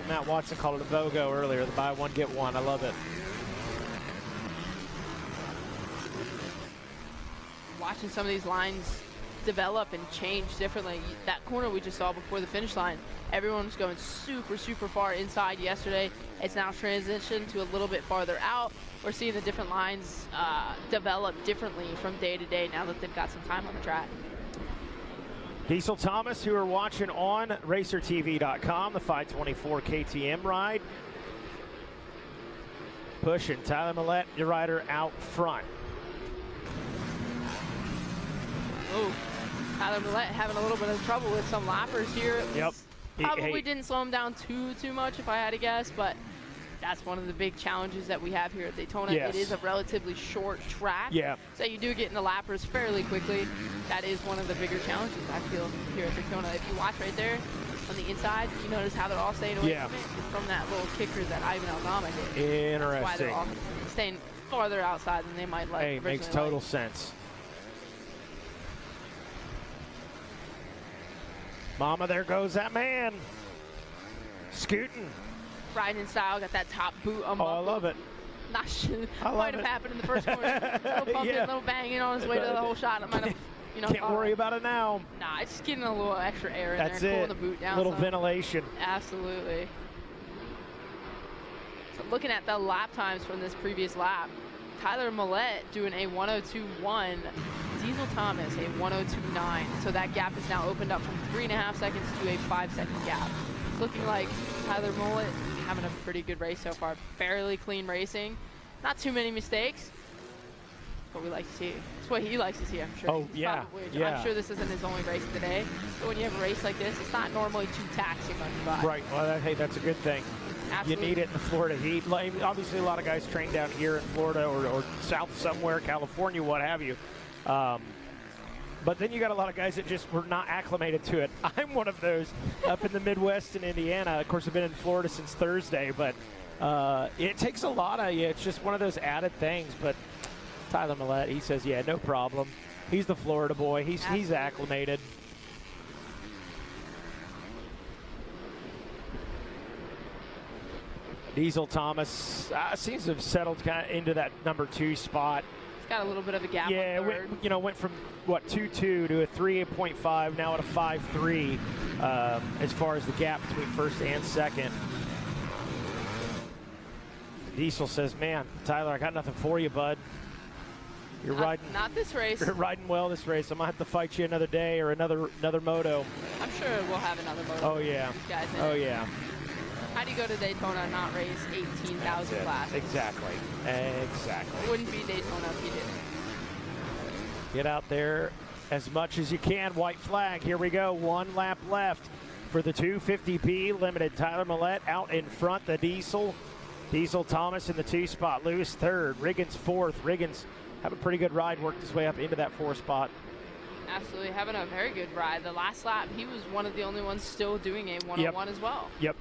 Matt Watson called it a BOGO earlier, the buy one, get one. I love it. Watching some of these lines develop and change differently. That corner we just saw before the finish line, everyone was going super, super far inside yesterday. It's now transitioned to a little bit farther out. We're seeing the different lines develop differently from day to day now that they've got some time on the track. Diesel Thomas, who are watching on RacerTV.com, the 524 KTM ride. Pushing Tyler Mullet, your rider, out front. Oh, Tyler Mullet having a little bit of trouble with some lappers here. Yep. Probably didn't slow him down too much if I had to guess, but that's one of the big challenges that we have here at Daytona. Yes. It is a relatively short track. Yeah. So you do get in the lappers fairly quickly. That is one of the bigger challenges I feel here at Daytona. If you watch right there on the inside, you notice how they're all staying away from it. It's from that little kicker that Ivan Aldama did. Interesting. That's why they're all staying farther outside than they might like. Hey, makes total sense. Mama, there goes that man. Scooting. Riding in style, got that top boot unbuckled. Oh, I love it. Not sure. I Might have happened in the first corner. Little pumping, little banging on his way to the whole shot. It might have, you know. Can't worry about it now. Nah, it's just getting a little extra air in That's there and it. cooling the boot down. Little some. ventilation. Absolutely. So looking at the lap times from this previous lap, Tyler Mullet doing a 102.1, Diesel Thomas a 102.9. So that gap is now opened up from 3.5 seconds to a 5-second gap. It's looking like Tyler Mullet having a pretty good race so far. Fairly clean racing. Not too many mistakes. What we like to see. It's what he likes to see, I'm sure. Oh, yeah. I'm sure this isn't his only race of the day. But when you have a race like this, it's not normally too taxing on your body. Right. Well, hey, that's a good thing. Absolutely. You need it in the Florida heat. Like, obviously, a lot of guys train down here in Florida or south somewhere, California, what have you. But then you got a lot of guys that just were not acclimated to it. I'm one of those up in the Midwest in Indiana. Of course, I've been in Florida since Thursday, but it takes a lot of you. It's just one of those added things. But Tyler Mullet, he says, yeah, no problem. He's the Florida boy. He's acclimated. Diesel Thomas seems to have settled kind of into that number 2 spot. He's got a little bit of a gap. Yeah, went from what 2.2 to a 3.5, now at a 5.3 as far as the gap between first and second. Diesel says, "Man, Tyler, I got nothing for you, bud. You're riding. Not this race. You're riding well this race. I'm gonna have to fight you another day or another moto." I'm sure we'll have another moto. Oh yeah. These guys in oh it. yeah. How do you go to Daytona and not race 18,000 classes? Exactly. It wouldn't be Daytona if you didn't. Get out there as much as you can. White flag. Here we go. 1 lap left. For the 250B Limited, Tyler Millette out in front, the Diesel. Diesel Thomas in the 2 spot. Lewis third. Riggins fourth. Riggins have a pretty good ride, worked his way up into that 4 spot. Absolutely, having a very good ride. The last lap, he was one of the only ones still doing a one-on-one as well. Yep.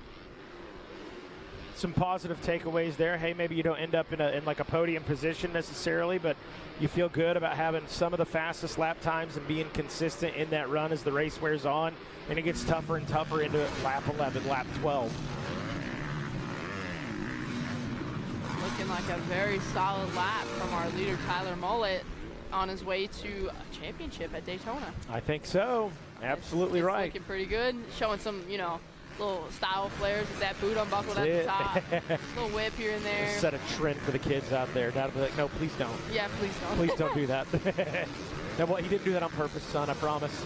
Some positive takeaways there. Hey, maybe you don't end up in like a podium position necessarily, but you feel good about having some of the fastest lap times and being consistent in that run as the race wears on, and it gets tougher and tougher into lap 11, lap 12. Looking like a very solid lap from our leader, Tyler Millette, on his way to a championship at Daytona. I think so. Absolutely it's right. Looking pretty good. Showing some, little style flares with that boot unbuckled at the top. Little whip here and there. Set a trend for the kids out there. That'll be like, no, please don't. Yeah, please don't. Please don't do that. No, well, he didn't do that on purpose, son, I promise.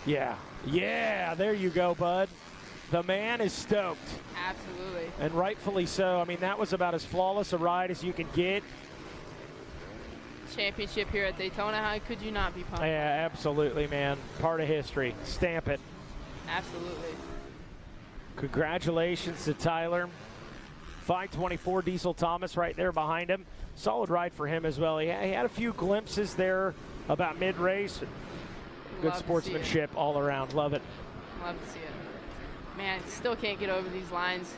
Yeah, there you go, bud. The man is stoked. Absolutely. And rightfully so. I mean, that was about as flawless a ride as you could get. Championship here at Daytona. How could you not be pumped? Yeah, absolutely, man. Part of history. Stamp it. Absolutely. Congratulations to Tyler. 524 Diesel Thomas right there behind him. Solid ride for him as well. He had a few glimpses there about mid-race. Good sportsmanship all around. Love it. Love to see it. Man, still can't get over these lines.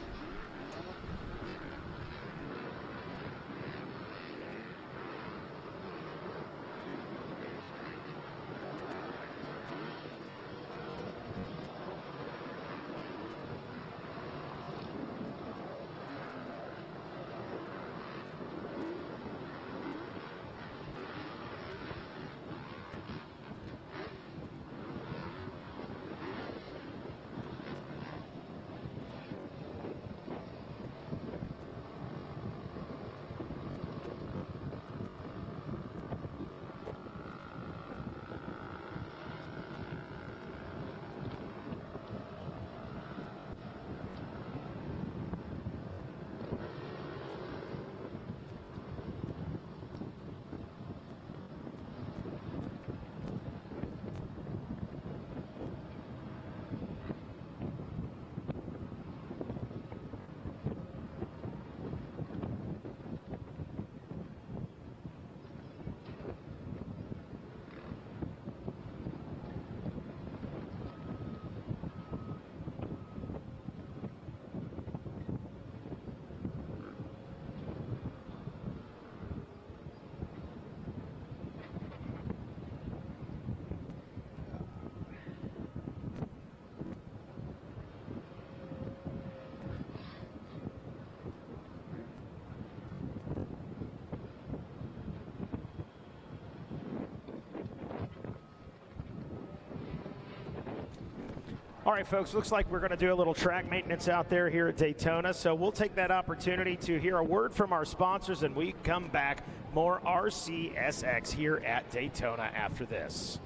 All right, folks, looks like we're going to do a little track maintenance out there here at Daytona, so we'll take that opportunity to hear a word from our sponsors, and we come back more RCSX here at Daytona after this.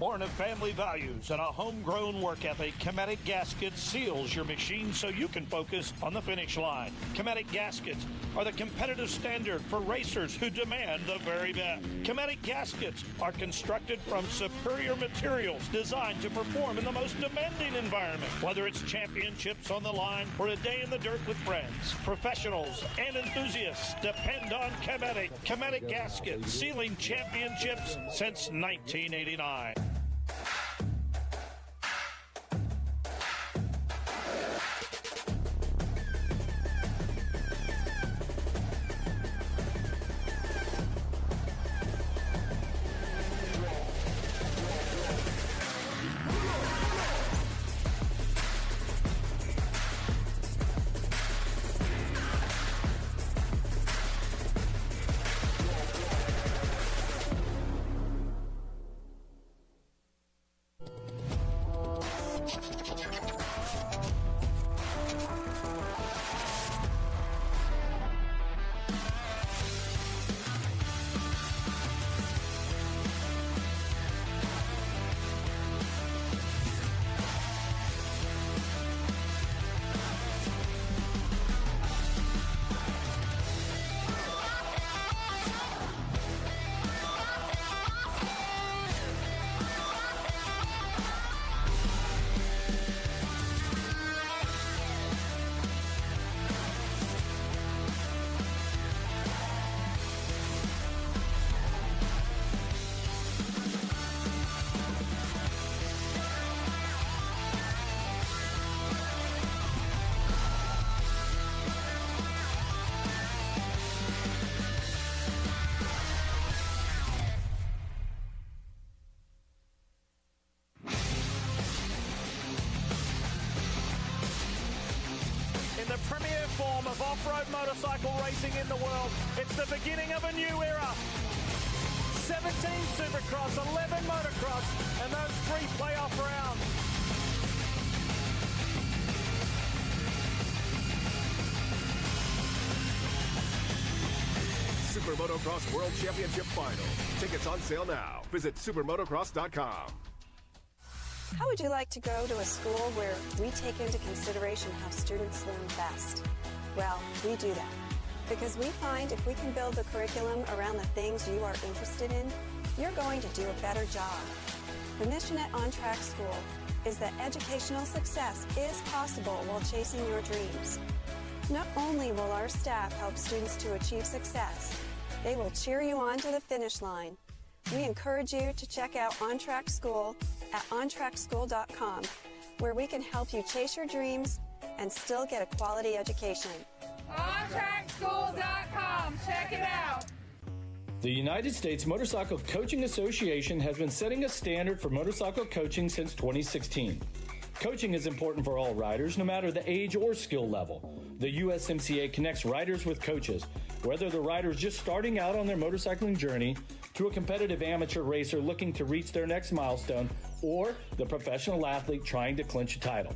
Born of family values and a homegrown work ethic, Cometic Gaskets seals your machine so you can focus on the finish line. Cometic Gaskets are the competitive standard for racers who demand the very best. Cometic Gaskets are constructed from superior materials designed to perform in the most demanding environment. Whether it's championships on the line or a day in the dirt with friends, professionals and enthusiasts depend on Cometic. Cometic Gaskets, sealing championships since 1989. The premier form of off-road motorcycle racing in the world. It's the beginning of a new era. 17 Supercross, 11 motocross, and those 3 playoff rounds. Super Motocross World Championship Final. Tickets on sale now. Visit supermotocross.com. How would you like to go to a school where we take into consideration how students learn best? Well, we do that because we find if we can build the curriculum around the things you are interested in, you're going to do a better job. The mission at On Track School is that educational success is possible while chasing your dreams. Not only will our staff help students to achieve success, they will cheer you on to the finish line. We encourage you to check out On Track School at ontrackschool.com, where we can help you chase your dreams and still get a quality education. OnTrackSchool.com. Check it out. The United States Motorcycle Coaching Association has been setting a standard for motorcycle coaching since 2016. Coaching is important for all riders, no matter the age or skill level. The USMCA connects riders with coaches, whether the rider's just starting out on their motorcycling journey, to a competitive amateur racer looking to reach their next milestone, or the professional athlete trying to clinch a title.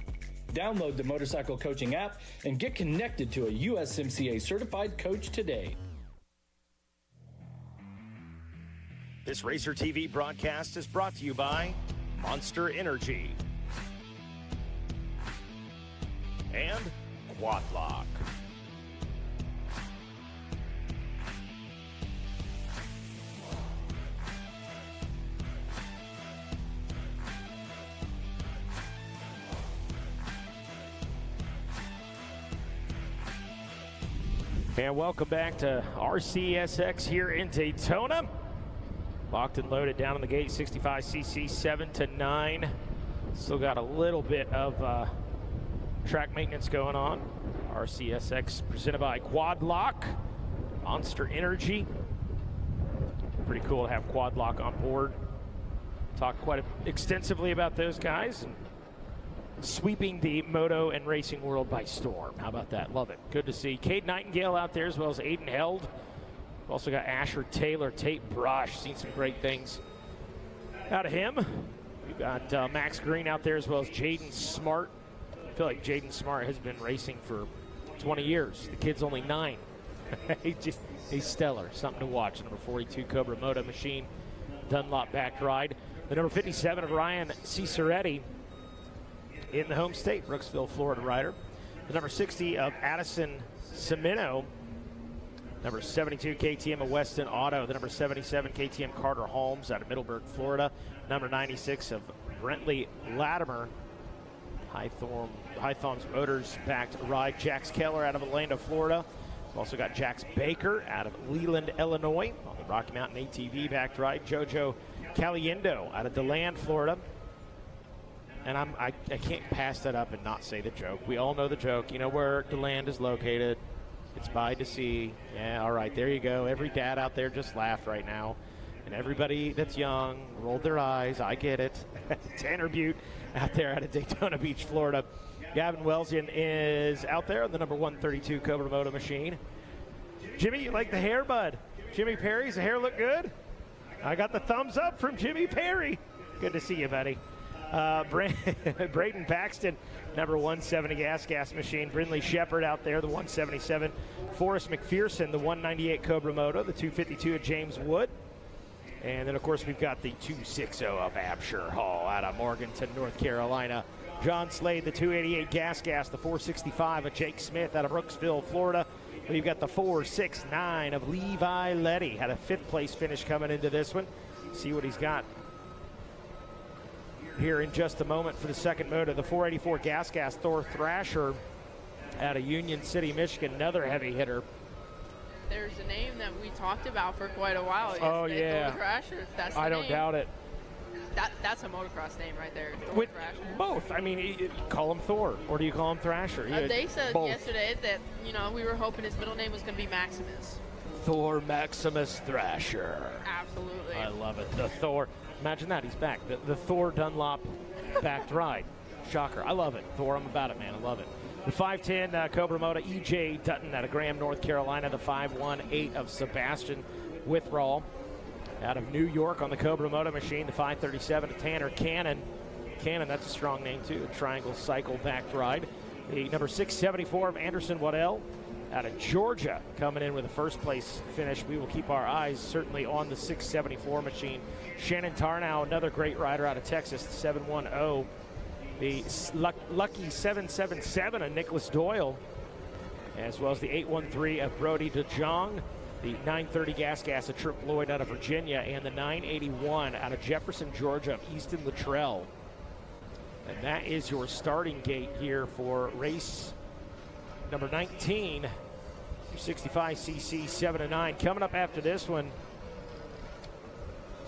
Download the Motorcycle Coaching app and get connected to a USMCA certified coach today. This Racer TV broadcast is brought to you by Monster Energy and Quad Lock. And welcome back to RCSX here in Daytona. Locked and loaded down on the gate, 65cc, 7 to 9. Still got a little bit of track maintenance going on. RCSX presented by Quad Lock, Monster Energy. Pretty cool to have Quad Lock on board. Talked quite extensively about those guys. And sweeping the moto and racing world by storm. How about that? Love it. Good to see Cade Nightingale out there as well as Aiden Held. We've also got Asher Taylor, Tate Brush. Seen some great things out of him. We've got Max Green out there as well as Jaden Smart. I feel like Jaden Smart has been racing for 20 years. The kid's only 9. He's stellar. Something to watch. Number 42 Cobra Moto machine. Dunlop back ride. The number 57 of Ryan Ciceretti in the home state, Brooksville, Florida rider. The number 60 of Addison Cimino. Number 72 KTM of Weston Auto. The number 77 KTM Carter Holmes out of Middleburg, Florida. Number 96 of Brentley Latimer. High Thumbs Motors backed ride. Jax Keller out of Atlanta, Florida. We've also got Jax Baker out of Leland, Illinois on the Rocky Mountain ATV backed ride. Jojo Caliendo out of DeLand, Florida. And I can't pass that up and not say the joke. We all know the joke. You know where DeLand is located. It's by DeSea. Yeah, all right, there you go. Every dad out there just laughed right now. And everybody that's young rolled their eyes. I get it. Tanner Butte out there out of Daytona Beach, Florida. Gavin Welsian is out there on the number 132 Cobra Moto machine. Jimmy, you like the hair, bud? Jimmy Perry's the hair look good? I got the thumbs up from Jimmy Perry. Good to see you, buddy. Braden Paxton, number 170 gas machine. Brindley Shepard out there, the 177. Forrest McPherson, the 198 Cobra Moto. The 252 of James Wood. And then, of course, we've got the 260 of Absher Hall out of Morganton, North Carolina. John Slade, the 288 gas, the 465 of Jake Smith out of Brooksville, Florida. We've got the 469 of Levi Letty. Had a 5th place finish coming into this one. See what he's got here in just a moment for the second moto. The 484 gas, Thor Thrasher out of Union City, Michigan. Another heavy hitter. There's a name that we talked about for quite a while. Oh, yeah. Thor Thrasher. That's the I don't name. Doubt it. That's a motocross name right there. With both. I mean, you call him Thor, or do you call him Thrasher? They said both. Yesterday that, we were hoping his middle name was going to be Maximus. Thor Maximus Thrasher. Absolutely. I love it. The Thor. Imagine that. He's back. The Thor Dunlop backed ride. Shocker. I love it. Thor, I'm about it, man. I love it. The 510 Cobra Moto, E.J. Dutton out of Graham, North Carolina. The 518 of Sebastian Withrall out of New York on the Cobra Moto machine. The 537 of Tanner Cannon. Cannon, that's a strong name, too. A triangle cycle backed ride. The number 674 of Anderson Waddell out of Georgia coming in with a first place finish. We will keep our eyes certainly on the 674 machine. Shannon Tarnow, another great rider out of Texas, the 710. The Lucky 777 of Nicholas Doyle, as well as the 813 of Brody DeJong, the 930 gas of Trip Lloyd out of Virginia, and the 981 out of Jefferson, Georgia of Easton Luttrell. And that is your starting gate here for race number 19, 65cc 7-9. Coming up after this one,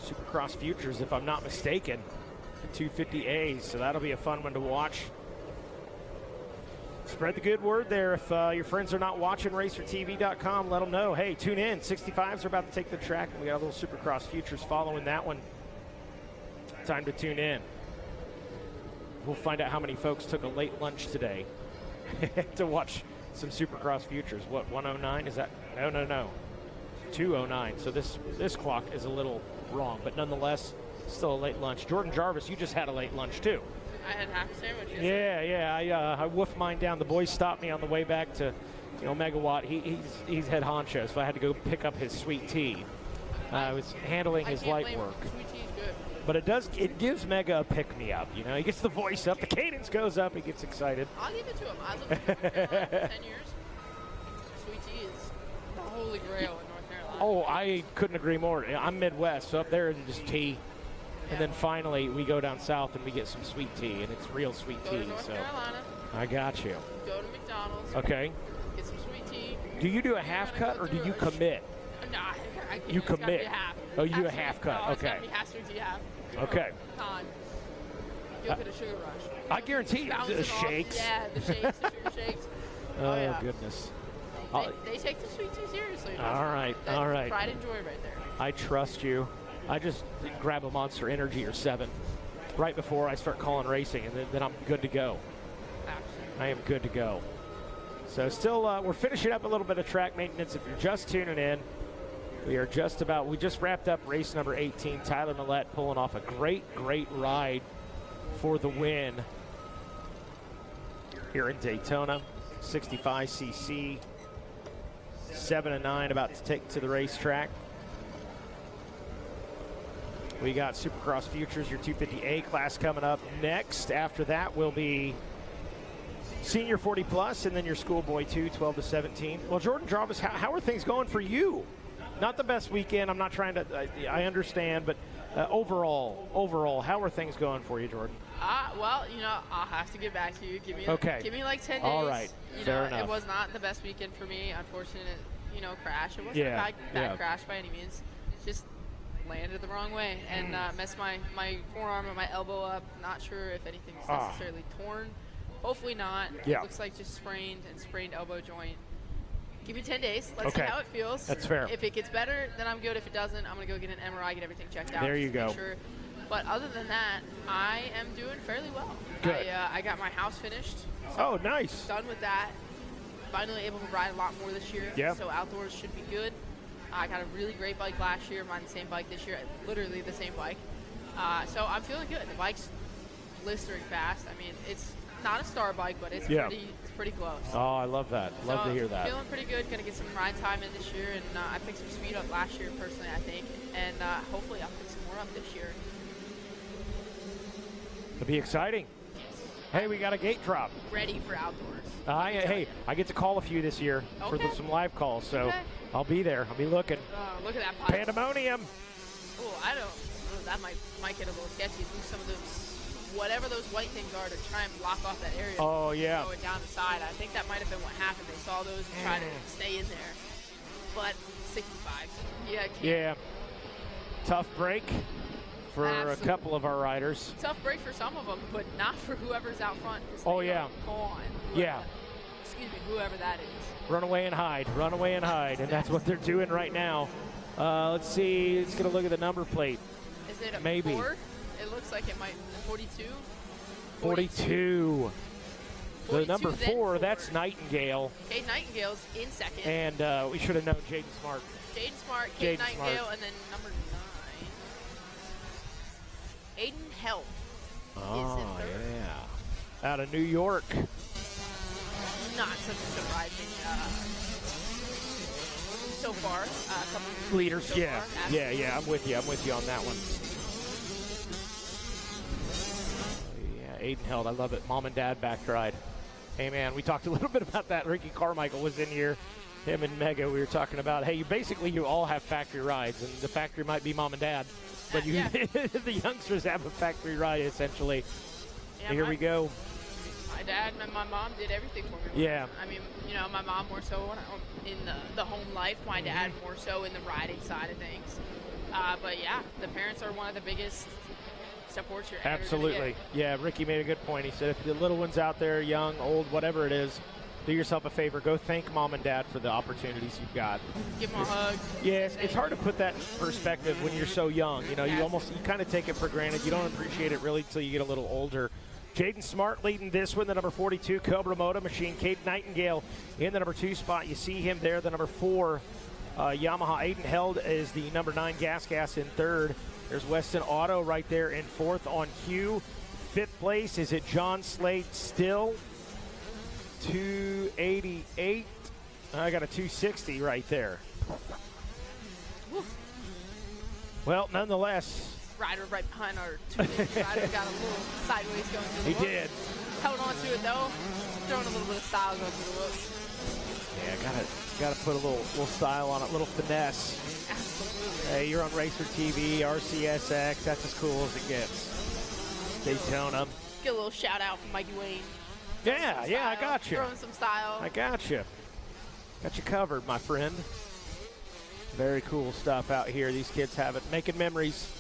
Supercross Futures, if I'm not mistaken, 250As, so that'll be a fun one to watch. Spread the good word there. If your friends are not watching racertv.com, let them know. Hey, tune in. 65s are about to take the track, and we got a little Supercross Futures following that one. Time to tune in. We'll find out how many folks took a late lunch today to watch some Supercross Futures. What, 109? Is that? No. 209. So this clock is a little wrong, but nonetheless, still a late lunch. Jordan Jarvis, you just had a late lunch too. I had half a sandwich. Yeah. I woofed mine down. The boys stopped me on the way back to, Megawatt. He's head honcho, so I had to go pick up his sweet tea. I was handling his light work. Sweet tea is good. But it gives Mega a pick me up. He gets the voice up, the cadence goes up, he gets excited. I'll give it to him. I lived in North Carolina for 10 years. Sweet tea is the holy grail in North Carolina. Oh, I couldn't agree more. I'm Midwest, so up there it's just tea. And then finally, we go down south and we get some sweet tea, and it's real sweet Go tea. to North Carolina. I got you. Go to McDonald's. Okay. Get some sweet tea. Do you do a half cut or do you commit? No, You commit. Half. Oh, you do a half cut. No, it's okay. gotta be half sweet tea, half. Okay. You'll get a sugar rush. I guarantee you, the shakes. Yeah, the shakes, the sugar shakes. Oh, yeah. Goodness. They take the sweet tea seriously. All right. Pride and joy right there. I trust you. I just grab a Monster Energy or 7 right before I start calling racing, and then I'm good to go. Absolutely. I am good to go. So still, we're finishing up a little bit of track maintenance. If you're just tuning in, we just wrapped up race number 18. Tyler Millette pulling off a great ride for the win here in Daytona. 65cc, 7-9, about to take to the racetrack. We got Supercross Futures, your 250A class coming up next. After that will be Senior 40 Plus, and then your Schoolboy 2, 12 to 17. Well, Jordan Jarvis, how are things going for you? Not the best weekend. I'm not trying to, I understand, but overall, how are things going for you, Jordan? Well, I'll have to get back to you. Give me like 10 days. All right, fair enough. It was not the best weekend for me. Unfortunate, crash. It wasn't a bad crash by any means. Just landed the wrong way and messed my forearm and my elbow up. Not sure if anything's necessarily torn. Hopefully not. Yeah. It looks like just sprained elbow joint. Give me 10 days. Let's see how it feels. That's fair. If it gets better, then I'm good. If it doesn't, I'm going to go get an MRI, get everything checked out. There you go. Sure. But other than that, I am doing fairly well. Good. I got my house finished. So nice. Done with that. Finally able to ride a lot more this year. Yeah. So outdoors should be good. I got a really great bike last year. I'm on the same bike this year. Literally the same bike. So I'm feeling good. The bike's blistering fast. I mean, it's not a star bike, but it's pretty close. Oh, I love that. Love to hear that. Feeling pretty good. Going to get some ride time in this year, and I picked some speed up last year personally, I think, and hopefully I'll pick some more up this year. It'll be exciting. Hey, we got a gate drop. Ready for outdoors. Hey, I get to call a few this year for some live calls, so I'll be there. I'll be looking. Look at that pipe. Pandemonium. Oh, that might get a little sketchy. Do some of those, whatever those white things are, to try and block off that area. Oh, yeah. Going down the side. I think that might have been what happened. They saw those and tried to stay in there. But 65. Yeah. Tough break for a couple of our riders. Tough break for some of them, but not for whoever's out front. Oh, yeah. Gone. Excuse me, whoever that is. Run away and hide. Run away and hide. And that's what they're doing right now. Let's see. Let's get a look at the number plate. Is it a Maybe. 4? It looks like it might be 42. 42. The 42, number then 4, that's Nightingale. Kate Nightingale's in second. And we should have known Jaden Smart. Jaden Smart, Kate Nightingale, and then number 9. Aiden Help is in third. Yeah. Out of New York. Not such a surprising so far. Leaders, so yeah. far, Yeah, I'm with you. I'm with you on that one. Yeah, Aiden Held, I love it. Mom and Dad back ride. Hey, man, we talked a little bit about that. Ricky Carmichael was in here. Him and Mega, we were talking about, hey, you all have factory rides, and the factory might be Mom and Dad, but the youngsters have a factory ride, essentially. Yeah, here we go. My dad and my mom did everything for me. Yeah. I mean, my mom more so in the home life, my dad more so in the riding side of things. But yeah, the parents are one of the biggest supports you're ever gonna get. Yeah, Ricky made a good point. He said if the little one's out there, young, old, whatever it is, do yourself a favor. Go thank Mom and Dad for the opportunities you've got. Give them a hug. Yes, it's hard to put that in perspective when you're so young. You kind of take it for granted. You don't appreciate it really until you get a little older. Jaden Smart leading this one, the number 42 Cobra Moto Machine. Kate Nightingale in the number 2 spot. You see him there, the number 4 Yamaha. Aiden Held is the number 9 Gas in third. There's Weston Auto right there in 4th on cue. 5th place, is it John Slade still? 288. I got a 260 right there. Woo. Well, nonetheless. Rider right behind our 250 rider got a little sideways going through the whoops. He did. Held on to it though. Throwing a little bit of style going through the whoops. Yeah, gotta put a little style on it, a little finesse. Absolutely. Hey, you're on Racer TV, RCSX. That's as cool as it gets. Daytona. Get a little shout out from Mikey Wayne. Yeah, I got you. Throwing some style. I got you. Got you covered, my friend. Very cool stuff out here. These kids have it. Making memories.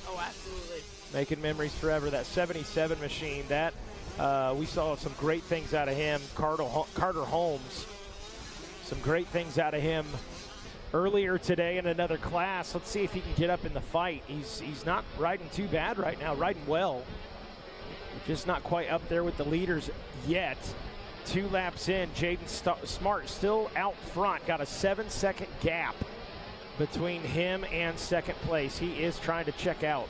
Oh, absolutely. Making memories forever. That 77 machine, that we saw some great things out of him. Carter Holmes, some great things out of him earlier today in another class. Let's see if he can get up in the fight. He's not riding too bad right now, riding well. Just not quite up there with the leaders yet. 2 laps in, Jaden Smart still out front. Got a 7-second gap between him and second place. He is trying to check out.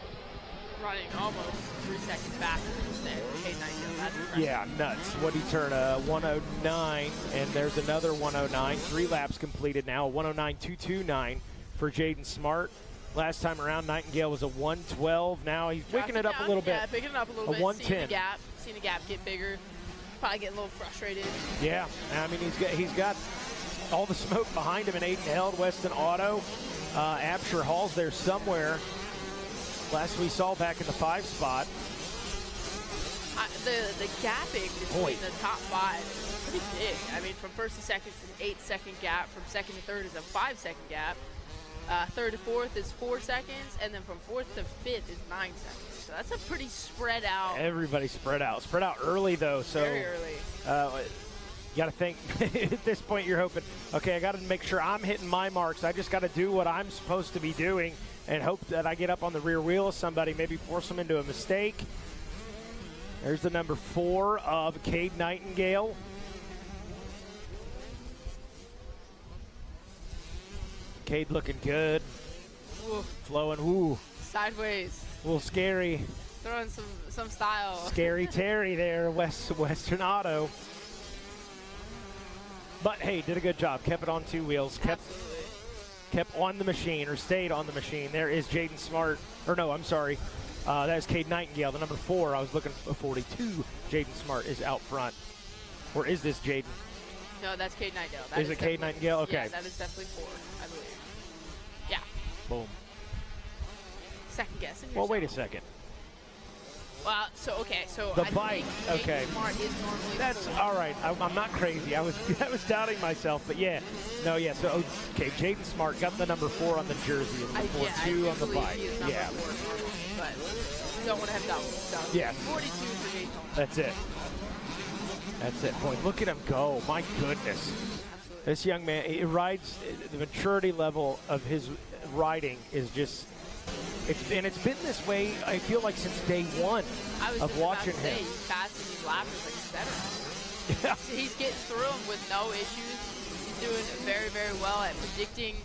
Running almost 3 seconds faster than K19. That's impressive. Yeah, nuts. What he turn? 109, and there's another 109. 3 laps completed now. 109.229 for Jaden Smart. Last time around, Nightingale was a 112. Now he's picking it up a little bit. Yeah, picking it up a little bit. 110. Seeing the gap get bigger. Probably getting a little frustrated. Yeah, I mean, he's got all the smoke behind him in Aiden Held, Weston Auto. Absher Hall's there somewhere. Last we saw back in the 5 spot. The gapping between the top 5 is pretty big. I mean, from first to second is an 8-second gap. From second to third is a 5-second gap. Third to fourth is 4 seconds. And then from fourth to fifth is 9 seconds. So that's a pretty spread out. Everybody spread out. Spread out early, though. So very early. You got to think, at this point, you're hoping, okay, I got to make sure I'm hitting my marks. I just got to do what I'm supposed to be doing and hope that I get up on the rear wheel of somebody, maybe force them into a mistake. There's the number 4 of Cade Nightingale. Cade looking good. Ooh. Flowing, ooh. Sideways. A little scary. Throwing some style. Scary Terry there, Western Auto. But hey, did a good job. Kept it on 2 wheels. Kept on the machine, or stayed on the machine. There is Jaden Smart. Or no, I'm sorry. That is Cade Nightingale, the number 4. I was looking for 42. Jaden Smart is out front. Or is this Jaden? No, that's Cade Nightingale. Is it Cade Nightingale? Okay. Yeah, that is definitely 4, I believe. Yeah. Boom. Second guessing. Well, wait a second. Well, so the I bike. think Okay. Smart is normally That's 4. all right. I'm not crazy. I was doubting myself, but yeah. No, yeah. So okay, Jaden Smart got the number 4 on the jersey and the 2 on the bike. Yeah. 4, but don't want to have doubles. Yeah. 42 for Jaden. That's it. That's it. Boy, look at him go. My goodness. Absolutely. This young man, he rides. The maturity level of his riding is just. It's been this way, I feel like, since day 1 of watching him. He's passing these lappers like he's better. Yeah. He's getting through them with no issues. He's doing very, very well at predicting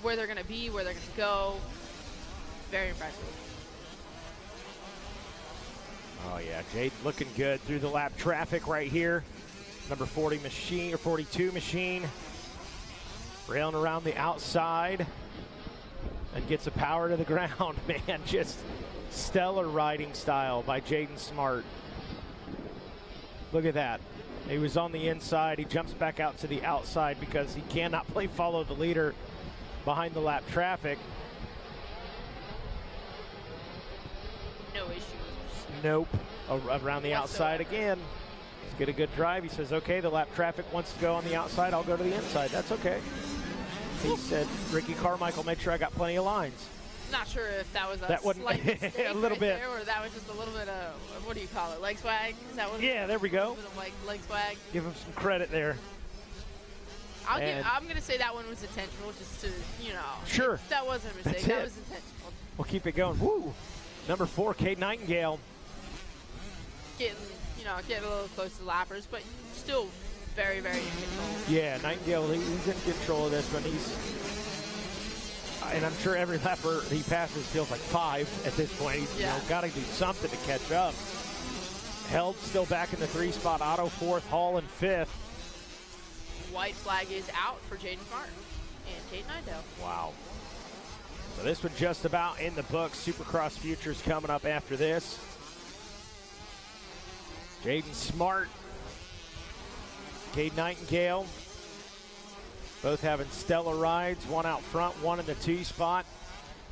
where they're going to be, where they're going to go. Very impressive. Oh, yeah. Jade looking good through the lap traffic right here. Number 40 machine, or 42 machine. Railing around the outside. And gets a power to the ground, man. Just stellar riding style by Jaden Smart. Look at that. He was on the inside. He jumps back out to the outside because he cannot play follow the leader behind the lap traffic. No issues. Nope. Around the outside again. He's got a good drive. He says, okay, the lap traffic wants to go on the outside. I'll go to the inside. That's okay. He said, Ricky Carmichael, make sure I got plenty of lines. Not sure if that was a slight mistake a little right bit, there, or that was just a little bit of, what do you call it, leg swag? Is that what? Yeah, there we go. A little bit of leg swag. Give him some credit there. I'm going to say that one was intentional, just to, you know. Sure. That wasn't a mistake. That was intentional. We'll keep it going. Woo! Number 4, Cade Nightingale. Getting a little close to the lappers, but still very, very in control. Yeah, Nightingale, he's in control of this one. And I'm sure every lapper he passes feels like 5 at this point. He's got to do something to catch up. Held still back in the 3 spot. Otto 4th, Hall in 5th. White flag is out for Jaden Smart and Cade Nightingale. Wow. So this one just about in the books. Supercross Futures coming up after this. Jaden Smart, Cade Nightingale, both having stellar rides. One out front, one in the 2 spot.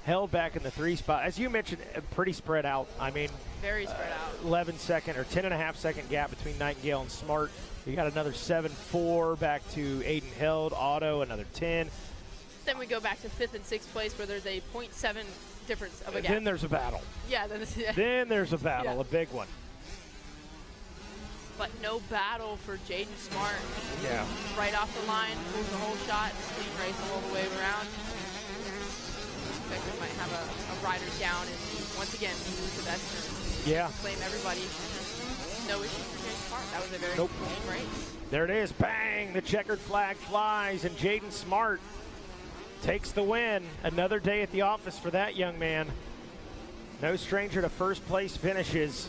Held back in the 3 spot. As you mentioned, pretty spread out. I mean, very spread out. 11-second or 10.5-second gap between Nightingale and Smart. You got another 7-4 back to Aiden Held, Auto, another 10. Then we go back to 5th and 6th place where there's a 0.7 difference of a gap. Then there's a battle. Yeah. Then there's a battle, a big one. But no battle for Jaden Smart. Yeah. Right off the line, pulls the whole shot, clean race all the way around. Looks like we might have a rider down and once again lose the best turns. Yeah. Claim everybody. No issues for Jaden Smart. That was a very clean race. There it is. Bang! The checkered flag flies and Jaden Smart takes the win. Another day at the office for that young man. No stranger to first place finishes.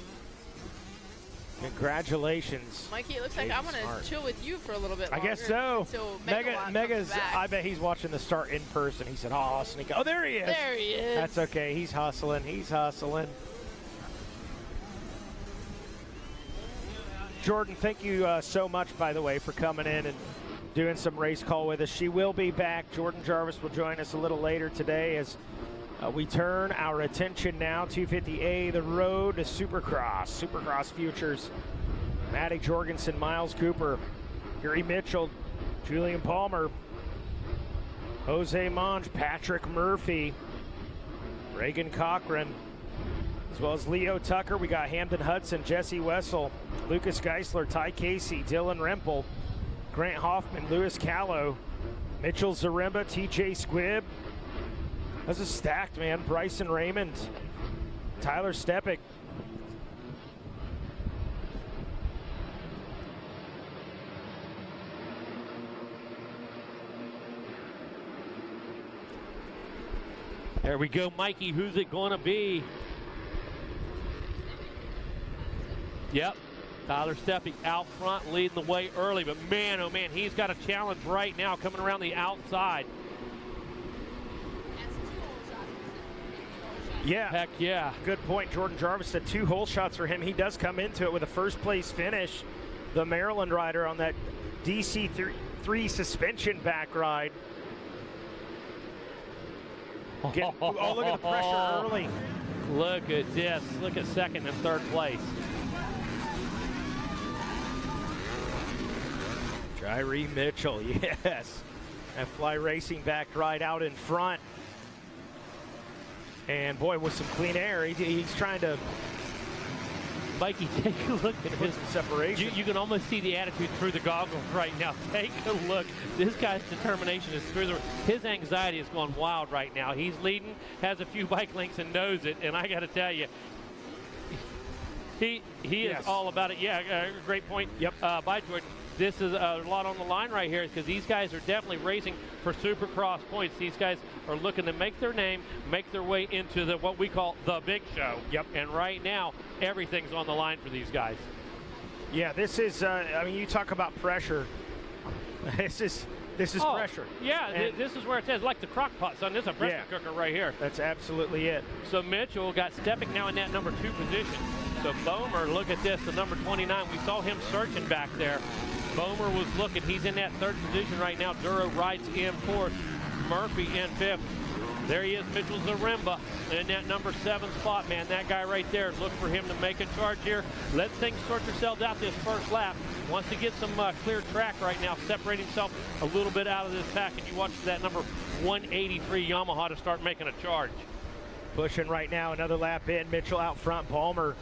Congratulations. Mikey, it looks like I'm going to chill with you for a little bit longer. I guess so. Until Mega's, I bet he's watching the start in person. He said, oh, sneak. Oh, there he is. There he is. That's okay. He's hustling. He's hustling. Jordan, thank you so much, by the way, for coming in and doing some race call with us. She will be back. Jordan Jarvis will join us a little later today as we turn our attention now, 250A, the road to Supercross Futures. Maddie Jorgensen, Miles Cooper, Gary Mitchell, Julian Palmer, Jose Monge, Patrick Murphy, Reagan Cochran, as well as Leo Tucker. We got Hamden Hudson, Jesse Wessel, Lucas Geisler, Ty Casey, Dylan Rempel, Grant Hoffman, Lewis Callow, Mitchell Zaremba, TJ Squibb. That's a stacked, man. Bryson Raymond, Tyler Stepik. There we go, Mikey. Who's it going to be? Yep, Tyler Stepik out front, leading the way early. But man, oh man, he's got a challenge right now coming around the outside. Yeah. Heck yeah. Good point. Jordan Jarvis said 2 hole shots for him. He does come into it with a first place finish. The Maryland rider on that DC3 suspension back ride. Oh, look at the pressure early. Look at this. Look at second and third place. Jairee Mitchell, yes. That Fly Racing back ride out in front. And boy, with some clean air, he's trying to. Mikey, take a look at his separation. You can almost see the attitude through the goggles right now. Take a look. This guy's determination is through the. His anxiety is going wild right now. He's leading, has a few bike links, and knows it. And I got to tell you, he is all about it. Yeah, great point. Yep. By Jordan. This is a lot on the line right here because these guys are definitely racing for Supercross points. These guys are looking to make their name, make their way into what we call the big show. Yep. And right now, everything's on the line for these guys. Yeah, this is, I mean, you talk about pressure. This is pressure. Yeah, this is where it says, like the crock pot, son. This is a pressure cooker right here. That's absolutely it. So Mitchell got Stepik now in that number 2 position. So Bomer, look at this, the number 29. We saw him searching back there. Bomer was looking. He's in that 3rd position right now. Duro rides in 4th. Murphy in 5th. There he is, Mitchell Zaremba in that number 7 spot, man. That guy right there. Look for him to make a charge here. Let things sort themselves out this first lap. Wants to get some clear track right now, separate himself a little bit out of this pack, and you watch that number 183 Yamaha to start making a charge. Pushing right now, another lap in. Mitchell out front, Palmer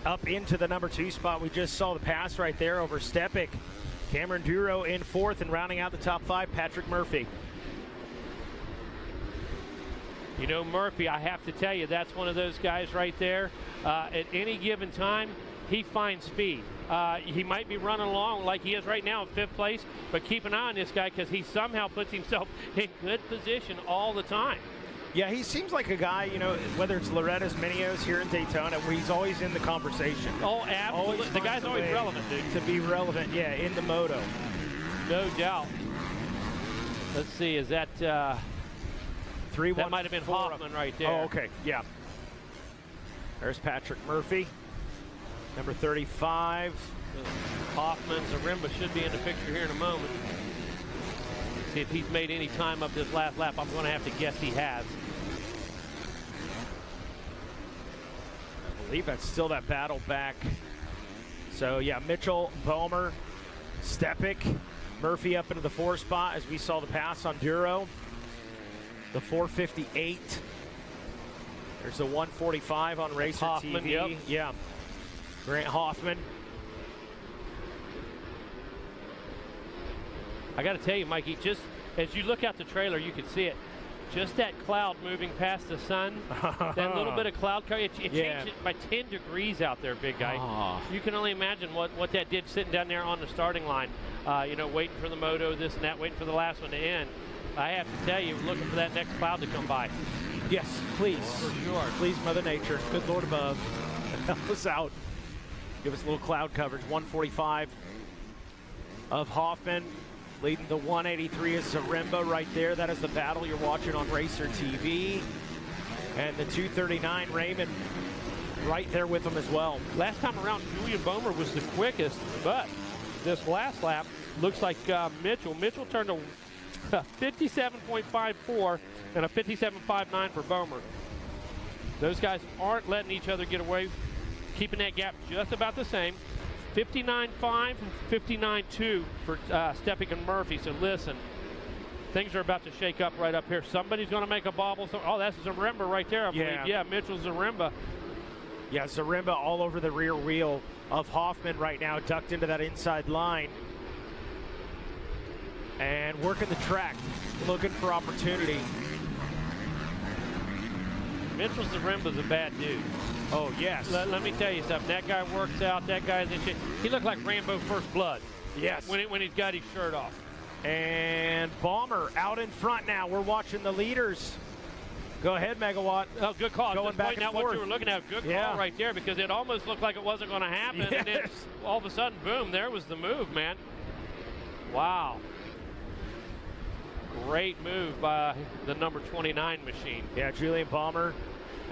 up into the number 2 spot. We just saw the pass right there over Stepik. Cameron Duro in 4th, and rounding out the top 5, Patrick Murphy. You know, Murphy, I have to tell you, that's one of those guys right there. At any given time, he finds speed. He might be running along like he is right now in 5th place, but keep an eye on this guy because he somehow puts himself in good position all the time. Yeah, he seems like a guy, you know, whether it's Loretta's Minios here in Daytona, where he's always in the conversation. Oh, absolutely. The guy's always relevant, dude. To be relevant, yeah, in the moto. No doubt. Let's see, is that 3-1? That might have been Hoffman right there. Oh, okay, yeah. There's Patrick Murphy, number 35. Hoffman, Zaremba should be in the picture here in a moment. See if he's made any time up this last lap. I'm going to have to guess he has. I believe that's still that battle back. So yeah, Mitchell, Bomer, Stepik, Murphy up into the 4 spot as we saw the pass on Duro. The 458. There's the 145 on Racer Hoffman, TV. yep. Yeah. Grant Hoffman. I got to tell you, Mikey, just as you look out the trailer, you can see it. Just that cloud moving past the sun, that little bit of cloud cover, it changed it by 10 degrees out there, big guy. You can only imagine what that did sitting down there on the starting line, you know, waiting for the moto, this and that, waiting for the last one to end. I have to tell you, looking for that next cloud to come by. Yes, please. For sure. Please, Mother Nature, good Lord above, help us out. Give us a little cloud coverage. 145 of Hoffman. Leading the 183 is Zaremba right there. That is the battle you're watching on Racer TV. And the 239, Raymond, right there with him as well. Last time around, Julian Bomer was the quickest, but this last lap looks like Mitchell turned a 57.54 and a 57.59 for Bomer. Those guys aren't letting each other get away, keeping that gap just about the same. 59.5, 59.2 for Stepping and Murphy. So listen, things are about to shake up right up here. Somebody's going to make a bobble. Oh, that's Zaremba right there, I believe. Yeah, Mitchell Zaremba. Yeah, Zaremba all over the rear wheel of Hoffman right now, ducked into that inside line. And working the track, looking for opportunity. Mitchell Zaremba's a bad dude. Oh, yes. Let me tell you something. That guy works out. That guy's in shape. He looked like Rambo First Blood. Yes. When he's got his shirt off. And Balmer out in front now. We're watching the leaders. Go ahead, Megawatt. Oh, good call. Going just back pointing and out forth. what you were looking at. Good call right there, because it almost looked like it wasn't going to happen. Yes. And then all of a sudden, boom, there was the move, man. Wow. Great move by the number 29 machine. Yeah, Julian Balmer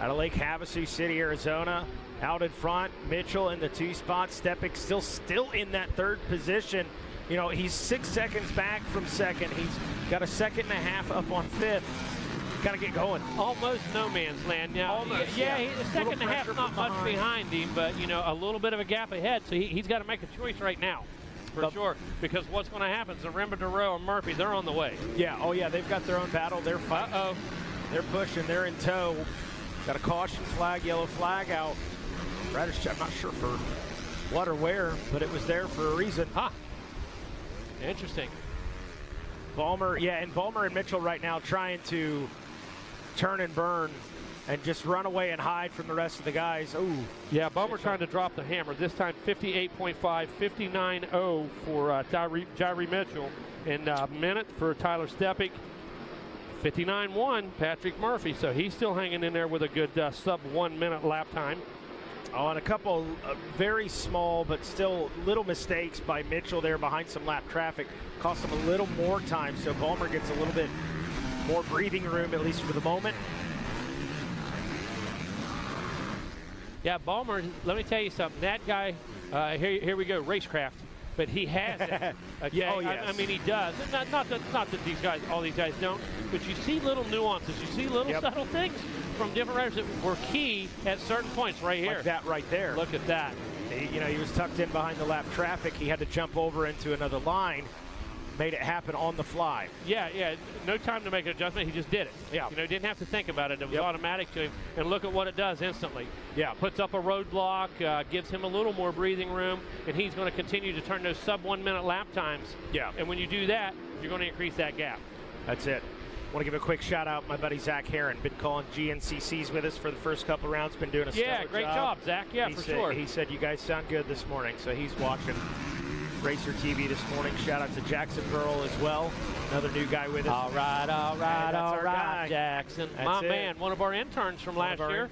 out of Lake Havasu City, Arizona. Out in front, Mitchell in the 2 spot. Stepik still in that 3rd position. You know, he's 6 seconds back from 2nd. He's got a 1.5 seconds up on 5th. Got to get going. Almost no man's land now. Almost, yeah. A 1.5 seconds, not much behind him, but you know, a little bit of a gap ahead. So he's got to make a choice right now, for sure. Because what's going to happen? Zaremba, Duro, and Murphy, they're on the way. Yeah. Oh yeah, they've got their own battle. They're fighting. They're pushing. They're in tow. Got a caution flag, yellow flag out. Riders check. I'm not sure for what or where, but it was there for a reason. Interesting. Balmer, and Balmer and Mitchell right now trying to turn and burn and just run away and hide from the rest of the guys. Ooh. Yeah, Balmer trying to drop the hammer. This time 58.5, 59.0 for Jyrie Mitchell. And a minute for Tyler Stepik. 59.1, Patrick Murphy. So he's still hanging in there with a good sub 1 minute lap time. Oh, and a couple very small but still little mistakes by Mitchell there behind some lap traffic. Cost him a little more time, so Balmer gets a little bit more breathing room, at least for the moment. Yeah, Balmer, let me tell you something. That guy, here we go, racecraft. But he has it. Okay? Oh, yes. I mean, he does. Not that these guys, all these guys don't, but you see little nuances. You see little subtle things from different riders that were key at certain points right here. Like that right there. Look at that. He was tucked in behind the lap traffic. He had to jump over into another line. Made it happen on the fly. Yeah. No time to make an adjustment. He just did it. Yeah. Didn't have to think about it. It was automatic to him. And look at what it does instantly. Yeah. Puts up a roadblock, gives him a little more breathing room, and he's going to continue to turn those sub 1 minute lap times. Yeah. And when you do that, you're going to increase that gap. That's it. Want to give a quick shout out, my buddy Zach Heron, been calling GNCCs with us for the first couple of rounds, been doing a stellar great job, Zach. Yeah, for sure. He said you guys sound good this morning, so he's watching Racer TV this morning. Shout out to Jackson Burrow as well, another new guy with us. All right, Jackson. My man, one of our interns from last year.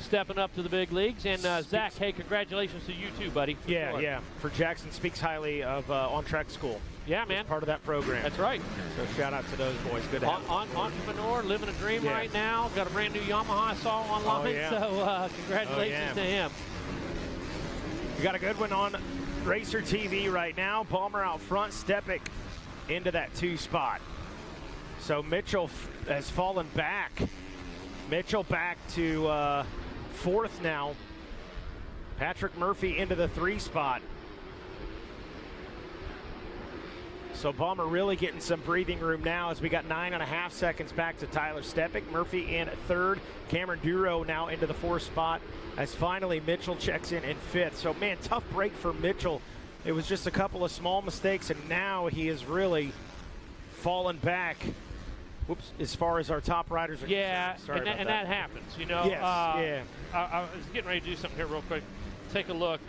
Stepping up to the big leagues. And Zach, hey, congratulations to you too, buddy. Yeah. For Jackson, speaks highly of On Track School. Yeah, man. Part of that program. That's right. So shout out to those boys. Good to have them. Entrepreneur, living a dream right now. Got a brand new Yamaha I saw online. So congratulations to him. We got a good one on Racer TV right now. Balmer out front, Stepik into that 2 spot. So Mitchell has fallen back. Mitchell back to 4th now. Patrick Murphy into the 3 spot. So Balmer really getting some breathing room now as we got 9.5 seconds back to Tyler Stepik. Murphy in 3rd. Cameron Duro now into the 4th spot as finally Mitchell checks in 5th. So, man, tough break for Mitchell. It was just a couple of small mistakes, and now he is really fallen back. Whoops, as far as our top riders are concerned. Sorry and that happens, Yes, I was getting ready to do something here real quick. Take a look.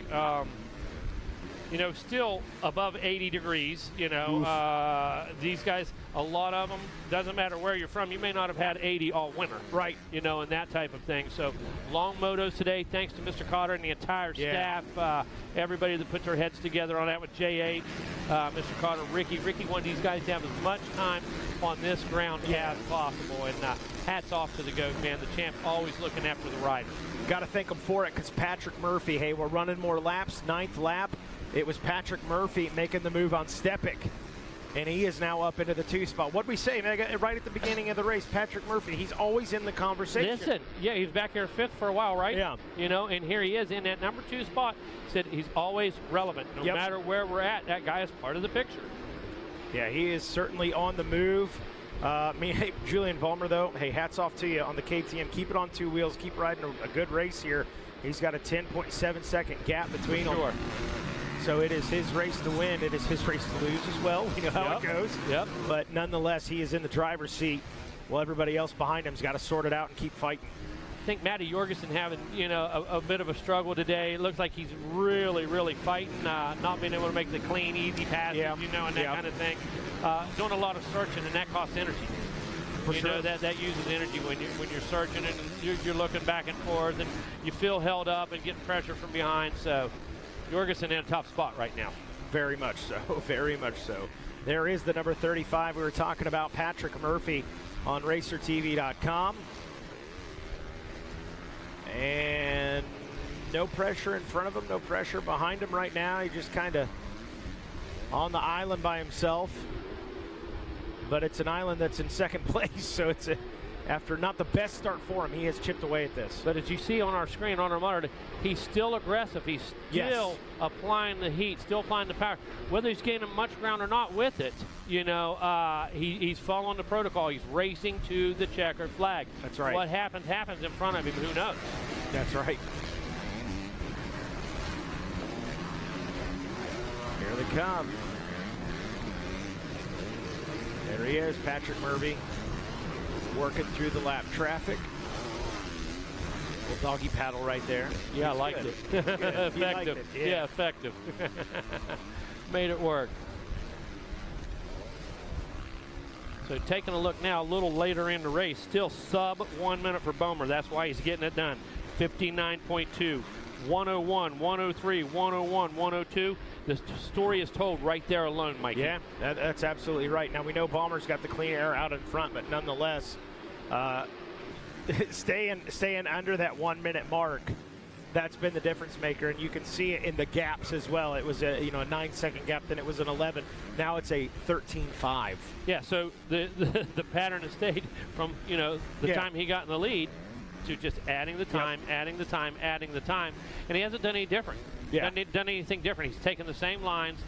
you know, still above 80 degrees. You know, these guys, a lot of them, doesn't matter where you're from, you may not have had 80 all winter. Right. You know, and that type of thing. So long motos today, thanks to Mr. Cotter and the entire staff, everybody that put their heads together on that with JH, Mr. Cotter, Ricky. Ricky wanted these guys to have as much time on this ground as possible. And hats off to the GOAT, man. The champ always looking after the riders. Got to thank him for it, because Patrick Murphy, hey, we're running more laps, 9th lap. It was Patrick Murphy making the move on Stepic, and he is now up into the 2 spot. What'd we say, man? Right at the beginning of the race, Patrick Murphy, he's always in the conversation. Listen, yeah, he's back here 5th for a while, right? Yeah. You know, and here he is in that number 2 spot. Said he's always relevant. No matter where we're at, that guy is part of the picture. Yeah, he is certainly on the move. Hey, Julian Vollmer, though, hey, hats off to you on the KTM. Keep it on 2 wheels. Keep riding a good race here. He's got a 10.7 second gap between them. So it is his race to win. It is his race to lose as well. We know how it goes. But nonetheless, he is in the driver's seat while everybody else behind him's got to sort it out and keep fighting. I think Matty Jorgensen having, you know, a bit of a struggle today. It looks like he's really fighting, not being able to make the clean, easy passes, you know, and that kind of thing. Doing a lot of searching, and that costs energy. You know, that uses energy when you're searching and you're looking back and forth, and you feel held up and getting pressure from behind. So Jorgensen in a tough spot right now. Very much so, very much so. There is the number 35 we were talking about, Patrick Murphy, on RacerTV.com. And no pressure in front of him, no pressure behind him right now. He just kind of on the island by himself. But it's an island that's in 2nd place, so it's after not the best start for him, he has chipped away at this. But as you see on our screen, on our monitor, he's still aggressive. He's still applying the heat, still applying the power. Whether he's gaining much ground or not with it, you know, he's following the protocol. He's racing to the checkered flag. That's right. What happens in front of him. Who knows? That's right. Here they come. There he is, Patrick Murphy, working through the lap traffic. Little doggy paddle right there. Yeah, I liked it. Effective. Yeah, effective. Made it work. So taking a look now, a little later in the race, still sub 1 minute for Bomer. That's why he's getting it done. 59.2, 101, 103, 101, 102. The story is told right there alone, Mike. Yeah, that's absolutely right. Now, we know Balmer's got the clean air out in front, but nonetheless, staying under that 1 minute mark, that's been the difference maker, and you can see it in the gaps as well. It was a 9 second gap, then it was an 11. Now it's a 13.5. Yeah, so the pattern has stayed from, you know, the time he got in the lead to just adding the time, adding the time, adding the time, and he hasn't done any different. Hasn't done anything different. He's taken the same lines,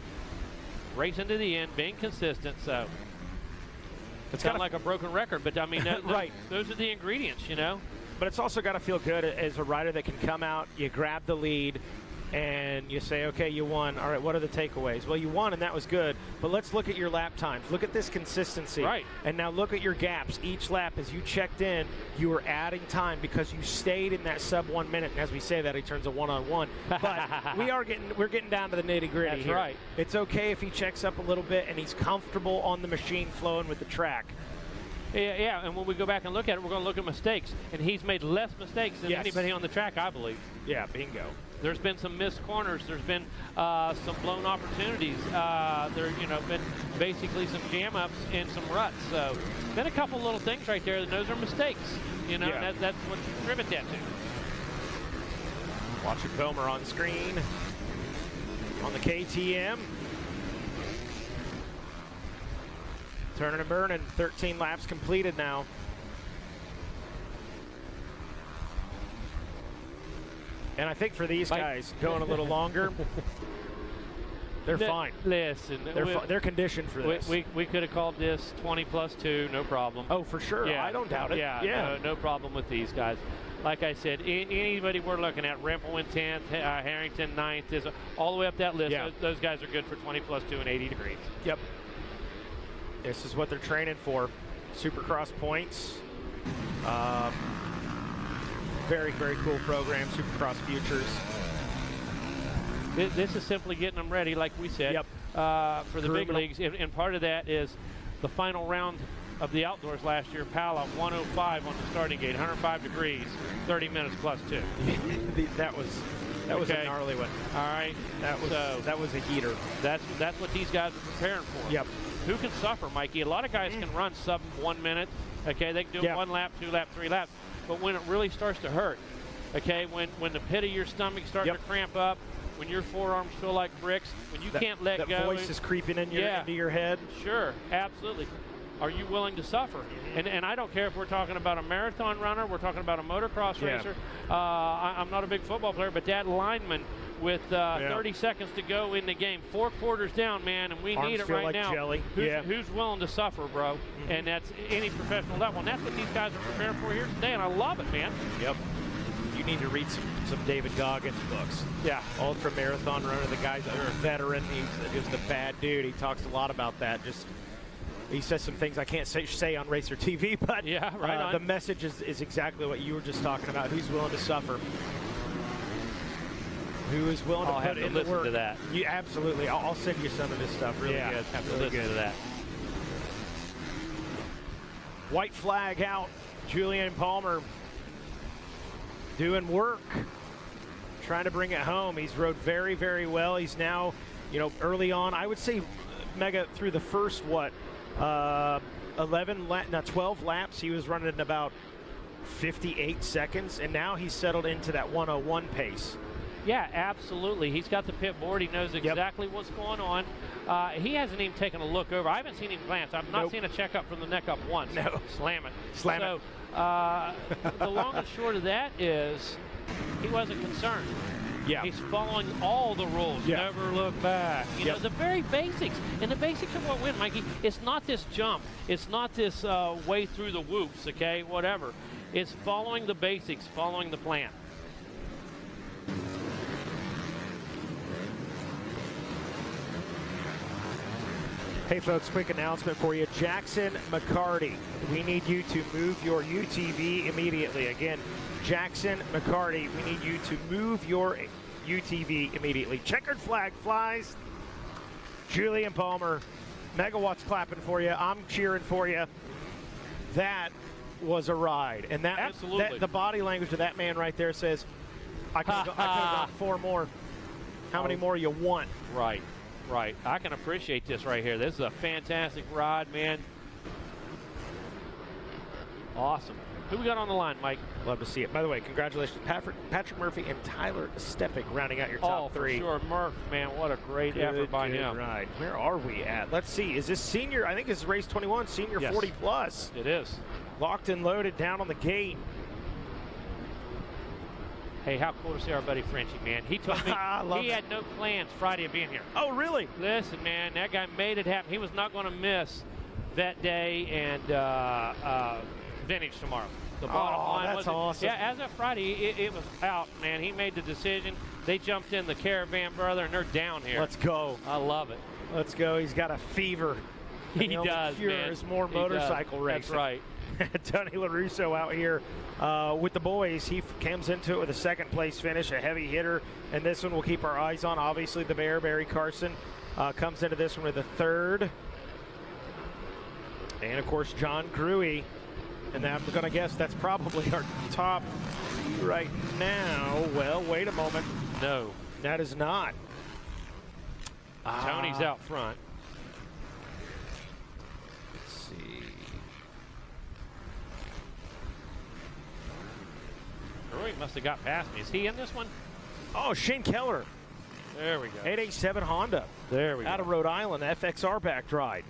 racing to the end, being consistent. So it's kind of like a broken record, but I mean, those are the ingredients, you know. But it's also got to feel good as a rider that can come out, you grab the lead, and you say, okay, you won. All right, what are the takeaways? Well, you won, and that was good. But let's look at your lap times. Look at this consistency. Right. And now look at your gaps. Each lap, as you checked in, you were adding time because you stayed in that sub 1 minute. And as we say that, he turns a one-on-one. But we're getting down to the nitty-gritty. That's here. right. It's okay if he checks up a little bit and he's comfortable on the machine flowing with the track. Yeah, and when we go back and look at it, we're going to look at mistakes. And he's made less mistakes than anybody on the track, I believe. Yeah, bingo. There's been some missed corners. There's been some blown opportunities. There's been basically some jam ups and some ruts. So been a couple little things right there. And those are mistakes. You know, and that's what you attribute that to. Watching Bomer on screen on the KTM. Turning and burning. 13 laps completed now. And I think for these guys going a little longer, they're fine. Listen, they're conditioned for this. We could have called this 20+2, no problem. Oh, for sure. Yeah, I don't doubt it. Yeah. No problem with these guys. Like I said, anybody we're looking at, Rempel in 10th, Harrington 9th, is all the way up that list. Yeah. Those guys are good for 20+2 and 80 degrees. Yep. This is what they're training for. Supercross points. Very, very cool program, Supercross Futures. This is simply getting them ready, like we said, for the big leagues. And part of that is the final round of the outdoors last year, Pala 105 on the starting gate, 105 degrees, 30 minutes +2. that was a gnarly one. All right. That was a heater. That's what these guys are preparing for. Yep. Who can suffer, Mikey? A lot of guys can run sub 1 minute. Okay, they can do 1 lap, 2 lap, 3 laps. But when it really starts to hurt, okay, when the pit of your stomach starts to cramp up, when your forearms feel like bricks, when you can't let go. That voice is creeping in into your head. Sure, absolutely. Are you willing to suffer? And I don't care if we're talking about a marathon runner, we're talking about a motocross racer. I'm not a big football player, but that lineman with 30 seconds to go in the game, 4 quarters down, man, and we Arms need it feel right like now. Jelly. Who's willing to suffer, bro? And that's any professional level. And that's what these guys are preparing for here today, and I love it, man. Yep. You need to read some David Goggins books. Yeah. Ultra marathon runner, the guy's a veteran. He's the bad dude. He talks a lot about that. He says some things I can't say on Racer TV, but the message is exactly what you were just talking about. Who's willing to suffer? Who is willing to put in the work? To that. You, absolutely. I'll send you some of this stuff. Really good. Have to really listen good. to that. White flag out. Julian Palmer doing work, trying to bring it home. He's rode very, very well. He's now, early on, I would say, Mega, through the first, 12 laps, he was running in about 58 seconds, and now he's settled into that 101 pace. Yeah, absolutely. He's got the pit board. He knows exactly what's going on. He hasn't even taken a look over. I haven't seen him glance. I've not seen a checkup from the neck up once. No. Slam it. Slam it. The long and short of that is he wasn't concerned. Yeah. He's following all the rules. Yeah. Never look back. You know, the very basics. And the basics of what win, Mikey. It's not this jump. It's not this way through the whoops, okay, whatever. It's following the basics, following the plan. Hey folks, quick announcement for you. Jackson McCarty, we need you to move your UTV immediately. Again, Jackson McCarty, we need you to move your UTV immediately. Checkered flag flies. Julian Palmer, megawatts clapping for you. I'm cheering for you. That was a ride. And the body language of that man right there says, I could have gone 4 more. How many more you want? Right. Right. I can appreciate this right here. This is a fantastic ride, man. Awesome. Who we got on the line, Mike? Love to see it. By the way, congratulations, Patrick Murphy and Tyler Stepik rounding out your top 3. Oh, for sure. Murph, man, what a great effort by him. Right. Where are we at? Let's see. Is this senior? I think this is race 21, senior 40 plus. It is. Locked and loaded down on the gate. Hey, how cool to see our buddy Frenchie, man. He told me he had no plans Friday of being here. Oh, really? Listen, man, that guy made it happen. He was not going to miss Vet Day and Vintage tomorrow. The bottom line that's awesome. Yeah, as of Friday, it was out, man. He made the decision. They jumped in the caravan, brother, and they're down here. Let's go. I love it. Let's go. He's got a fever. He does, man. Is more motorcycle racing. That's right. Tony LaRusso out here with the boys. He comes into it with a second place finish, a heavy hitter, and this one we'll keep our eyes on. Obviously, the Bear, Barry Carson, comes into this one with a third. And, of course, John Gruey. And I'm going to guess that's probably our top right now. Well, wait a moment. No. That is not. Tony's out front. Let's see. Gruey must have got past me. Is he in this one? Oh, Shane Keller. There we go. 887 Honda. There we go. Out of Rhode Island, FXR backed ride.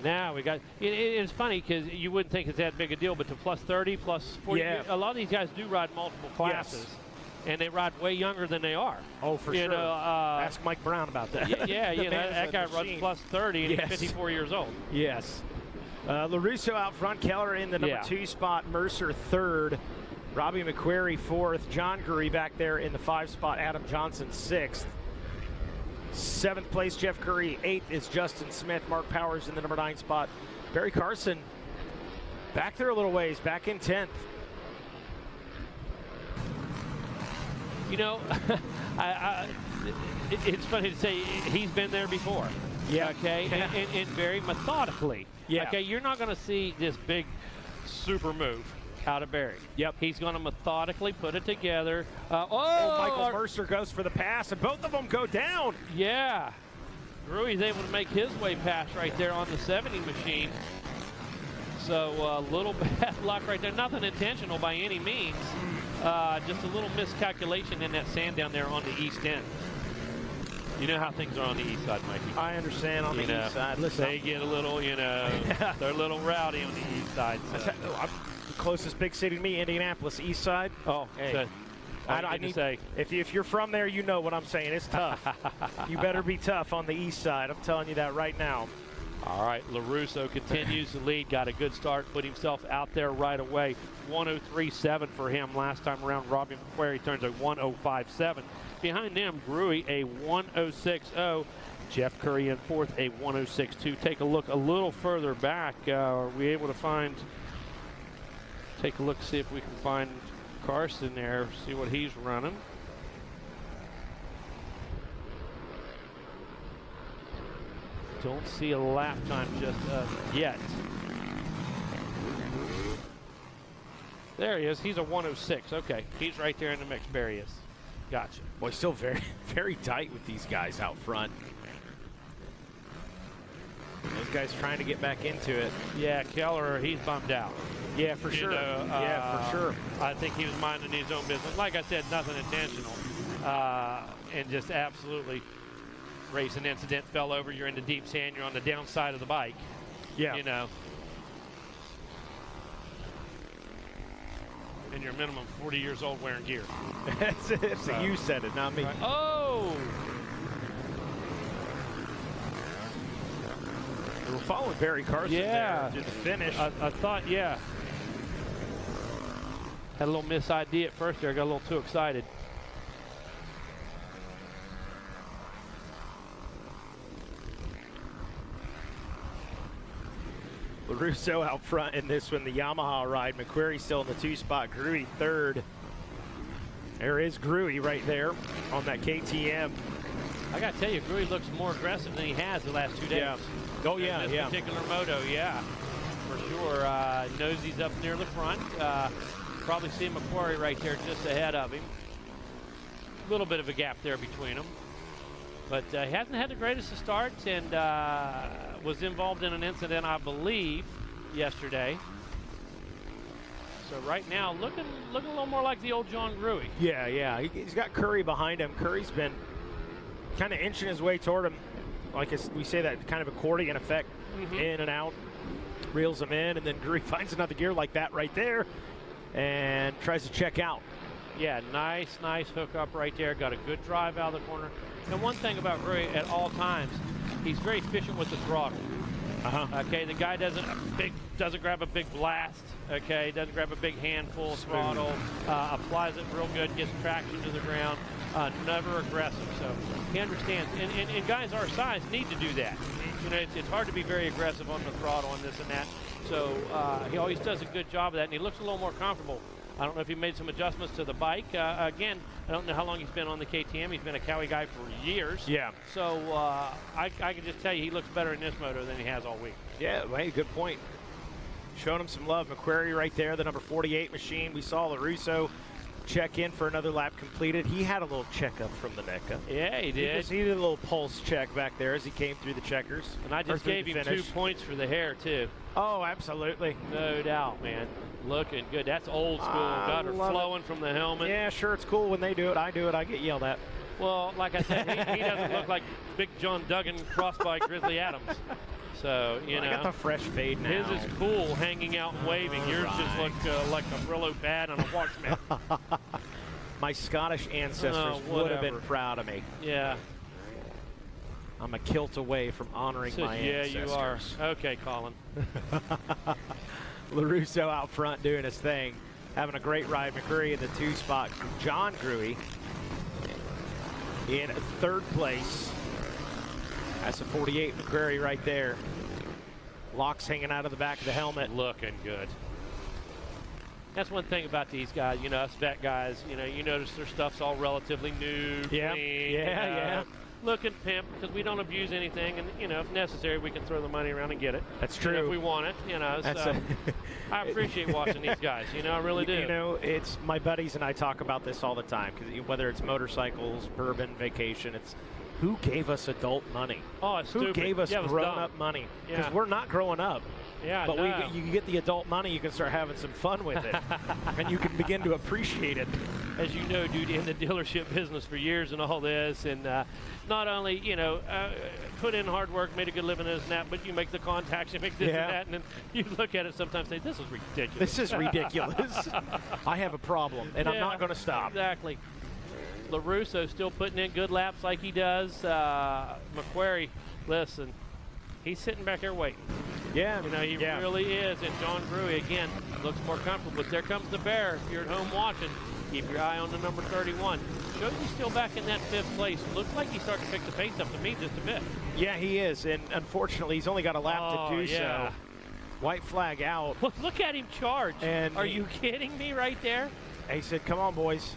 Now we got it's funny because you wouldn't think it's that big a deal, but to plus 30, plus 40, a lot of these guys do ride multiple classes, and they ride way younger than they are. Oh, for sure. Ask Mike Brown about that. Yeah, that guy runs plus 30, and he's 54 years old. Yes. LaRusso out front, Keller in the number 2 spot, Mercer third, Robbie McQuarrie fourth, John Gruey back there in the 5 spot, Adam Johnson 6th. 7th place, Jeff Curry. 8th is Justin Smith. Mark Powers in the number 9 spot. Barry Carson back there a little ways, back in 10th. You know, it's funny to say he's been there before. Yeah. Okay. And very methodically. Yeah. Okay. You're not going to see this big super move out of Barry. Yep. He's going to methodically put it together. Michael Mercer goes for the pass, and both of them go down. Yeah. Gruey's able to make his way past right there on the 70 machine. So a little bad luck right there. Nothing intentional by any means. Just a little miscalculation in that sand down there on the east end. You know how things are on the east side, Mikey. I understand on the east side. Listen, they get a little, they're a little rowdy on the east side. So. I'm the closest big city to me, Indianapolis, east side. Oh, hey. So, I need to say, if you're from there, you know what I'm saying. It's tough. You better be tough on the east side. I'm telling you that right now. All right, LaRusso continues to lead. Got a good start, put himself out there right away. 103.7 for him last time around. Robbie McQuarrie turns a 105.7. Behind them, Gruey a 106.0. Jeff Curry in fourth, a 106.2. Take a look a little further back. Are we able to take a look, see if we can find Carson there, see what he's running. Don't see a lap time just yet. There he is. He's a 106. Okay, he's right there in the mix. Barry is. Gotcha. Boy, still very, very tight with these guys out front. Those guys trying to get back into it. Yeah, Keller, he's bummed out. Yeah, for sure. Yeah, for sure. I think he was minding his own business. Like I said, nothing intentional. And just absolutely racing incident, fell over, you're in the deep sand, you're on the downside of the bike. Yeah. You know. And you're minimum 40 years old wearing gear. It's you said it, not me. Right. Oh! We're following Barry Carson there to the finish. I thought, yeah. Had a little miss ID at first there, got a little too excited. LaRusso out front in this one, the Yamaha ride. McQuarrie still in the 2-spot. Gruey third. There is Gruey right there on that KTM. I got to tell you, Gruey looks more aggressive than he has the last 2 days. Yeah. Oh, yeah, in this particular moto, yeah. For sure. Nosey's up near the front. Probably see McQuarrie right there just ahead of him. A little bit of a gap there between them. But he hasn't had the greatest of starts and was involved in an incident, I believe, yesterday. So right now, looking a little more like the old John Gruey. Yeah. He's got Curry behind him. Curry's been kind of inching his way toward him. Like we say, that kind of accordion effect, in and out, reels him in, and then Gruey finds another gear like that right there and tries to check out. Yeah, nice hook up right there. Got a good drive out of the corner. And one thing about Gruey at all times, he's very efficient with the throttle. Okay, the guy doesn't grab a big blast. Okay, doesn't grab a big handful of throttle. Applies it real good, gets traction to the ground. Never aggressive. So he understands. And guys our size need to do that. You know, it's hard to be very aggressive on the throttle and this and that. So he always does a good job of that, and he looks a little more comfortable. I don't know if he made some adjustments to the bike. Again, I don't know how long he's been on the KTM. He's been a Cowie guy for years. Yeah. So I can just tell you he looks better in this moto than he has all week. Yeah, hey, good point. Showing him some love. McQuarrie right there, the number 48 machine. We saw LaRusso check in for another lap completed. He had a little checkup from the NECA. Yeah, he did. He did a little pulse check back there as he came through the checkers. And I just gave him 2 points for the hair, too. Oh, absolutely. No doubt, man. Looking good. That's old school. Got her flowing from the helmet. Yeah, sure, it's cool when they do it. I do it, I get yelled at. Well, like I said, he doesn't look like Big John Duggan crossed by Grizzly Adams. So, you know. I got the fresh fade now. His is cool, hanging out and waving. Yours just look like a Brillo pad on a watchman. My Scottish ancestors would have been proud of me. Yeah. I'm a kilt away from honoring my ancestors. Yeah, you are. Okay, Colin. LaRusso out front doing his thing. Having a great ride. McQuarrie in the 2-spot. John Gruey in 3rd place. That's a 48 McQuarrie right there. Locks hanging out of the back of the helmet. Looking good. That's one thing about these guys, you know, us vet guys, you notice their stuff's all relatively new, clean, looking pimp, because we don't abuse anything, and, if necessary, we can throw the money around and get it. That's true. If we want it, so I appreciate watching these guys, I really do. It's my buddies and I talk about this all the time, because whether it's motorcycles, bourbon, vacation, it's who gave us adult money? Oh, it's who stupid. gave us dumb. grown-up money? Because we're not growing up. Yeah, but you get the adult money, you can start having some fun with it, and you can begin to appreciate it. As you know, dude, in the dealership business for years and all this, and not only, put in hard work, made a good living as that, but you make the contacts, you make this and that, and then you look at it sometimes and say, this is ridiculous. This is ridiculous. I have a problem, and I'm not going to stop. Exactly. LaRusso still putting in good laps like he does. McQuarrie, listen, he's sitting back there waiting. Yeah. He really is. And John Gruey, again, looks more comfortable. But there comes the bear. If you're at home watching, keep your eye on the number 31. Shows he's still back in that 5th place. Looks like he's starting to pick the pace up to me just a bit. Yeah, he is. And unfortunately, he's only got a lap to do so. White flag out. Look at him charge. And are you kidding me right there? He said, come on, boys.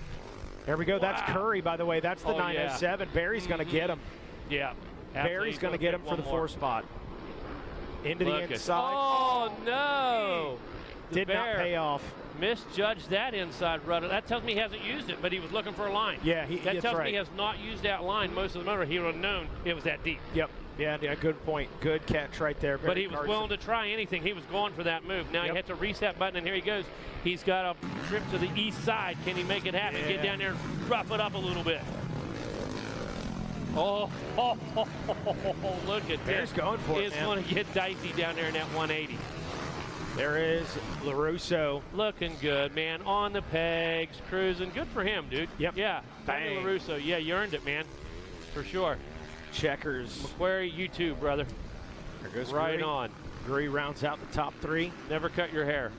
There we go. Wow. That's Curry, by the way. That's the 907. Barry's going to get him. Yeah. Barry's going to get him for the 4 spot. Into the inside. Oh, no. Did not pay off. Misjudged that inside rudder. That tells me he hasn't used it, but he was looking for a line. Yeah, that tells me he has not used that line most of the motor. He would have known it was that deep. Yep. Yeah, good point. Good catch right there. But he was willing to try anything. He was going for that move. Now he hit the reset button, and here he goes. He's got a trip to the east side. Can he make it happen? Get down there and rough it up a little bit. Oh, look at Bear's this. Going for it, It's going to get dicey down there in that 180. There is LaRusso. Looking good, man. On the pegs, cruising. Good for him, dude. Yep. Yeah. Bang. LaRusso. Yeah, you earned it, man. For sure. Checkers. McQuarrie, you too, brother. There goes right Gruey. on. Gruey rounds out the top 3. Never cut your hair.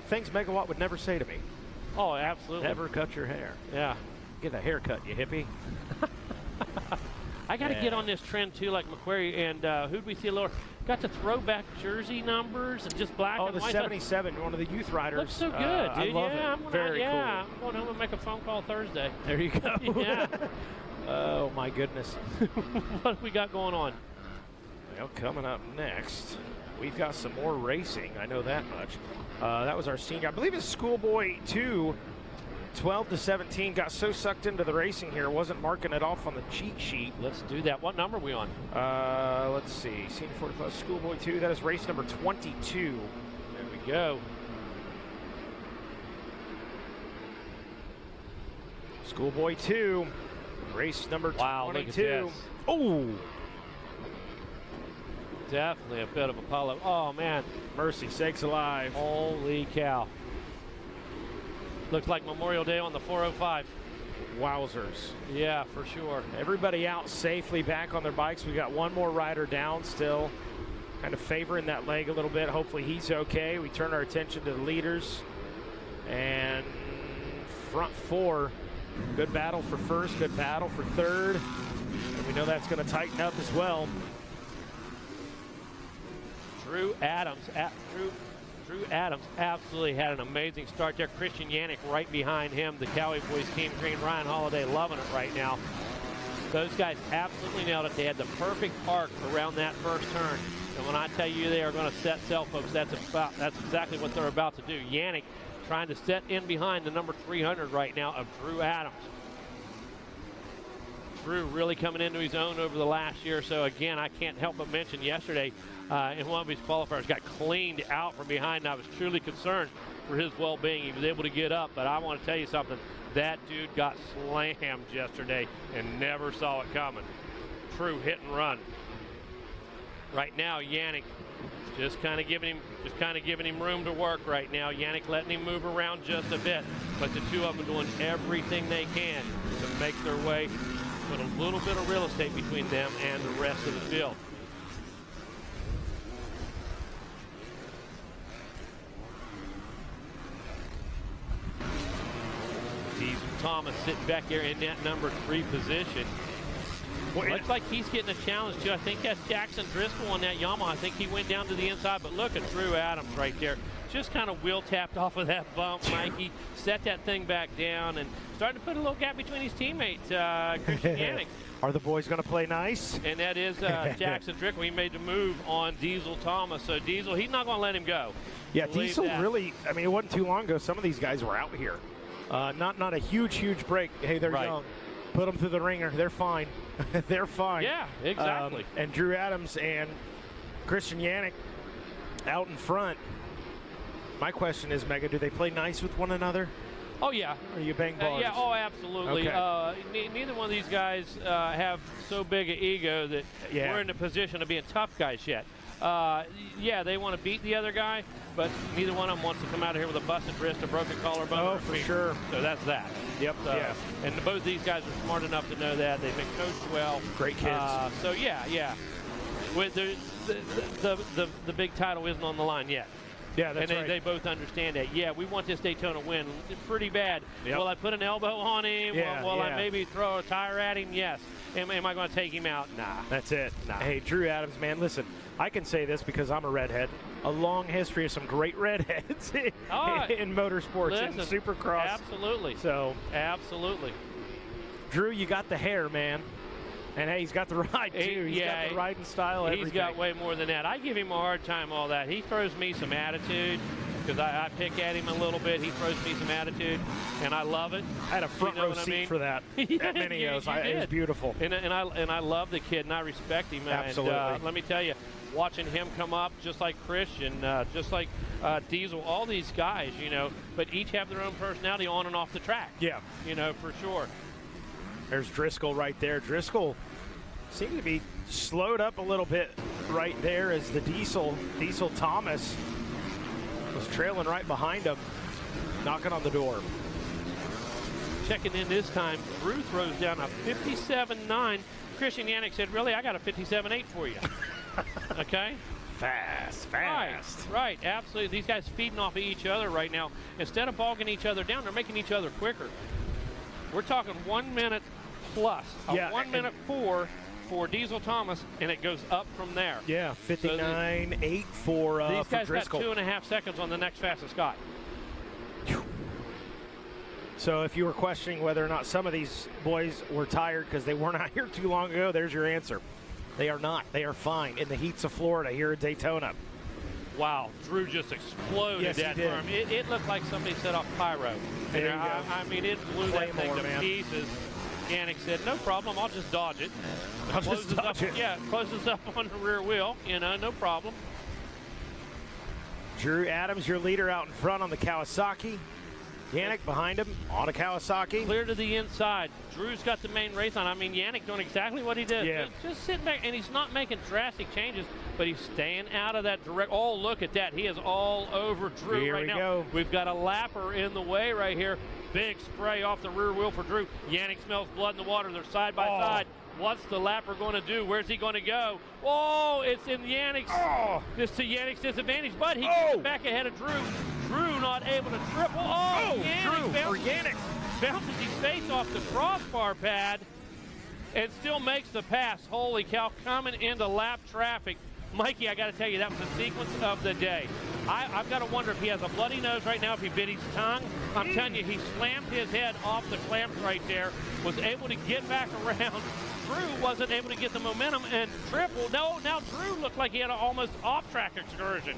Things Megawatt would never say to me. Oh, absolutely. Never cut your hair. Yeah. Get a haircut, you hippie. I got to get on this trend too, like McQuarrie, and who'd we see lower? Got the throwback jersey numbers and just black and white. Oh, the 77, one of the youth riders. Looks so good, dude. I love it. I'm Very cool. I'm going home and make a phone call Thursday. There you go. Yeah. Oh, my goodness. What do we got going on? Well, coming up next, we've got some more racing. I know that much. That was our senior. I believe it's Schoolboy 2. 12 to 17, got so sucked into the racing here, wasn't marking it off on the cheat sheet. Let's do that. What number are we on? Let's see. Senior 40 plus Schoolboy 2. That is race number 22. There we go. Schoolboy 2, race number 22. Look at this. Oh! Definitely a bit of Apollo. Oh, man. Mercy sakes alive. Holy cow. Looks like Memorial Day on the 405. Wowzers. Yeah, for sure. Everybody out safely back on their bikes. We got one more rider down still. Kind of favoring that leg a little bit. Hopefully he's okay. We turn our attention to the leaders. And front 4. Good battle for first, good battle for third. And we know that's going to tighten up as well. Drew Adams. Drew Adams absolutely had an amazing start there. Christian Yannick right behind him. The Cowie Boys Team Green. Ryan Holiday loving it right now. Those guys absolutely nailed it. They had the perfect arc around that first turn. And when I tell you they are going to set sail, folks, that's exactly what they're about to do. Yannick trying to set in behind the number 300 right now of Drew Adams. Drew really coming into his own over the last year or so. Again, I can't help but mention yesterday in one of his qualifiers got cleaned out from behind, and I was truly concerned for his well-being. He was able to get up, but I want to tell you something. That dude got slammed yesterday and never saw it coming. True hit and run. Right now, Yannick just kind of giving him room to work right now. Yannick letting him move around just a bit, but the two of them doing everything they can to make their way, put a little bit of real estate between them and the rest of the field. Steve Thomas sitting back there in that number 3 position. Looks like he's getting a challenge too. I think that's Jackson Driscoll on that Yamaha. I think he went down to the inside, but look at Drew Adams right there. just kind of wheel tapped off of that bump, Mikey. Set that thing back down and started to put a little gap between his teammates, Christian Yannick. Are the boys going to play nice? And that is Jackson Drickle. He made the move on Diesel Thomas. So Diesel, he's not going to let him go. Yeah, Diesel really, I mean, it wasn't too long ago. Some of these guys were out here. Not a huge break. Hey, they're young. Put them through the ringer. They're fine. They're fine. Yeah, exactly. And Drew Adams and Christian Yannick out in front. My question is, Megan, do they play nice with one another? Oh, yeah. Or you bang bars? Yeah, oh, absolutely. Okay. Neither one of these guys have so big an ego that we're in the position of being tough guys yet. Yeah, they want to beat the other guy, but neither one of them wants to come out of here with a busted wrist, a broken collarbone. Oh, for sure. So that's that. Yep. And both these guys are smart enough to know that. They've been coached well. Great kids. So, yeah. With the big title isn't on the line yet. Yeah, that's and right. they both understand that. Yeah, we want this Daytona win pretty bad. Yep. Will I put an elbow on him? Yeah, Will I maybe throw a tire at him? Yes. Am I going to take him out? Nah. That's it. Nah. Hey, Drew Adams, man, listen, I can say this because I'm a redhead. A long history of some great redheads in motorsports and Supercross. Absolutely. So, absolutely. Drew, you got the hair, man. And, hey, he's got the ride, too. He's got the riding style, everything. He's got way more than that. I give him a hard time, all that. He throws me some attitude because I pick at him a little bit. He throws me some attitude, and I love it. I had a front row seat for that at Minios. It was beautiful. And I love the kid, and I respect him. Absolutely. And let me tell you, watching him come up, just like Christian, just like Diesel, all these guys, but each have their own personality on and off the track. Yeah. For sure. There's Driscoll right there. Driscoll seemed to be slowed up a little bit right there as the Diesel Thomas was trailing right behind him, knocking on the door. Checking in this time, Drew throws down a 57.9. Christian Yannick said, really, I got a 57.8 for you. Okay? Fast. Right, absolutely. These guys feeding off of each other right now. Instead of bogging each other down, they're making each other quicker. We're talking 1 minute plus. 1 minute for Diesel Thomas, and it goes up from there. Yeah, 59.8 for Driscoll. These guys got 2.5 seconds on the next fastest guy. So if you were questioning whether or not some of these boys were tired because they weren't out here too long ago, there's your answer. They are not. They are fine in the heats of Florida here at Daytona. Wow, Drew just exploded that berm. It looked like somebody set off pyro. There you go. I mean, it blew that thing to pieces. Yannick said, no problem, I'll just dodge it. Yeah, closes up on the rear wheel, no problem. Drew Adams, your leader out in front on the Kawasaki. Yannick behind him on a Kawasaki. Clear to the inside. Drew's got the main race on. I mean, Yannick doing exactly what he did. Yeah. Just sitting back, and he's not making drastic changes, but he's staying out of that direct. Oh, look at that. He is all over Drew right now. Go. We've got a lapper in the way right here. Big spray off the rear wheel for Drew. Yannick smells blood in the water. They're side by side. What's the lapper going to do? Where's he going to go? Oh, it's in Yannick's. It's to Yannick's disadvantage, but he gets back ahead of Drew. Drew not able to triple. Yannick bounces his face off the crossbar pad and still makes the pass. Holy cow, coming into lap traffic. Mikey, I got to tell you, that was the sequence of the day. I've got to wonder if he has a bloody nose right now, if he bit his tongue. I'm telling you, he slammed his head off the clamps right there, was able to get back around. Drew wasn't able to get the momentum and triple. No, now Drew looked like he had an almost off-track excursion.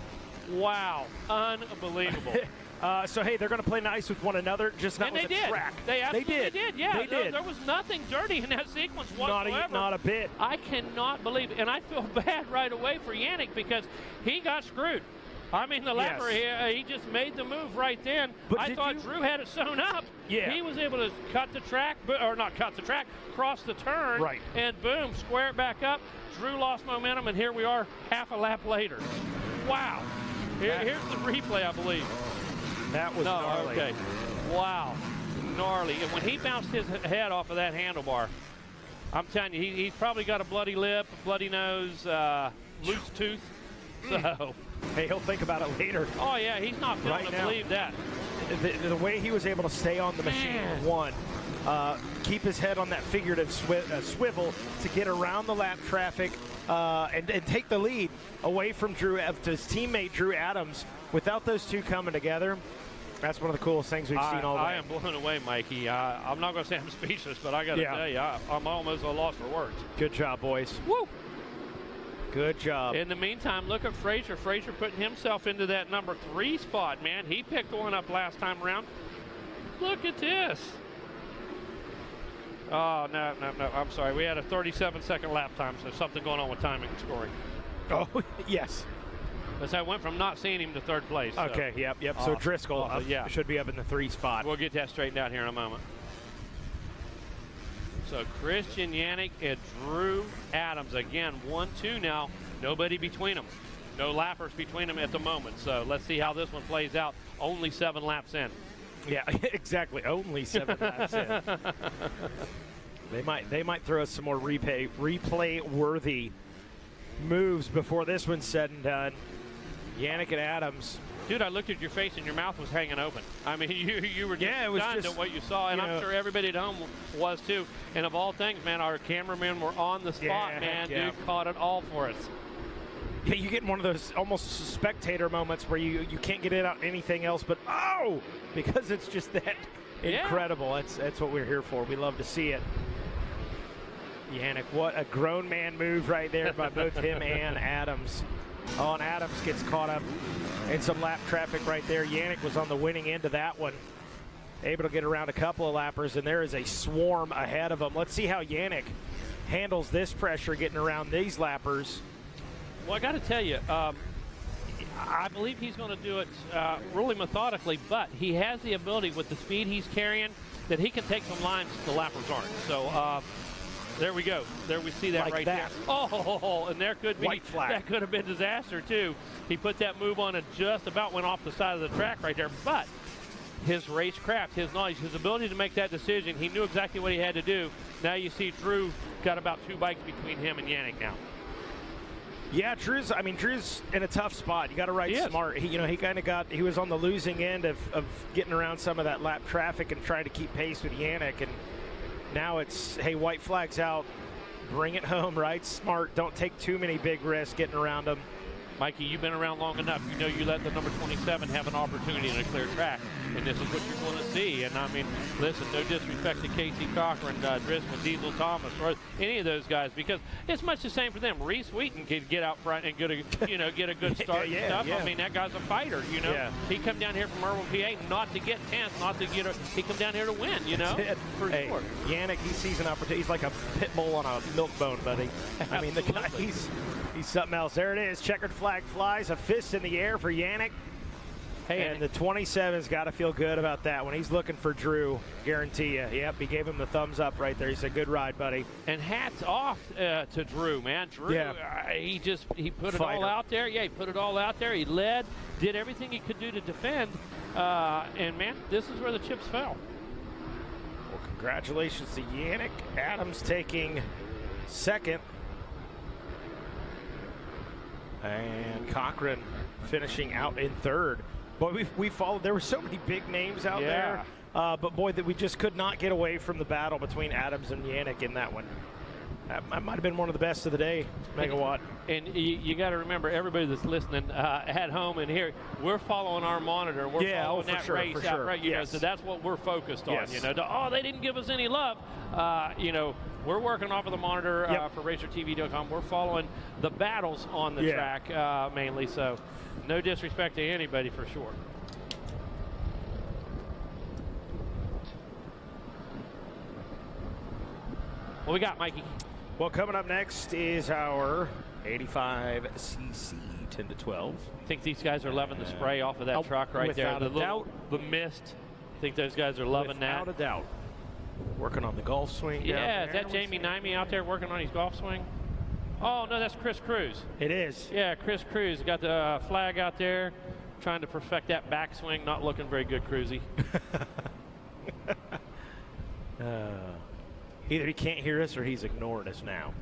Wow, unbelievable. So, hey, they're going to play nice with one another, just not with the track. They absolutely did. Yeah, they did. There was nothing dirty in that sequence whatsoever. Not a bit. I cannot believe it. And I feel bad right away for Yannick because he got screwed. I mean, the lapper here, he just made the move right then. But I thought Drew had it sewn up. Yeah. He was able to cut the track, or not cut the track, cross the turn, and boom, square it back up. Drew lost momentum, and here we are half a lap later. Wow. Here's the replay, I believe. That was gnarly. Okay. Wow. Gnarly. And when he bounced his head off of that handlebar, I'm telling you, he's probably got a bloody lip, a bloody nose, loose tooth. So, hey, he'll think about it later. Oh, yeah, he's not going to believe that. The way he was able to stay on the machine, one. keep his head on that figurative swivel to get around the lap traffic and take the lead away from his teammate Drew Adams. Without those two coming together, that's one of the coolest things we've seen all day. I am blown away, Mikey. I'm not going to say I'm speechless, but I got to tell you, I'm almost at a loss for words. Good job, boys. Woo! Good job. In the meantime, look at Frazier. Frazier putting himself into that number 3 spot, man. He picked one up last time around. Look at this. Oh, no, I'm sorry. We had a 37-second lap time, so something going on with timing and scoring. Oh, yes. Because I went from not seeing him to 3rd place. So. Okay, yep. So Driscoll should be up in the 3 spot. We'll get that straightened out here in a moment. So Christian Yannick and Drew Adams, again, 1-2 now. Nobody between them. No lappers between them at the moment. So let's see how this one plays out. Only 7 laps in. Yeah, exactly. Only 7 laps in. They might throw us some more replay-worthy moves before this one's said and done. Yannick and Adams. Dude, I looked at your face and your mouth was hanging open. I mean, you were just stunned at what you saw, and I'm sure everybody at home was too. And of all things, man, our cameramen were on the spot, man. Dude caught it all for us. Yeah, you get one of those almost spectator moments where you can't get it out anything else but because it's just that incredible. That's what we're here for. We love to see it. Yannick, what a grown man move right there by both him and Adams. Oh, and Adams gets caught up in some lap traffic right there. Yannick was on the winning end of that one. Able to get around a couple of lappers, and there is a swarm ahead of him. Let's see how Yannick handles this pressure getting around these lappers. Well, I got to tell you, I believe he's going to do it really methodically, but he has the ability with the speed he's carrying that he can take some lines the lappers aren't. So there we go. There we see that like right that. there. Oh, and there could be white flag. That could have been disaster too. He put that move on and just about went off the side of the track right there. But his racecraft, his knowledge, his ability to make that decision, he knew exactly what he had to do. Now you see Drew got about 2 bikes between him and Yannick now. Yeah, Drew's in a tough spot. You got to ride smart. He was on the losing end of getting around some of that lap traffic and trying to keep pace with Yannick. And now it's, hey, white flag's out. Bring it home, right? Smart. Don't take too many big risks getting around them. Mikey, you've been around long enough. You know you let the number 27 have an opportunity in a clear track, and this is what you're going to see. And, I mean, listen, no disrespect to Casey Cochran, Driscoll, Diesel Thomas, or any of those guys, because it's much the same for them. Reese Wheaton could get out front and get a good start and stuff. I mean, that guy's a fighter, you know. Yeah. He come down here from Irwin, PA, not to get 10th, he come down here to win, you know, for sure. Yannick, he sees an opportunity. He's like a pit bull on a milk bone, buddy. I mean, the guy, he's something else. There it is. Checkered flag flies. A fist in the air for Yannick. Hey, and the 27's got to feel good about that one. He's looking for Drew, guarantee you. Yep, he gave him the thumbs up right there. He said, good ride, buddy. And hats off to Drew, man. Drew, he put it all out there. Yeah, he put it all out there. He led, did everything he could do to defend. And, man, this is where the chips fell. Well, congratulations to Yannick. Adams taking 2nd. And Cochran finishing out in 3rd. Boy, we followed. There were so many big names out there. But, boy, that we just could not get away from the battle between Adams and Yannick in that one. That might have been one of the best of the day, Megawatt. And you got to remember, everybody that's listening at home and here, we're following our monitor. We're following that race out, right? You know, so that's what we're focused on. You know, they didn't give us any love. You know, we're working off of the monitor for RacerTV.com. We're following the battles on the track mainly. So, no disrespect to anybody for sure. What we got, Mikey? Well, coming up next is our 85cc 10 to 12. I think these guys are loving the spray off of that truck right there. The mist. I think those guys are loving that. Without a doubt. Working on the golf swing. Yeah, is that Jamie Nimey out there working on his golf swing? Oh, no, that's Chris Cruz. It is. Yeah, Chris Cruz got the flag out there, trying to perfect that backswing. Not looking very good, Cruzy. Either he can't hear us or he's ignoring us now.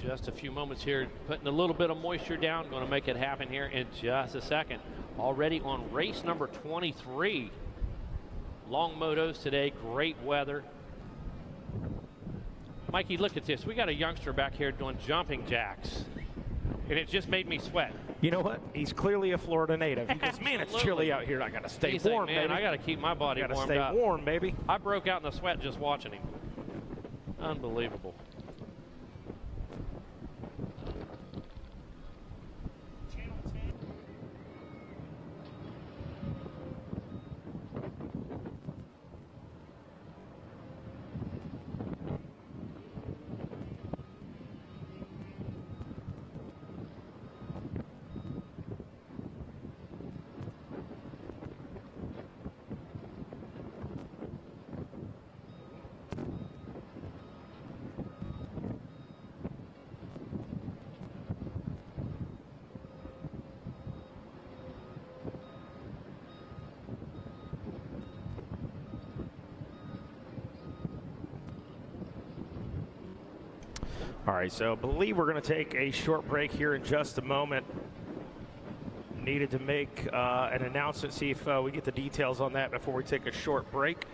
Just a few moments here, putting a little bit of moisture down. Going to make it happen here in just a second. Already on race number 23. Long motos today, great weather. Mikey, look at this. We got a youngster back here doing jumping jacks, and it just made me sweat. You know what? He's clearly a Florida native. He goes, man, it's chilly out here. I got to stay warm, man, baby. I got to keep my body warmed up. Got to stay warm, baby. I broke out in the sweat just watching him. Unbelievable. All right, so I believe we're going to take a short break here in just a moment. Needed to make an announcement, see if we get the details on that before we take a short break.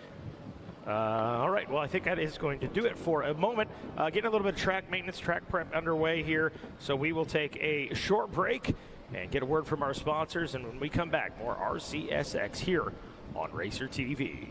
All right, well, I think that is going to do it for a moment. Getting a little bit of track maintenance, track prep underway here. So we will take a short break and get a word from our sponsors. And when we come back, more RCSX here on Racer TV.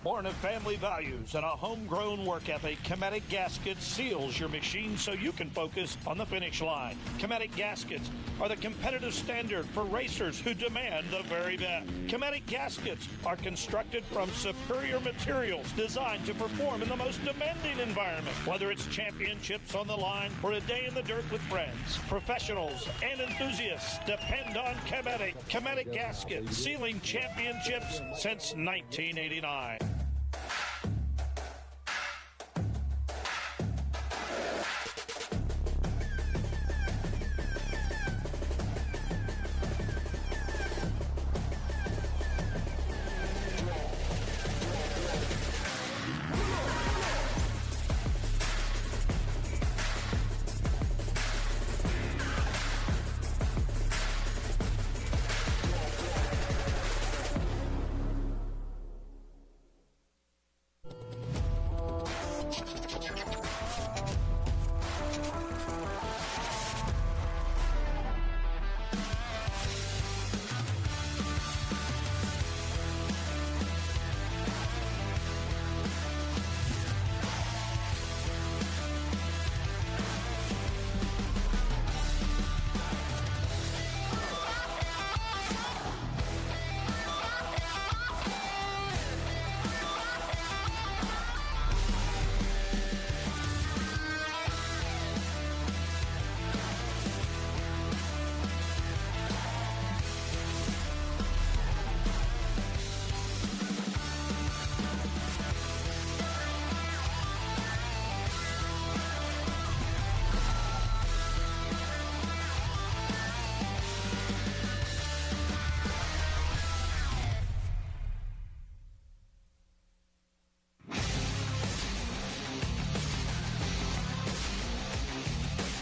Born of family values and a homegrown work ethic, Cometic Gaskets seals your machine so you can focus on the finish line. Cometic Gaskets are the competitive standard for racers who demand the very best. Cometic Gaskets are constructed from superior materials designed to perform in the most demanding environment. Whether it's championships on the line or a day in the dirt with friends, professionals and enthusiasts depend on Cometic. Cometic Gaskets, sealing championships since 1989.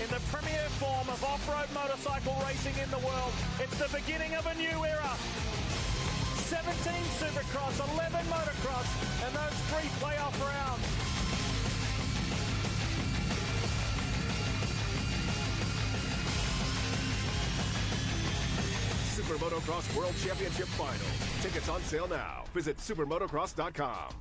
in the premier form of off-road motorcycle racing in the world. It's the beginning of a new era. 17 Supercross, 11 motocross, and those 3 playoff rounds. Super Motocross World Championship Final. Tickets on sale now. Visit supermotocross.com.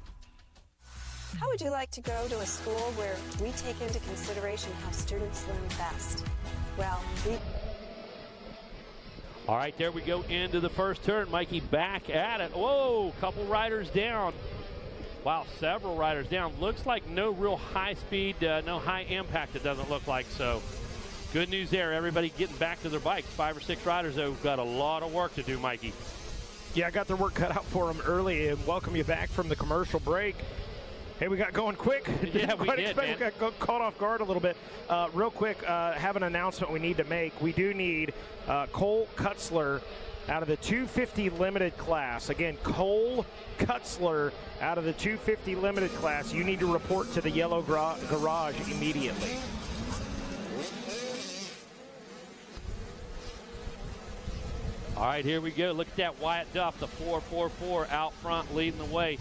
How would you like to go to a school where we take into consideration how students learn best? Well, All right, there we go into the first turn. Mikey back at it. Whoa, couple riders down. Wow, several riders down. Looks like no real high speed, no high impact, it doesn't look like. So good news there. Everybody getting back to their bikes. 5 or 6 riders, though, got a lot of work to do, Mikey. Yeah, I got their work cut out for them early, and welcome you back from the commercial break. Hey, we got going quick. Yeah, we did, man. We got caught off guard a little bit. Real quick, have an announcement we need to make. We do need Cole Kutzler out of the 250 limited class. Again, Cole Kutzler out of the 250 limited class. You need to report to the yellow garage immediately. All right, here we go. Look at that Wyatt Duff, the 444 out front leading the way.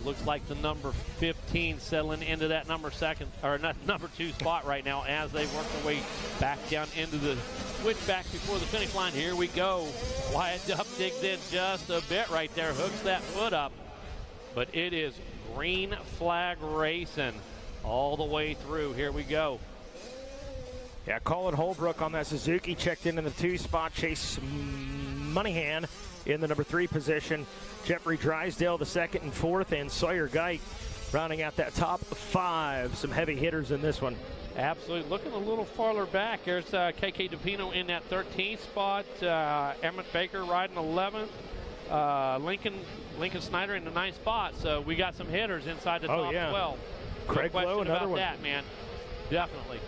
Looks like the number 15 settling into that number 2 spot right now as they work their way back down into the switchback before the finish line. Here we go. Wyatt Duff digs in just a bit right there, hooks that foot up. But it is green flag racing all the way through. Here we go. Yeah, Colin Holbrook on that Suzuki checked in the 2 spot. Chase Moneyhan in the number 3 position. Jeffrey Drysdale the 2nd and 4th, and Sawyer Geick rounding out that top 5. Some heavy hitters in this one. Absolutely. Looking a little farther back, there's KK DePino in that 13th spot. Emmett Baker riding 11th. Lincoln Snyder in the 9th spot. So we got some hitters inside the top 12. Craig No Lowe, question another about one. that, man. Definitely.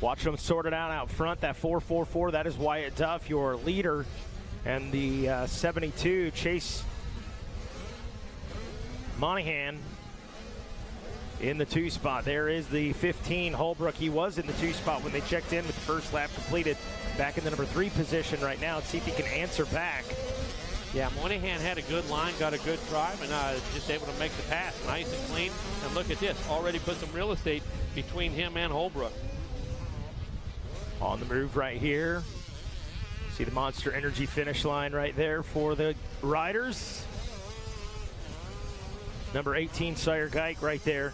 Watch them sort it out front. That 444, that is Wyatt Duff, your leader. And the 72, Chase Monahan in the 2 spot. There is the 15, Holbrook. He was in the 2 spot when they checked in with the first lap completed. Back in the number 3 position right now. Let's see if he can answer back. Yeah, Moynihan had a good line, got a good drive, and just able to make the pass nice and clean. And look at this, already put some real estate between him and Holbrook. On the move right here. See the Monster Energy finish line right there for the riders. Number 18, Sawyer Geick right there.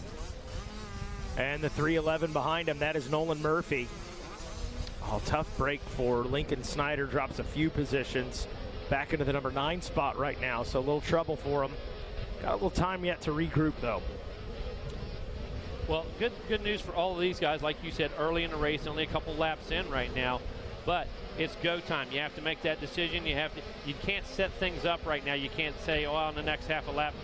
And the 311 behind him, that is Nolan Murphy. Oh, tough break for Lincoln Snyder. Drops a few positions. Back into the number 9 spot right now, so a little trouble for him. Got a little time yet to regroup, though. Well, good news for all of these guys. Like you said, early in the race, only a couple laps in right now. But it's go time. You have to make that decision. You can't set things up right now. You can't say, oh, on the next half a lap,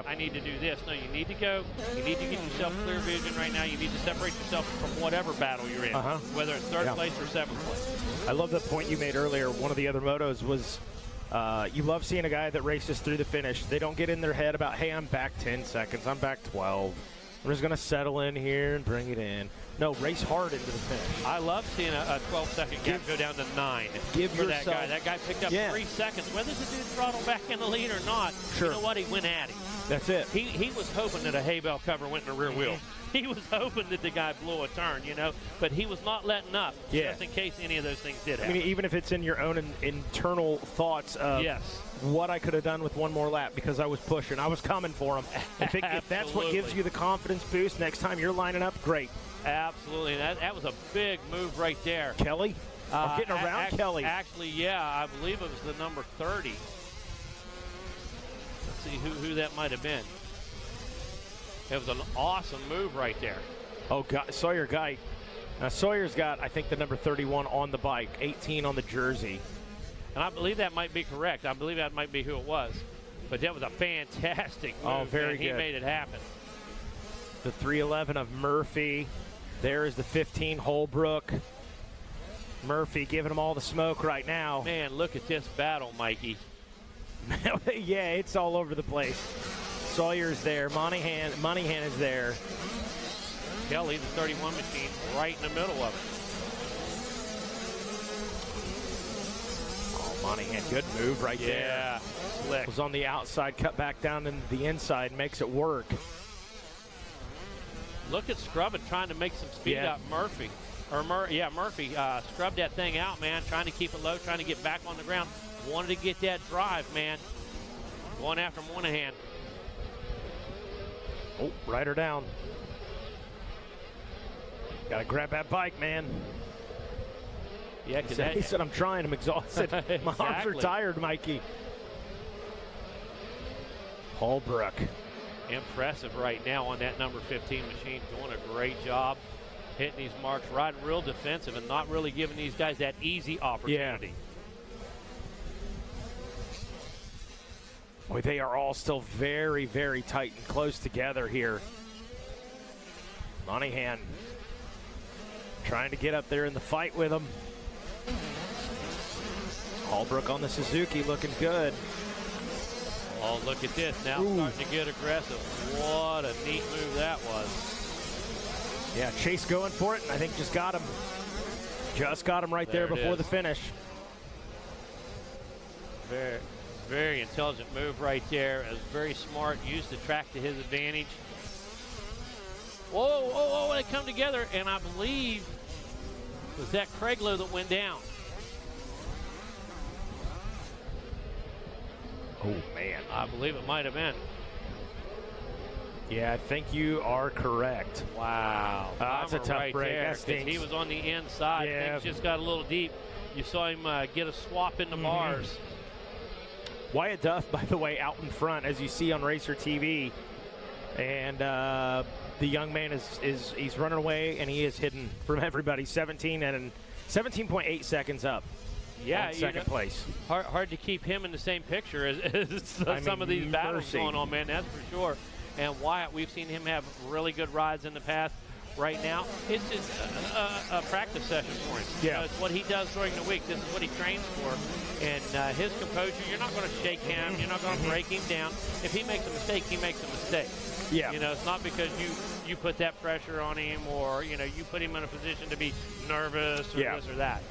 I need to do this. No, you need to go. You need to get yourself clear vision right now. You need to separate yourself from whatever battle you're in, whether it's 3rd place or 7th place. I love the point you made earlier. One of the other motos was you love seeing a guy that races through the finish. They don't get in their head about, hey, I'm back 10 seconds. I'm back 12. I'm just going to settle in here and bring it in. No, race hard into the finish. I love seeing a 12-second gap go down to 9 for that guy. That guy picked up 3 seconds. Whether the dude throttled back in the lead or not, you know what? He went at him. That's it. He was hoping that a hay bale cover went in the rear wheel. He was hoping that the guy blew a turn, but he was not letting up just in case any of those things did happen. I mean, even if it's in your own internal thoughts of what I could have done with one more lap because I was pushing. I was coming for him. If that's what gives you the confidence boost next time you're lining up, great. Absolutely. That was a big move right there. Kelly? I'm getting around Kelly. Actually, yeah, I believe it was the number 30. Let's see who that might have been. It was an awesome move right there. Oh, God, Sawyer Geick. Now, Sawyer's got, I think, the number 31 on the bike, 18 on the jersey. And I believe that might be correct. I believe that might be who it was. But that was a fantastic move. Oh, very good. He made it happen. The 311 of Murphy. There is the 15 Holbrook. Murphy giving them all the smoke right now. Man, look at this battle, Mikey. Yeah, it's all over the place. Sawyer's there. Monahan is there. Kelly, the 31 machine, right in the middle of it. Oh, Monahan, good move right there. Yeah, slick. Was on the outside, cut back down into the inside, makes it work. Look at Scrubbin trying to make some speed up. Murphy scrubbed that thing out, man, trying to keep it low, trying to get back on the ground. Wanted to get that drive, man. Going after Monahan. Oh, rider down. Got to grab that bike, man. Yeah, he said, I'm trying. I'm exhausted. My arms are tired, Mikey. Holbrook. Impressive right now on that number 15 machine. Doing a great job hitting these marks, riding real defensive and not really giving these guys that easy opportunity. Boy, they are all still very, very tight and close together here. Monahan trying to get up there in the fight with him. Holbrook on the Suzuki looking good. Oh, look at this. Now starting to get aggressive. What a neat move that was. Yeah, Chase going for it, and I think just got him. Just got him right there before the finish. Very, very intelligent move right there. It was very smart. Used the track to his advantage. Whoa, they come together, and I believe it was that Craiglow that went down. Oh, man. I believe it might have been. Yeah, I think you are correct. Wow. That's a tough break. There, that stinks. he was on the inside. Yeah. Things just got a little deep. You saw him get a swap in the bars. Wyatt Duff, by the way, out in front, as you see on Racer TV. And the young man he's running away, and he is hidden from everybody. 17.8 seconds up. Yeah, second place. Hard to keep him in the same picture as some of these battles going on, man. That's for sure. And Wyatt, we've seen him have really good rides in the past. Right now, it's just a practice session for him. Yeah. You know, it's what he does during the week. This is what he trains for. And his composure, you're not going to shake him. You're not going to break him down. If he makes a mistake, he makes a mistake. Yeah. You know, it's not because you put that pressure on him or, you know, you put him in a position to be nervous or this or that.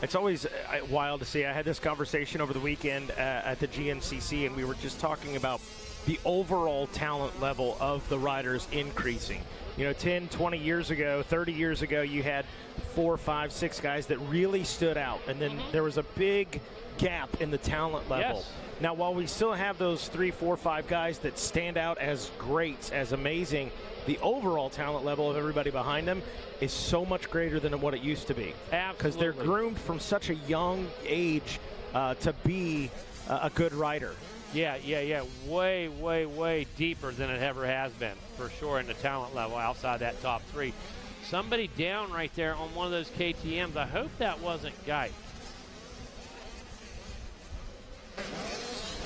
It's always wild to see. I had this conversation over the weekend at the GNCC, and we were just talking about the overall talent level of the riders increasing. You know, 10, 20 years ago, 30 years ago, you had 4, 5, 6 guys that really stood out, and then there was a big gap in the talent level. Yes. Now, while we still have those 3, 4, 5 guys that stand out as greats, as amazing, the overall talent level of everybody behind them is so much greater than what it used to be. Absolutely. Because they're groomed from such a young age to be a good rider. Yeah. Way, way, way deeper than it ever has been, for sure, in the talent level outside that top 3. Somebody down right there on one of those KTMs. I hope that wasn't Geik.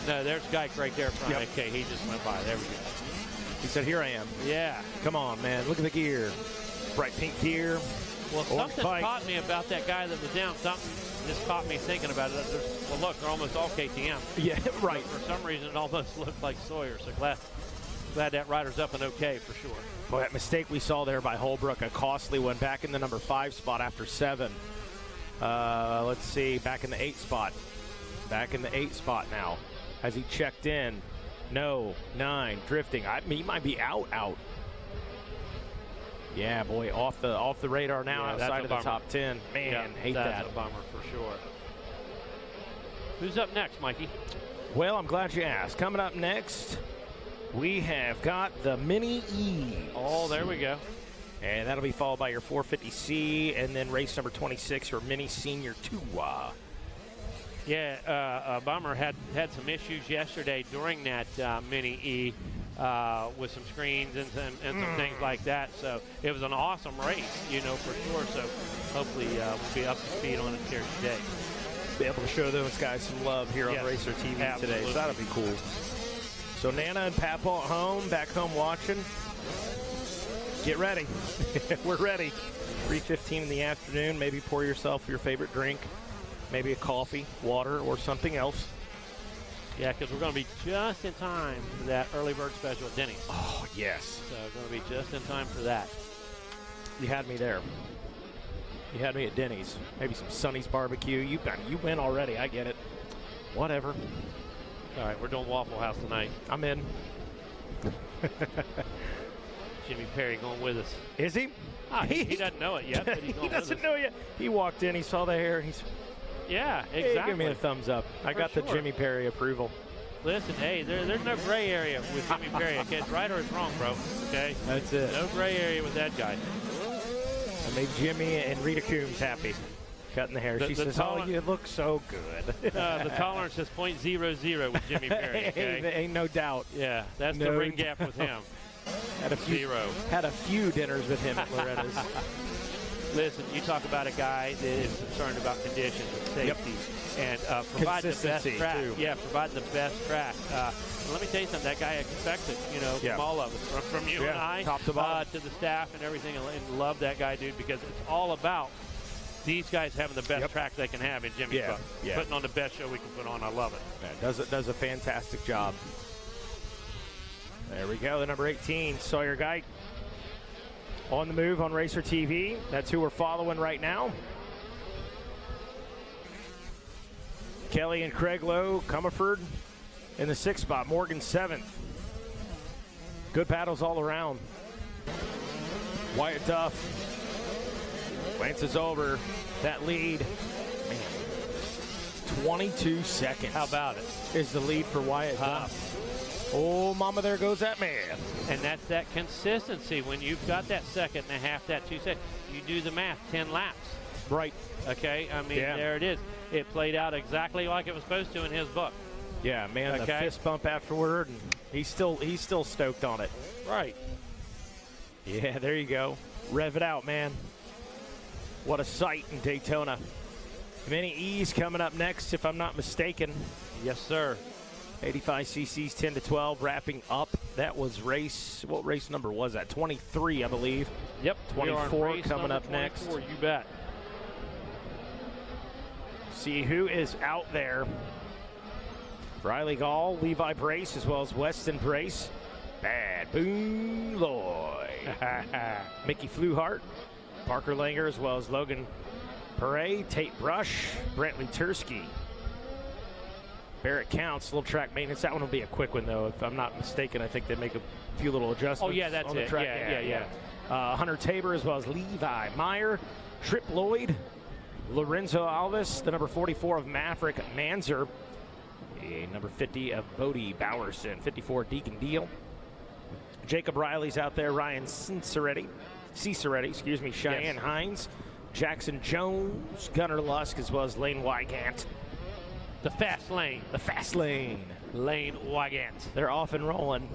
No, there's Geik right there in front. Yep. Okay, he just went by. There we go. He said, here I am. Yeah. Come on, man. Look at the gear. Bright pink gear. Well, something caught me about that guy that was down. Something just caught me thinking about it. Well, look, they're almost all KTM. Yeah, right. But for some reason, it almost looked like Sawyer. So glad that rider's up and okay for sure. Boy, that mistake we saw there by Holbrook, a costly one, back in the number 5 spot after 7. Let's see, back in the 8 spot. Back in the 8 spot now. Has he checked in? No, 9, drifting. He might be out. Yeah, boy, off the radar now, outside of the top 10. Man, hate that. That's a bummer for sure. Who's up next, Mikey? Well, I'm glad you asked. Coming up next, we have got the Mini E. Oh, there we go. And that'll be followed by your 450C, and then race number 26, your Mini Senior 2. Yeah, Bummer had some issues yesterday during that Mini E with some screens and some things like that. So it was an awesome race, for sure. So hopefully we'll be up to speed on it here today. Be able to show those guys some love here on Racer TV today. So that'll be cool. So Nana and Papa at home, back home watching. Get ready. We're ready. 3:15 in the afternoon. Maybe pour yourself your favorite drink. Maybe a coffee, water, or something else. Yeah, because we're going to be just in time for that early bird special at Denny's. Oh, yes. So going to be just in time for that. You had me there. You had me at Denny's. Maybe some Sonny's barbecue. You win already. I get it. Whatever. All right, we're doing Waffle House tonight. I'm in. Jimmy Perry going with us. Is he? He doesn't know it yet, but he's going he doesn't know yet. He walked in, he saw the hair, he's... Yeah, exactly. Hey, give me a thumbs up. I got the Jimmy Perry approval. Listen, hey, there's no gray area with Jimmy Perry, okay? It's right or it's wrong, bro, okay? That's it. No gray area with that guy. I made Jimmy and Rita Coombs happy. Cutting the hair. She says, oh, you look so good. The tolerance is .00 with Jimmy Perry, okay? Ain't no doubt. Yeah, that's the ring gap with him. Had a few dinners with him at Loretta's. Listen, you talk about a guy that is concerned about conditions and safety and provide the best track. Too. Yeah, provide the best track. Let me tell you something. That guy expects it, from all of us, from you and I, top to bottom, to the staff and everything, and love that guy, dude, because it's all about these guys having the best track they can have in Jimmy's book. Yeah. Putting on the best show we can put on. I love it. Yeah, does a fantastic job. There we go, the number 18, Sawyer Geit. On the move on Racer TV. That's who we're following right now. Kelly and Craig Lowe, Comerford in the 6th spot. Morgan 7th. Good battles all around. Wyatt Duff glances over that lead. Man, 22 seconds. How about it? Is the lead for Wyatt Duff. Oh, mama, there goes that man. And that's that consistency. When you've got that second and a half, that 2 seconds, you do the math, 10 laps. Right. Okay, I mean, there it is. It played out exactly like it was supposed to in his book. Yeah, man, the fist bump afterward, and he's still stoked on it. Right. Yeah, there you go. Rev it out, man. What a sight in Daytona. Mini E's coming up next, if I'm not mistaken. Yes, sir. 85 cc's 10 to 12 wrapping up. That was what race number was that? 23, I believe. Yep. 24 coming up next. You bet. See who is out there. Riley Gall, Levi Brace, as well as Weston Brace. Bad Boon Lloyd. Mickey Fluhart, Parker Langer, as well as Logan Perret, Tate Brush, Brantley Tursky. Barrett Counts, little track maintenance. That one will be a quick one, though. If I'm not mistaken, I think they make a few little adjustments. Oh, yeah, that's on the it. track. Yeah. Hunter Tabor, as well as Levi Meyer, Trip Lloyd, Lorenzo Alves, the number 44 of Maverick Manzer, number 50 of Bodie Bowerson, 54 Deacon Deal. Jacob Riley's out there, Ryan Ciceretti, Cheyenne Hines, Jackson Jones, Gunnar Lusk, as well as Lane Wygant. The fast lane. Lane Wygant. They're off and rolling.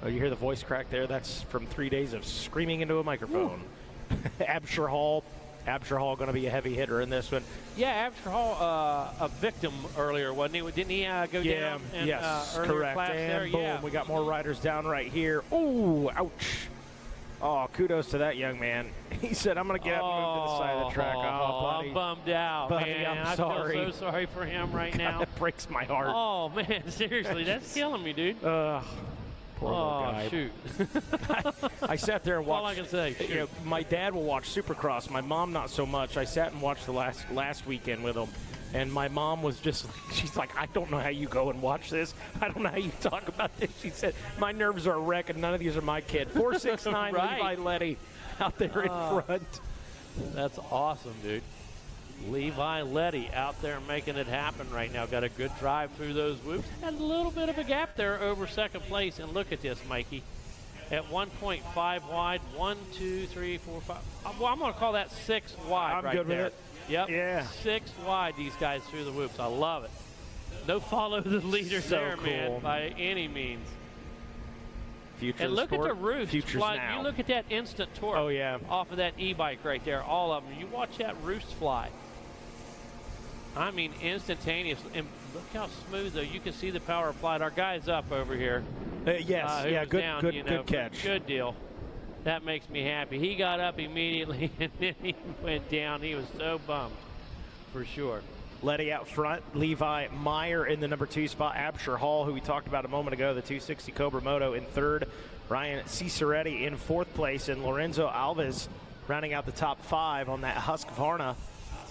Oh, you hear the voice crack there? That's from 3 days of screaming into a microphone. Absher Hall going to be a heavy hitter in this one. Yeah, Absher Hall, a victim earlier, wasn't he? Didn't he go down? Yes, earlier correct. Class And there? boom, Yeah. we got more riders down right here. Ooh, ouch. Oh, kudos to that young man. He said, I'm going to get up and move to the side of the track. Oh, buddy. I'm bummed out, buddy, man. I'm sorry. I feel so sorry for him right now. That breaks my heart. Oh, man, seriously, that's killing me, dude. Poor little guy. Shoot. I sat there and watched. All I can say. You know, my dad will watch Supercross. My mom, not so much. I sat and watched the last weekend with him. And my mom was just, she's like, I don't know how you go and watch this. I don't know how you talk about this. She said, my nerves are a wreck, and none of these are my kid. 469 Right. Levi Letty out there in front. That's awesome, dude. Levi Letty out there making it happen right now. Got a good drive through those whoops. Had a little bit of a gap there over second place. And look at this, Mikey. At 1.5 wide, 1, 2, 3, 4, 5. Well, I'm going to call that 6 wide I'm right good there. with it. Yep. Yeah. 6 wide, these guys through the whoops. I love it. No follow the leader So there, cool. man, by any means. Future And look sport, at the roost. futures Fly. now. You look at that instant torque off of that e-bike right there, all of them. You watch that roost fly. I mean, instantaneous. And look how smooth, though. You can see the power applied. Our guy's up over here. Yes, who was good, down, good catch. Good deal. That makes me happy. He got up immediately, and then he went down. He was so bummed, for sure. Letty out front, Levi Meyer in the number 2 spot, Absher Hall, who we talked about a moment ago, the 260 Cobra Moto in 3rd, Ryan Ciceretti in 4th place, and Lorenzo Alves rounding out the top 5 on that Husqvarna.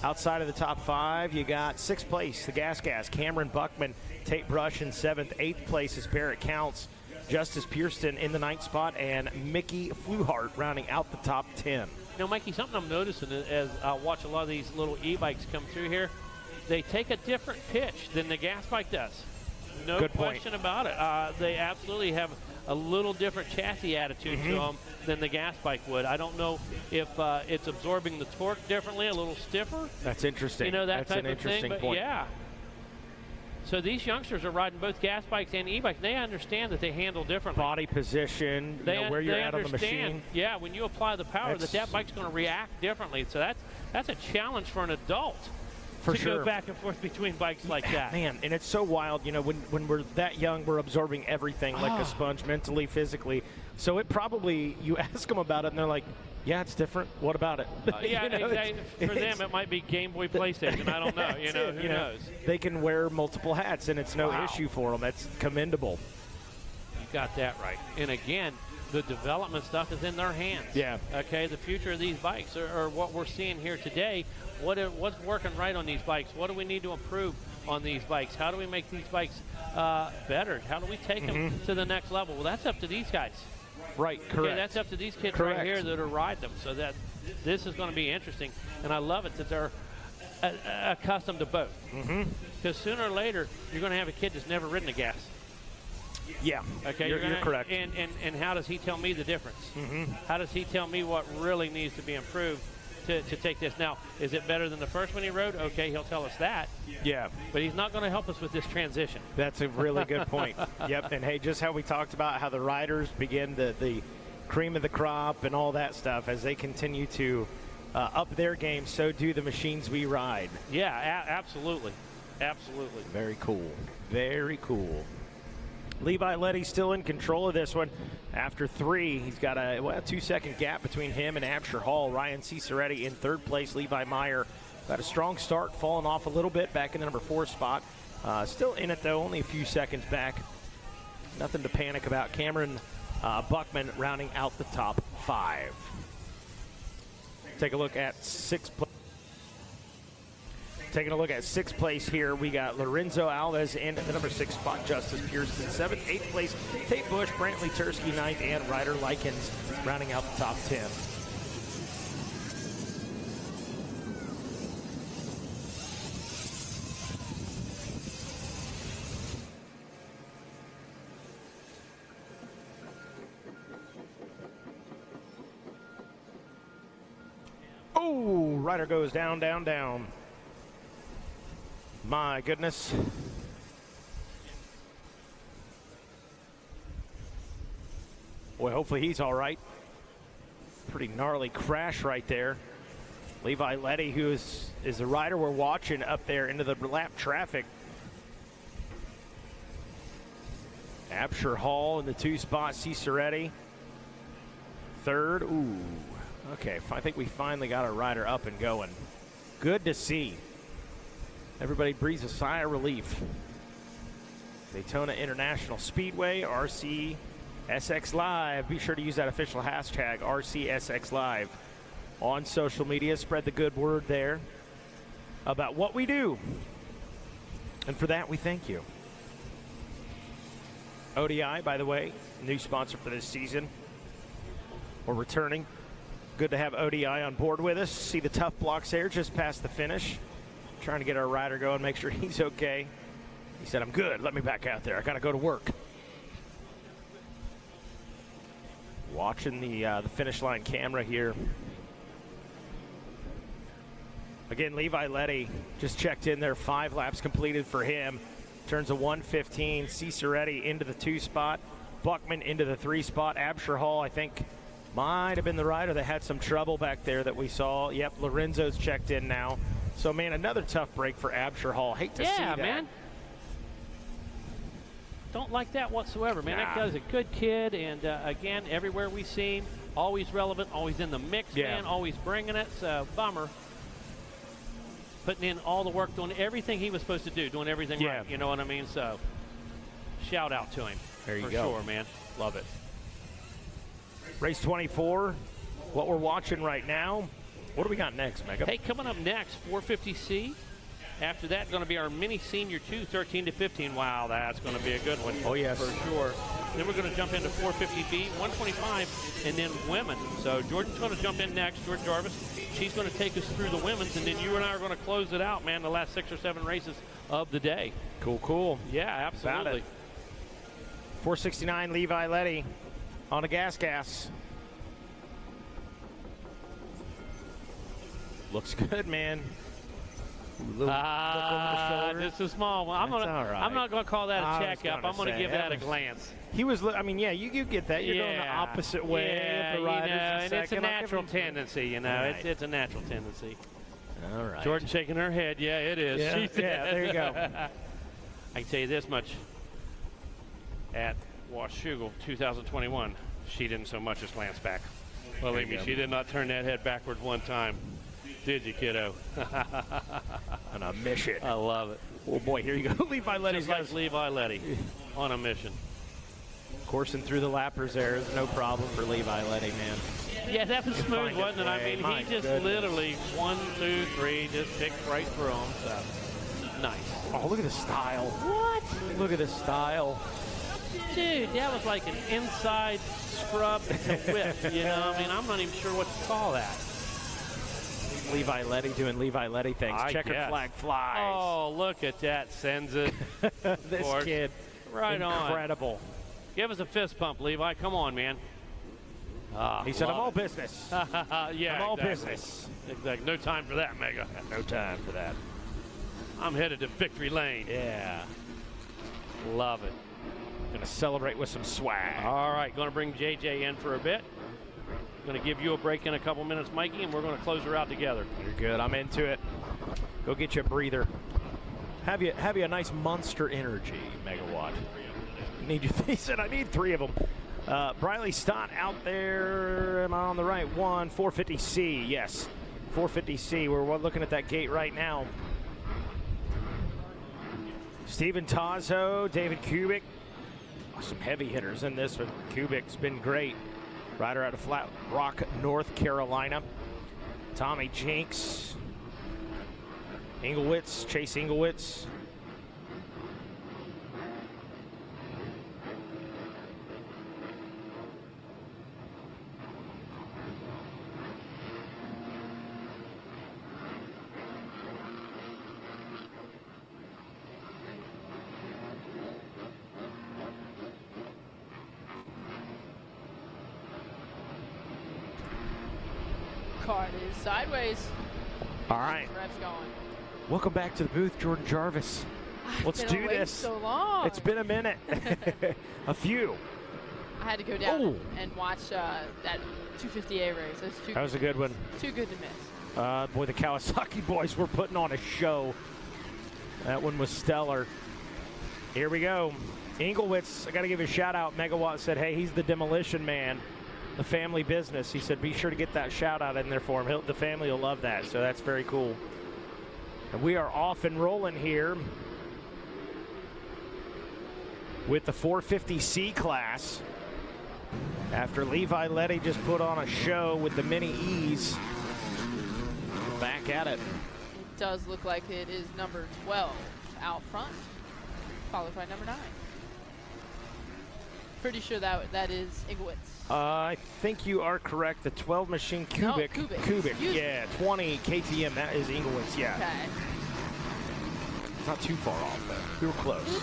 Outside of the top 5, you got 6th place, the Gas, Cameron Buckman, Tate Brush in 7th, 8th place is Barrett Counts, Justice Pierston in the 9th spot, and Mickey Fluhart rounding out the top 10. Now, Mikey, something I'm noticing as I watch a lot of these little e-bikes come through here, they take a different pitch than the gas bike does. No Good question about it. They absolutely have a little different chassis attitude to them than the gas bike would. I don't know if it's absorbing the torque differently, a little stiffer. That's interesting. You know, that That's type an of interesting thing. point. But yeah. So these youngsters are riding both gas bikes and e-bikes. They understand that they handle differently. Body position, where you're at on the machine. Yeah, when you apply the power, that bike's going to react differently. So that's a challenge for an adult. For to sure. go back and forth between bikes like that. Man, and it's so wild, you know, when we're that young, we're absorbing everything like a sponge, mentally, physically. So it probably, you ask them about it, and they're like, yeah, it's different. What about it? Yeah, you know, exactly. For them, it might be Game Boy, PlayStation. I don't know. You know, who knows? They can wear multiple hats, and it's no issue for them. That's commendable. You got that right. And again, the development stuff is in their hands. Yeah. Okay, the future of these bikes are what we're seeing here today. What's working right on these bikes? What do we need to improve on these bikes? How do we make these bikes better? How do we take them to the next level? Well, that's up to these guys. Right, correct. Okay, that's up to these kids right here that are riding them. So that this is going to be interesting. And I love it that they're accustomed to both. Because sooner or later, you're going to have a kid that's never ridden a gas. Yeah, okay, you're correct. And how does he tell me the difference? How does he tell me what really needs to be improved to take this? Now, is it better than the first one he rode? Okay, he'll tell us that. Yeah. But he's not going to help us with this transition. That's a really good point. Yep, and hey, just how we talked about how the riders begin the cream of the crop and all that stuff as they continue to up their game, so do the machines we ride. Yeah, absolutely. Absolutely. Very cool. Very cool. Levi Letty still in control of this one. After 3, he's got a 2-second gap between him and Absher Hall. Ryan Ciceretti in 3rd place. Levi Meyer got a strong start, falling off a little bit back in the number 4 spot. Still in it, though, only a few seconds back. Nothing to panic about. Cameron Buckman rounding out the top 5. Take a look at 6th place. Taking a look at 6th place here, we got Lorenzo Alves in the number 6 spot, Justice Pierston 7th, 8th place, Tate Bush, Brantley Tursky 9th, and Ryder Likens rounding out the top 10. Oh, Ryder goes down, down, down. My goodness. Boy, hopefully he's all right. Pretty gnarly crash right there. Levi Letty, who is the rider we're watching up there into the lap traffic. Absher Hall in the 2 spot, Ciceretti. 3rd, ooh. Okay, I think we finally got our rider up and going. Good to see. Everybody breathes a sigh of relief. Daytona International Speedway, RCSX Live. Be sure to use that official hashtag, RCSX Live, on social media. Spread the good word there about what we do. And for that, we thank you. ODI, by the way, new sponsor for this season. We're returning. Good to have ODI on board with us. See the tough blocks there just past the finish. Trying to get our rider going, make sure he's okay. He said, I'm good. Let me back out there. I got to go to work. Watching the finish line camera here. Again, Levi Letty just checked in there. 5 laps completed for him. Turns a 1:15. Ciceretti into the 2 spot. Buckman into the 3 spot. Absher Hall, I think, might have been the rider that had some trouble back there that we saw. Yep, Lorenzo's checked in now. So, man, another tough break for Absher Hall. Hate to see that. Yeah, man. Don't like that whatsoever, man. Nah. That guy's a good kid, and again, everywhere we see him, always relevant, always in the mix, man, always bringing it. So, bummer. putting in all the work, doing everything he was supposed to do, doing everything right. You know what I mean? So, shout out to him. There you for go. Sure, man. Love it. Race 24, what we're watching right now. What do we got next, Mega? Hey, coming up next, 450C. After that, going to be our mini senior 2, 13 to 15. Wow, that's going to be a good one. Oh, yes. For sure. Then we're going to jump into 450B, 125, and then women. So Jordan's going to jump in next, Jordan Jarvis. She's going to take us through the women's, and then you and I are going to close it out, man, the last 6 or 7 races of the day. Cool. Yeah, absolutely. 469, Levi Letty on a gas. Looks good, man. Just a small one. I'm not going to call that a checkup. I'm going to give that a glance. He was, I mean, yeah, you get that. You're going the opposite way of the riders. And it's a natural tendency, you know. Right. It's a natural tendency. All right. Jordan shaking her head. Yeah, it is. Yeah, there you go. I can tell you this much. At Washougal 2021, she didn't so much as glance back. Believe me, she did not turn that head backwards one time. Did you, kiddo? On a mission. I love it. Oh, boy, here you go. Levi Letty's like Levi Letty on a mission. Coursing through the lappers there is no problem for Levi Letty, man. Yeah, that was smooth, wasn't it? I mean, he just literally 1, 2, 3 just picked right through him. So nice. Oh, look at the style. What? Look at the style. Dude, that was like an inside scrub to whip. You know, I mean, I'm not even sure what to call that. Levi Letty doing Levi Letty things. Checkered flag flies. Oh, look at that. Sends it. This kid. Right on. Incredible. Give us a fist pump, Levi. Come on, man. He said, I'm all business. Yeah, I'm all business. Exactly. No time for that, Mega. No time for that. I'm headed to victory lane. Yeah. Love it. Going to celebrate with some swag. All right. Going to bring JJ in for a bit. Going to give you a break in a couple minutes, Mikey, and we're going to close her out together. You're good. I'm into it. Go get you a breather. Have you a nice Monster Energy, Megawatt. He said, I need 3 of them. Briley Stott out there. Am I on the right one? 450C, yes. 450C. We're looking at that gate right now. Steven Tazo, David Kubik. Some heavy hitters in this one. Kubik's been great. Rider out of Flat Rock, North Carolina. Tommy Jinks. Engelwitz, Chase Engelwitz. Card is sideways. All right. Rev's going. Welcome back to the booth, Jordan Jarvis. Let's do this. So long. It's been a minute. A few. I had to go down and watch that 250A race. That was a good one. Too good to miss. Boy, the Kawasaki boys were putting on a show. That one was stellar. Here we go. Engelwitz, I got to give a shout out. Megawatt said, hey, he's the demolition man. The family business. He said, be sure to get that shout out in there for him. The family will love that. So that's very cool. And we are off and rolling here with the 450C class. After Levi Letty just put on a show with the mini E's. Back at it. It does look like it is number 12 out front, followed by number 9. Pretty sure that is Engelwitz. I think you are correct. The 12 machine Kubik. No, Kubik. Yeah, 20 KTM. That is Engelwitz. Yeah. Okay. Not too far off though. We were close.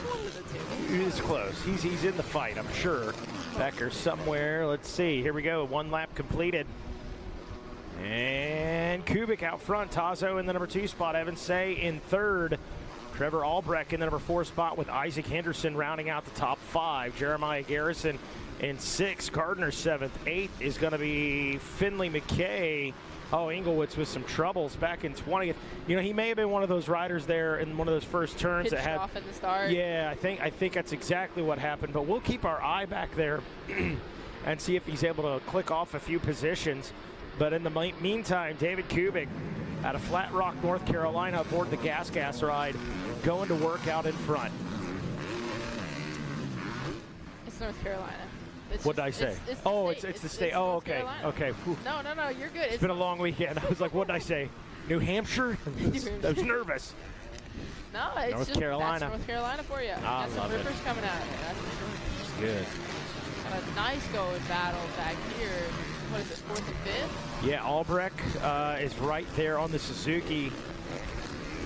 He is close. He's in the fight, I'm sure. Becker somewhere. Let's see. Here we go. 1 lap completed. And Kubik out front. Tazo in the number 2 spot. Evan Say in 3rd. Trevor Albrecht in the number 4 spot with Isaac Henderson rounding out the top 5. Jeremiah Garrison in 6th. Gardner 7th. 8th is going to be Finley McKay. Oh, Engelwitz with some troubles back in 20th. You know, he may have been one of those riders there in one of those first turns that had off at the start. Yeah, I think that's exactly what happened. But we'll keep our eye back there and see if he's able to click off a few positions. But in the meantime, David Kubik out of Flat Rock, North Carolina, aboard the Gas ride, going to work out in front. It's North Carolina. What did I say? It's the state. Oh, okay. Carolina. Okay. Whew. No, you're good. It's been a long weekend. I was like, what did I say? New Hampshire? I was nervous. No, it's North just Carolina. That's North Carolina for you. I Got some love rippers it. coming out of there. That's for sure. It's good. Got a nice going battle back here. What is it, 4th and 5th? Yeah, Albrecht is right there on the Suzuki,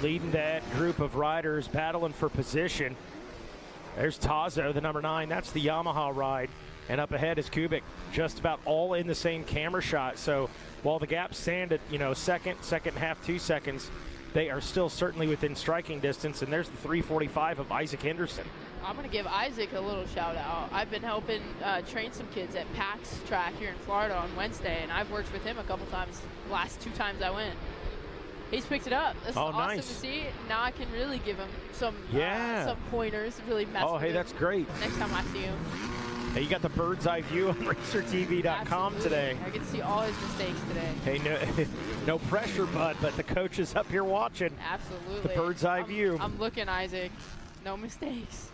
leading that group of riders battling for position. There's Tazo, the number 9. That's the Yamaha ride. And up ahead is Kubik, just about all in the same camera shot. So while the gaps stand at, second and a half, 2 seconds, they are still certainly within striking distance. And there's the 3:45 of Isaac Henderson. I'm going to give Isaac a little shout out. I've been helping train some kids at PAX track here in Florida on Wednesday, and I've worked with him a couple times, the last 2 times I went. He's picked it up. This is awesome to see. Now I can really give him some pointers, really mess with him That's great. Next time I see him. Hey, you got the bird's eye view on RacerTV.com today. I get to see all his mistakes today. Hey, no pressure, bud, but the coach is up here watching. Absolutely. The bird's eye view. I'm looking, Isaac. No mistakes.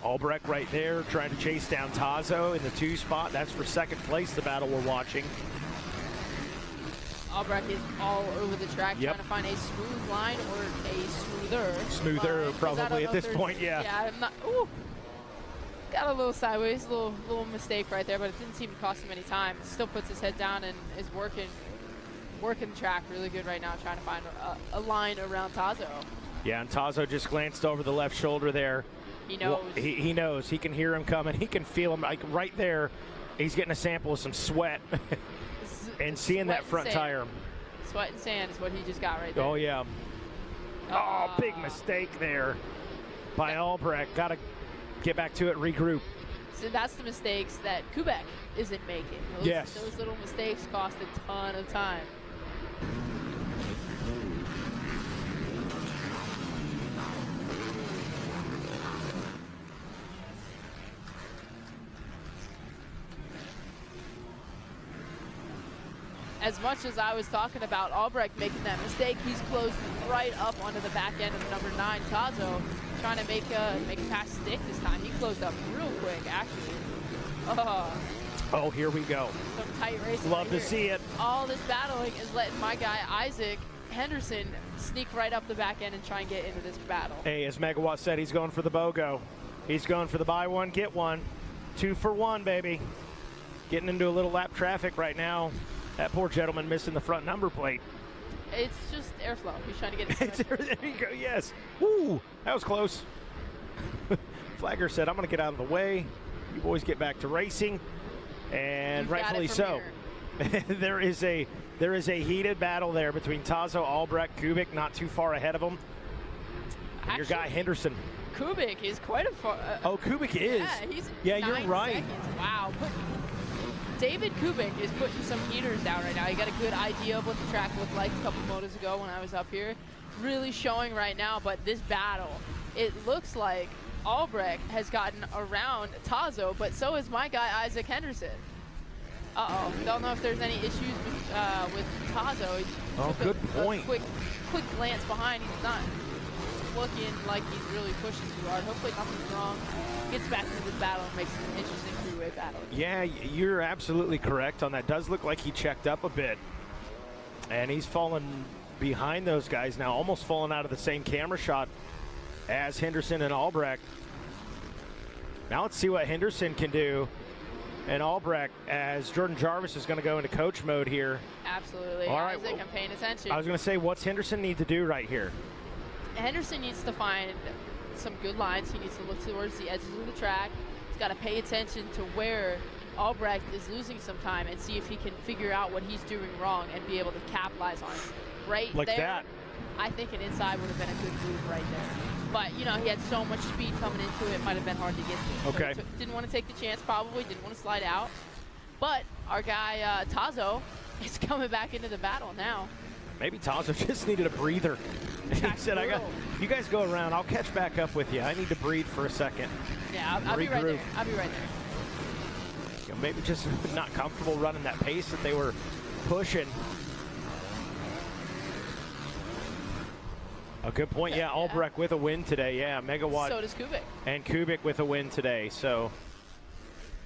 Albrecht right there trying to chase down Tazo in the 2 spot. That's for second place, the battle we're watching. Albrecht is all over the track trying to find a smooth line or a smoother line, probably at this point, yeah. Yeah, I'm not. Ooh, got a little sideways, little mistake right there, but it didn't seem to cost him any time. Still puts his head down and is working the track really good right now, trying to find a line around Tazo. Yeah, and Tazo just glanced over the left shoulder there. He knows. He knows. He can hear him coming. He can feel him like right there. He's getting a sample of some sweat. And seeing that front tire. Sweat and sand is what he just got right there. Oh, yeah. Big mistake there by Albrecht. Got to get back to it, regroup. So that's the mistakes that Kubek isn't making. Those little mistakes cost a ton of time. As much as I was talking about Albrecht making that mistake, he's closed right up onto the back end of number 9, Tazo, trying to make a pass stick this time. He closed up real quick, actually. Oh, here we go. Some tight racing. Love to see it. All this battling is letting my guy Isaac Henderson sneak right up the back end and try and get into this battle. Hey, as Megawatt said, he's going for the BOGO. He's going for the buy one, get one. 2 for 1, baby. Getting into a little lap traffic right now. That poor gentleman missing the front number plate. It's just airflow. He's trying to get it. There you go, yes. Woo, that was close. Flagger said, I'm going to get out of the way. You boys get back to racing. And rightfully so. there is a heated battle there between Tazo, Albrecht, Kubik, not too far ahead of him. And your guy Henderson. Kubik is quite a far. Kubik is. Yeah, you're right. Seconds. Wow. David Kubik is putting some heaters down right now. He got a good idea of what the track looked like a couple motos ago when I was up here. Really showing right now, but this battle, it looks like Albrecht has gotten around Tazo, but so is my guy Isaac Henderson. Don't know if there's any issues with Tazo. Good point. Quick glance behind. He's not looking like he's really pushing too hard. Hopefully nothing's wrong. Gets back into this battle and makes an interesting three-way battle. Yeah, you're absolutely correct on that. Does look like he checked up a bit. And he's fallen behind those guys now, almost fallen out of the same camera shot as Henderson and Albrecht. Now let's see what Henderson can do. And Albrecht, as Jordan Jarvis is going to go into coach mode here. Absolutely. All right, Isaac, I'm paying attention. I was going to say, what's Henderson need to do right here? Henderson needs to find some good lines. He needs to look towards the edges of the track. He's got to pay attention to where Albrecht is losing some time and see if he can figure out what he's doing wrong and be able to capitalize on it. Right like there, that. I think an inside would have been a good move right there. But, you know, he had so much speed coming into it, might have been hard to get to. Okay. So didn't want to take the chance, probably. Didn't want to slide out. But our guy, Tazo, is coming back into the battle now. Maybe Tazo just needed a breather. He said, you guys go around. I'll catch back up with you. I need to breathe for a second. Yeah, I'll be right there. I'll be right there. maybe just not comfortable running that pace that they were pushing. A good point. Yeah, Albrecht with a win today. Yeah, Megawatt. So does Kubik. And Kubik with a win today. So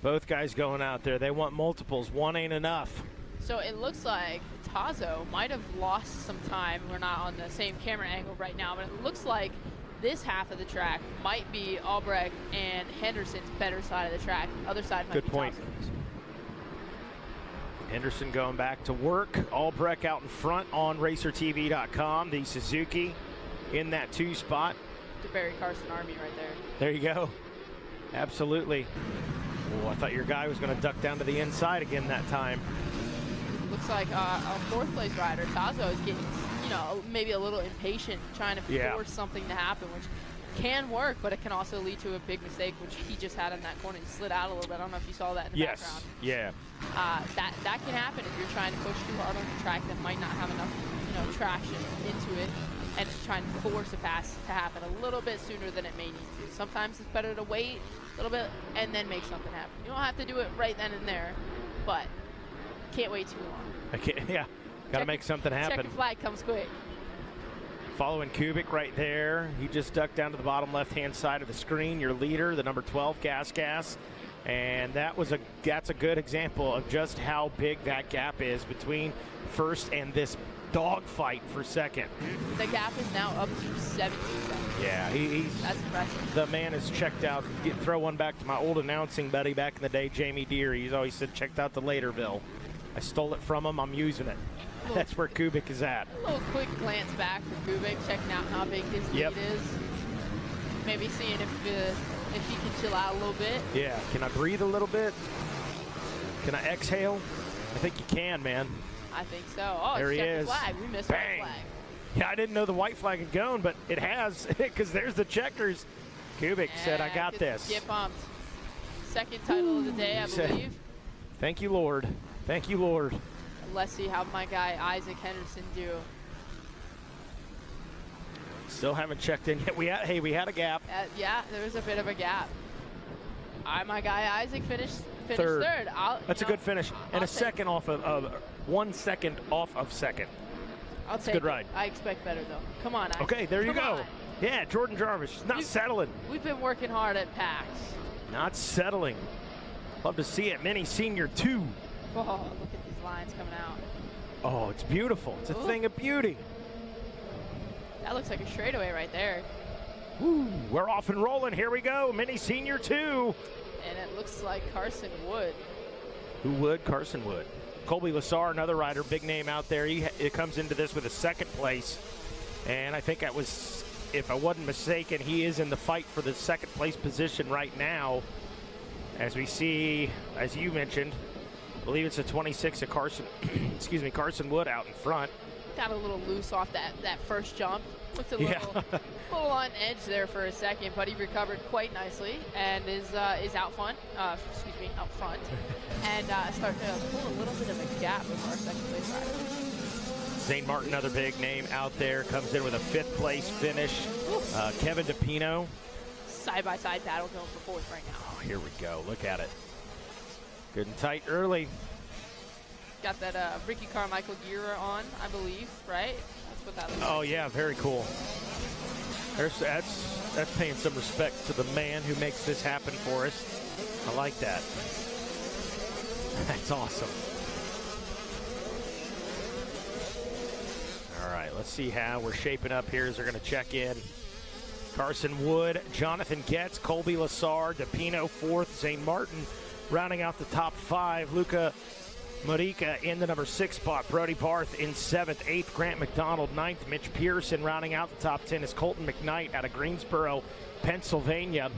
both guys going out there. They want multiples. One ain't enough. So it looks like Tazo might have lost some time. We're not on the same camera angle right now, but it looks like this half of the track might be Albrecht and Henderson's better side of the track. Other side might be Good point. Tazo's. Henderson going back to work. Albrecht out in front on RacerTV.com. The Suzuki in that 2 spot. The Barry Carson Army right there. There you go. Absolutely. Oh, I thought your guy was going to duck down to the inside again that time. Looks like a 4th place rider, Tazo, is getting, you know, maybe a little impatient, trying to force something to happen, which can work, but it can also lead to a big mistake, which he just had in that corner. He slid out a little bit. I don't know if you saw that in the background. Yeah. That can happen if you're trying to push too hard on the track that might not have enough, you know, traction into it, and trying to force a pass to happen a little bit sooner than it may need to. Sometimes it's better to wait a little bit and then make something happen. You don't have to do it right then and there, but can't wait too long. Got to make something happen. Checkered flag comes quick. Following Kubik right there. He just ducked down to the bottom left-hand side of the screen. Your leader, the number 12, Gas. And that's a good example of just how big that gap is between first and this dogfight for second. The gap is now up to 17 seconds. Yeah, that's impressive. The man is checked out. Throw one back to my old announcing buddy back in the day, Jamie Deere. He's always said, checked out the Laterville. I stole it from him. I'm using it. That's where Kubik is at. A little quick glance back for Kubik, checking out how big his lead is. Maybe seeing if he can chill out a little bit. Yeah, can I breathe a little bit? Can I exhale? I think you can, man. I think so. Oh, there it's he checkered is. flag. We missed our flag. Yeah, I didn't know the white flag had gone, but it has, because there's the checkers. Kubik said, I got this. Get pumped. Second title of the day, I believe. Thank you, Lord. Thank you, Lord. Let's see how my guy Isaac Henderson do. Still haven't checked in yet. We had a gap. Yeah, there was a bit of a gap. My guy Isaac finished third. That's a good finish. And a second off of 1 second off of second. I'll take a good ride. I expect better though. Come on, Isaac. Okay, there you go. On. Yeah, Jordan Jarvis, not settling. We've been working hard at PAX. Not settling. Love to see it. Mini Senior 2. Oh, look at these lines coming out. Oh, it's beautiful. It's a thing of beauty. That looks like a straightaway right there. Woo, we're off and rolling. Here we go. Mini Senior 2. And it looks like Carson Wood. Who would? Carson Wood. Colby Lassar, another rider, big name out there. He comes into this with a second place. And I think that was, if I wasn't mistaken, he is in the fight for the second place position right now. As we see, as you mentioned, I believe it's a 26 of Carson, Carson Wood out in front. Got a little loose off that first jump. Looked a little on edge there for a second, but he recovered quite nicely and is out front. Out front, and starting to pull a little bit of a gap with our second place rider. Zane Martin, another big name out there, comes in with a 5th place finish. Kevin DePino. Side-by-side battle going for 4th right now. Oh, here we go. Look at it. Good and tight early. Got that Ricky Carmichael gear on, I believe, right? That's what that looks like. Oh, yeah, very cool. That's paying some respect to the man who makes this happen for us. I like that. That's awesome. All right, let's see how we're shaping up here as they're going to check in. Carson Wood, Jonathan Getz, Colby Lassar, DePino 4th, Zane Martin rounding out the top 5. Luca Modica in the number 6 spot. Brody Barth in 7th. 8th, Grant McDonald. 9th, Mitch Pearson. Rounding out the top 10 is Colton McKnight out of Greensboro, Pennsylvania.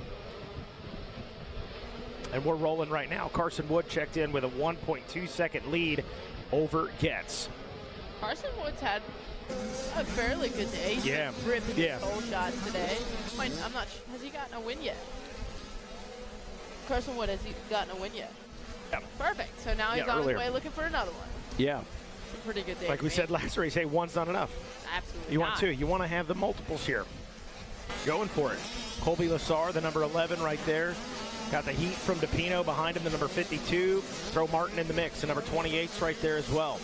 And we're rolling right now. Carson Wood checked in with a 1.2 second lead over Getz. Carson Wood's had a fairly good day. He's been ripping his hole shots today. I'm not sure. Has he gotten a win yet? Carson Wood, has he gotten a win yet? Yep. Perfect. So now he's on his way looking for another one. Yeah. It's a pretty good day. Like we said last race, hey, one's not enough. Absolutely. You want two. You want to have the multiples here. Going for it. Colby Lassar, the number 11 right there. Got the heat from DePino behind him, the number 52. Throw Martin in the mix. The number 28's right there as well.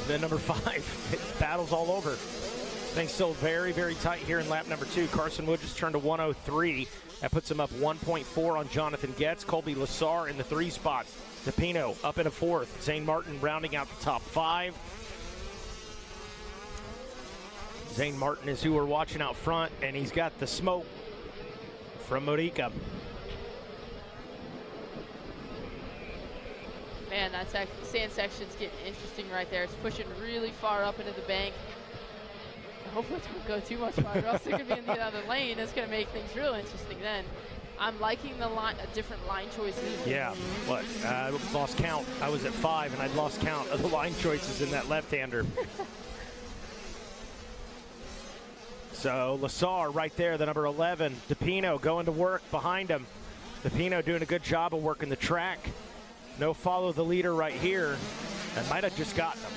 Then number 5. It's battles all over. Things still very, very tight here in lap number 2. Carson Wood just turned to 103. That puts him up 1.4 on Jonathan Getz. Colby Lassar in the 3 spot. DePino up in a 4th. Zane Martin rounding out the top 5. Zane Martin is who we're watching out front, and he's got the smoke from Modica. Man, that sand section's getting interesting right there. It's pushing really far up into the bank. Hopefully it don't go too much farther, else it could be in the other lane. It's going to make things real interesting then. I'm liking the different line choices. Yeah, what? I lost count. I was at 5, and I'd lost count of the line choices in that left-hander. So Lassar right there, the number 11. DePino going to work behind him. DePino doing a good job of working the track. No follow the leader right here. That might have just gotten him.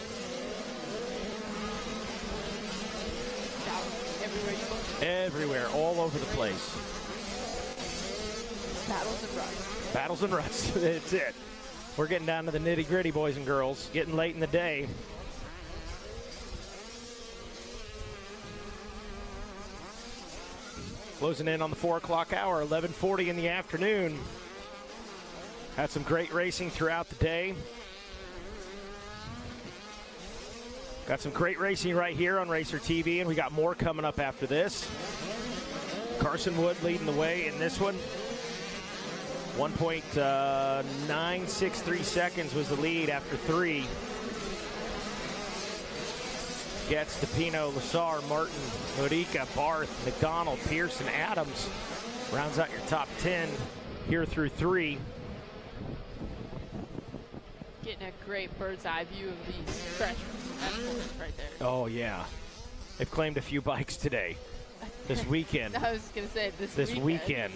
Everywhere, all over the place. Battles and ruts. Battles and ruts, that's it. We're getting down to the nitty-gritty, boys and girls. Getting late in the day. Closing in on the 4 o'clock hour, 11:40 in the afternoon. Had some great racing throughout the day. Got some great racing right here on Racer TV, and we got more coming up after this. Carson Wood leading the way in this one. 1.963 seconds was the lead after 3. Getz, DePino, Lassar, Martin, Modica, Barth, McDonald, Pearson, Adams. Rounds out your top 10 here through 3. Getting a great bird's eye view of these freshmen right there. Oh, yeah. They've claimed a few bikes today. This weekend. I was going to say this weekend.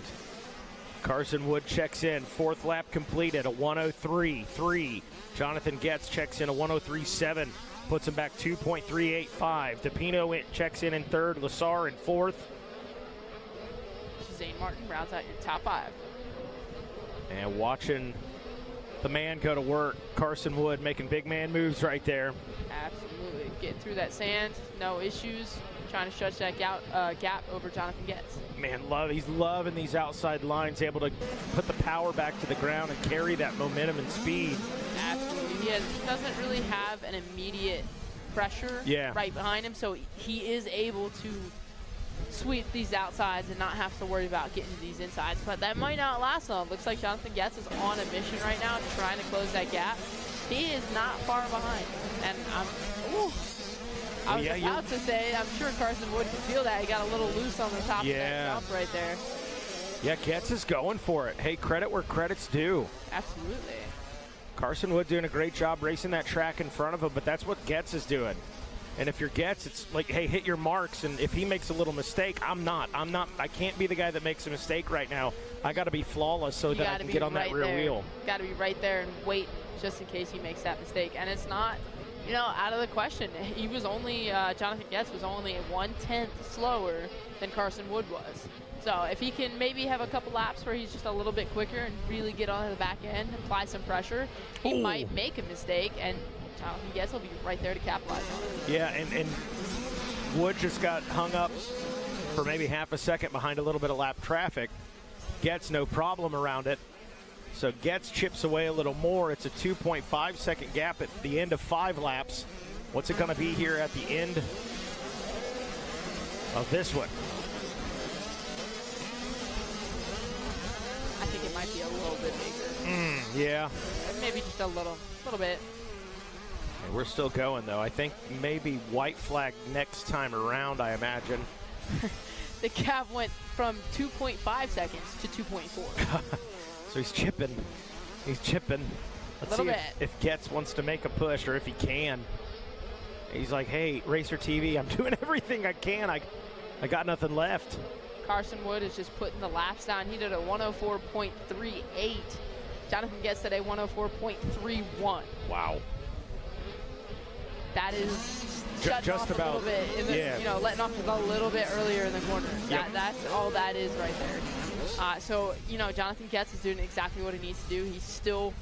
Carson Wood checks in. 4th lap completed, a 103.3. Jonathan Getz checks in a 103.7. Puts him back 2.385. DePino checks in 3rd. Lassar in 4th. Zane Martin rounds out your top 5. And watching the man go to work. Carson Wood making big man moves right there. Absolutely. Getting through that sand. No issues. Trying to stretch that gap over Jonathan Getz. Man, he's loving these outside lines. Able to put the power back to the ground and carry that momentum and speed. Absolutely. He doesn't really have an immediate pressure right behind him, so he is able to sweep these outsides and not have to worry about getting to these insides. But that might not last long. Looks like Jonathan Getz is on a mission right now, trying to close that gap. He is not far behind. And I was about to say, I'm sure Carson Wood can feel that. He got a little loose on the top of that jump right there. Yeah, Getz is going for it. Hey, credit where credit's due. Absolutely. Carson Wood doing a great job racing that track in front of him, but that's what Getz is doing. And if you're Getz, it's like, hey, hit your marks. And if he makes a little mistake, I can't be the guy that makes a mistake right now. I got to be flawless so that I can get on that rear wheel. Got to be right there and wait just in case he makes that mistake. And it's not, out of the question. He was only, Jonathan Getz was only 1/10 slower than Carson Wood was. So if he can maybe have a couple laps where he's just a little bit quicker and really get on the back end, apply some pressure, he might make a mistake, and Jonathan Getz will be right there to capitalize on it. Yeah, and Wood just got hung up for maybe half a second behind a little bit of lap traffic. Getz no problem around it. So Getz chips away a little more. It's a 2.5 second gap at the end of 5 laps. What's it going to be here at the end of this one? I think it might be a little bit bigger. Yeah. Maybe just a little bit. Hey, we're still going, though. I think maybe white flag next time around, I imagine. The gap went from 2.5 seconds to 2.4. So he's chipping. Let's see if Getz wants to make a push, or if he can. He's like, hey, Racer TV, I'm doing everything I can. I got nothing left. Carson Wood is just putting the laps down. He did a 104.38. Jonathan Getz did a 104.31. Wow. That is shutting off a little bit, in the, letting off a little bit earlier in the corner. That's all that is right there. So, Jonathan Getz is doing exactly what he needs to do. He's still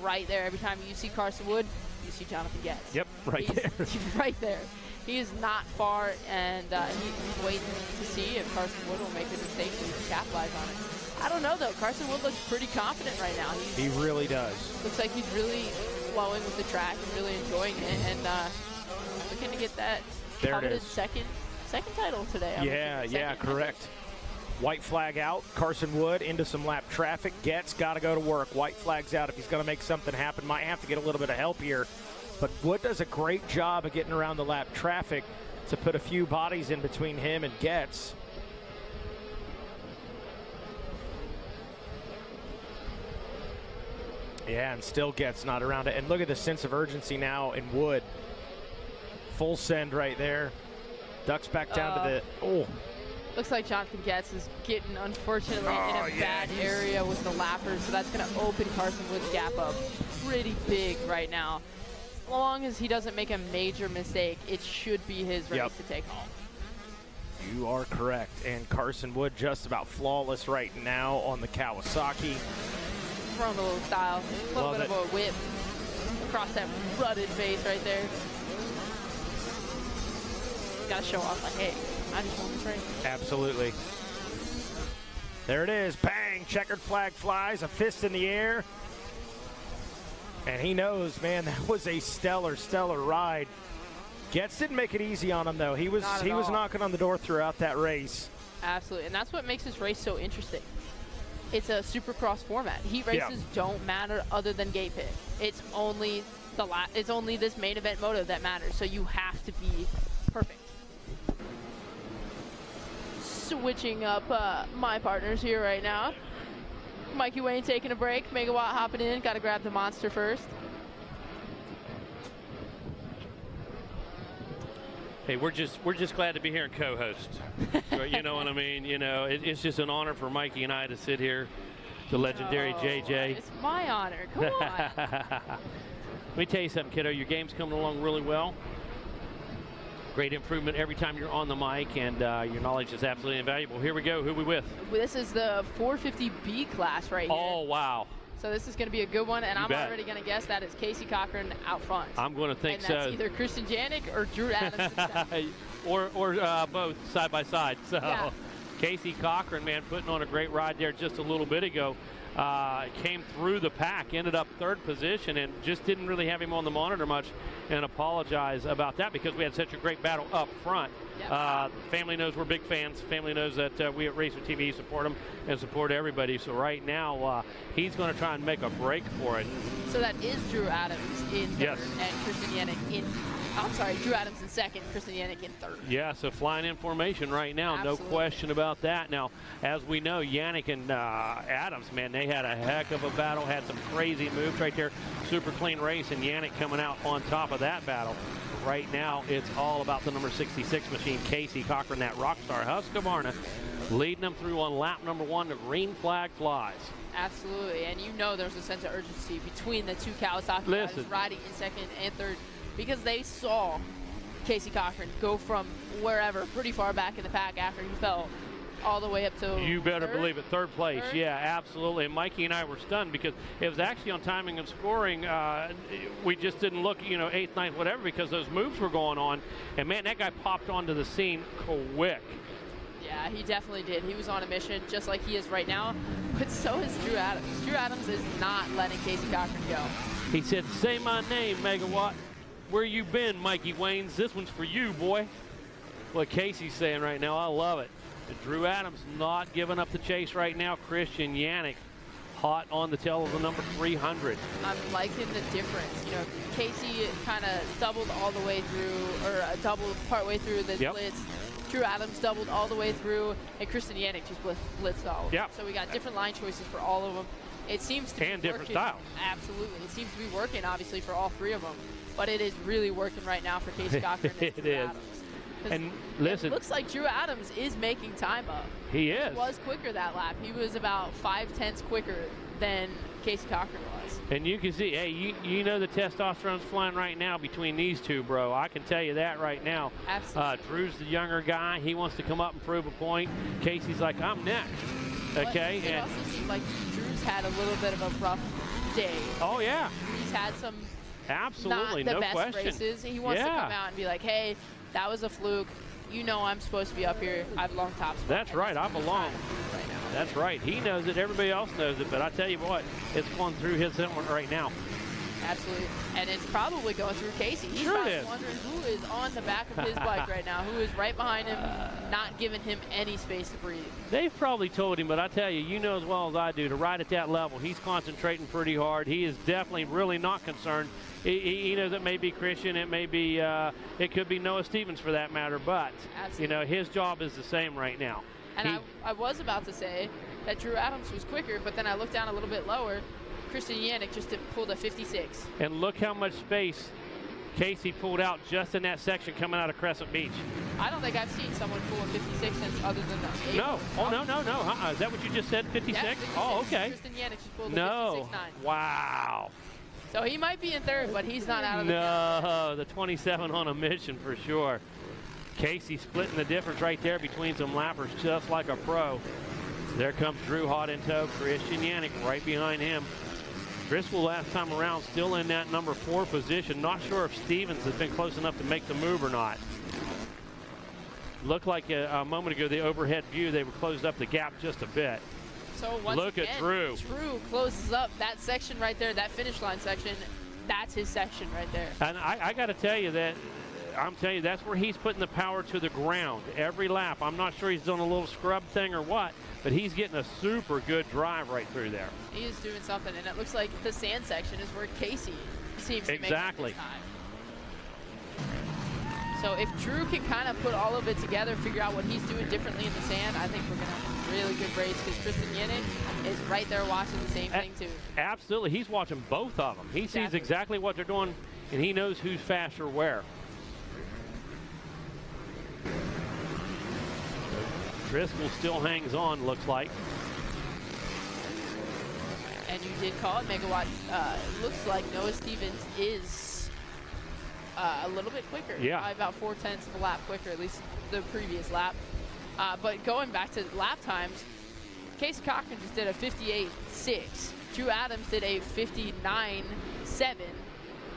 right there. Every time you see Carson Wood, you see Jonathan Getz. Yep, there. He's right there. He is not far, and he's waiting to see if Carson Wood will make a mistake so he can capitalize on it. I don't know, though. Carson Wood looks pretty confident right now. He really does. Looks like he's really flowing with the track and really enjoying it, and looking to get that coveted second title today. Yeah, correct. White flag out. Carson Wood into some lap traffic. Getz got to go to work. White flag's out. If he's going to make something happen, might have to get a little bit of help here. But Wood does a great job of getting around the lap traffic to put a few bodies in between him and Getz. Yeah, and still Getz not around it. And look at the sense of urgency now in Wood. Full send right there. Ducks back down to the, Looks like Jonathan Getz is getting, unfortunately, in a bad area with the lappers, so that's going to open Carson Wood's gap up pretty big right now. As long as he doesn't make a major mistake, it should be his race to take home. You are correct. And Carson Wood just about flawless right now on the Kawasaki. Throwing a little style, a little bit of a whip across that rutted face right there. Got to show off like, hey, I just won this race. Absolutely. There it is. Bang! Checkered flag flies. A fist in the air. And he knows, man, that was a stellar ride. Getz didn't make it easy on him, though. He was knocking on the door throughout that race. Absolutely. And that's what makes this race so interesting. It's a Supercross format. Heat races don't matter other than gate pick. It's only this main event moto that matters. So you have to be perfect. Switching up my partners here right now. Mikey Wayne taking a break. Megawatt hopping in. Got to grab the monster first. Hey, we're just glad to be here and co-host. You know what I mean? It's just an honor for Mikey and I to sit here, the legendary JJ. It's my honor. Come on. Let me tell you something, kiddo. Your game's coming along really well. Great improvement every time you're on the mic, and your knowledge is absolutely invaluable. Here we go. Who are we with? This is the 450B class right here. Oh, wow. So this is going to be a good one, and I'm already going to guess that is Casey Cochran out front. I'm going to think so. And that's either Christian Janik or Drew Adams. or both side by side. So Casey Cochran, man, putting on a great ride there just a little bit ago. Came through the pack, ended up third position, and just didn't really have him on the monitor much, and apologize about that because we had such a great battle up front. Family knows we're big fans. Family knows that we at Racer TV support them and support everybody. So right now, he's going to try and make a break for it. So that is Drew Adams in third and Christian Janik in. I'm sorry, Drew Adams in second, Christian Janik in third. Yeah, so flying in formation right now, no question about that. Now, as we know, Janik and Adams, man, they had a heck of a battle, had some crazy moves right there. Super clean race, and Janik coming out on top of that battle. Right now, it's all about the number 66 machine, Casey Cochran, that rock star Husqvarna, leading them through on lap number 1. The green flag flies. Absolutely, and there's a sense of urgency between the two Kawasaki riders riding in second and third, because they saw Casey Cochran go from wherever pretty far back in the pack after he fell all the way up to You better believe it, third place. Yeah, absolutely. And Mikey and I were stunned because it was actually on timing and scoring. We just didn't look, 8th, 9th, whatever, because those moves were going on. And, man, that guy popped onto the scene quick. Yeah, he definitely did. He was on a mission just like he is right now, but so is Drew Adams. Drew Adams is not letting Casey Cochran go. He said, say my name, Megawatt. Where you been, Mikey Waynes? This one's for you, boy. What Casey's saying right now, I love it. Drew Adams not giving up the chase right now. Christian Janik hot on the tail of the number 300. I'm liking the difference. Casey kind of doubled all the way through, or doubled partway through the blitz. Drew Adams doubled all the way through, and Christian Janik just blitzed all of them. So we got different line choices for all of them. It seems to be working. Different styles. Absolutely. It seems to be working, obviously, for all three of them. But it is really working right now for Casey Cochran and Drew Adams. And listen, it looks like Drew Adams is making time up. He is. He was quicker that lap. He was about 5/10 quicker than Casey Cochran was. And you can see, hey, you know the testosterone's flying right now between these two, bro. I can tell you that right now. Absolutely. Drew's the younger guy. He wants to come up and prove a point. Casey's like, I'm next. Okay. But it also seems like Drew's had a little bit of a rough day. Oh, yeah. He's had some absolutely not the no best question. races. He wants to come out and be like, hey, that was a fluke. You know I'm supposed to be up here. I belong top spot. That's right. I belong. Right now. That's right. He knows it. Everybody else knows it. But I tell you what, it's going through his helmet right now. Absolutely. And it's probably going through Casey. He's Sure probably wondering who is on the back of his bike right now, who is right behind him, not giving him any space to breathe. They've probably told him, but I tell you, you know as well as I do, to ride at that level, he's concentrating pretty hard. He is definitely really not concerned. He knows it may be Christian, it may be, it could be Noah Stevens for that matter, but, you know, his job is the same right now. And I was about to say that Drew Adams was quicker, but then I looked down a little bit lower. Christian Yannick just pulled a 56. And look how much space Casey pulled out just in that section coming out of Crescent Beach. I don't think I've seen someone pull a 56 since other than the No. Oh, no. Is that what you just said, 56? Yeah, 56. Oh, okay. Christian Yannick just pulled a 56.9. Wow. So he might be in third, but he's not out of the No, the 27 on a mission for sure. Casey splitting the difference right there between some lappers just like a pro. There comes Drew hot in tow. Christian Yannick right behind him. Driscoll last time around still in that number 4 position. Not sure if Stevens has been close enough to make the move or not. Looked like a moment ago, the overhead view, they were closed up the gap just a bit. So once Look again, at Drew. Drew closes up that section right there, that finish line section. That's his section right there. And I got to tell you that, I'm telling you, that's where he's putting the power to the ground every lap. I'm not sure he's doing a little scrub thing or what, but he's getting a super good drive right through there. He is doing something, and it looks like the sand section is where Casey seems to make exactly. this time. So if Drew can kind of put all of it together, figure out what he's doing differently in the sand, I think we're going to have a really good race because Tristan Yannick is right there watching the same thing too. Absolutely. He's watching both of them. He sees exactly what they're doing, and he knows who's faster where. Driscoll still hangs on, looks like. And you did call it, Megawatt. Looks like Noah Stevens is a little bit quicker. Yeah. By about 4/10 of a lap quicker, at least the previous lap. But going back to lap times, Casey Cochran just did a 58.6. Drew Adams did a 59.7.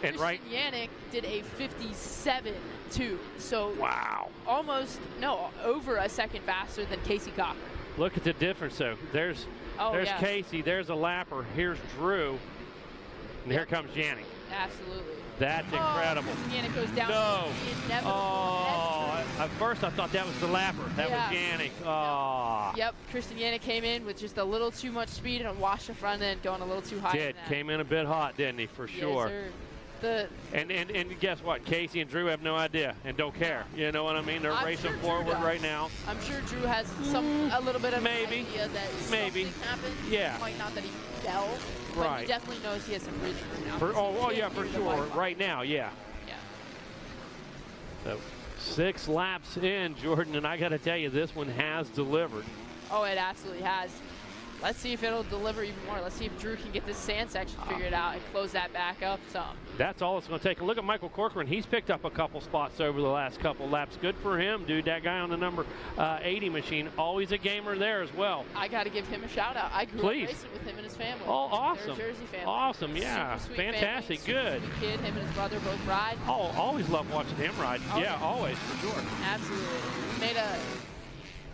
And Christian Yannick did a 57.2. So wow, almost over a second faster than Casey Cochran. Look at the difference though. There's Casey, there's a lapper, here's Drew, and here comes Yannick. Absolutely. That's incredible. Yannick goes down. No. Oh, at first I thought that was the lapper. That was Yannick. Oh. Yep, Christian Yannick came in with just a little too much speed and washed the front end, going a little too high. Came in a bit hot, didn't he? For sure. Yes, sir. And guess what? Casey and Drew have no idea and don't care. You know what I mean? They're racing forward right now. I'm sure Drew has a little bit of maybe. an idea that something happened. Yeah. Might not that he fell, but he definitely knows he has some breathing room now. Yeah, for sure. Right now, yeah. So 6 laps in, Jordan, and I got to tell you, this one has delivered. Oh, it absolutely has. Let's see if it'll deliver even more. Let's see if Drew can get this sand section figured out and close that back up some. That's all it's going to take. Look at Michael Corcoran. He's picked up a couple spots over the last couple laps. Good for him, dude. That guy on the number 80 machine, always a gamer there as well. I got to give him a shout out. I grew up racing with him and his family. Oh, awesome. They're a Jersey family. Awesome, yeah. Super sweet Fantastic, family, good. Super sweet kid, him and his brother both ride. Oh, always love watching him ride. Oh, yeah, always, for sure. Absolutely.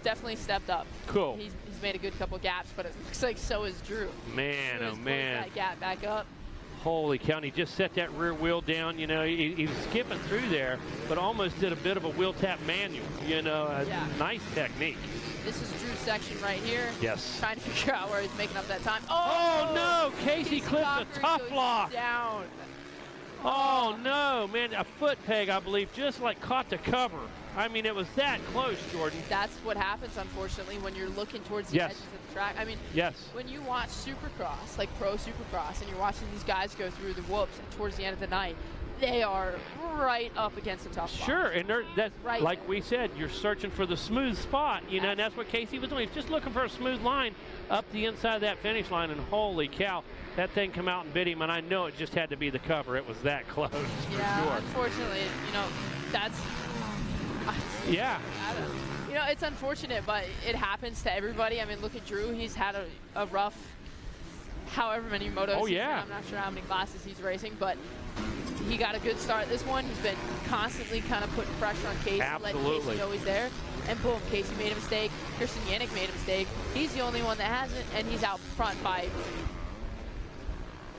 Definitely stepped up. Cool. He's made a good couple gaps, but it looks like so is Drew. Man, Drew oh man. That gap back up. Holy cow, he just set that rear wheel down. You know, he was skipping through there, but almost did a bit of a wheel tap manual. You know, nice technique. This is Drew's section right here. Yes. Trying to figure out where he's making up that time. Oh no, Casey clipped a tough lock. Down. Oh no, man, a foot peg, I believe, just like caught the cover. I mean, it was that close, Jordan. That's what happens, unfortunately, when you're looking towards the edges of the track. I mean, when you watch Supercross, like pro Supercross, and you're watching these guys go through the whoops towards the end of the night, they are right up against the tough spot. Sure, and that's right like there. we said, you're searching for the smooth spot, you know, and that's what Casey was doing. He's just looking for a smooth line up the inside of that finish line, and holy cow, that thing come out and bit him, and I know it just had to be the cover. It was that close, yeah, for sure. Unfortunately, you know, that's... Yeah. You know, it's unfortunate, but it happens to everybody. I mean, look at Drew. He's had a rough however many motos. Oh, yeah. I'm not sure how many classes he's racing, but he got a good start this one. He's been constantly kind of putting pressure on Casey, letting Casey know he's there. And boom, Casey made a mistake. Christian Yannick made a mistake. He's the only one that hasn't, and he's out front by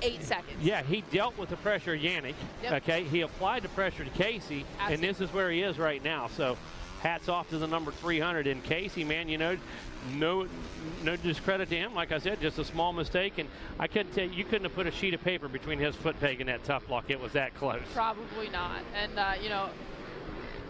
8 seconds. Yeah, he dealt with the pressure of Yannick. Yep. Okay, he applied the pressure to Casey, and this is where he is right now. So hats off to the number 300. And Casey, man, you know, no discredit to him. Like I said, just a small mistake. And I couldn't tell you couldn't have put a sheet of paper between his foot peg and that tough block. It was that close. Probably not. And, you know,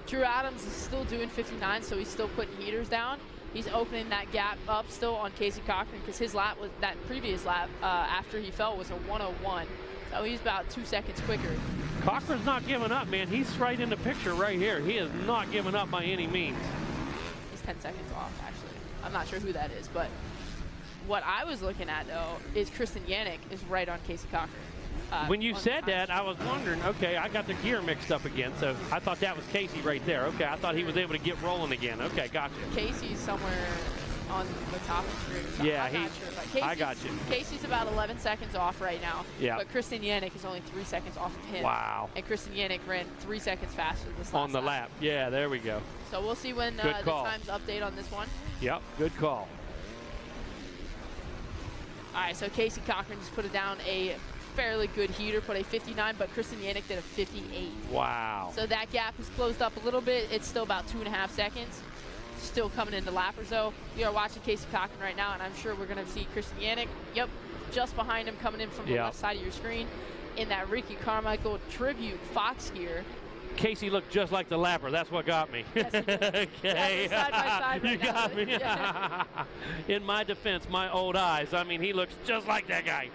Drew Adams is still doing 59, so he's still putting heaters down. He's opening that gap up still on Casey Cochran because his lap was that previous lap after he fell was a 1:01. So he's about 2 seconds quicker. Cochran's not giving up, man. He's right in the picture right here. He is not giving up by any means. He's 10 seconds off, actually. I'm not sure who that is, but what I was looking at, though, is Kristen Yannick is right on Casey Cochran. When you said that, I was wondering, okay, I got the gear mixed up again, so I thought that was Casey right there. Okay, I thought he was able to get rolling again. Okay, gotcha. Casey's somewhere on the top of the screen. So yeah, I'm not sure, but I got you. Casey's about 11 seconds off right now, yeah. But Kristen Yannick is only 3 seconds off of him. Wow. And Kristen Yannick ran 3 seconds faster this on the lap. Yeah, there we go. So we'll see when the times update on this one. Yep, good call. All right, so Casey Cochran just put it down a fairly good heater, put a 59, but Kristen Yannick did a 58. Wow. So that gap has closed up a little bit. It's still about 2.5 seconds. Still coming into lappers, though. We are watching Casey Cochran right now, and I'm sure we're going to see Kristen Yannick, yep, just behind him, coming in from the left side of your screen in that Ricky Carmichael Tribute Fox gear. Casey looked just like the lapper. That's what got me. Yes, okay. Side by side you right got now. me. In my defense, my old eyes. I mean, he looks just like that guy.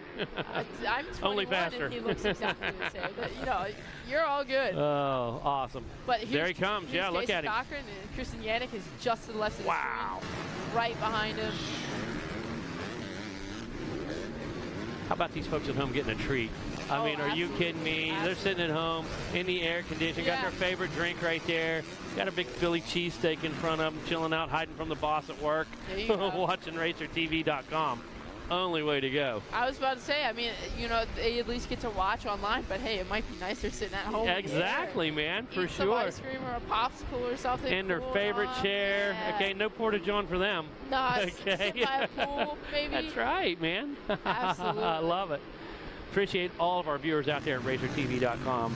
I'm 21 Only faster. and he looks exactly the same. But, you know, you're all good. Oh, awesome. But there he comes. Here's Yeah, look Casey at him. Cochran, and Kristen Yannick is just to the left of the screen, right behind him. How about these folks at home getting a treat? I mean, are you kidding me? Absolutely. They're sitting at home in the air conditioning, got their favorite drink right there, got a big Philly cheesesteak in front of them, chilling out, hiding from the boss at work, watching RacerTV.com. Only way to go. I was about to say, I mean, you know, they at least get to watch online, but hey, it might be nicer sitting at home. Exactly, man, for Eat sure. some ice cream or a popsicle or something. In their favorite chair. Yeah. Okay, no porta-john for them. No, okay. sit by a pool, maybe. That's right, man. Absolutely. I love it. Appreciate all of our viewers out there at RacerTV.com.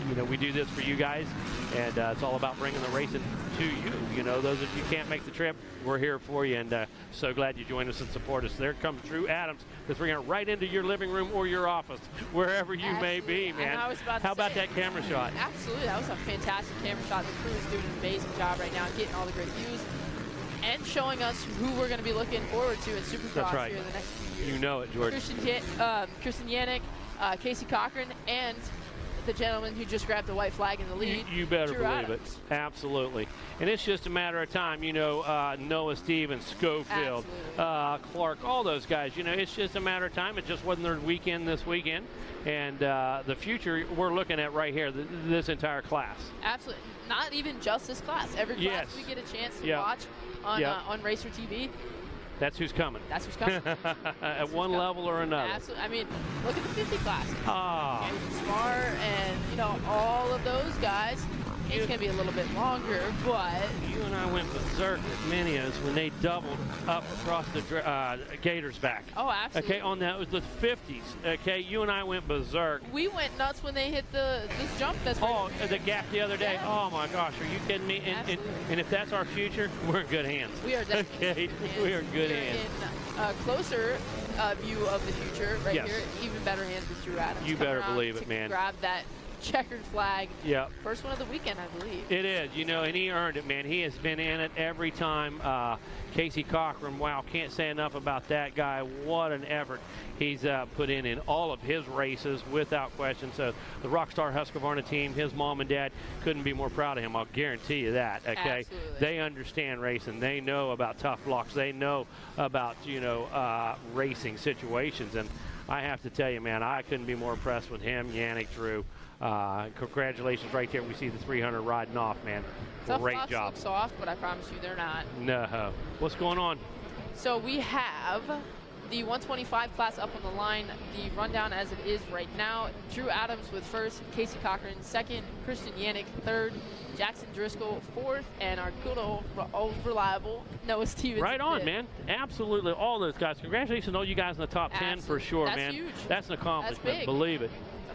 You know, we do this for you guys, and it's all about bringing the racing to you. You know, those of you who can't make the trip, we're here for you, and so glad you joined us and support us. There comes Drew Adams to bring it right into your living room or your office, wherever you may be, man. How about that camera shot? Absolutely. That was a fantastic camera shot. The crew is doing an amazing job right now, getting all the great views and showing us who we're going to be looking forward to in Supercross here in the next few years. You know it, George. Kristen Yannick, Casey Cochran, and the gentleman who just grabbed the white flag in the lead. You better Drew believe Adams. it. Absolutely. And it's just a matter of time. You know, Noah Stevens, Schofield, Clark, all those guys. You know, it's just a matter of time. It just wasn't their weekend this weekend. And the future we're looking at right here, this entire class. Absolutely. Not even just this class. Every class we get a chance to watch on Racer TV. That's who's coming. That's who's coming. At one level or another. Absolutely. I mean, look at the 50 class. Oh. Smart and, you know, all of those guys. It's going to be a little bit longer, but... You and I went berserk at Minios when they doubled up across the Gator's back. Oh, absolutely. Okay, on that was the 50s. Okay, you and I went berserk. We went nuts when they hit this jump. That's the gap the other day. Yeah. Oh, my gosh. Are you kidding me? And if that's our future, we're in good hands. We are definitely in good hands. We are in good hands. In a closer view of the future right here. Even better hands with Drew Adams. You better believe it, man. Grab that checkered flag. Yep. First one of the weekend, I believe. It is, you know, and he earned it, man. He has been in it every time. Casey Cochran, wow, can't say enough about that guy. What an effort he's put in all of his races, without question. So the Rockstar Husqvarna team, his mom and dad couldn't be more proud of him. I'll guarantee you that, okay? Absolutely. They understand racing. They know about tough blocks. They know about, you know, racing situations. And I have to tell you, man, I couldn't be more impressed with him, Yannick, Drew. Congratulations right there. We see the 300 riding off, man. Tough Great blocks job. look soft, but I promise you they're not. No. What's going on? So we have the 125 class up on the line. The rundown as it is right now: Drew Adams with first, Casey Cochran second, Christian Yannick third, Jackson Driscoll fourth, and our good old reliable Noah Stevens. Right on, man. Absolutely. All those guys. Congratulations to all you guys in the top 10 for sure, That's man. huge. That's an accomplishment. That's big. Believe it.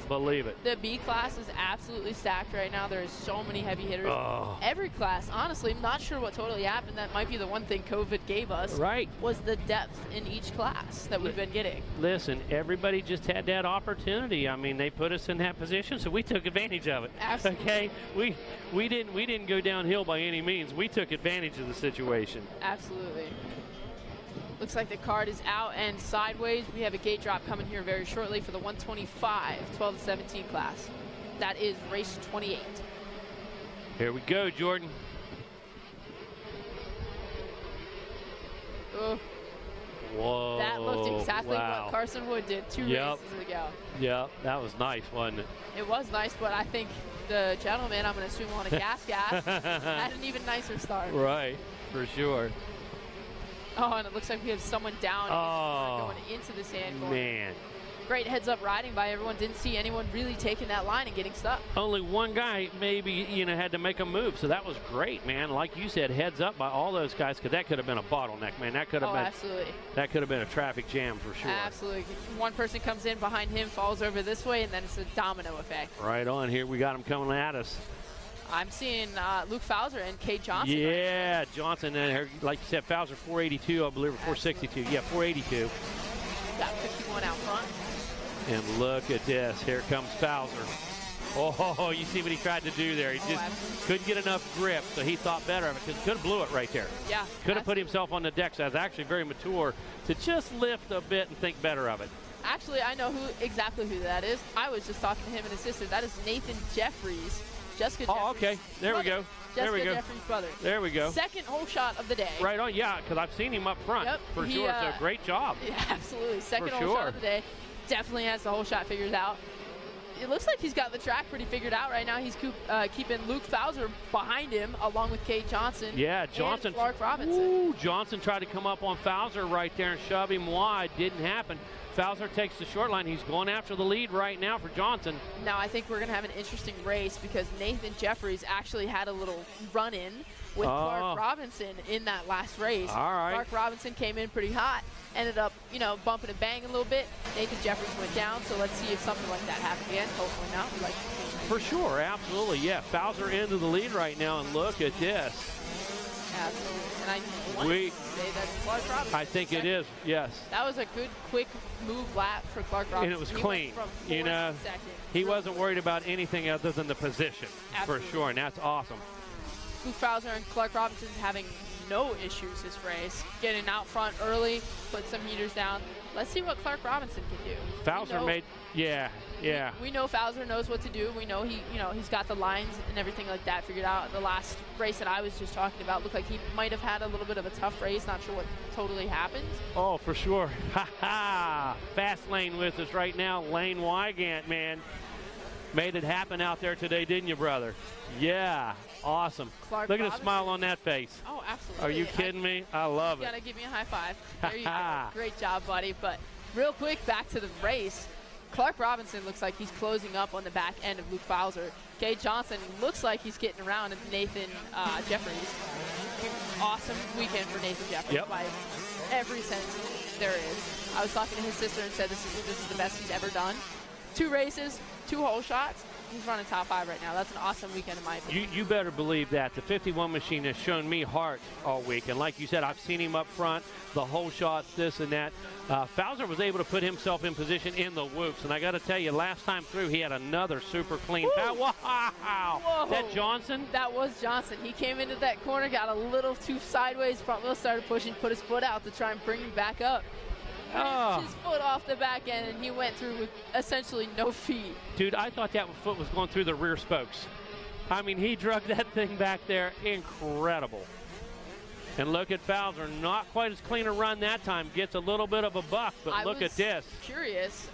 Believe it. The B class is absolutely stacked right now. There is so many heavy hitters. Oh. Every class, honestly, I'm not sure what totally happened. That might be the one thing COVID gave us. Right. Was the depth in each class that we've been getting. Listen, everybody just had that opportunity. I mean, they put us in that position, so we took advantage of it. Absolutely. Okay? We didn't go downhill by any means. We took advantage of the situation. Absolutely. Looks like the card is out and sideways. We have a gate drop coming here very shortly for the 125, 12 to 17 class. That is race 28. Here we go, Jordan. Oh. Whoa. That looked exactly wow. what Carson Wood did 2 races ago. Yep, that was nice, wasn't it? It was nice, but I think the gentleman, I'm going to assume on a gas had an even nicer start. Right, for sure. Oh, and it looks like we have someone down going into the sand corner. Man. Great heads-up riding by everyone. Didn't see anyone really taking that line and getting stuck. Only one guy maybe, you know, had to make a move, so that was great, man. Like you said, heads up by all those guys, because that could have been a bottleneck, man. That could have been absolutely. That could have been a traffic jam for sure. Absolutely. One person comes in behind him, falls over this way, and then it's a domino effect. Right on. Here we got him coming at us. I'm seeing Luke Fowler and Kate Johnson. Yeah, right, Johnson, like you said, Fowler 482, I believe, or 462. Yeah, 482. Got 51 out front. And look at this. Here comes Fowler. Oh, you see what he tried to do there. He just couldn't get enough grip, so he thought better of it, because he could have blew it right there. Yeah. Could have put himself on the deck, so that's actually very mature to just lift a bit and think better of it. Actually, I know exactly who that is. I was just talking to him and his sister. That is Nathan Jeffries. Jessica Jeffries. Oh, okay. There we go. There we go. Jeffries' brother. There we go. Second hole shot of the day. Right on, yeah, because I've seen him up front for sure. So great job. Yeah, absolutely. Second hole shot of the day. Definitely has the whole shot figured out. It looks like he's got the track pretty figured out right now. He's keeping Luke Fowler behind him, along with Kate Johnson. Yeah, Johnson. And Clark Robinson. Ooh, Johnson tried to come up on Fowler right there and shove him wide. Didn't happen. Fowler takes the short line. He's going after the lead right now for Johnson. Now I think we're going to have an interesting race, because Nathan Jeffries actually had a little run-in with Clark Robinson in that last race. All right. Clark Robinson came in pretty hot, ended up, bumping and banging a little bit. Nathan Jeffries went down, so let's see if something like that happens again. Hopefully not. We'd like to see. For sure, absolutely, yeah. Fowler into the lead right now, and look at this. Absolutely, and I want to say that's Clark Robinson. I think it is, yes. That was a good, quick move lap for Clark Robinson. And it was clean, He wasn't worried about anything other than the position, for sure, and that's awesome. Luke Fowler and Clark Robinson having no issues this race. Getting out front early, put some heaters down. Let's see what Clark Robinson can do. Fowler made, yeah. We know Fowler knows what to do. We know he's got the lines and everything like that figured out. The last race that I was just talking about looked like he might have had a little bit of a tough race. Not sure what totally happened. Oh, for sure. Fast lane with us right now. Lane Wygant, man. Made it happen out there today, didn't you, brother? Yeah, awesome. Clark Look at Robinson. the smile on that face. Oh, absolutely. Are you kidding me? I love it. You got to give me a high five. There you go. Great job, buddy. But real quick, back to the race. Clark Robinson looks like he's closing up on the back end of Luke Fowler. Kate Johnson looks like he's getting around Nathan Jeffries. Awesome weekend for Nathan Jeffries by every sense there is. I was talking to his sister and said this is the best he's ever done. 2 races, 2 hole shots. He's running top 5 right now. That's an awesome weekend in my opinion. You better believe that. The 51 machine has shown me heart all week. And like you said, I've seen him up front, the whole shots, this and that. Fowler was able to put himself in position in the whoops. And I got to tell you, last time through, he had another super clean foul. Wow. Whoa. Is that Johnson? That was Johnson. He came into that corner, got a little too sideways, front wheel started pushing, put his foot out to try and bring him back up. His foot off the back end, and he went through with essentially no feet. Dude, I thought that foot was going through the rear spokes. I mean, he drug that thing back there. Incredible. And look at Fowler, not quite as clean a run that time. Gets a little bit of a buck, but look at this. Curious,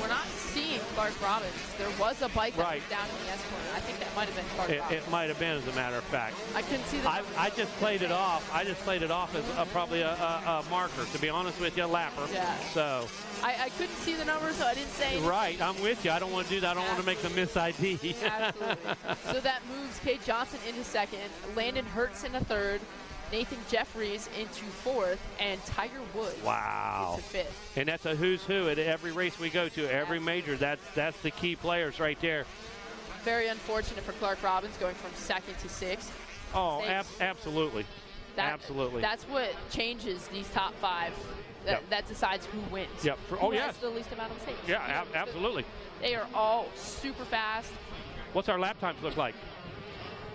we're not seeing Clark Robbins. There was a bike that was down in the S corner. I think that might have been Clark Robbins. It might have been, as a matter of fact. I couldn't see the I just played it off. I just played it off as probably a marker, to be honest with you, a lapper. Yeah. So. I couldn't see the numbers, so I didn't say anything. Right, I'm with you. I don't want to do that. I don't want to make the miss ID. Absolutely. So that moves Kate Johnson into second, Landon Hertz into third, Nathan Jeffries into fourth, and Tiger Woods into fifth. And that's a who's who at every race we go to, every major. That's the key players right there. Very unfortunate for Clark Robbins going from second to sixth. Oh, absolutely. Absolutely. That's what changes these top 5. That decides who wins. Yep. Who has the least amount of mistakes. Yeah, absolutely. They are all super fast. What's our lap times look like?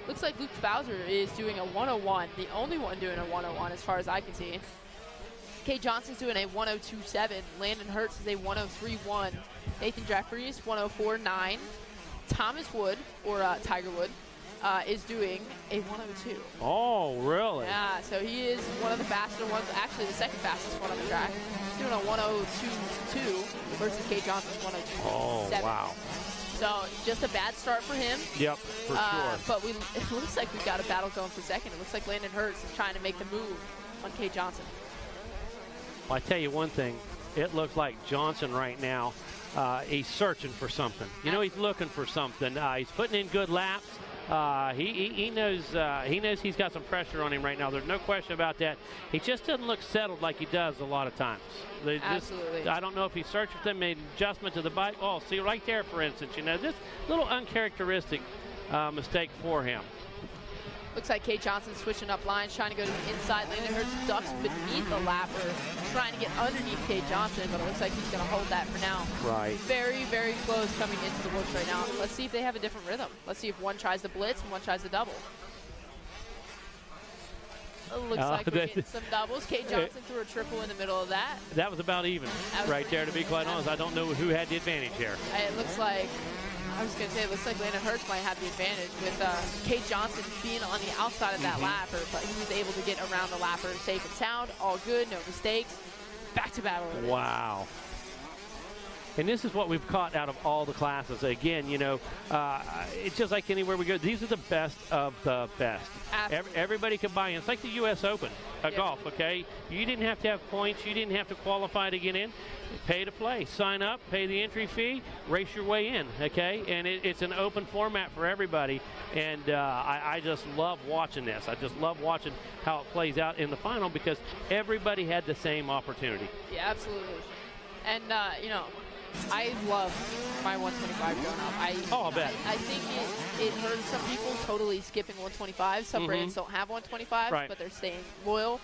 Looks like Luke Bowser is doing a 101, the only one doing a 101 as far as I can see. Kate Johnson's doing a 102.7. Landon Hertz is a 103.1. Nathan Jeffries, 104.9. Thomas Wood, or Tiger Wood, is doing a 102. Oh, really? Yeah, so he is one of the faster ones, actually the second fastest one on the track. He's doing a 102.2 versus Kate Johnson's 102.7. Oh, wow. So just a bad start for him. Yep, for sure. But it looks like we've got a battle going for second. It looks like Landon Hertz is trying to make the move on Kate Johnson. Well, I tell you one thing. It looks like Johnson right now, he's searching for something. You know, he's looking for something. He's putting in good laps. He knows he's got some pressure on him right now. There's no question about that. He just doesn't look settled like he does a lot of times. Absolutely. I don't know if he's searching for them, made an adjustment to the bike. Oh, see right there, for instance, you know, this little uncharacteristic mistake for him. Looks like Kate Johnson switching up lines, trying to go to the inside. Landon Hertz ducks beneath the lapper, trying to get underneath Kate Johnson, but it looks like he's going to hold that for now. Right. Very, very close coming into the woods right now. Let's see if they have a different rhythm. Let's see if one tries the blitz and one tries the double. Looks like we're getting some doubles. Kate Johnson threw a triple in the middle of that. That was about even right there, to be quite honest. I don't know who had the advantage here. It looks like, I was going to say, it looks like Landon Hertz might have the advantage with Kate Johnson being on the outside of that lapper, but he was able to get around the lapper safe and sound. All good, no mistakes. Back to battle. Wow. And this is what we've caught out of all the classes. Again, you know, it's just like anywhere we go. These are the best of the best. Everybody can buy in. It's like the U.S. Open golf, okay? You didn't have to have points. You didn't have to qualify to get in. Pay to play. Sign up, pay the entry fee, race your way in, okay? And it's an open format for everybody. And I just love watching this. I just love watching how it plays out in the final because everybody had the same opportunity. Yeah, absolutely. And, you know, I love my 125 growing up. I'll bet. I think it hurts some people totally skipping 125. Some brands don't have 125, but they're staying loyal.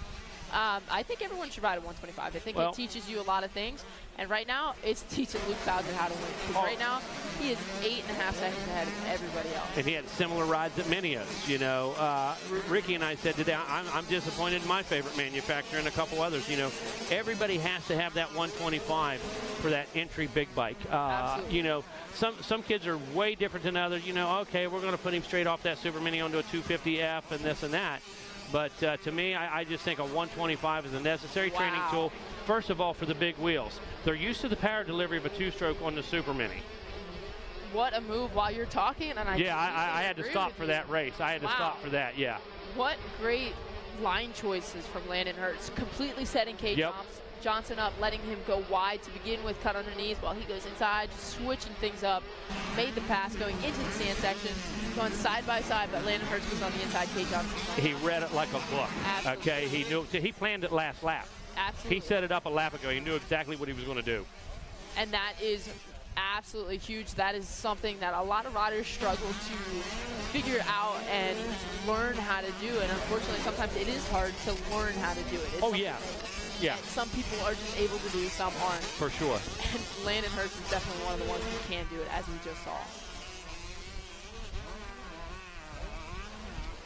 I think everyone should ride a 125. I think it teaches you a lot of things. And right now, it's teaching Luke Bowser how to win. Because right now, he is 8.5 seconds ahead of everybody else. And he had similar rides that many of us, you know. Ricky and I said today, I'm disappointed in my favorite manufacturer and a couple others. You know, everybody has to have that 125 for that entry big bike. You know, some kids are way different than others. You know, okay, we're going to put him straight off that Super Mini onto a 250F and this and that. But to me, I just think a 125 is a necessary training tool. First of all, for the big wheels. They're used to the power delivery of a two-stroke on the Super Mini. What a move while you're talking. And I had to stop for that race. I had to stop for that, yeah. What great line choices from Landon Hertz. Completely setting Kate Johnson up, letting him go wide to begin with, cut underneath while he goes inside, just switching things up. Made the pass going into the sand section, going side by side, but Landon Hertz was on the inside, Kate Johnson. He read it like a book. Absolutely. Okay, he knew. He planned it last lap. Absolutely. He set it up a lap ago. He knew exactly what he was going to do. And that is absolutely huge. That is something that a lot of riders struggle to figure out and learn how to do. And unfortunately, sometimes it is hard to learn how to do it. It's Yeah. Some people are just able to do, some aren't. For sure. And Landon Hurst is definitely one of the ones who can do it, as we just saw.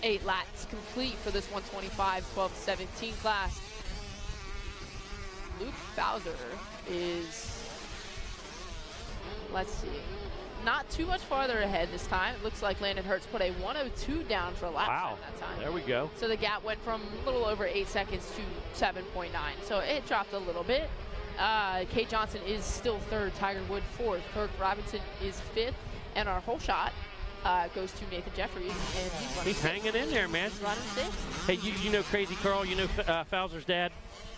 8 laps complete for this 125, 12-17 class. Luke Bowser is, let's see, not too much farther ahead this time. It looks like Landon Hurst put a 1:02 down for a lap time that time. There we go. So the gap went from a little over 8 seconds to 7.9. So it dropped a little bit. Kate Johnson is still 3rd, Tiger Wood 4th, Kirk Robinson is 5th, and our whole shot goes to Nathan Jeffries, and he's hanging in there, man. He's running 6th. Hey, you know Crazy Carl, you know Fowler's dad?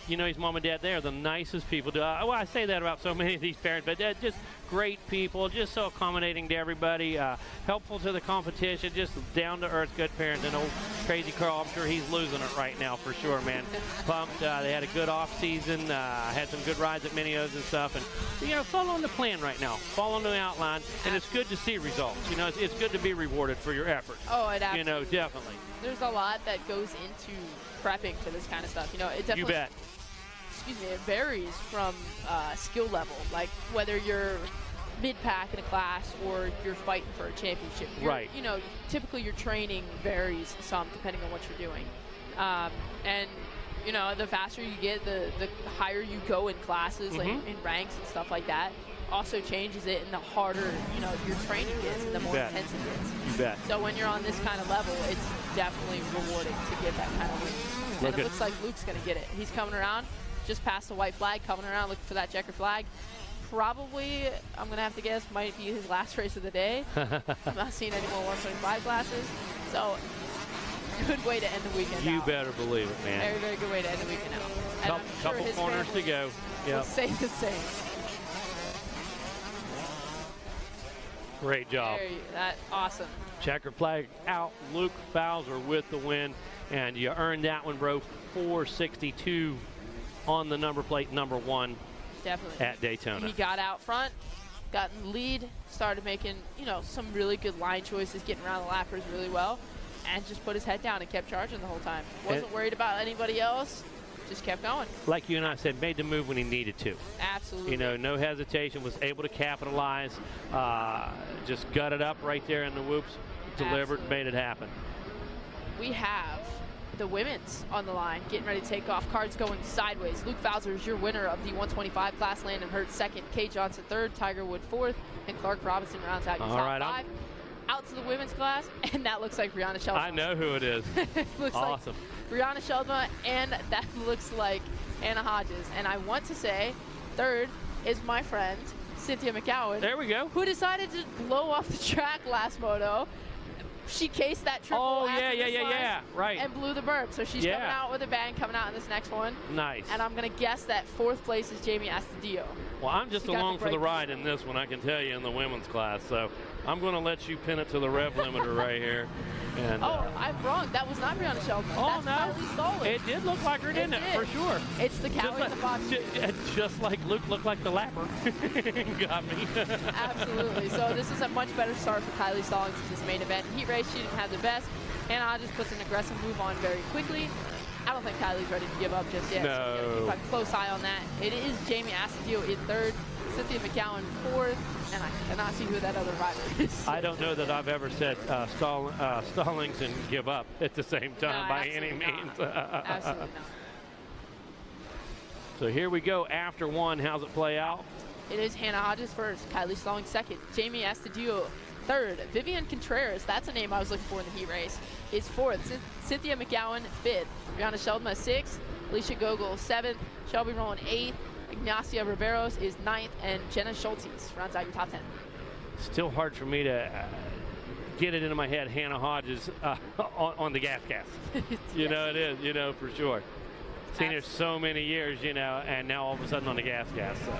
You know his mom and dad. They are the nicest people. Well, I say that about so many of these parents, but just great people, just so accommodating to everybody, helpful to the competition, just down-to-earth, good parents. And old Crazy Carl, I'm sure he's losing it right now for sure, man. Pumped. They had a good off-season, had some good rides at Minios and stuff, and, you know, following the plan right now, following the outline, and it's good to see results. You know, it's good to be rewarded for your effort. Oh, it absolutely. You know, definitely. There's a lot that goes into prepping for this kind of stuff. You know, it definitely. You bet. Excuse me, it varies from skill level, like whether you're mid-pack in a class or you're fighting for a championship. Right. You know, typically your training varies some depending on what you're doing. And, you know, the faster you get, the higher you go in classes, like in ranks and stuff like that. Also changes it, and the harder, you know, your training gets and the more intense it gets. You bet. So when you're on this kind of level, it's definitely rewarding to get that kind of win. And it looks like Luke's going to get it. He's coming around. Just past the white flag, coming around looking for that checker flag. Probably, I'm going to have to guess, might be his last race of the day. I'm not seeing any more 125 classes. So, good way to end the weekend You out. better believe it, man. Very, very good way to end the weekend out. And I'm sure couple his corners to go. Will say the same. Great job. Awesome. Checker flag out. Luke Bowser with the win. And you earned that one, bro. 462 on the number plate, number 1. Definitely. At Daytona. He got out front, got in the lead, started making, you know, some really good line choices, getting around the lappers really well, and just put his head down and kept charging the whole time. Wasn't worried about anybody else, just kept going. Like you and I said, made the move when he needed to. Absolutely. You know, no hesitation, was able to capitalize, just gutted up right there in the whoops, delivered, made it happen. We have the women's on the line, getting ready to take off. Cards going sideways. Luke Bowser is your winner of the 125 class. Landon Hurst 2nd, Kate Johnson 3rd, Tiger Wood 4th, and Clark Robinson rounds out your top 5. Out to the women's class, and that looks like Brianna Sheldma. I know who it is. Looks awesome. Like Brianna Sheldma, and that looks like Anna Hodges. And I want to say 3rd is my friend Cynthia McCowan. There we go. Who decided to blow off the track last moto. She cased that triple. Oh, yeah, right. And blew the burp. So she's coming out with a bang, coming out in this next one. Nice. And I'm going to guess that 4th place is Jamie Astudillo. Well, I'm just along for the ride in this one, I can tell you, in the women's class. So I'm going to let you pin it to the rev limiter right here. And, I'm wrong. That was not Brianna Sheldman. Oh, That's no. Kylie It did look like her, didn't it? For sure. It's the cow in the box. Just like Luke looked like the lapper. Got me. Absolutely. So this is a much better start for Kylie Stallings in this main event. Heat race, she didn't have the best. Hannah Hodges puts an aggressive move on very quickly. I don't think Kylie's ready to give up just yet. No. So keep a close eye on that. It is Jamie Astudillo in 3rd, Cynthia McCowan 4th, and I cannot see who that other rider is. I don't know that I've ever said Stallings and give up at the same time by any means. Absolutely not. So here we go after 1. How's it play out? It is Hannah Hodges 1st, Kylie Stallings 2nd, Jamie Astudillo 3rd, Vivian Contreras, that's a name I was looking for in the heat race, is 4th, Cynthia McCowan 5th, Brianna Sheldma 6th, Alicia Gogol 7th, Shelby Rowland 8th, Ignacia Riveros is 9th, and Jenna Schultes rounds out your top 10. Still hard for me to get it into my head, Hannah Hodges on the gas. You know, it is, you know, for sure. Seen her so many years, you know, and now all of a sudden on the gas. So.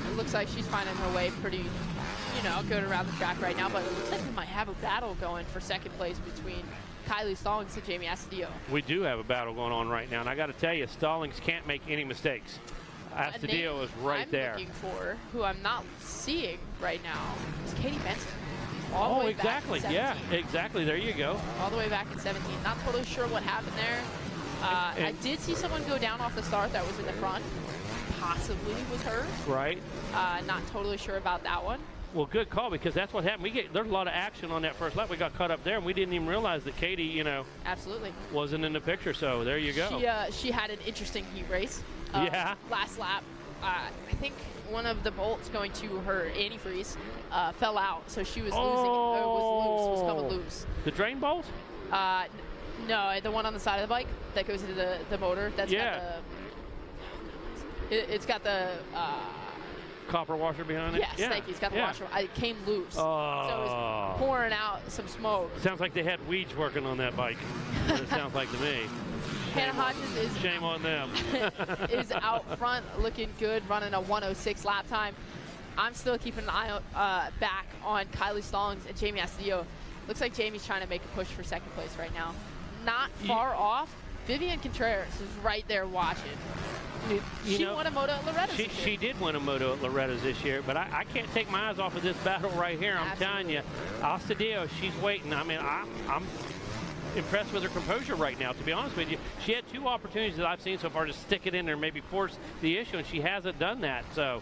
It looks like she's finding her way pretty, you know, good around the track right now, but it looks like we might have a battle going for 2nd place between Kylie Stallings and Jamie Astudillo. We do have a battle going on right now, and I got to tell you, Stallings can't make any mistakes. Astudillo is right there. I'm looking for, who I'm not seeing right now, is Katie Benson. All the way exactly. Back in Yeah, exactly. There you go. All the way back in 17. Not totally sure what happened there. I did see someone go down off the start that was in the front. Possibly was her. Right. Not totally sure about that one. Well, good call, because that's what happened. There's a lot of action on that first lap. We got caught up there, and we didn't even realize that Katie, absolutely wasn't in the picture. So there you go. She had an interesting heat race. Yeah. Last lap, I think one of the bolts going to her antifreeze fell out, so she was was coming loose. The drain bolt? No, the one on the side of the bike that goes into the motor. That's got the. It's got the. Copper washer behind it? Yes, thank you. It's got the washer. It came loose. Oh. So it was pouring out some smoke. Sounds like they had weeds working on that bike. What it sounds like to me. Hannah Hodges is. Shame on them. is out front, looking good, running a 1:06 lap time. I'm still keeping an eye back on Kylie Stallings and Jamie Astudillo. Looks like Jamie's trying to make a push for second place right now. Not far off. Vivian Contreras is right there watching. She won a moto at Loretta's this year. She did win a moto at Loretta's this year, but I can't take my eyes off of this battle right here. I'm telling you, Astudillo, she's waiting. I mean, I'm impressed with her composure right now, to be honest with you. She had 2 opportunities that I've seen so far to stick it in there, maybe force the issue, and she hasn't done that. So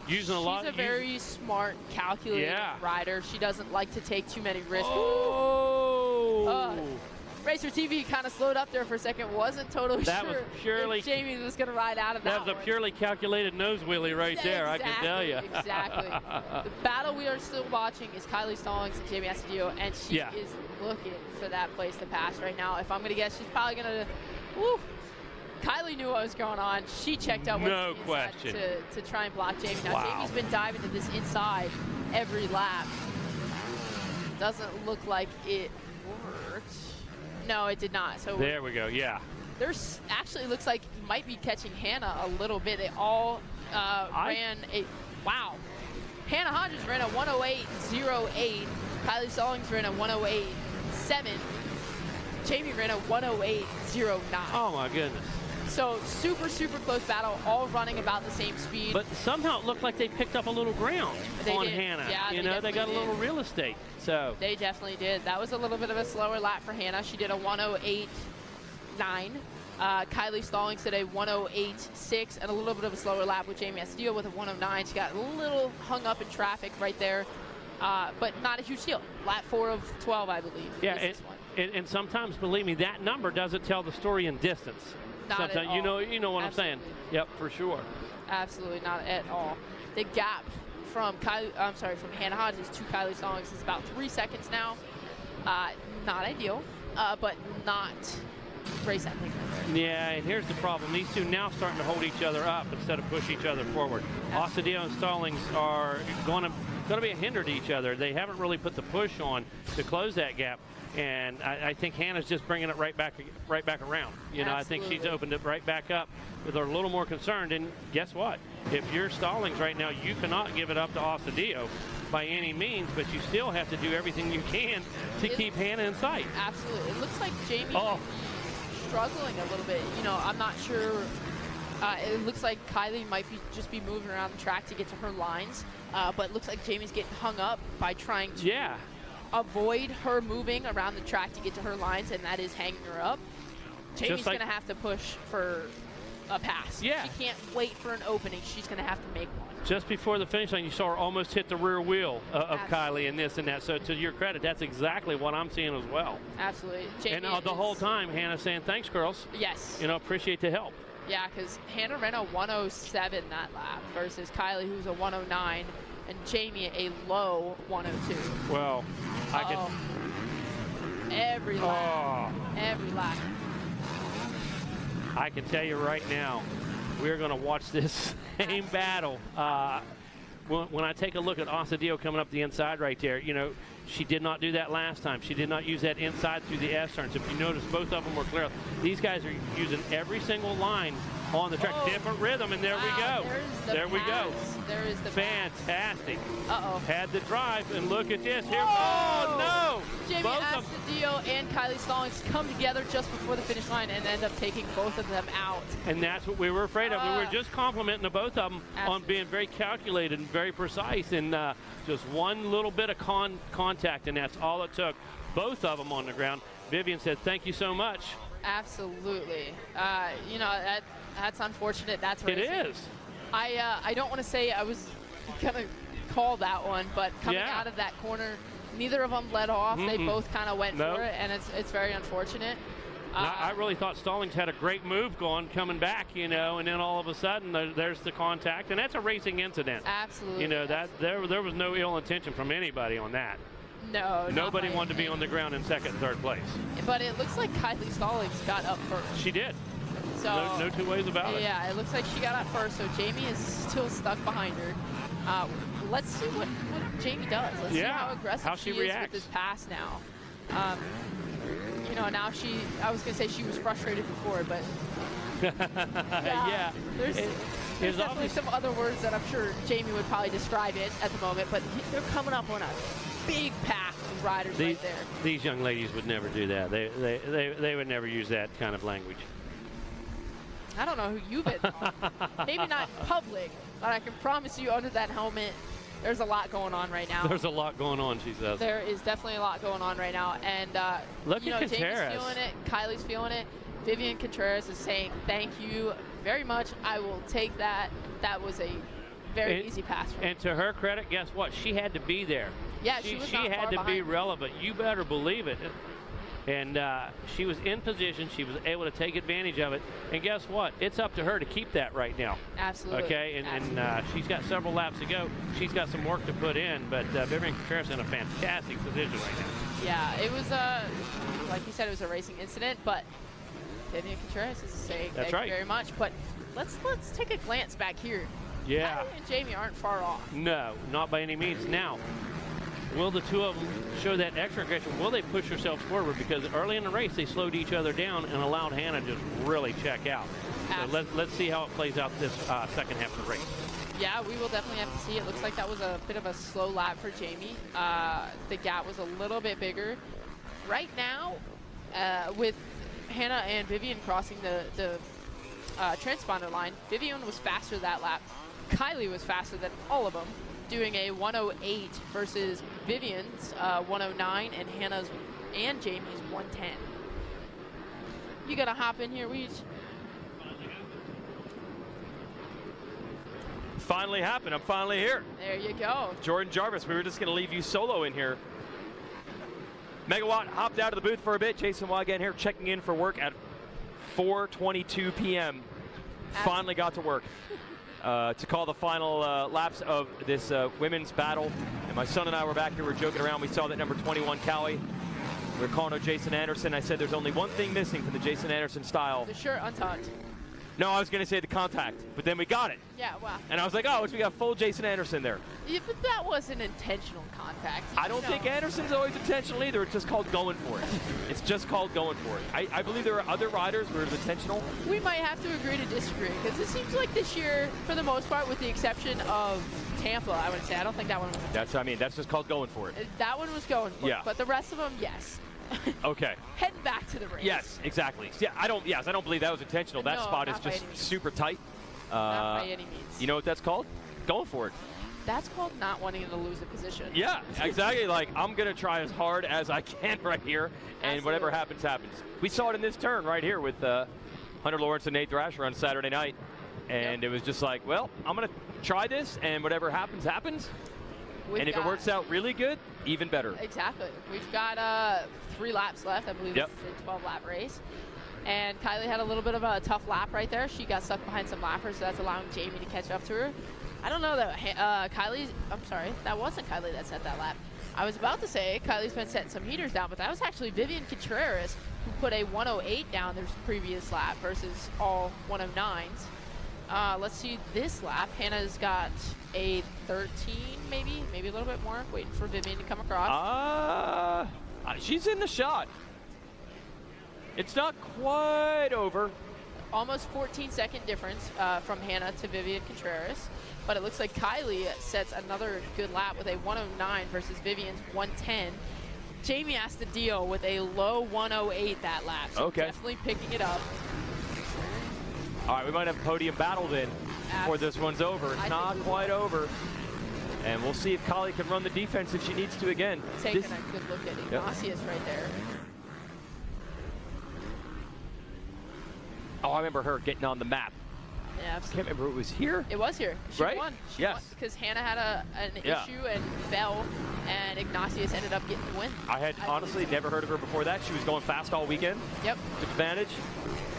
using a lot. She's a very smart, calculated rider. She doesn't like to take too many risks. Racer TV kind of slowed up there for a second. Wasn't totally sure if Jamie was going to ride out of that. That was a purely calculated nose wheelie right there, I can tell you. Exactly. The battle we are still watching is Kylie Stallings and Jamie Astudillo, and she is looking for that place to pass right now. If I'm going to guess, she's probably going to. Kylie knew what was going on. She checked out no question to try and block Jamie. Now Jamie's been diving to this inside every lap. Doesn't look like it worked. No, it did not. So there we go. Yeah. There's actually looks like you might be catching Hannah a little bit. They all ran a Hannah Hodges ran a 108.08. Kylie Stallings ran a 108.7. Jamie ran a 108.09. Oh my goodness. So super close battle, all running about the same speed. But somehow it looked like they picked up a little ground on Hannah. Yeah, they got a little real estate. So they definitely did. That was a little bit of a slower lap for Hannah. She did a 108.9. Kylie Stallings did a 108.6 and a little bit of a slower lap with Jamie Astudillo with a 109. She got a little hung up in traffic right there, but not a huge deal. Lap 4 of 12, I believe. Yeah, and sometimes, believe me, that number doesn't tell the story in distance. Not sometimes, at all. You know what I'm saying. Yep, for sure. Absolutely not at all. The gap from Hannah Hodges to Kylie Stallings is about 3 seconds now. Not ideal, but not race ending right there. Yeah, and here's the problem. These two now starting to hold each other up instead of push each other forward. Astudillo and Stallings are going to be a hinder to each other. They haven't really put the push on to close that gap. And I think Hannah's just bringing it right back around. I think she's opened it right back up with her a little more concerned. And guess what? If you're Stallings right now, you cannot give it up to Astudillo by any means, but you still have to do everything you can to keep Hannah in sight. Absolutely. It looks like Jamie struggling a little bit. I'm not sure. It looks like Kylie might just be moving around the track to get to her lines, but it looks like Jamie's getting hung up by trying to avoid her moving around the track to get to her lines, and that is hanging her up. Jamie's going to have to push for a pass. Yeah. She can't wait for an opening. She's going to have to make one. Just before the finish line, you saw her almost hit the rear wheel of Kylie and this and that. So to your credit, that's exactly what I'm seeing as well. Absolutely. Jamie and the whole time, Hannah saying, thanks, girls. Yes. Appreciate the help. Yeah, because Hannah ran a 107 that lap versus Kylie, who's a 109. And Jamie a low 102. Well, I can. Every lap. Every lap. I can tell you right now, we're going to watch this same battle. When I take a look at Astudillo coming up the inside right there, she did not do that last time. She did not use that inside through the S turns. If you notice, both of them were clear. These guys are using every single line on the track. Different rhythm, and there we go. There we go. There is the fantastic. Uh-oh. Had the drive, and look at this. Here. Oh, no! Jamie Astudillo and Kylie Stallings come together just before the finish line and end up taking both of them out. And that's what we were afraid of. We were just complimenting the both of them on being very calculated and very precise, and just one little bit of contact, and that's all it took. Both of them on the ground. Vivian said, thank you so much. Absolutely. You know, that's unfortunate. That's racing. It is. I don't want to say I was going to call that one, but coming out of that corner, neither of them let off. They both kind of went for it, and it's very unfortunate. I really thought Stallings had a great move going, coming back, you know, and then all of a sudden there's the contact, and that's a racing incident. Absolutely. You know, that there was no ill intention from anybody on that. No. Nobody wanted to be on the ground in second and third place. But it looks like Kylie Stallings got up first. She did. So no two ways about it. Yeah, it looks like she got up first, so Jamie is still stuck behind her. Let's see what Jamie does. Let's see how aggressive she is with this pass now. You know, now I was going to say she was frustrated before, but there's definitely some other words that I'm sure Jamie would probably describe it at the moment, but they're coming up on a big pack of riders right there. These young ladies would never do that. They would never use that kind of language. I don't know who you've been on. Maybe not in public, but I can promise you under that helmet, there's a lot going on right now. There's a lot going on, she says. There is definitely a lot going on right now. And, look at Jamie's feeling it. Kylie's feeling it. Vivian Contreras is saying, thank you very much. I will take that. That was a very easy pass for her. And to her credit, guess what? She had to be there. Yeah, she had to be relevant. You better believe it. And she was in position. She was able to take advantage of it. And guess what? It's up to her to keep that right now. Absolutely. Okay, and she's got several laps to go. She's got some work to put in, but Vivian Contreras in a fantastic position right now. Yeah, it was, like you said, it was a racing incident, but Vivian Contreras is saying thank you very much. But let's take a glance back here. Yeah. Kylie and Jamie aren't far off. No, not by any means. Now, will the two of them show that extra aggression? Will they push themselves forward? Because early in the race, they slowed each other down and allowed Hannah to just really check out. So let's see how it plays out this second half of the race. Yeah, we will definitely have to see. It looks like that was a bit of a slow lap for Jamie. The gap was a little bit bigger. Right now, with Hannah and Vivian crossing the transponder line, Vivian was faster that lap. Kylie was faster than all of them, doing a 108 versus Vivian's 109 and Hannah's and Jamie's 110. You gotta hop in here, Weege. Finally happened. I'm finally here. There you go. Jordan Jarvis, we were just going to leave you solo in here. Megawatt hopped out of the booth for a bit. Jason Wygant here checking in for work at 4:22 p.m. Finally got to work to call the final laps of this women's battle. And my son and I were back here. We were joking around. We saw that number 21 Callie. We were calling her Jason Anderson. I said there's only one thing missing from the Jason Anderson style. The shirt untucked. No, I was going to say the contact, but then we got it. Yeah, wow. And I was like, oh, we got full Jason Anderson there. Yeah, but that wasn't intentional contact. I don't think Anderson's always intentional either. It's just called going for it. It's just called going for it. I believe there are other riders where it's intentional. We might have to agree to disagree, because it seems like this year, for the most part, with the exception of Tampa, I would say, I don't think that one was. That's just called going for it. That one was going for it, but the rest of them, yes. Okay. Heading back to the race. Yes, exactly. Yeah, I don't believe that was intentional. That spot is just super tight. Not by any means. You know what that's called? Going for it. That's called not wanting to lose a position. Yeah, exactly. Like, I'm going to try as hard as I can right here, and whatever happens, happens. We saw it in this turn right here with Hunter Lawrence and Nate Thrasher on Saturday night, and it was just like, well, I'm going to try this, and whatever happens, happens. And if it works out really good, even better. Exactly. We've got 3 laps left. I believe it's a 12-lap race. And Kylie had a little bit of a tough lap right there. She got stuck behind some lappers, so that's allowing Jamie to catch up to her. I don't know that I'm sorry, that wasn't Kylie that set that lap. I was about to say Kylie's been setting some heaters down, but that was actually Vivian Contreras who put a 108 down their previous lap versus all 109s. Let's see this lap. Hannah's got a 13, maybe a little bit more. Waiting for Vivian to come across. She's in the shot. It's not quite over. almost 14-second difference from Hannah to Vivian Contreras. But it looks like Kylie sets another good lap with a 109 versus Vivian's 110. Jamie has to deal with a low 108 that lap, so definitely picking it up. All right, we might have a podium battle then before this one's over. It's not quite over. And we'll see if Kylie can run the defense if she needs to again. Taking a good look at Ignatius right there. Oh, I remember her getting on the map. Yeah, I can't remember it was here. It was here. She won. She yes. won because Hannah had an issue and fell, and Ignatius ended up getting the win. I had honestly never heard of her before that. She was going fast all weekend. Yep. Took advantage.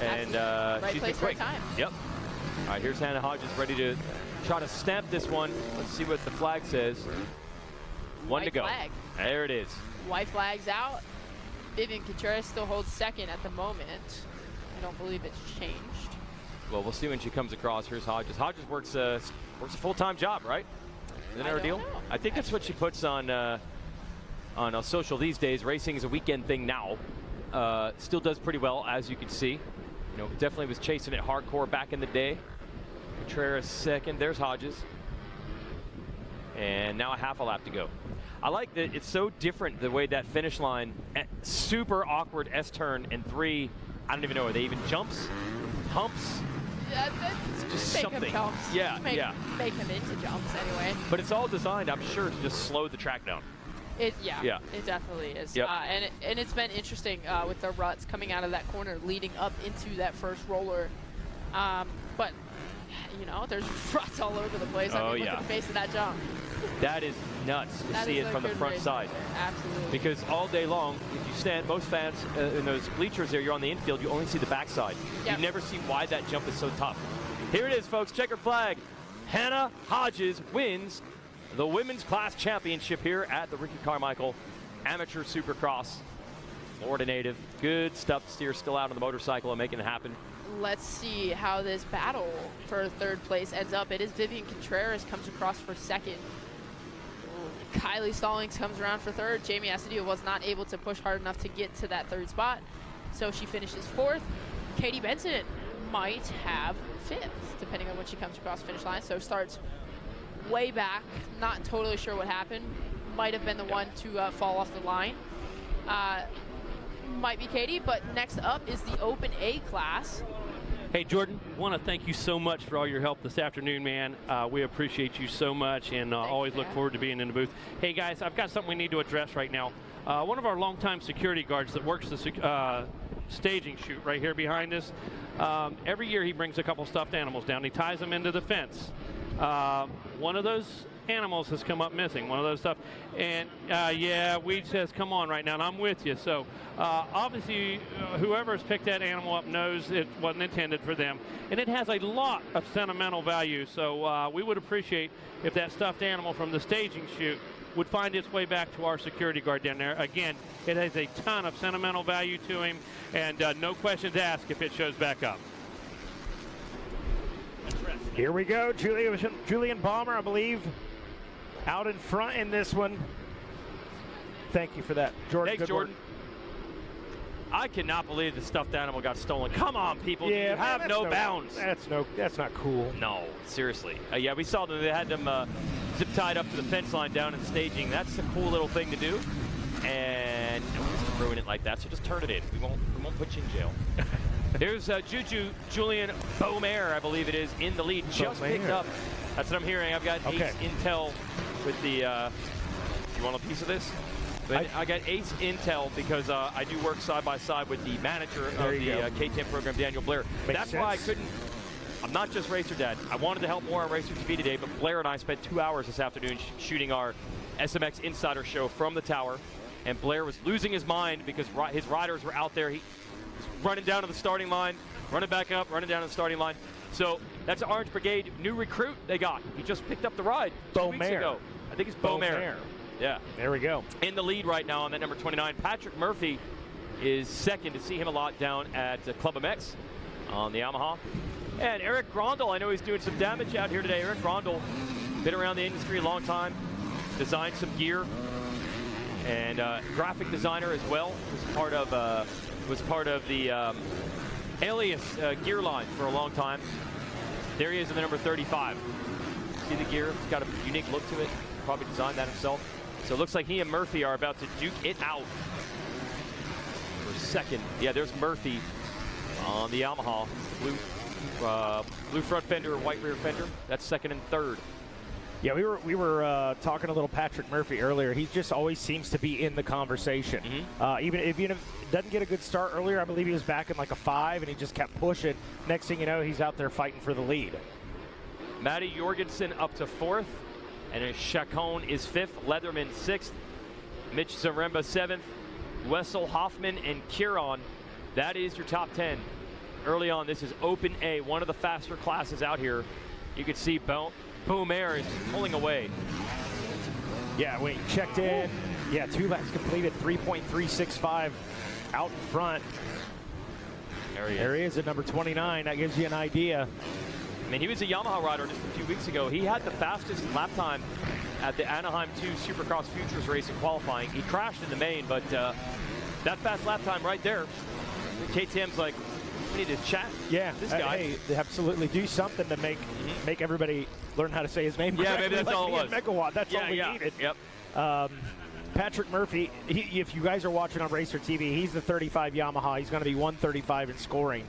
And right she's place, been quick. right time. Yep. All right, here's Hannah Hodges ready to try to stamp this one. Let's see what the flag says. One to go. Flag. There it is. White flag's out. Vivian Contreras still holds second at the moment. I don't believe it's changed. Well, we'll see when she comes across. Here's Hodges. Hodges works a full-time job, right? Isn't that her deal? I think that's what she puts on social these days. Racing is a weekend thing now. Still does pretty well, as you can see. You know, definitely was chasing it hardcore back in the day. Contreras second. There's Hodges. And now a half a lap to go. I like that it's so different the way that finish line, super awkward S-turn and 3, I don't even know, are they even jumps? Humps? Yeah, it's just make something. Them jumps. Yeah, Make them into jumps anyway. But it's all designed, I'm sure, to just slow the track down. It definitely is. Yep. And it's been interesting with the ruts coming out of that corner leading up into that first roller. But, you know, there's ruts all over the place. I mean, look at the face of that jump. That is nuts to see it from the front side. Absolutely. Because all day long, if you stand, most fans in those bleachers there, you're on the infield, you only see the backside. Yep. You never see why that jump is so tough. Here it is, folks, checkered flag. Hannah Hodges wins the women's class championship here at the Ricky Carmichael Amateur Supercross. Florida native. Good stuff. Steer still out on the motorcycle and making it happen. Let's see how this battle for third place ends up. It is Vivian Contreras comes across for second. Kylie Stallings comes around for third. Jamie Asadio was not able to push hard enough to get to that third spot, so she finishes fourth. Katie Benson might have fifth, depending on when she comes across the finish line. So starts way back, not totally sure what happened. Might have been the one to fall off the line. Might be Katie, but next up is the Open A class. Hey, Jordan, want to thank you so much for all your help this afternoon, man. We appreciate you so much and always look forward to being in the booth. Hey, guys, I've got something we need to address right now. One of our longtime security guards that works the staging chute right here behind us, every year he brings a couple stuffed animals down. He ties them into the fence. One of those animals has come up missing, one of those stuff. And yeah, Weed says, come on right now, and I'm with you. So obviously, whoever's picked that animal up knows it wasn't intended for them. And it has a lot of sentimental value. So we would appreciate if that stuffed animal from the staging chute would find its way back to our security guard down there. Again, it has a ton of sentimental value to him, and no questions asked if it shows back up. Here we go, Julian Balmer, I believe, out in front in this one. Thank you for that, Jordan. Thanks, Jordan. I cannot believe the stuffed animal got stolen. Come on, people. Yeah, you have no bounds. That's not cool. No, seriously. Yeah, we saw them. They had them zip tied up to the fence line down in staging. That's a cool little thing to do. And nobody's gonna ruin it like that, so just turn it in. We won't put you in jail. Here's Julian Beaumare, I believe it is, in the lead. Just picked up. That's what I'm hearing. I've got Ace Intel with the. You want a piece of this? I got Ace Intel because I do work side by side with the manager of the K10 program, Daniel Blair. That's why I couldn't. I'm not just Racer Dad. I wanted to help more on Racer TV today, but Blair and I spent 2 hours this afternoon shooting our SMX Insider show from the tower, and Blair was losing his mind because his riders were out there. He was running down to the starting line, running back up, running down to the starting line. So that's an Orange Brigade new recruit they got. He just picked up the ride 2 weeks ago. I think it's Beaumare. Yeah. There we go. In the lead right now on that number 29. Patrick Murphy is second. To see him a lot down at Club MX on the Yamaha. And Eric Grondel, I know he's doing some damage out here today. Eric Grondel, been around the industry a long time, designed some gear, and graphic designer as well. Was part of the alias gear line for a long time. There he is in the number 35. See the gear? It's got a unique look to it. Probably designed that himself. So it looks like he and Murphy are about to duke it out for second. Yeah, there's Murphy on the Yamaha. Blue front fender, white rear fender. That's second and third. Yeah, we were talking a little Patrick Murphy earlier. He just always seems to be in the conversation. Even if he doesn't get a good start earlier, I believe he was back in like a 5, and he just kept pushing. Next thing you know, he's out there fighting for the lead. Matty Jorgensen up to 4th, and Chacon is 5th, Leatherman 6th, Mitch Zaremba 7th, Wessel Hoffman and Kieran. That is your top 10. Early on, this is Open A, one of the faster classes out here. You can see Boom Air is pulling away. Yeah, wait, checked in. Yeah, 2 laps completed, 3.365 out in front. There he is at number 29. That gives you an idea. I mean, he was a Yamaha rider just a few weeks ago. He had the fastest lap time at the Anaheim 2 Supercross Futures race in qualifying. He crashed in the main, but that fast lap time right there, KTM's like, we need to chat. Yeah, this guy. Hey, they absolutely do something to make everybody learn how to say his name. Yeah, maybe that's like all it was. Megawatt, that's all we needed. Yep. Patrick Murphy, if you guys are watching on Racer TV, he's the 35 Yamaha. He's going to be 135 in scoring.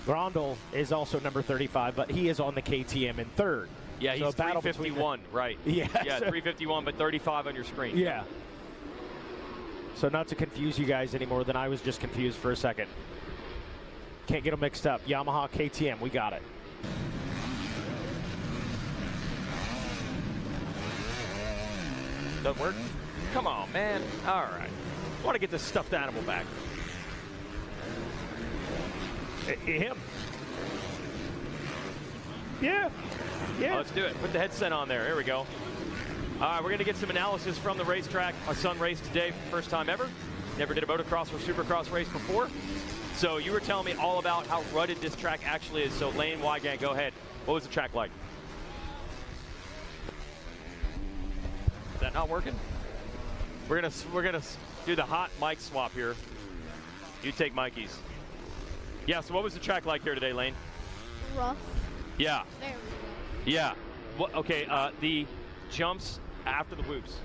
Grondel is also number 35, but he is on the KTM in 3rd. Yeah, he's 351, right. Yeah, yeah, 351, but 35 on your screen. Yeah. So not to confuse you guys any more than I was just confused for a second. Can't get them mixed up. Yamaha, KTM, we got it. Doesn't work? Come on, man. All right. I want to get this stuffed animal back. Him. Yeah. Oh, let's do it. Put the headset on there. Here we go. All right, we're going to get some analysis from the racetrack. Our son raced today for the first time ever. Never did a motocross or supercross race before. So you were telling me all about how rutted this track actually is. So Lane Wygant, go ahead. What was the track like? Is that not working? We're gonna do the hot mic swap here. You take Mikey's. Yeah, so what was the track like here today, Lane? Rough. Yeah. Very rough. Yeah. What, okay, the jumps after the whoops.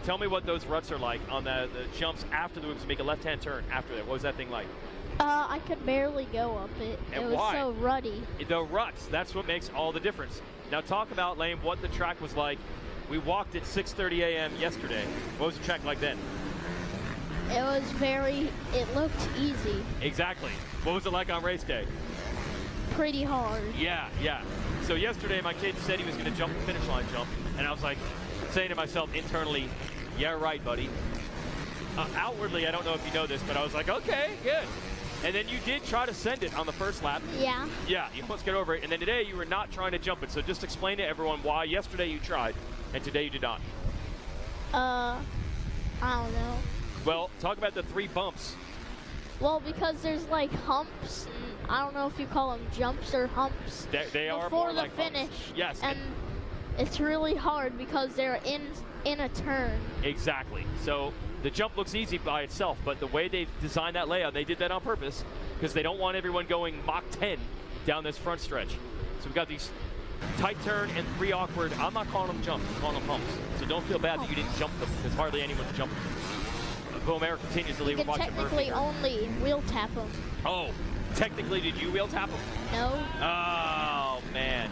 Tell me what those ruts are like on the jumps after the whoops to make a left-hand turn after that. What was that thing like? I could barely go up it. And it was why? so ruddy. The ruts, that's what makes all the difference. Now talk about, Lane, what the track was like. We walked at 6:30 a.m. yesterday. What was the track like then? It looked easy. Exactly. What was it like on race day? Pretty hard. Yeah. So yesterday my kid said he was going to jump the finish line jump, and I was like saying to myself internally, yeah, right, buddy. Outwardly, I don't know if you know this, but I was like, okay, good. And then you did try to send it on the first lap. Yeah. Yeah, you almost get over it. And then today you were not trying to jump it. So just explain to everyone why yesterday you tried and today you did not. I don't know. Well, talk about the 3 bumps. Well, because there's like humps. And I don't know if you call them jumps or humps. They are before more the like finish. Humps. Yes. And it's really hard because they're in a turn. Exactly. So the jump looks easy by itself, but the way they've designed that layout, they did that on purpose because they don't want everyone going Mach 10 down this front stretch. So we've got these tight turn and 3 awkward, I'm not calling them jumps, I'm calling them humps. So don't feel bad that you didn't jump them because hardly anyone's jumped them. Bomair continues to lead. You can technically only wheel tap them. Oh, technically, did you wheel tap them? No. Oh, man.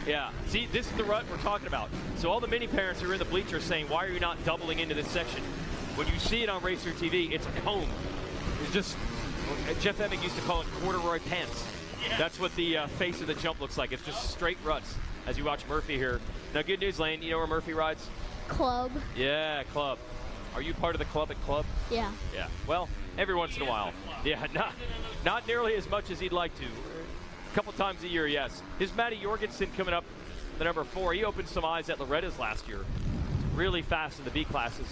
Yeah. See, this is the rut we're talking about. So all the mini parents who are in the bleachers saying, why are you not doubling into this section? When you see it on Racer TV, it's a cone. It's just, Jeff Emmett used to call it corduroy pants. Yeah. That's what the face of the jump looks like. It's just straight ruts as you watch Murphy here. Now, good news, Lane. You know where Murphy rides? Club. Yeah, Club. Are you part of the club at Club? Yeah. Yeah. Well, every once in a while. Yeah, not nearly as much as he'd like to. A couple times a year, yes. Here's Matty Jorgensen coming up, the number 4. He opened some eyes at Loretta's last year. Really fast in the B classes.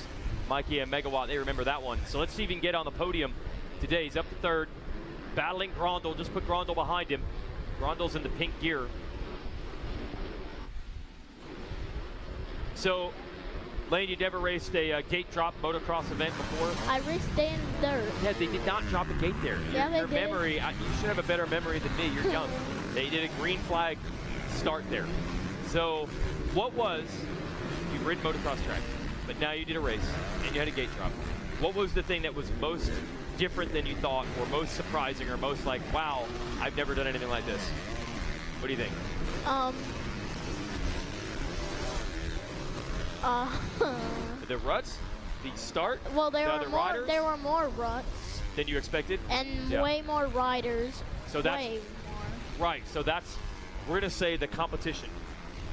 Mikey and Megawatt, they remember that one. So let's see if he can get on the podium today. He's up to 3rd, battling Grondel. Just put Grondel behind him. Grondel's in the pink gear. So Lane, you never raced a gate drop motocross event before? I raced day in the dirt. Yeah, they did not drop a gate there. Yeah, your they did. memory, you should have a better memory than me. You're young. They did a green flag start there. So what was, you've ridden motocross tracks, but now you did a race and you had a gate drop. What was the thing that was most different than you thought, or most surprising, or most like, wow, I've never done anything like this? What do you think? The ruts, the start, well, the other riders, there were more ruts than you expected, and way more riders. So that's way more. Right. So that's, we're gonna say the competition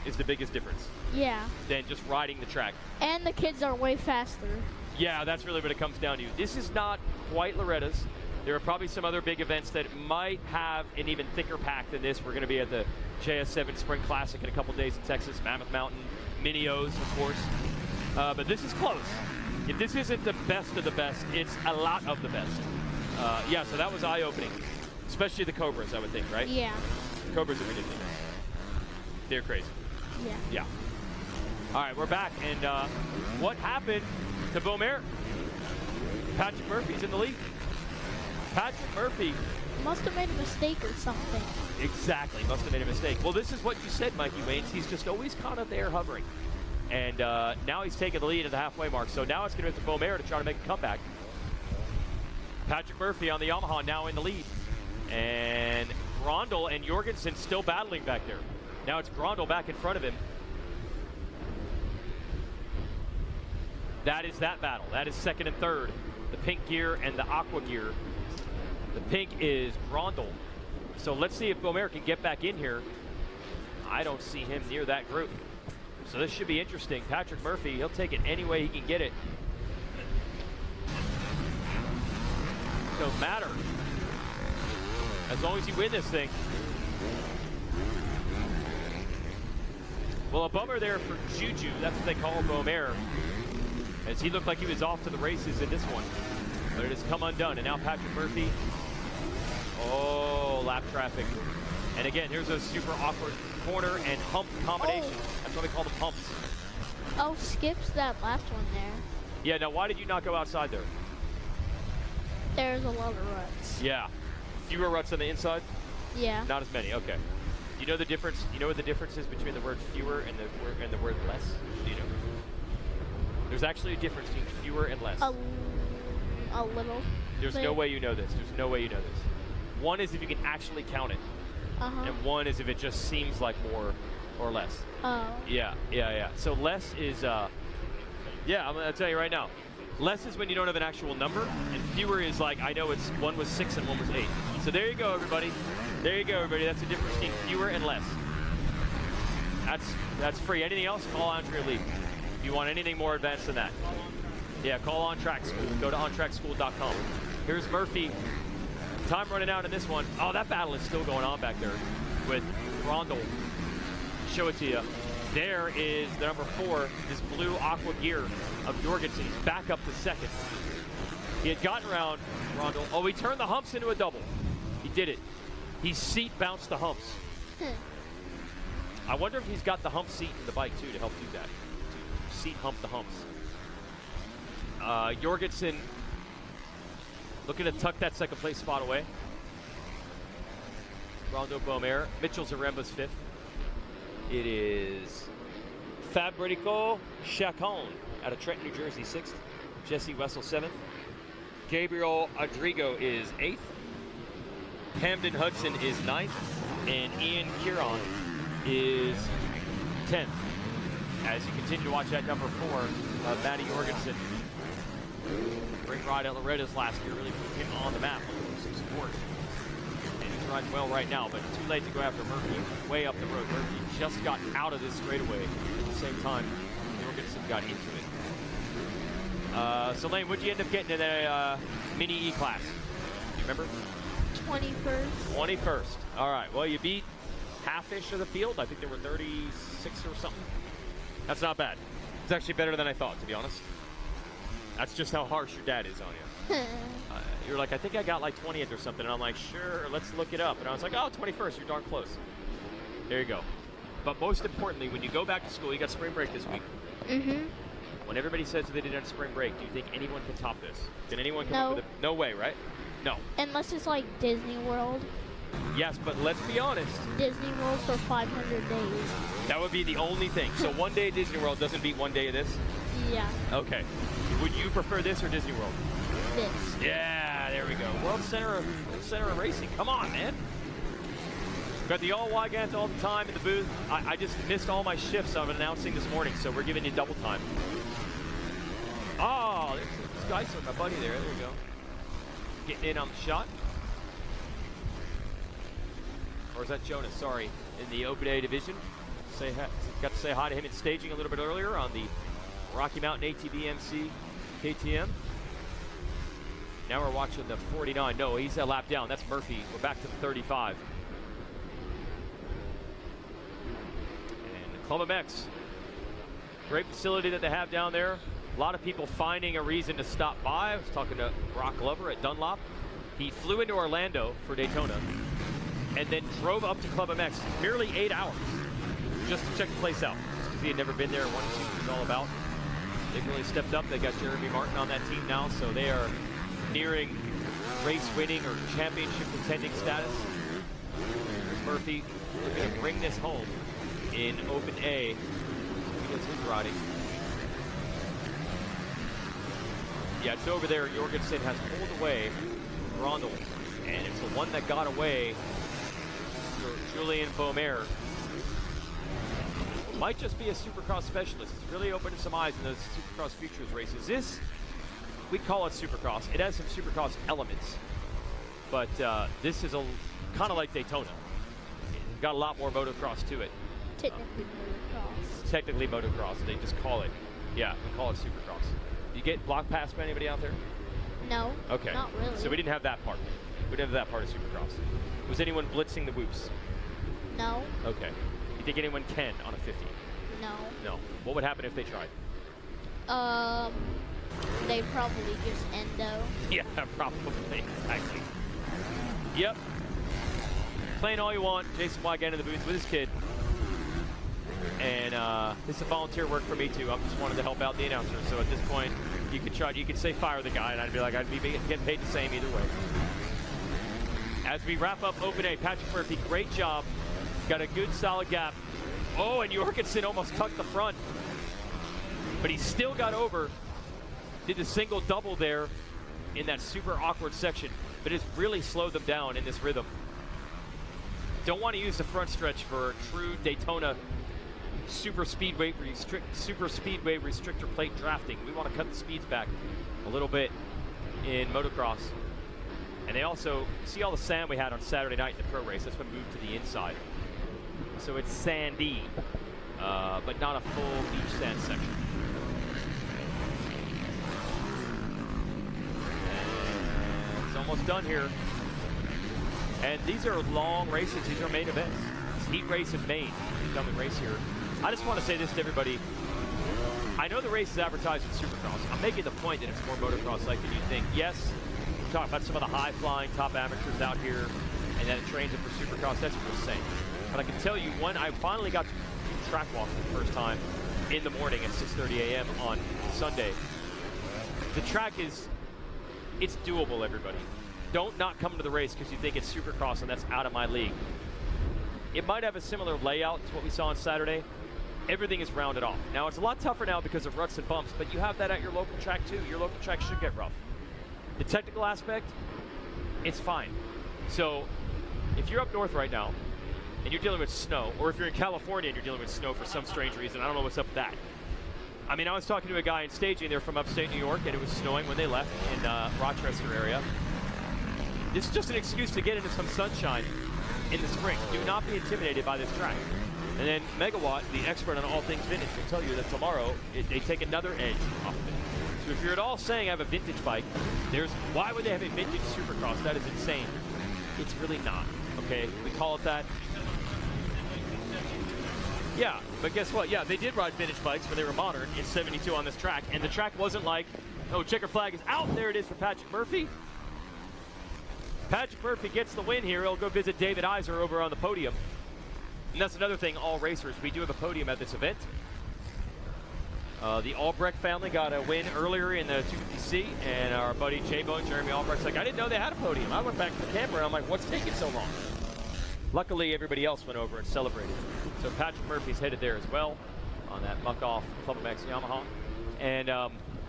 is the biggest difference. Yeah. Than just riding the track. And the kids are way faster. Yeah, that's really what it comes down to. This is not quite Loretta's. There are probably some other big events that might have an even thicker pack than this. We're going to be at the JS7 Spring Classic in a couple days in Texas, Mammoth Mountain, Mini-O's, of course. But this is close. If this isn't the best of the best, it's a lot of the best. Yeah, so that was eye-opening. Especially the Cobras, I would think, right? Yeah. The Cobras are ridiculous. They're crazy. Yeah. Yeah. All right, we're back. And what happened to Beaumare? Patrick Murphy's in the lead. Patrick Murphy must have made a mistake or something. Exactly, must have made a mistake. Well, this is what you said, Mikey Waynes. He's just always kind of there hovering. And now he's taking the lead at the halfway mark. So now it's going to be to Beaumare to try to make a comeback. Patrick Murphy on the Yamaha now in the lead. And Grondel and Jorgensen still battling back there. Now it's Grondel back in front of him. That is that battle. That is second and third. The pink gear and the aqua gear. The pink is Grondel. So let's see if Beaumare can get back in here. I don't see him near that group. So this should be interesting. Patrick Murphy, he'll take it any way he can get it. Don't matter. As long as you win this thing. Well, a bummer there for Juju. That's what they call Beaumare, as he looked like he was off to the races in this one. But it has come undone. And now Patrick Murphy. Oh, lap traffic. And again, here's a super awkward corner and hump combination. That's what they call the pumps. Oh, skips that last one there. Yeah, now why did you not go outside there? There's a lot of ruts. Yeah. Fewer ruts on the inside? Yeah. Not as many, okay. Do you know the difference? You know what the difference is between the word fewer and the word less? Do you know? There's actually a difference between fewer and less. A little. There's no way you know this. There's no way you know this. One is if you can actually count it. And one is if it just seems like more or less. Oh. Yeah. So less is, yeah, I'm gonna tell you right now. Less is when you don't have an actual number, and fewer is like, I know it's one was 6 and one was 8. So there you go, everybody. There you go, everybody. That's the difference between fewer and less. That's free. Anything else? Call Andrea Lee. If you want anything more advanced than that. Yeah, call On Track School. Go to ontrackschool.com. Here's Murphy. Time running out in this one. Oh, that battle is still going on back there with Grondel. Show it to you. There is the number 4, this blue aqua gear of Jorgensen. He's back up to second. He had gotten around Grondel. Oh, he turned the humps into a double. He did it. He seat bounced the humps. I wonder if he's got the hump seat in the bike too to help do that. To seat hump the humps. Jorgensen looking to tuck that second place spot away. Rondo Beaumare. Mitchell Zaremba's 5th. It is Fabrico Chacon out of Trenton, New Jersey, 6th. Jesse Wessel, 7th. Gabriel Adrigo is 8th. Camden Hudson is 9th. And Ian Kieron is 10th. As you continue to watch that number 4, Matty Jorgensen. Great ride at Loretta's last year, really put him on the map, looking for some support. And he's riding well right now, but too late to go after Murphy. Way up the road. Murphy just got out of this straightaway at the same time Jorgensen got into it. So Lane, what'd you end up getting in the mini E class? You remember? 21st. 21st. All right. Well, you beat half-ish of the field. I think there were 36 or something. That's not bad. It's actually better than I thought, to be honest. That's just how harsh your dad is on you. You're like, I think I got like 20th or something. And I'm like, sure, let's look it up. And I was like, oh, 21st, you're darn close. There you go. But most importantly, when you go back to school, you got spring break this week. when everybody says what they did on spring break, do you think anyone can top this? Can anyone come No. up with it? No way, right? No. Unless it's like Disney World. Yes, but let's be honest. Disney World for 500 days. That would be the only thing. So one day at Disney World doesn't beat one day of this? Yeah. Okay. Would you prefer this or Disney World? This. Yeah, there we go. World Center of Racing. Come on, man. Got the all Wygans all the time in the booth. I just missed all my shifts of announcing this morning, so we're giving you double time. Oh, there's Geiser, my buddy there. There we go. Getting in on the shot. Or is that Jonas? Sorry. In the Open A division. Got to say hi to him in staging a little bit earlier on the Rocky Mountain ATV-MC KTM. Now we're watching the 49. No, he's a lap down. That's Murphy. We're back to the 35. And Club MX. Great facility that they have down there. A lot of people finding a reason to stop by. I was talking to Brock Glover at Dunlop. He flew into Orlando for Daytona and then drove up to Club MX merely 8 hours just to check the place out. Because he had never been there and wanted to see what it was all about. They've really stepped up. They got Jeremy Martin on that team now, so they are nearing race winning or championship contending status. There's Murphy looking to bring this home in Open A. He does his riding. Yeah, it's over there. Jorgensen has pulled away from Rondel, and it's the one that got away for Julien Beaumer. Might just be a Supercross specialist. It's really opened some eyes in those Supercross Futures races. This, we call it Supercross. It has some Supercross elements, but this is a kind of like Daytona. It's got a lot more motocross to it. Technically motocross. Technically motocross. They just call it, yeah, we call it Supercross. You get block pass by anybody out there? No. Okay. Not really. So we didn't have that part. We didn't have that part of Supercross. Was anyone blitzing the whoops? No. Okay. You think anyone can on a 50? No. No. What would happen if they tried? They probably just endo. Yeah, probably. Exactly. Yep. Playing all you want. Jason Wygant in the booth with his kid. And this is volunteer work for me too. I'm just wanted to help out the announcer. So at this point, you could say fire the guy, and I'd be like, I'd be getting paid the same either way. As we wrap up Open A, Patrick Murphy, great job. Got a good solid gap. Oh, and Jorgensen almost tucked the front. But he still got over. Did the single double there in that super awkward section. But it's really slowed them down in this rhythm. Don't want to use the front stretch for true Daytona super speedway restrictor plate drafting. We want to cut the speeds back a little bit in motocross. And they also see all the sand we had on Saturday night in the pro race. That's what moved to the inside. So it's sandy, but not a full beach sand section. And it's almost done here. And these are long races. These are main events. It's heat race in Maine, coming race here. I just want to say this to everybody. I know the race is advertised with Supercross. I'm making the point that it's more motocross-like than you think. Yes, we're talking about some of the high-flying top amateurs out here, and that it trains them for Supercross. That's what we're saying. But I can tell you, when I finally got to do track walk for the first time in the morning at 6:30 a.m. on Sunday, the track it's doable, everybody. Don't not come to the race because you think it's Supercross and that's out of my league. It might have a similar layout to what we saw on Saturday. Everything is rounded off. Now, it's a lot tougher now because of ruts and bumps, but you have that at your local track too. Your local track should get rough. The technical aspect, it's fine. So, if you're up north right now and you're dealing with snow, or if you're in California and you're dealing with snow for some strange reason, I don't know what's up with that. I mean, I was talking to a guy in staging there from upstate New York, and it was snowing when they left in Rochester area. This is just an excuse to get into some sunshine in the spring. Do not be intimidated by this track. And then Megawatt, the expert on all things vintage, will tell you that tomorrow they take another edge off of it. So if you're at all saying I have a vintage bike, why would they have a vintage Supercross? That is insane. It's really not, okay? We call it that. Yeah, but guess what? Yeah, they did ride vintage bikes when they were modern in 72 on this track, and the track wasn't like, oh, checker flag is out. There it is for Patrick Murphy. Patrick Murphy gets the win here. He'll go visit David Iser over on the podium. And that's another thing, all racers, we do have a podium at this event. The Albrecht family got a win earlier in the 250C, and our buddy J-Bone, Jeremy Albrecht's like, I didn't know they had a podium. I went back to the camera, and I'm like, what's taking so long? Luckily, everybody else went over and celebrated. So Patrick Murphy's headed there as well on that muck-off Club MX Yamaha. And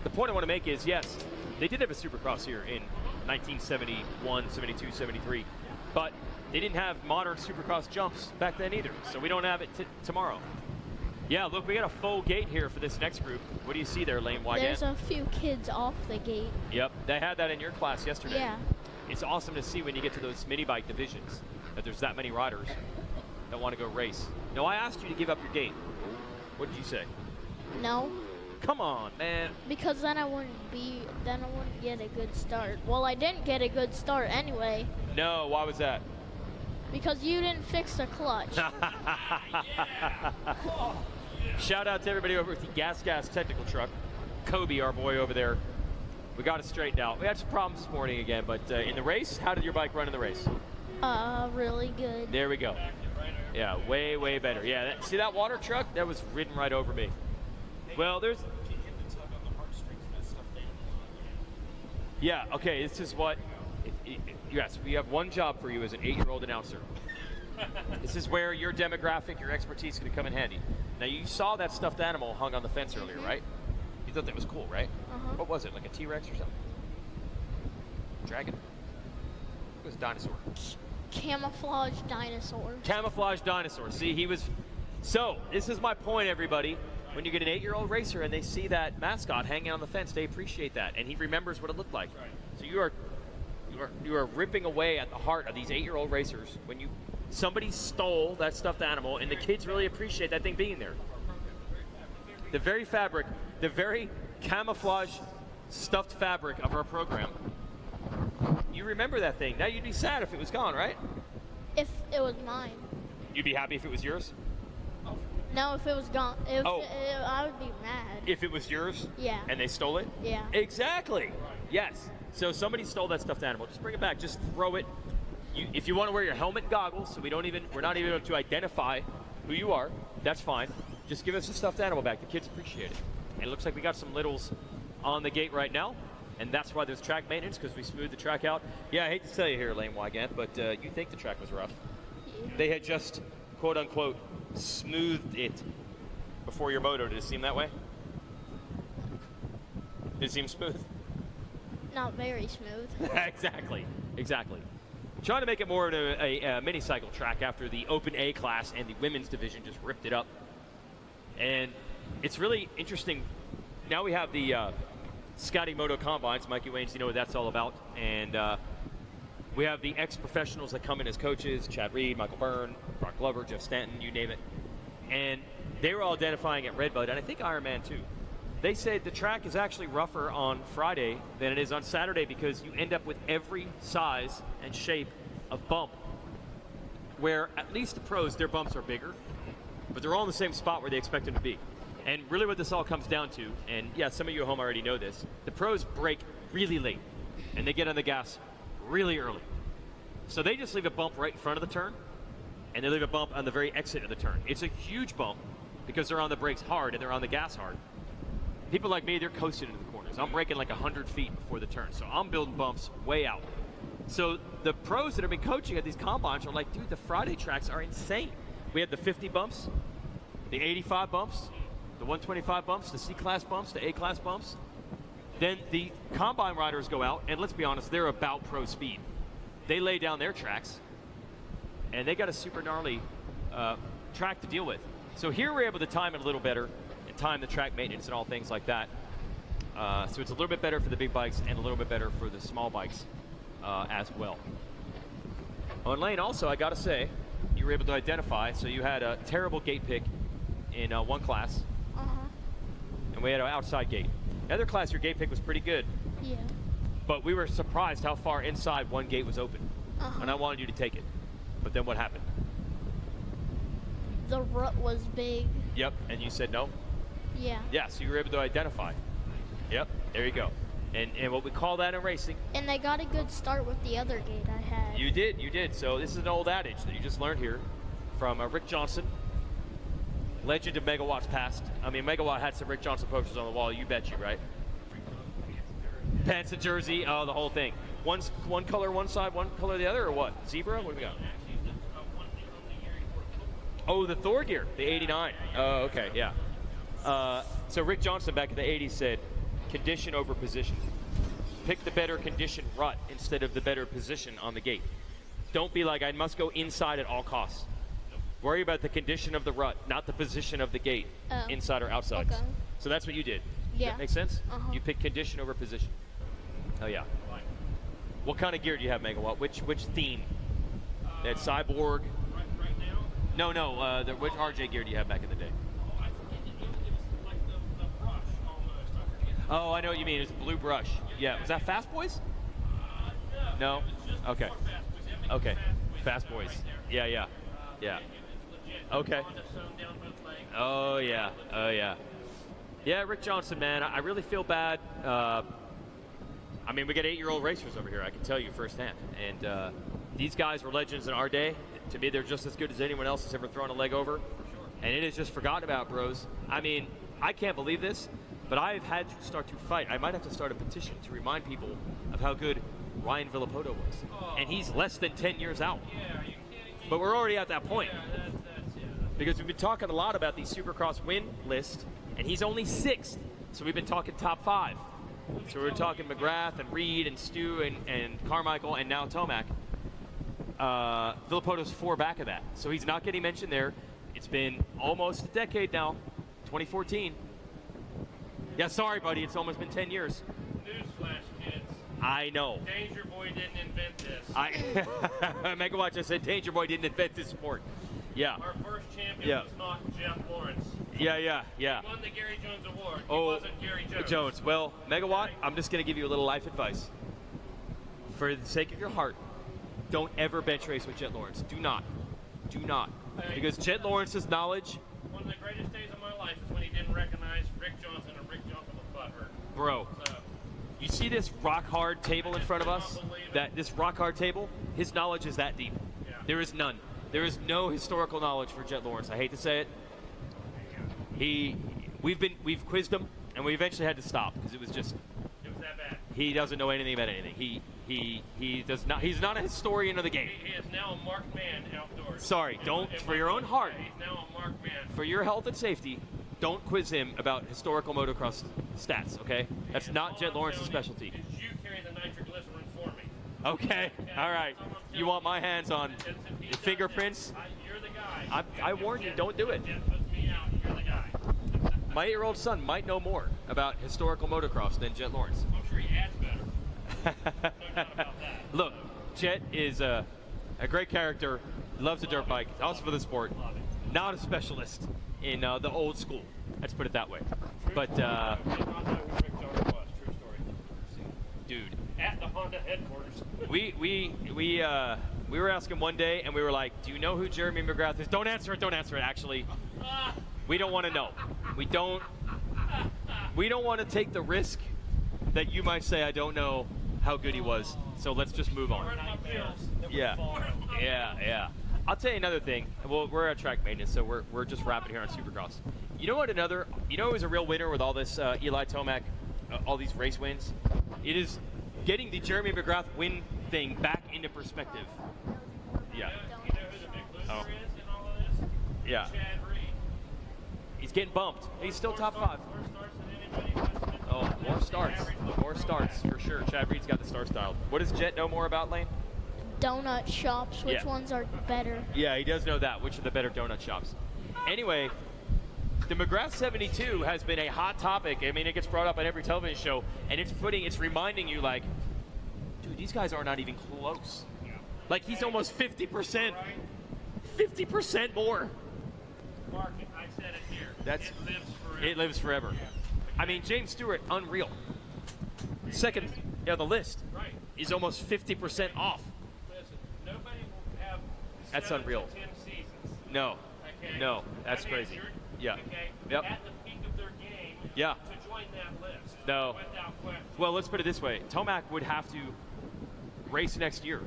the point I want to make is, yes, they did have a Supercross here in 1971, 72, 73, but they didn't have modern Supercross jumps back then either, so we don't have it tomorrow. Yeah, look, we got a full gate here for this next group. What do you see there, Lane Wygan? There's a few kids off the gate. Yep, they had that in your class yesterday. Yeah. It's awesome to see when you get to those mini bike divisions that there's that many riders that want to go race. No, I asked you to give up your gate. What did you say? No. Come on, man. Because then I wouldn't get a good start. Well, I didn't get a good start anyway. No, why was that? Because you didn't fix the clutch. Shout out to everybody over at the Gas technical truck. Kobe, our boy over there. We got it straightened out. We had some problems this morning again, but in the race, how did your bike run in the race? Really good. There we go. Yeah, way, way better. Yeah, see that water truck? That was ridden right over me. Well, there's... Yeah, okay, this is what... Yes, we have one job for you as an 8-year-old announcer. This is where your demographic, your expertise is going to come in handy. Now, you saw that stuffed animal hung on the fence earlier, right? You thought that was cool, right? What was it, like a T-Rex or something? Dragon? It was a dinosaur. Camouflage dinosaur. Camouflage dinosaur. See, he was... So, this is my point, everybody. When you get an 8-year-old racer and they see that mascot hanging on the fence, they appreciate that, and he remembers what it looked like. So you are ripping away at the heart of these 8-year-old racers when somebody stole that stuffed animal, and the kids really appreciate that thing being there. The very fabric, the very camouflage stuffed fabric of our program. You remember that thing. Now you'd be sad if it was gone, right? If it was mine. You'd be happy if it was yours? No, if it was gone, I would be mad. If it was yours? Yeah. And they stole it? Yeah. Exactly. Yes. So somebody stole that stuffed animal. Just bring it back. Just throw it. If you want to wear your helmet and goggles, so we're not even able to identify who you are, that's fine. Just give us the stuffed animal back. The kids appreciate it. And it looks like we got some littles on the gate right now, and that's why there's track maintenance, because we smoothed the track out. Yeah, I hate to tell you here, Lane Wygant, but you think the track was rough. Yeah. They had just, quote unquote, smoothed it before your moto. Did it seem that way? Did it seem smooth? Not very smooth. Exactly. Trying to make it more of a mini cycle track after the Open A class and the women's division just ripped it up. And it's really interesting. Now we have the Scotty Moto Combines. Mikey Waynes, you know what that's all about. And we have the ex-professionals that come in as coaches, Chad Reed, Michael Byrne, Brock Glover, Jeff Stanton, you name it. And they were all identifying at Redbud, and I think Ironman too. They said the track is actually rougher on Friday than it is on Saturday because you end up with every size and shape of bump. Where at least the pros, their bumps are bigger, but they're all in the same spot where they expect them to be. And really what this all comes down to, and yeah, some of you at home already know this, the pros brake really late and they get on the gas really early. So they just leave a bump right in front of the turn and they leave a bump on the very exit of the turn. It's a huge bump because they're on the brakes hard and they're on the gas hard. People like me, they're coasting into the corners. I'm braking like 100 feet before the turn, so I'm building bumps way out. So the pros that have been coaching at these combines are like, dude, the Friday tracks are insane. We had the 50 bumps, the 85 bumps, the 125 bumps, the C-class bumps, the A-class bumps. Then the combine riders go out, and let's be honest, they're about pro speed. They lay down their tracks, and they got a super gnarly track to deal with. So here we're able to time it a little better, and time the track maintenance and all things like that. So it's a little bit better for the big bikes and a little bit better for the small bikes as well. On Lane also, I gotta say, you were able to identify, so you had a terrible gate pick in one class, and we had an outside gate. The other class, your gate pick was pretty good. Yeah. But we were surprised how far inside one gate was open, and I wanted you to take it. But then what happened? The rut was big. Yep, and you said no? Yeah. Yeah, so you were able to identify. Yep, there you go. And what we call that in racing. And they got a good start with the other gate I had. You did. So this is an old adage that you just learned here from Rick Johnson. legend of Megawatts past. I mean, Megawatt had some Rick Johnson posters on the wall. You bet you, right? Pants and jersey, oh, the whole thing. One color one side, one color the other, or what? Zebra? What do we got? Oh, the Thor gear, the 89. Oh, okay, yeah. So Rick Johnson back in the 80s said, condition over position. Pick the better condition rut instead of the better position on the gate. Don't be like, I must go inside at all costs. Worry about the condition of the rut, not the position of the gate, inside or outside. Okay. So that's what you did. Yeah. Does that make sense? You picked condition over position. Oh, yeah. What kind of gear do you have, Megawatt? Which theme? That Cyborg? No, which RJ gear do you have back in the day? Oh, I know what you mean. It's a blue brush. Yeah. Was that Fast Boys? No? Okay. Okay. Fast Boys. Yeah. Okay. Oh, yeah. Oh, yeah. Yeah, Rick Johnson, man. I really feel bad. I mean, we got 8-year-old racers over here, I can tell you firsthand. And these guys were legends in our day. To me, they're just as good as anyone else has ever thrown a leg over. And it is just forgotten about, bros. I mean, I can't believe this, but I've had to start to fight. I might have to start a petition to remind people of how good Ryan Villapoto was. And he's less than 10 years out. But we're already at that point. Because we've been talking a lot about the Supercross win list, and he's only 6th. So we've been talking top 5. So we're talking McGrath and Reed and Stu and Carmichael and now Tomac. Villapoto's 4 back of that. So he's not getting mentioned there. It's been almost a decade now, 2014. Yeah, sorry, buddy. It's almost been 10 years. Newsflash, kids. I know. Danger Boy didn't invent this. Megawatt just said Danger Boy didn't invent this sport. Yeah. Our first champion was not Jeff Lawrence. Yeah. He won the Gary Jones Award. He wasn't Gary Jones. Well, Megawatt, I'm just going to give you a little life advice. For the sake of your heart, don't ever bench race with Jet Lawrence. Do not. Do not. Because Jet Lawrence's knowledge... One of the greatest days of my life is when he didn't recognize Rick Johnson, and Rick Johnson was butthurt. Bro, you see this rock-hard table in front of us? This rock-hard table? His knowledge is that deep. Yeah. There is none. There is no historical knowledge for Jet Lawrence. I hate to say it. We've quizzed him, and we eventually had to stop because it was that bad. He doesn't know anything about anything. He does not. He's not a historian of the game. He is now a marked man outdoors. Sorry, don't. For your own heart. He's now a marked man. For your health and safety, don't quiz him about historical motocross stats. Okay, that's not Jet Lawrence's specialty. Is you carry the nitroglycerin for me? Okay. All right. You want my hands on the fingerprints? You're the guy. I warned you. Don't do it. You're the guy. My 8-year-old son might know more about historical motocross than Jet Lawrence. I'm sure he adds better. No doubt about that. Look, Jet is a great character, loves a dirt bike, also for the sport. Not a specialist in the old school. Let's put it that way. But dude, at the Honda headquarters. We were asking one day, and we were like, "Do you know who Jeremy McGrath is?" Don't answer it. Don't answer it. Actually, we don't want to know. We don't want to take the risk that you might say I don't know how good he was. So let's just move on. Yeah. I'll tell you another thing. Well, we're at track maintenance, so we're just wrapping here on Supercross. You know what? You know who's a real winner with all this Eli Tomac, all these race wins? It is getting the Jeremy McGrath win thing back into perspective. Yeah. You know who the big loser is in all of this? Yeah. Chad Reed. He's getting bumped. He's still top 5. Oh, more starts for sure. Chad Reed's got the star style. What does Jet know more about, Lane? Donut shops. Which ones are better? Yeah, he does know that. Which are the better donut shops? Anyway, the McGrath 72 has been a hot topic. I mean, it gets brought up on every television show, and it's reminding you, like, dude, these guys are not even close. Like, he's almost 50%. 50% more. Mark, I said it here. It lives forever. I mean, James Stewart, unreal. Second on the list is almost 50% off. Listen, nobody will have that's unreal. 10 seasons. No, okay. No, that's crazy. Yeah. Okay. Yep. At the peak of their game. Yeah. To join that list. No. Without question. Well, let's put it this way: Tomac would have to race next year,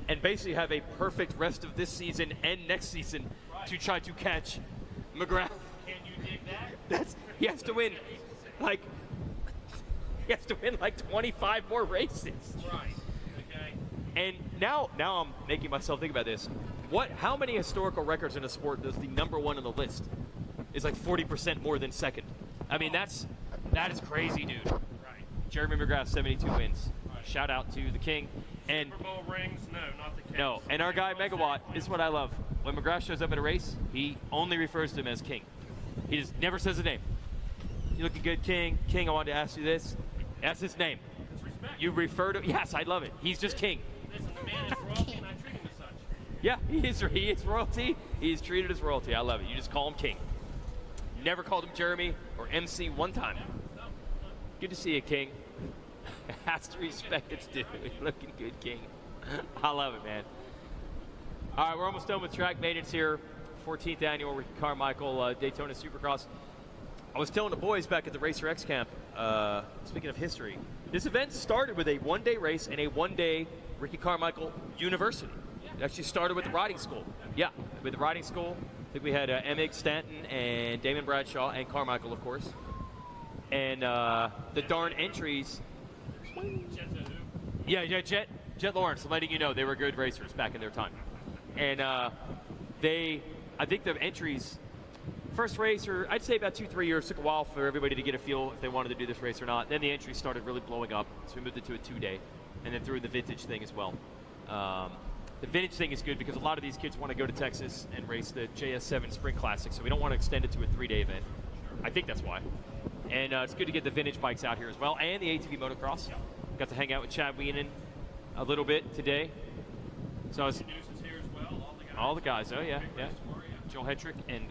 and basically have a perfect rest of this season and next season to try to catch McGrath. Can you dig that? He has to win, like 25 more races. Right. Okay. And now I'm making myself think about this. How many historical records in a sport does the number one on the list is like 40% more than second? I mean, that is crazy, dude. Right. Jeremy McGrath, 72 wins. Right. Shout out to the king. And Super Bowl rings? No, not the king. no, and our guy Megawatt, this is what I love. When McGrath shows up at a race, he only refers to him as king. He just never says his name. You looking good, King? King, I wanted to ask you this. That's his name. That's respect. You refer to, yes, I love it. He's just king. Listen, the man is royalty, and I treat him as such. Yeah, he is royalty. He's treated as royalty. I love it. You just call him king. Never called him Jeremy or MC one time. Good to see you, King. Has to respect its due. Looking good, King. I love it, man. All right, we're almost done with track maintenance here. 14th annual Ricky Carmichael Daytona Supercross. I was telling the boys back at the Racer X camp, speaking of history, this event started with a one-day race and a one-day Ricky Carmichael University. It actually started with the riding school. Yeah, with the riding school. I think we had Emig Stanton and Damon Bradshaw and Carmichael, of course. And the darn entries. Yeah, Jet Lawrence, letting you know they were good racers back in their time. And I think the entries, first race, or I'd say about 2-3 years, took a while for everybody to get a feel if they wanted to do this race or not. Then the entries started really blowing up, so we moved it to a 2-day, and then threw in the vintage thing as well. The vintage thing is good because a lot of these kids want to go to Texas and race the JS7 Sprint Classic, so we don't want to extend it to a 3-day event. I think that's why. And it's good to get the vintage bikes out here as well, and the ATV motocross. Got to hang out with Chad Wienen a little bit today. So I was, all the guys. Oh yeah. Joel Hetrick, and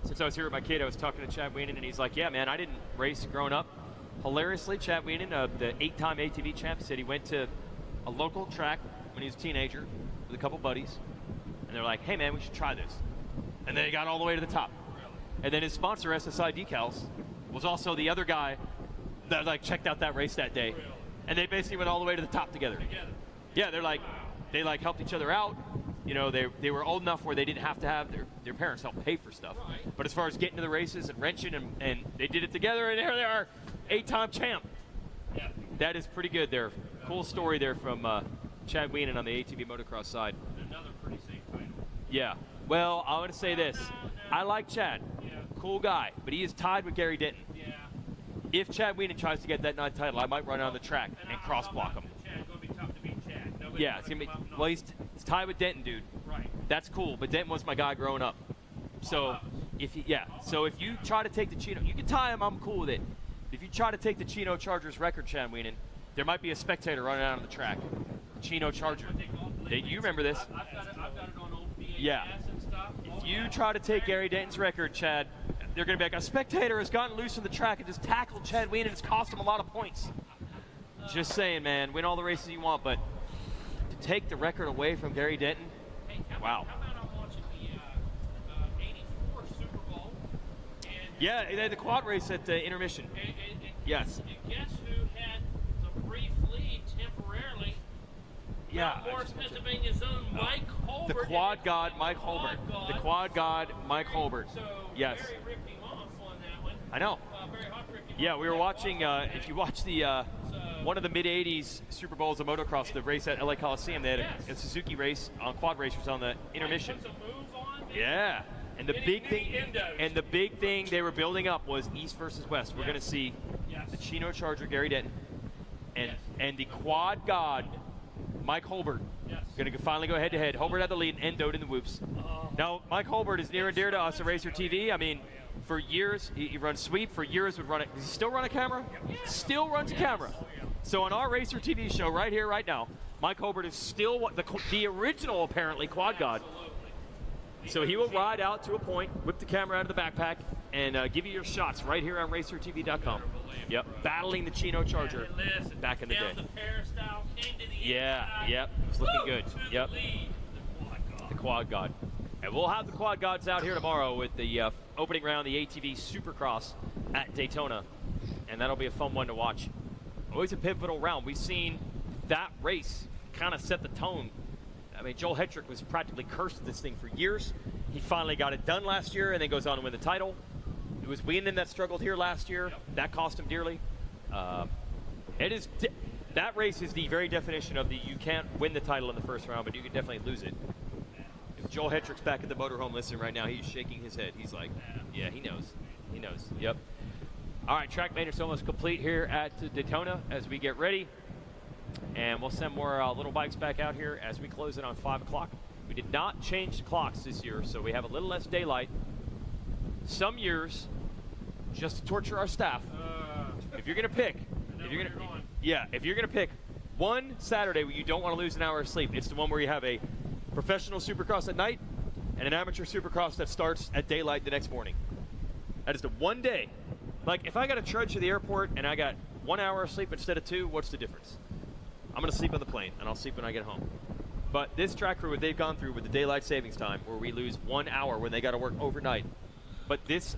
since I was here with my kid, I was talking to Chad Wienen, and he's like, "Yeah, man, I didn't race growing up." Hilariously, Chad Wienen, the 8-time ATV champ, said he went to a local track when he was a teenager with a couple buddies, and they're like, "Hey, man, we should try this." And then he got all the way to the top. And then his sponsor, SSI Decals, was also the other guy that like checked out that race that day, and they basically went all the way to the top together. Yeah, they helped each other out. You know, they were old enough where they didn't have to have their parents help pay for stuff. But as far as getting to the races and wrenching, and they did it together, and there they are, 8-time champ. Yeah. That is pretty good there. Cool story there from Chad Wienen on the ATV motocross side. Another pretty safe title. Yeah. Well, I want to say this. I like Chad. Yeah. Cool guy. But he is tied with Gary Denton. Yeah. If Chad Wienen tries to get that 9th title, I might run on the track and cross block him. Chad's going to be tough to beat Chad. Yeah, it's gonna be. Well, he's tied with Denton, dude. Right. That's cool, but Denton was my guy growing up. So if you try to take the Chino, you can tie him. I'm cool with it. If you try to take the Chino Chargers record, Chad Wienen, there might be a spectator running out on the track. Chino Charger. You remember this? I've got it on old VHS yeah. and stuff. If you try to take Gary Denton's record, Chad, they're going to be like, a spectator has gotten loose on the track and just tackled Chad Wienen, and it's cost him a lot of points. Just saying, man. Win all the races you want, but to take the record away from Gary Denton, wow. How about I'm watching the 84 Super Bowl? Yeah, they had the quad race at intermission. Yes. And guess who had the brief lead temporarily? Yeah. Morris, Pennsylvania's own Mike Holbert. The quad god, Mike Holbert. The quad god, Mike Holbert. So yes. Barry ripped him off on that one. I know. Barry Huff ripped him Yeah, off. we were watching, if you watch the one of the mid-'80s Super Bowls of motocross, the race at LA Coliseum, they had a Suzuki race on quad racers on the intermission. Yeah. And the big thing they were building up was East versus West. We're going to see the Chino Charger, Gary Denton, and the quad god, Mike Holbert, going to finally go head-to-head. Holbert had the lead and endowed in the whoops. Now, Mike Holbert is near and dear to us at Racer TV. I mean, for years, he runs sweep. For years, would run it. Does he still run a camera? Still runs a camera. So on our Racer TV show right here, right now, Mike Holbert is still the original, apparently, quad god. So he will ride out to a point, whip the camera out of the backpack, and give you your shots right here on RacerTV.com. Yep, battling the Chino Charger back in the day. Yeah, yep, it was looking good. Yep, the quad god. And we'll have the quad gods out here tomorrow with the opening round, the ATV Supercross at Daytona. And that'll be a fun one to watch. Always a pivotal round. We've seen that race kind of set the tone. I mean, Joel Hetrick was practically cursed at this thing for years, He finally got it done last year and then goes on to win the title. It was Wienen that struggled here last year. Yep. That cost him dearly. That race is the very definition of you can't win the title in the first round, but you can definitely lose it. If Joel Hetrick's back at the motorhome listening right now, he's shaking his head. He's like, yeah, he knows. He knows. Yep. All right, track maintenance almost complete here at Daytona as we get ready. And we'll send more little bikes back out here as we close it on 5 o'clock. We did not change the clocks this year, so we have a little less daylight. Some years, just to torture our staff, if you're going to pick, if you're going to pick one Saturday where you don't want to lose an hour of sleep, it's the one where you have a professional Supercross at night and an amateur Supercross that starts at daylight the next morning. That is the one day. Like, if I got to trudge to the airport and I got 1 hour of sleep instead of 2, what's the difference? I'm going to sleep on the plane, and I'll sleep when I get home. But this track crew, what they've gone through with the daylight savings time, where we lose 1 hour when they got to work overnight. But this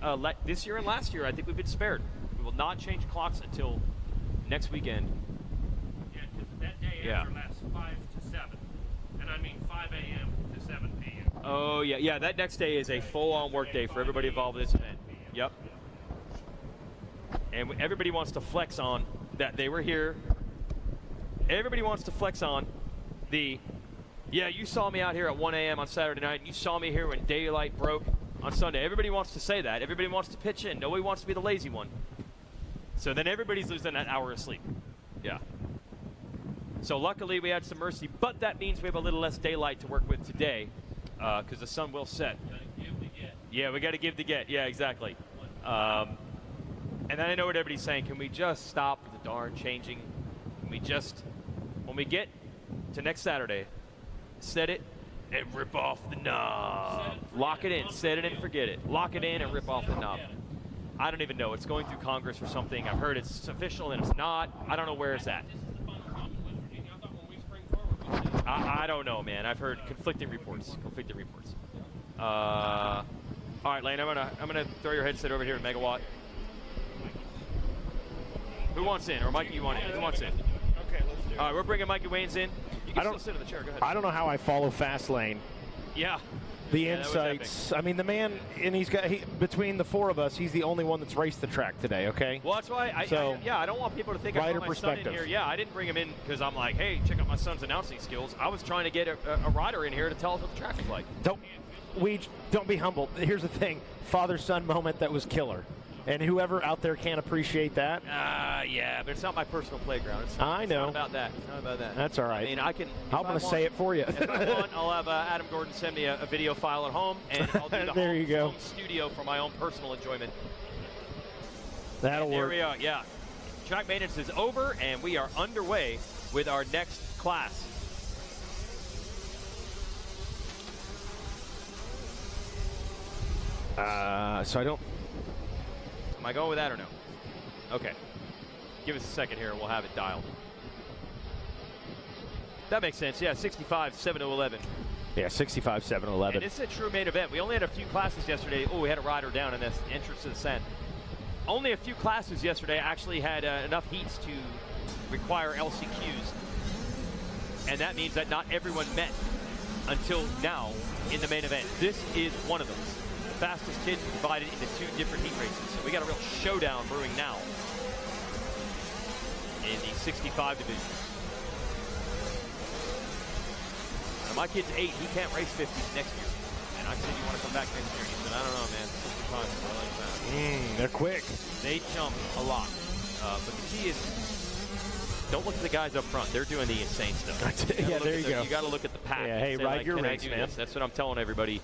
year and last year, I think we've been spared. We will not change clocks until next weekend. Yeah, because that day after lasts 5 to 7. And I mean 5 a.m. to 7 p.m. Oh, yeah. Yeah, that next day is a full-on work day for everybody involved in this event. Yep. And everybody wants to flex on that they were here. Everybody wants to flex on you saw me out here at 1 a.m. on Saturday night, and you saw me here when daylight broke on Sunday. Everybody wants to say that. Everybody wants to pitch in. Nobody wants to be the lazy one. So then everybody's losing that hour of sleep. Yeah. So luckily we had some mercy, but that means we have a little less daylight to work with today because the sun will set. Yeah, we got to give to get. Yeah, exactly. And then I know what everybody's saying. Can we just stop the darn changing? Can we just, when we get to next Saturday, set it and rip off the knob. Lock it in. Set it and forget it. Lock it in and rip off the knob. I don't even know. It's going through Congress or something. I've heard it's official and it's not. I don't know where it's at. I don't know, man. I've heard conflicting reports. All right, Lane. I'm gonna throw your headset over here to Megawatt. Who wants in? Or Mikey, you want in? Who wants in? Okay, let's do it. All right, we're bringing Mikey Waynes in. You can still sit in the chair. Go ahead. I don't know how I follow Fastlane. Yeah. The insights. I mean, the man, and between the four of us, he's the only one that's raced the track today, okay? Well, that's why, I don't want people to think I brought my son in here. Yeah, I didn't bring him in because I'm like, hey, check out my son's announcing skills. I was trying to get a rider in here to tell us what the track is like. Don't be humble. Here's the thing. Father-son moment that was killer. And whoever out there can't appreciate that. Yeah, but it's not my personal playground. It's not about that. It's not about that. That's all right. I mean, I'm going to say it for you. If I want, I'll have Adam Gordon send me a video file at home, and I'll do the home studio for my own personal enjoyment. That'll work. Here we are, yeah. Track maintenance is over, and we are underway with our next class. So I don't... Am I going with that or no? Okay. Give us a second here and we'll have it dialed. That makes sense. Yeah, 65, 7-11. Yeah, 65, 7-11. And it's a true main event. We only had a few classes yesterday. Oh, we had a rider down in this entrance to the Sand. Only a few classes yesterday actually had enough heats to require LCQs. And that means that not everyone met until now in the main event. This is one of them. Fastest kids divided into 2 different heat races. So we got a real showdown brewing now in the 65 division. Now my kid's 8. He can't race 50s next year. And I said, you want to come back next year? And he said, I don't know, man. 65 is more like that. They're quick. They jump a lot. But the key is, don't look at the guys up front. They're doing the insane stuff. Yeah, there you go. You got to look at the pack. Yeah, hey, ride your race, man. That's what I'm telling everybody.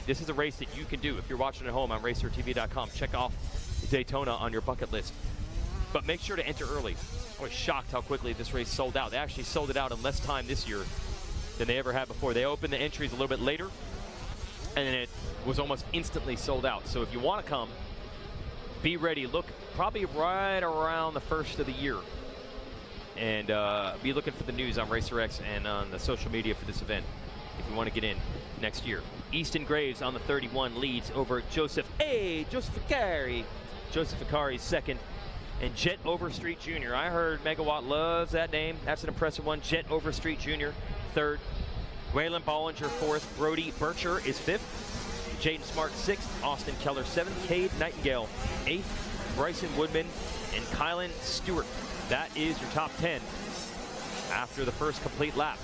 This is a race that you can do. If you're watching at home on racertv.com, check off Daytona on your bucket list. But make sure to enter early. I was shocked how quickly this race sold out. They actually sold it out in less time this year than they ever had before. They opened the entries a little bit later, and then it was almost instantly sold out. So if you want to come, be ready. Look probably right around the first of the year. And be looking for the news on RacerX and on the social media for this event if you want to get in next year. Easton Graves on the 31 leads over Joseph Ficari. Joseph Ficari's second. And Jet Overstreet Jr. I heard Megawatt loves that name. That's an impressive one. Jet Overstreet Jr. third. Waylon Bollinger fourth. Brody Bircher is fifth. Jaden Smart 6th, Austin Keller 7th, Cade Nightingale 8th, Bryson Woodman, and Kylan Stewart. That is your top 10 after the first complete lap.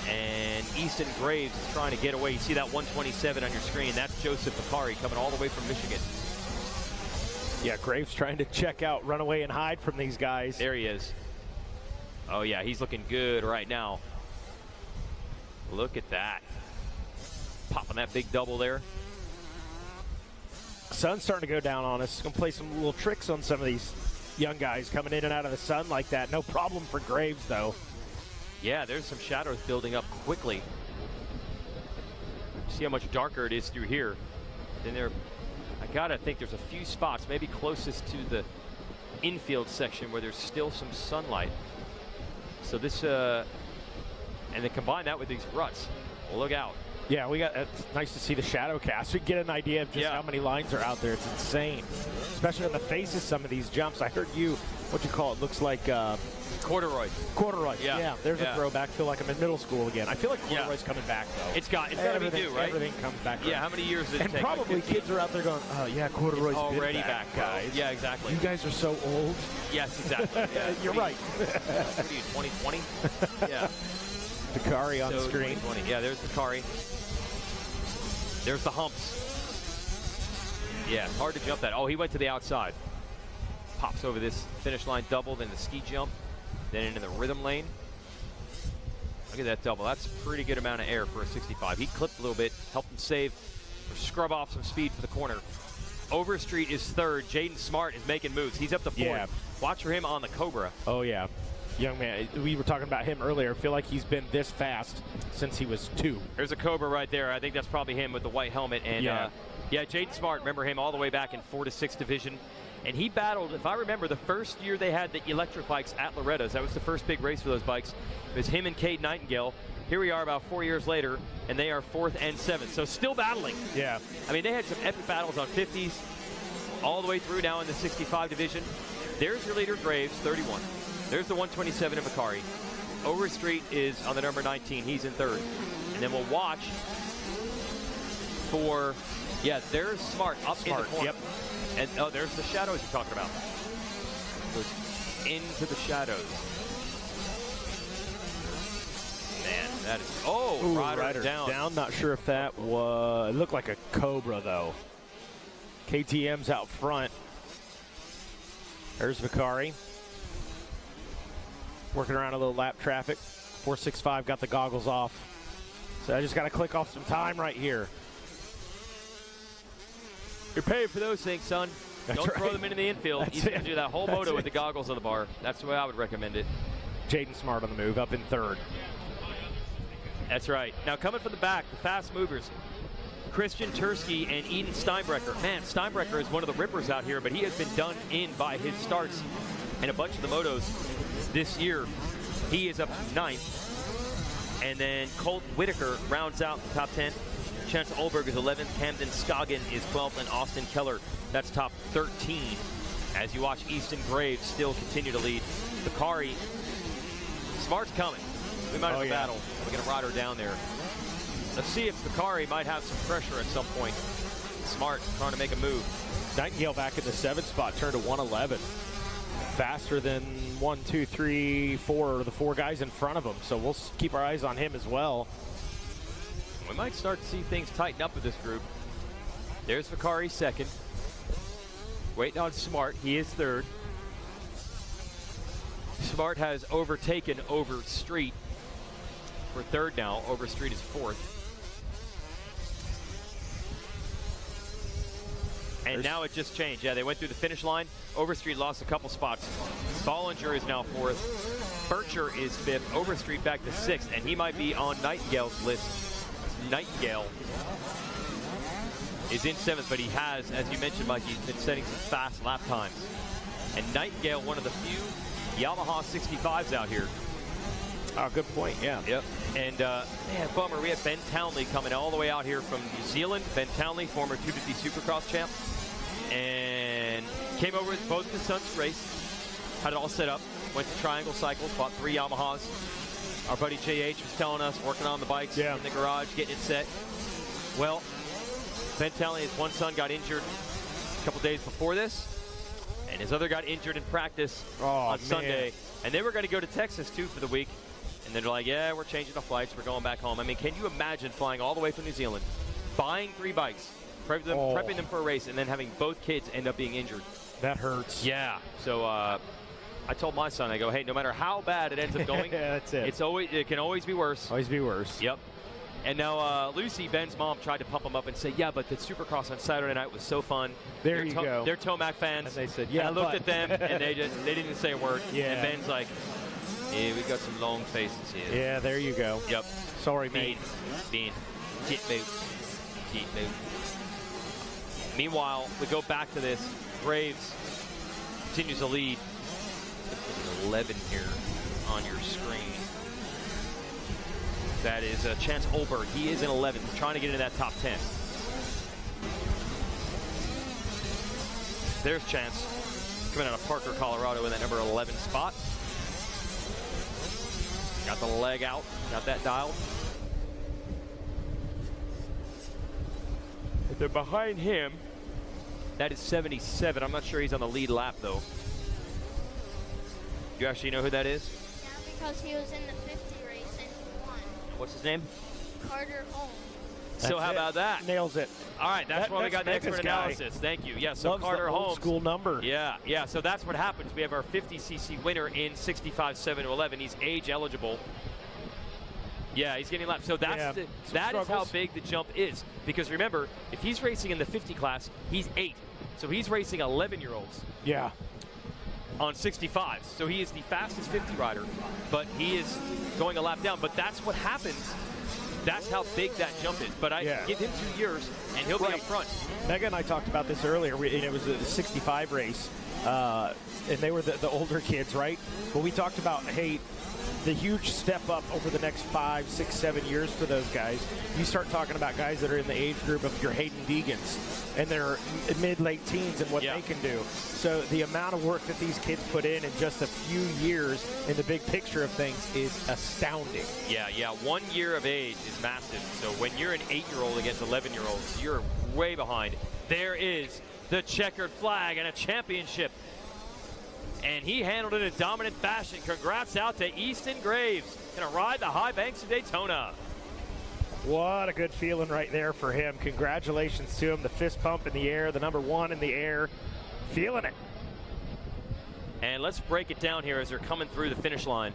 And Easton Graves is trying to get away. You see that 127 on your screen. That's Joseph Vakari coming all the way from Michigan. Yeah, Graves trying to check out, run away and hide from these guys. There he is. Oh yeah, he's looking good right now. Look at that. Popping that big double there. Sun's starting to go down on us. Gonna play some little tricks on some of these young guys coming in and out of the sun like that. No problem for Graves though. Yeah, there's some shadows building up quickly. See how much darker it is through here. Then there, I gotta think there's a few spots, maybe closest to the infield section where there's still some sunlight. So this, and then combine that with these ruts. Well, look out. Yeah, it's nice to see the shadow cast. We get an idea of just how many lines are out there. It's insane, especially on the faces. Some of these jumps. I heard you, what you call it? Looks like corduroy. Corduroy. Yeah. There's a throwback. I feel like I'm in middle school again. I feel like corduroy's coming back though. It's got to be due, right? Everything comes back. Yeah. How many years did it and take? Probably like kids are out there going, oh yeah, corduroy's it's already been back, guys. Yeah, exactly. You guys are so old. Yes, exactly. Yeah. You're right. What are you, 2020? Yeah. Vakari on the screen. 2020. Yeah, there's Vakari. There's the humps. Yeah, it's hard to jump that. Oh, he went to the outside. Pops over this finish line double, then the ski jump, then into the rhythm lane. Look at that double. That's a pretty good amount of air for a 65. He clipped a little bit, helped him save or scrub off some speed for the corner. Overstreet is third. Jaden Smart is making moves. He's up to fourth. Yeah. Watch for him on the Cobra. Oh, yeah. Young man, we were talking about him earlier. I feel like he's been this fast since he was 2. There's a Cobra right there. I think that's probably him with the white helmet. And yeah, Jaden Smart, remember him all the way back in 4 to 6 division. And he battled, if I remember, the first year they had the electric bikes at Loretta's. That was the first big race for those bikes. It was him and Cade Nightingale. Here we are about 4 years later, and they are 4th and 7th. So still battling. Yeah. I mean, they had some epic battles on 50s all the way through now in the 65 division. There's your leader, Graves, 31. There's the 127 of Vakari. Overstreet is on the number 19. He's in 3rd. And then we'll watch for, there's Smart up in the corner. Yep. And there's the shadows you're talking about. Goes into the shadows. Man, that is, rider down. Down, not sure if that was, it looked like a Cobra though. KTM's out front. There's Vakari. Working around a little lap traffic. 465 got the goggles off. So I just got to click off some time right here. You're paid for those things, son. Don't throw them into the infield. He's going to do that whole moto with the goggles on the bar. That's the way I would recommend it. Jaden Smart on the move, up in 3rd. That's right. Now coming from the back, the fast movers. Christian Tursky and Eden Steinbrecher. Man, Steinbrecher is one of the rippers out here, but he has been done in by his starts in a bunch of the motos this year. He is up 9th. And then Colton Whitaker rounds out the top 10. Chance Olberg is 11th. Camden Scoggin is 12th. And Austin Keller, that's top 13. As you watch Easton Graves still continue to lead. Vakari, Smart's coming. We might have a battle. We're going to ride her down there. Let's see if Vakari might have some pressure at some point. Smart trying to make a move. Nightingale back in the 7th spot, turned to 111. Faster than 1, 2, 3, 4, the 4 guys in front of him. So we'll keep our eyes on him as well. We might start to see things tighten up with this group. There's Vakari 2nd. Waiting on Smart. He is 3rd. Smart has overtaken Overstreet for 3rd now. Overstreet is 4th. And now it just changed. Yeah, they went through the finish line. Overstreet lost a couple spots. Bollinger is now 4th. Bircher is 5th. Overstreet back to 6th, and he might be on Nightingale's list. Nightingale is in 7th, but he has, as you mentioned, Mike, he's been setting some fast lap times. And Nightingale, one of the few Yamaha 65s out here. Oh, good point, yeah. Yep. And, man, bummer, we have Ben Townley coming all the way out here from New Zealand. Ben Townley, former 250 Supercross champ. And came over with both his sons to race. Had it all set up. Went to Triangle Cycles, bought 3 Yamahas. Our buddy JH was telling us, working on the bikes in the garage, getting it set. Well, Ben telling his one son got injured a couple days before this, and his other got injured in practice on Sunday. And they were going to go to Texas, too, for the week. And they're like, yeah, we're changing the flights. We're going back home. I mean, can you imagine flying all the way from New Zealand, buying 3 bikes, prepping them for a race, and then having both kids end up being injured? That hurts. Yeah. So I told my son, I go, hey, no matter how bad it ends up going, that's it. It can always be worse. Always be worse. Yep. And now Lucy, Ben's mom, tried to pump him up and say, yeah, but the Supercross on Saturday night was so fun. There you go. They're Tomac fans. And they said, yeah, and I looked at them, and they didn't say a word. Yeah. And Ben's like, yeah, we got some long faces here. Yeah, there you go. Yep. Sorry, mate. Bean. Jet boot. Meanwhile, we go back to this. Graves continues to lead. 11 here on your screen. That is Chance Olberg. He is in 11th. He's trying to get into that top 10. There's Chance coming out of Parker, Colorado in that number 11 spot. Got the leg out. Got that dialed. But they're behind him. That is 77. I'm not sure he's on the lead lap, though. You actually know who that is? Yeah, because he was in the 50 race and he won. What's his name? Carter Holmes. So how about that? Nails it. All right, that's why we got the expert analysis. Thank you. Yeah, so Loves Carter the Holmes. old school number. Yeah. So that's what happens. We have our 50cc winner in 65.7-11. He's age eligible. Yeah, he's getting lapped. So that is how big the jump is. Because remember, if he's racing in the 50 class, he's 8. So he's racing 11-year-olds. Yeah. On 65. So he is the fastest 50 rider, but he is going a lap down. But that's what happens. That's how big that jump is. But I give him 2 years, and he'll be up front. Mega and I talked about this earlier. It was a 65 race, and they were the older kids, right? But we talked about, hey, the huge step up over the next 5, 6, 7 years for those guys. You start talking about guys that are in the age group of your Hayden Degans, and they're mid-late teens and what they can do. So the amount of work that these kids put in just a few years in the big picture of things is astounding. Yeah. 1 year of age is massive. So when you're an 8-year-old against 11-year-olds, you're way behind. There is the checkered flag and a championship. And he handled it in dominant fashion. Congrats out to Easton Graves. Gonna ride the high banks of Daytona. What a good feeling right there for him. Congratulations to him. The fist pump in the air, the number 1 in the air. Feeling it. And let's break it down here as they're coming through the finish line.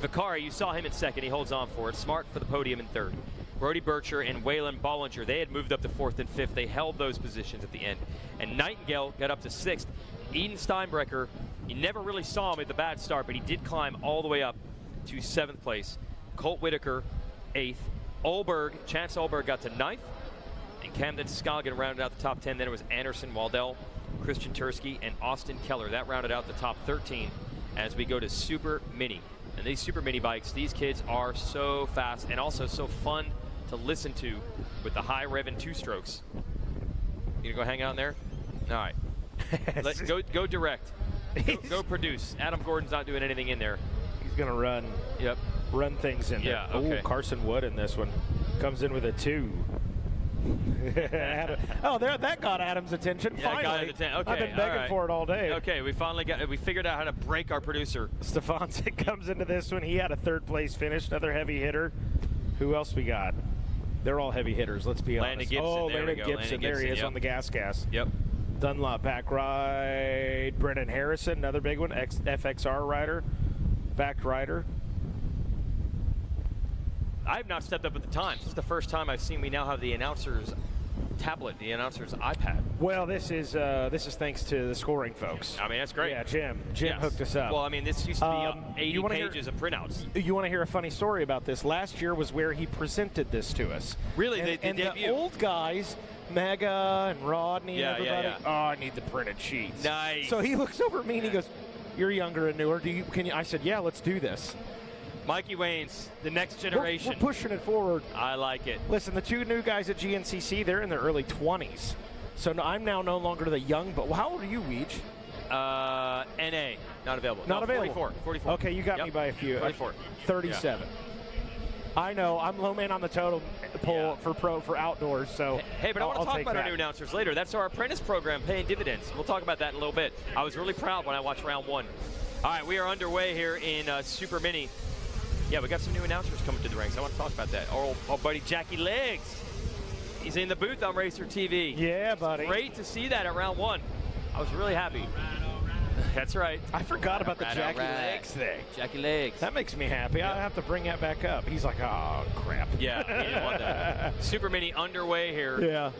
Vicari, you saw him in 2nd. He holds on for it. Smart for the podium in 3rd. Brody Bircher and Waylon Bollinger, they had moved up to 4th and 5th. They held those positions at the end. And Nightingale got up to 6th. Eden Steinbrecher, you never really saw him at the bad start, but he did climb all the way up to 7th place. Colt Whitaker, 8th. Chance Olberg got to 9th. And Camden Scoggin rounded out the top 10. Then it was Anderson, Waldell, Christian Tursky, and Austin Keller. That rounded out the top 13 as we go to Super Mini. And these Super Mini bikes, these kids are so fast and also so fun to listen to with the high revving 2-strokes. You gonna go hang out in there? All right. Let's go direct. Go produce. Adam Gordon's not doing anything in there. He's gonna run. Yep. Run things in there. Yeah. Okay. Ooh, Carson Wood in this one comes in with a 2. That got Adam's attention. Yeah, finally. got it at 10. Okay, I've been begging for it all day. Okay, we figured out how to break our producer. Stefanczyk comes into this one. He had a 3rd place finish. Another heavy hitter. Who else we got? They're all heavy hitters. Let's be Landon honest. Gibson. Landon Gibson. There he is on the gas. Yep. Dunlop back right. Brennan Harrison, another big one. FXR rider. Back rider. I have not stepped up at the time. This is the first time I've seen we now have the announcer's tablet, the announcer's iPad. Well, this is thanks to the scoring folks. I mean, that's great. Yeah, Jim hooked us up. Well, I mean, this used to be 80 pages of printouts. You want to hear a funny story about this? Last year was where he presented this to us. Really? And the old guys, Mega and Rodney and everybody, yeah. oh, I need the printed sheets. Nice. So he looks over at me and he goes, you're younger and newer. Can you? I said, yeah, let's do this. Mikey Waynes, the next generation. We're pushing it forward. I like it. Listen, the 2 new guys at GNCC, they're in their early 20s. So I'm now no longer the young, but how old are you, Weech? NA, not available. Not available. 44. Okay, you got me by a few. 44. 37. I know. I'm low man on the totem pole for outdoors. So hey, but I want to talk about our new announcers later. That's our apprentice program paying dividends. We'll talk about that in a little bit. I was really proud when I watched round 1. All right, we are underway here in Super Mini. Yeah, we got some new announcers coming to the ranks. I want to talk about that. Our buddy Jackie Legs. He's in the booth on Racer TV. Yeah, buddy. It's great to see that at round 1. I was really happy. That's right. I forgot about the Jackie Legs thing. Jackie Legs. That makes me happy. Yep. I have to bring that back up. He's like, oh, crap. Yeah, he didn't want that. Super Mini underway here. Yeah.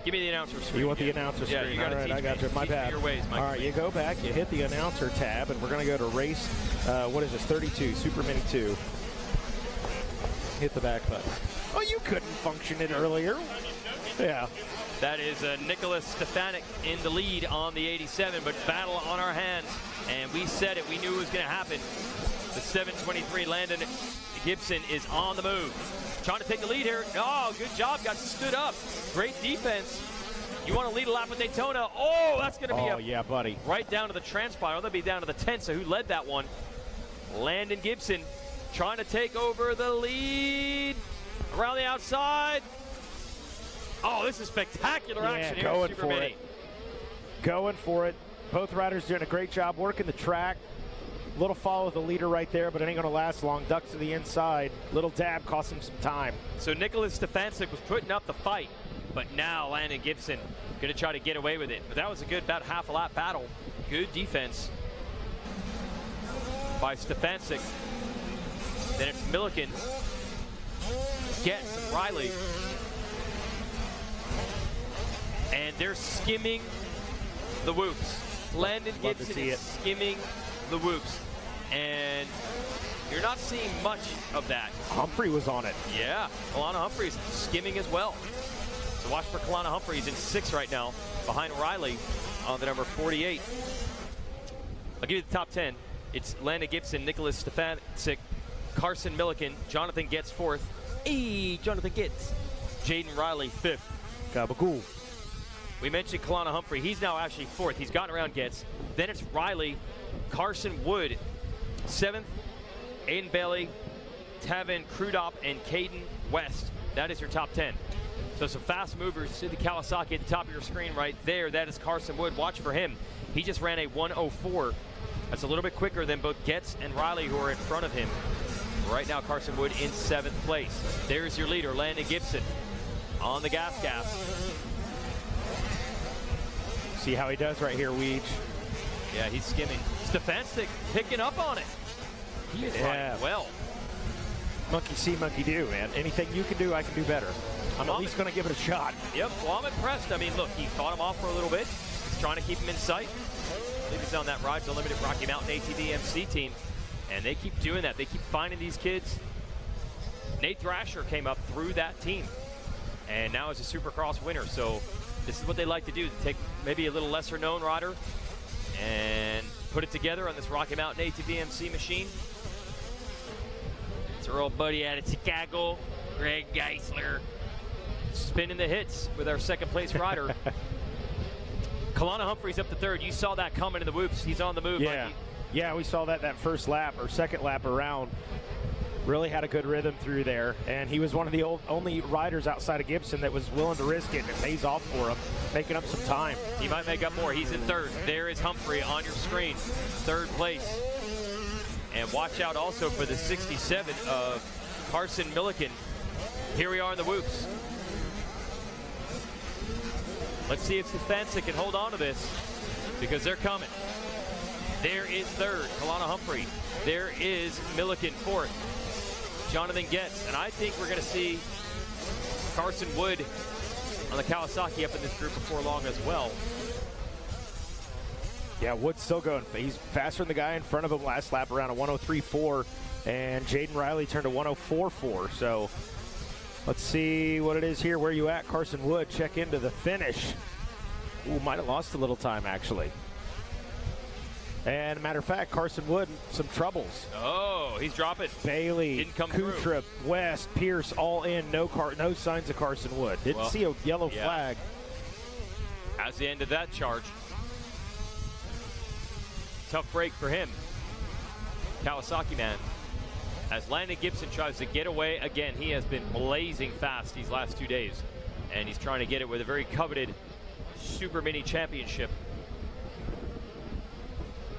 Give me the announcer screen. You want the announcer screen? Yeah, you got to teach me. I got you. My bad. Your ways, Mike. All right, you go back, you hit the announcer tab, and we're going to go to race, what is this, 32, Super Mini 2. Hit the back button. Oh, you couldn't function it earlier. Yeah. That is Nicholas Stefanik in the lead on the 87, but battle on our hands. And we said it. We knew it was going to happen. The 723 Landon Gibson is on the move. Trying to take the lead here. Oh, good job. Got stood up. Great defense. You want to lead a lap with Daytona. Oh, that's going to be yeah, buddy. Right down to the transponder. That'll be down to the 10. So who led that one? Landon Gibson trying to take over the lead. Around the outside. Oh, this is spectacular action here in Super Mini. Going for it. Both riders doing a great job working the track. Little follow the leader right there, but it ain't going to last long. Ducks to the inside. Little dab cost him some time. So Nicholas Stefancic was putting up the fight, but now Landon Gibson going to try to get away with it. But that was a good about half a lap battle. Good defense by Stefancic. Then it's Milliken, Getz, and Riley. And they're skimming the whoops. Landon Gibson is skimming the whoops. And you're not seeing much of that. Humphrey was on it. Yeah, Kalana Humphreys skimming as well. So watch for Kalana Humphreys in 6th right now, behind Riley on the number 48. I'll give you the top 10. It's Landon Gibson, Nicholas Stefancic, Carson Milliken, Jonathan Getz 4th. Hey, Jonathan Getz. Jaden Riley 5th. Gabagool. We mentioned Kalana Humphrey. He's now actually 4th. He's gotten around Getz. Then it's Riley, Carson Wood, 7th, Aiden Bailey, Tavin Crudop, and Caden West. That is your top 10. So some fast movers. See the Kawasaki at the top of your screen right there. That is Carson Wood. Watch for him. He just ran a 1:04. That's a little bit quicker than both Getz and Riley, who are in front of him. Right now, Carson Wood in 7th place. There's your leader, Landon Gibson, on the gas. See how he does right here, Weege. Yeah, he's skimming. Stefancic picking up on it. He is riding well. Monkey see, monkey do, man. Anything you can do, I can do better. I'm at least going to give it a shot. Yep, well, I'm impressed. I mean, look, he fought him off for a little bit. He's trying to keep him in sight. I believe he's on that Rides Unlimited Rocky Mountain ATV MC team. And they keep doing that. They keep finding these kids. Nate Thrasher came up through that team and now is a Supercross winner. So this is what they like to do. Take maybe a little lesser known rider and put it together on this Rocky Mountain ATV MC machine. It's our old buddy out of Chicago, Greg Geisler, spinning the hits with our 2nd place rider. Kalana Humphreys up to 3rd. You saw that coming in the whoops. He's on the move. Yeah. Yeah, we saw that first lap or 2nd lap around. Really had a good rhythm through there, and he was one of the only riders outside of Gibson that was willing to risk it, and it pays off for him, making up some time. He might make up more. He's in 3rd. There is Humphrey on your screen, 3rd place. And watch out also for the 67 of Carson Milliken. Here we are in the whoops. Let's see if Stefancic can hold on to this, because they're coming. There is 3rd, Kalana Humphrey. There is Milliken 4th. Jonathan Getz. And I think we're going to see Carson Wood on the Kawasaki up in this group before long as well. Yeah, Wood's still going. He's faster than the guy in front of him last lap around a 103.4. And Jaden Riley turned a 104.4. So let's see what it is here. Where you at, Carson Wood? Check into the finish. Ooh, might have lost a little time, actually. And matter of fact, Carson Wood, some troubles. Oh, he's dropping. Bailey, didn't come Kutrip, through. West, Pierce, all in. No signs of Carson Wood. Didn't see a yellow flag. As the end of that charge. Tough break for him. Kawasaki man. as Landon Gibson tries to get away again. He has been blazing fast these last 2 days, and he's trying to get it with a very coveted Super Mini Championship.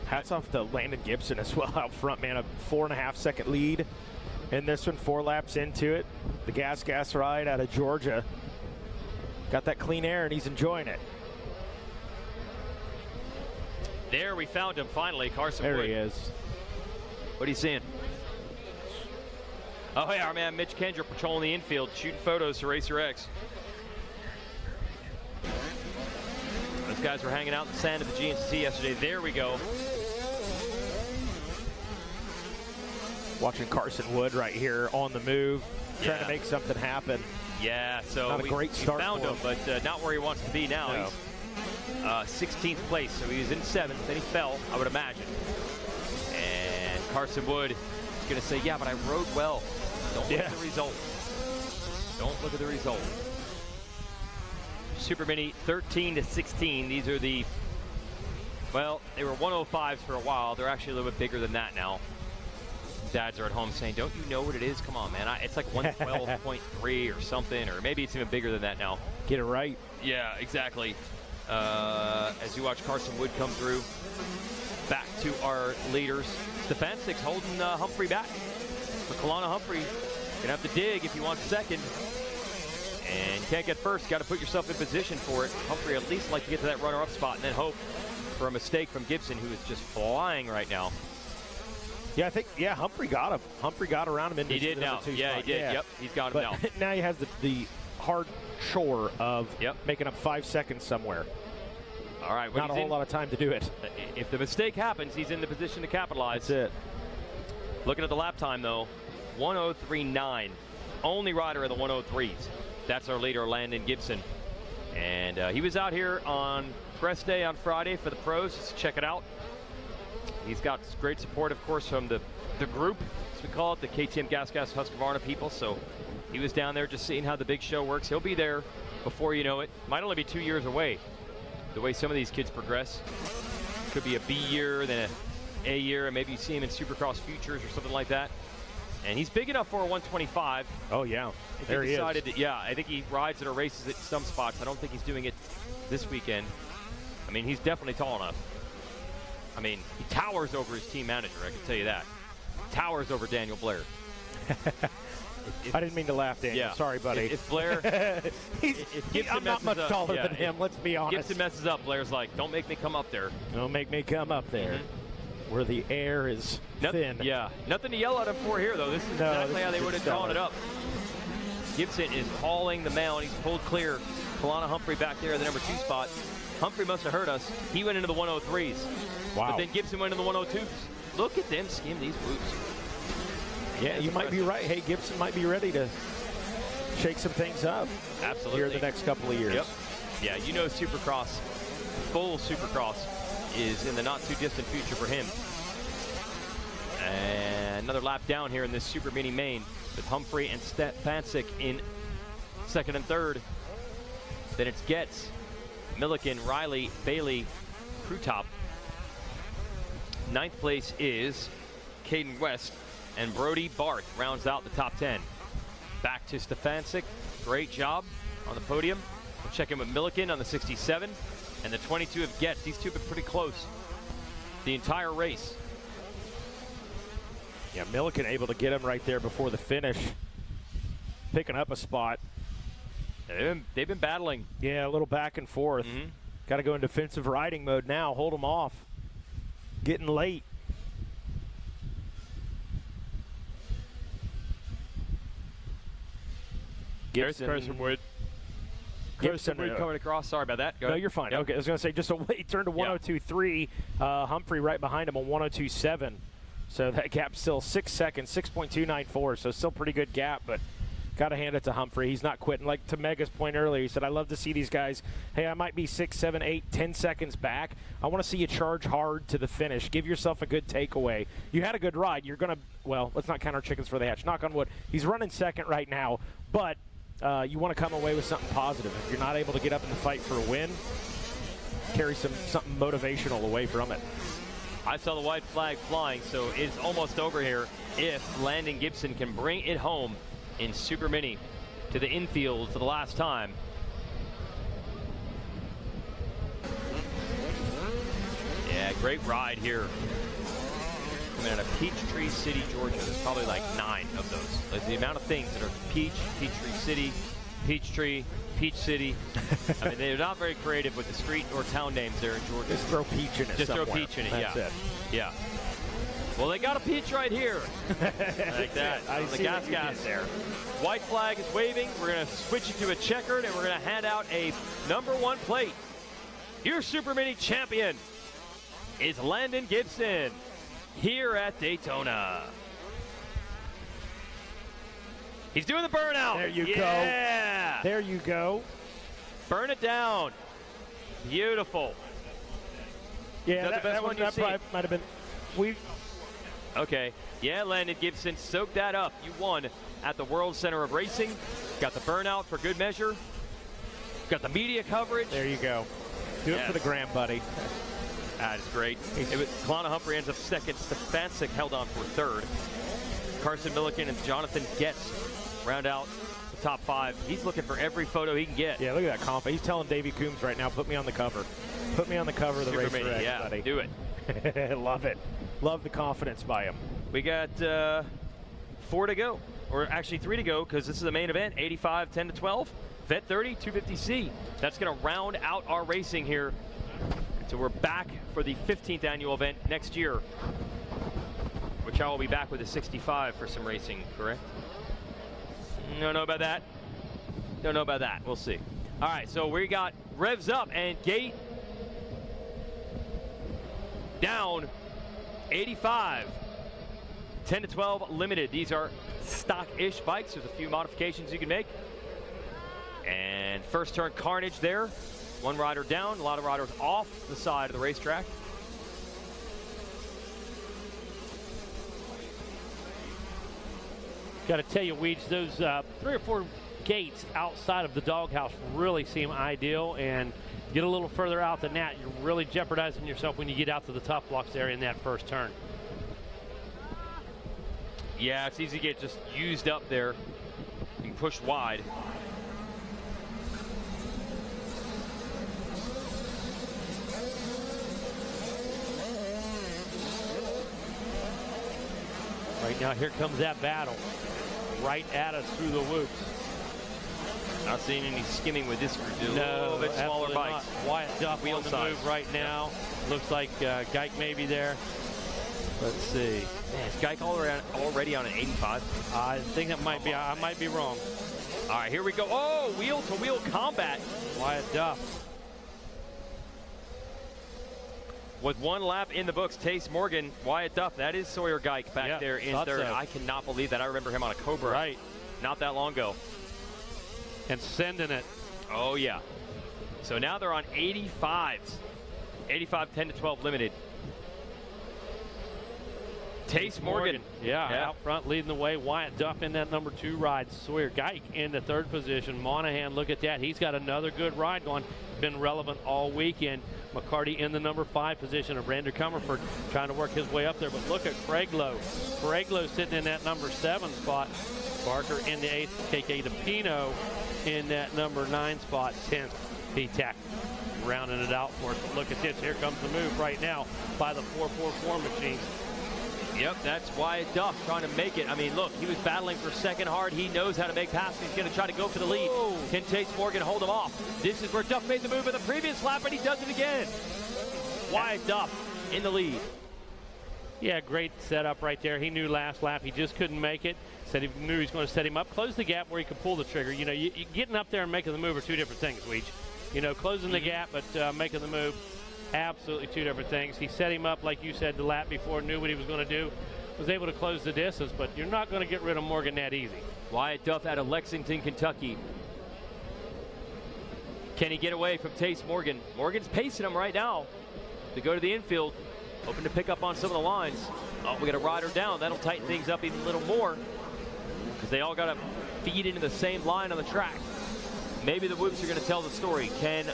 Hats off to Landon Gibson as well out front, man. A 4.5 second lead in this one, 4 laps into it. The gas ride out of Georgia. Got that clean air and he's enjoying it. There, we found him finally, Carson There Wood. he is. What are you seeing? Oh, yeah, our man Mitch Kendrick patrolling the infield, shooting photos for RCSX. Those guys were hanging out in the sand at the GNCC yesterday. There we go. Watching Carson Wood right here on the move, trying to make something happen. Yeah, so not a great start we found for him, but not where he wants to be now. No. He's 16th place, so he was in 7th, then he fell, I would imagine. And Carson Wood is going to say, yeah, but I rode well. Don't look at the result. Don't look at the result. Super Mini 13 to 16. These are the, well, they were 105s for a while. They're actually a little bit bigger than that now. Dads are at home saying, don't you know what it is? Come on, man. It's like 112.3 or something, or maybe it's even bigger than that now. Get it right. Yeah, exactly. As you watch Carson Wood come through, back to our leaders. Stefansik's holding Humphrey back. So Kalana Humphrey gonna have to dig if he wants second. And you can't get first, got to put yourself in position for it. Humphrey at least like to get to that runner-up spot and then hope for a mistake from Gibson, who is just flying right now. Yeah, I think, Humphrey got him. Humphrey got around him. He did now. Yeah, he did. Yeah. Yep, he's got him now. Now he has the hard chore of making up 5 seconds somewhere. All right. Not a whole lot of time to do it. If the mistake happens, he's in the position to capitalize. That's it. Looking at the lap time, though, 103.9. Only rider of the 103s. That's our leader, Landon Gibson. And he was out here on press day on Friday for the pros. Let's check it out. He's got great support, of course, from the group, as we call it, the KTM Gas Husqvarna people. So he was down there just seeing how the big show works. He'll be there before you know it. Might only be 2 years away, the way some of these kids progress. Could be a B year, then a A year, and maybe you see him in Supercross Futures or something like that. And he's big enough for a 125. Oh, yeah. There he decided is. Yeah, I think he rides at or races at some spots. I don't think he's doing it this weekend. I mean, he's definitely tall enough. I mean, he towers over his team manager, I can tell you that. Towers over Daniel Blair. I didn't mean to laugh, Daniel. Yeah. Sorry, buddy. If Blair, if Gibson I'm not much taller than him, let's be honest. Gibson messes up, Blair's like, don't make me come up there. Don't make me come up there. Where the air is thin. Yeah, nothing to yell at him for here, though. This is exactly how they would have drawn it up. Gibson is hauling the mail, and he's pulled clear. Kalana Humphrey back there in the number 2 spot. Humphrey must have heard us. He went into the 103s. Wow. But then Gibson went into the 102s. Look at them skim these whoops. Yeah, you might be right. Hey, Gibson might be ready to shake some things up. Absolutely. Here in the next couple of years. Yep. Yeah, you know Supercross, full Supercross, is in the not-too-distant future for him. And another lap down here in this Super Mini main with Humphrey and Stefansic in 2nd and 3rd. Then it's Getz, Milliken, Riley, Bailey, crew top. 9th place is Caden West, and Brody Barth rounds out the top 10. Back to Stefansic. Great job on the podium. We'll check in with Milliken on the 67 and the 22 of Getz. These two have been pretty close the entire race. Yeah, Milliken able to get him right there before the finish. Picking up a spot. They've been battling. Yeah, a little back and forth. Got to go in defensive riding mode now. Hold them off. Getting late. Gibson. Carson Wood. Carson Wood coming across. Sorry about that. Go ahead. You're fine. Yep. Okay, I was going to say, just a late turn to 102.3. Humphrey right behind him on 102.7. So that gap's still 6 seconds, 6.294. So still pretty good gap, but got to hand it to Humphrey. He's not quitting. Like to Mega's point earlier, he said, I love to see these guys. Hey, I might be 6, 7, 8, 10 seconds back. I want to see you charge hard to the finish. Give yourself a good takeaway. You had a good ride. You're going to, well, let's not count our chickens for the hatch. Knock on wood. He's running second right now, but you want to come away with something positive. If you're not able to get up in the fight for a win, carry something motivational away from it. I saw the white flag flying, so it's almost over here if Landon Gibson can bring it home in Super Mini to the infield for the last time. Yeah, great ride here. Coming out of Peachtree City, Georgia. There's probably like 9 of those. Like the amount of things that are Peachtree City, Peachtree, Peach City. I mean, they're not very creative with the street or town names there in Georgia. Just throw peach in it. Just somewhere. throw peach in it. That's yeah. it. Yeah. Well, they got a peach right here. Like that. I the see gas there. White flag is waving. We're going to switch it to a checkered, and we're going to hand out a #1 plate. Your Super Mini champion is Landon Gibson here at Daytona. He's doing the burnout. There you go. There you go. Burn it down. Beautiful. Yeah, that probably might have been. Okay. Yeah, Landon Gibson, soak that up. You won at the World Center of Racing. Got the burnout for good measure. Got the media coverage. There you go. Do it for the gram, buddy. That is great. Kalana Humphrey ends up second. Stefancic held on for third. Carson Milliken and Jonathan Getz round out the top 5. He's looking for every photo he can get. Yeah, look at that confidence. He's telling Davey Coombs right now, put me on the cover. Put me on the cover of the Racer X, yeah, buddy. Do it. Love it. Love the confidence by him. We got 4 to go, or actually 3 to go, because this is the main event. 85, 10 to 12. Vet 30, 250C. That's going to round out our racing here. So we're back for the 15th annual event next year, which I will be back with a 65 for some racing, correct? Don't know about that. Don't know about that. We'll see. All right, so we got revs up and gate down. 85. 10 to 12 limited. These are stock-ish bikes. There's a few modifications you can make. And first turn carnage there. One rider down, a lot of riders off the side of the racetrack. Got to tell you, Weege, those 3 or 4 gates outside of the doghouse really seem ideal, and get a little further out than that, you're really jeopardizing yourself when you get out to the tough blocks area in that first turn. Yeah, it's easy to get just used up there. You can push wide. Right now, here comes that battle. Right at us through the whoops. Not seeing any skimming with this group. No, a little bit smaller absolutely bikes. not. Wyatt Duff Wheel on the size. move right now. Looks like Geik may be there. Let's see. Man, is Geik already on an 85? I think that might be. I might be wrong. All right, here we go. Oh, wheel-to-wheel combat. Wyatt Duff. With 1 lap in the books, Tace Morgan, Wyatt Duff. That is Sawyer Geik back there in third. So. I cannot believe that. I remember him on a Cobra. Right. Not that long ago. And sending it. Oh, yeah. So now they're on 85s. 85, 10 to 12 limited. Tace Morgan. Yeah, out front leading the way. Wyatt Duff in that number 2 ride. Sawyer Geik in the 3rd position. Monahan, look at that. He's got another good ride going. Been relevant all weekend. McCarty in the number 5 position. And Brandon Comerford trying to work his way up there. But look at Craig Lowe. Craig Lowe sitting in that number 7 spot. Barker in the 8th. KK DePino in that number 9 spot. 10th. P-Tac rounding it out for us. But look at this. Here comes the move right now by the 444 machine. Yep, that's Wyatt Duff trying to make it. I mean, look, he was battling for second hard. He knows how to make passes. He's going to try to go for the lead. Whoa. Can Tace Morgan hold him off? This is where Duff made the move in the previous lap, and he does it again. Wyatt Duff in the lead. Yeah, great setup right there. He knew last lap he just couldn't make it. Said he knew he was going to set him up, close the gap where he could pull the trigger. You know, you getting up there and making the move are 2 different things, Weege. You know, closing the gap, but making the move, absolutely 2 different things. He set him up, like you said, the lap before, knew what he was going to do. Was able to close the distance, but you're not going to get rid of Morgan that easy. Wyatt Duff out of Lexington, Kentucky. Can he get away from Tace Morgan? Morgan's pacing him right now to go to the infield, hoping to pick up on some of the lines. Oh, we got a rider down. That'll tighten things up even a little more because they all got to feed into the same line on the track. Maybe the whoops are going to tell the story. Can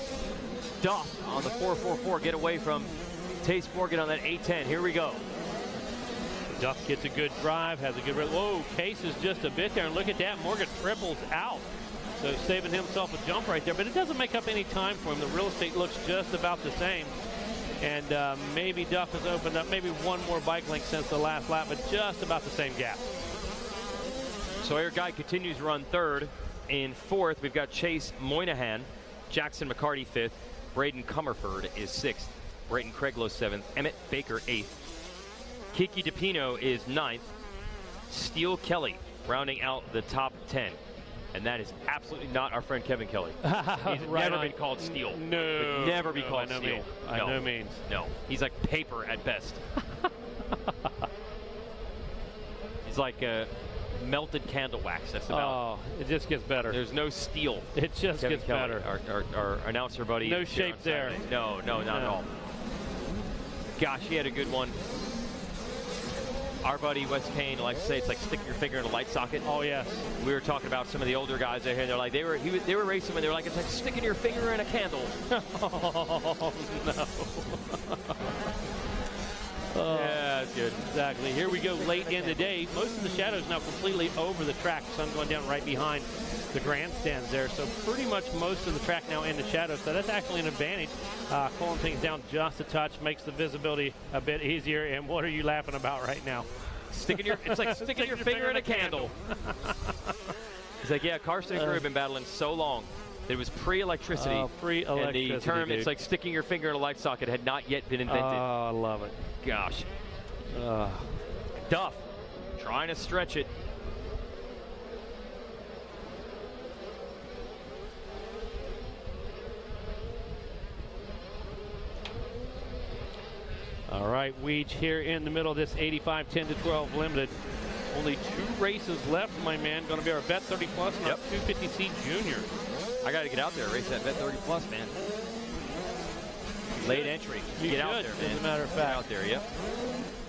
Duff on the 444 get away from Tace Morgan on that 810. Here we go. Duff gets a good drive, has a good. Whoa, Case is just a bit there, and look at that. Morgan triples out. So saving himself a jump right there, but it doesn't make up any time for him. The real estate looks just about the same. And maybe Duff has opened up maybe one more bike length since the last lap, but just about the same gap. Sawyer Guy continues to run third. In fourth, we've got Chase Moynihan, Jackson McCarty fifth, Braden Comerford is sixth, Brayton Craiglow seventh, Emmett Baker eighth, Kiki DePino is ninth, Steele Kelly rounding out the top 10. And that is absolutely not our friend Kevin Kelly. He's never been called Steele. No. Would never be called by no Steele. means. By no means. No. He's like paper at best. He's like melted candle wax. That's about. Oh, it just gets better. There's no steel. It just Kevin gets Kelly, better. Our announcer buddy. No shape there. No, not at all. Gosh, he had a good one. Our buddy Wes Kane likes to say it's like sticking your finger in a light socket. Oh yes. We were talking about some of the older guys out here. They're like they were racing when they were like it's like sticking your finger in a candle. Oh no. Yeah, that's good. Exactly. Here we go late in the day. Most of the shadow's now completely over the track. Sun going down right behind the grandstands there. So pretty much most of the track now in the shadow. So that's actually an advantage. Cooling things down just a touch makes the visibility a bit easier. And what are you laughing about right now? It's like sticking your finger in a candle. He's like, yeah, Karsten and Crew have been battling so long. It was pre-electricity. Pre-electricity, and the term, dude. it's like sticking your finger in a light socket, had not yet been invented. Oh, I love it. Gosh. Duff trying to stretch it. All right, Weege here in the middle of this 85 10-12 limited. Only 2 races left, my man. Going to be our Bet 30 Plus and our 250C Junior. I got to get out there, race that Bet 30 Plus, man. Late entry. Get out there, man. As a matter of fact. Get out there, yep.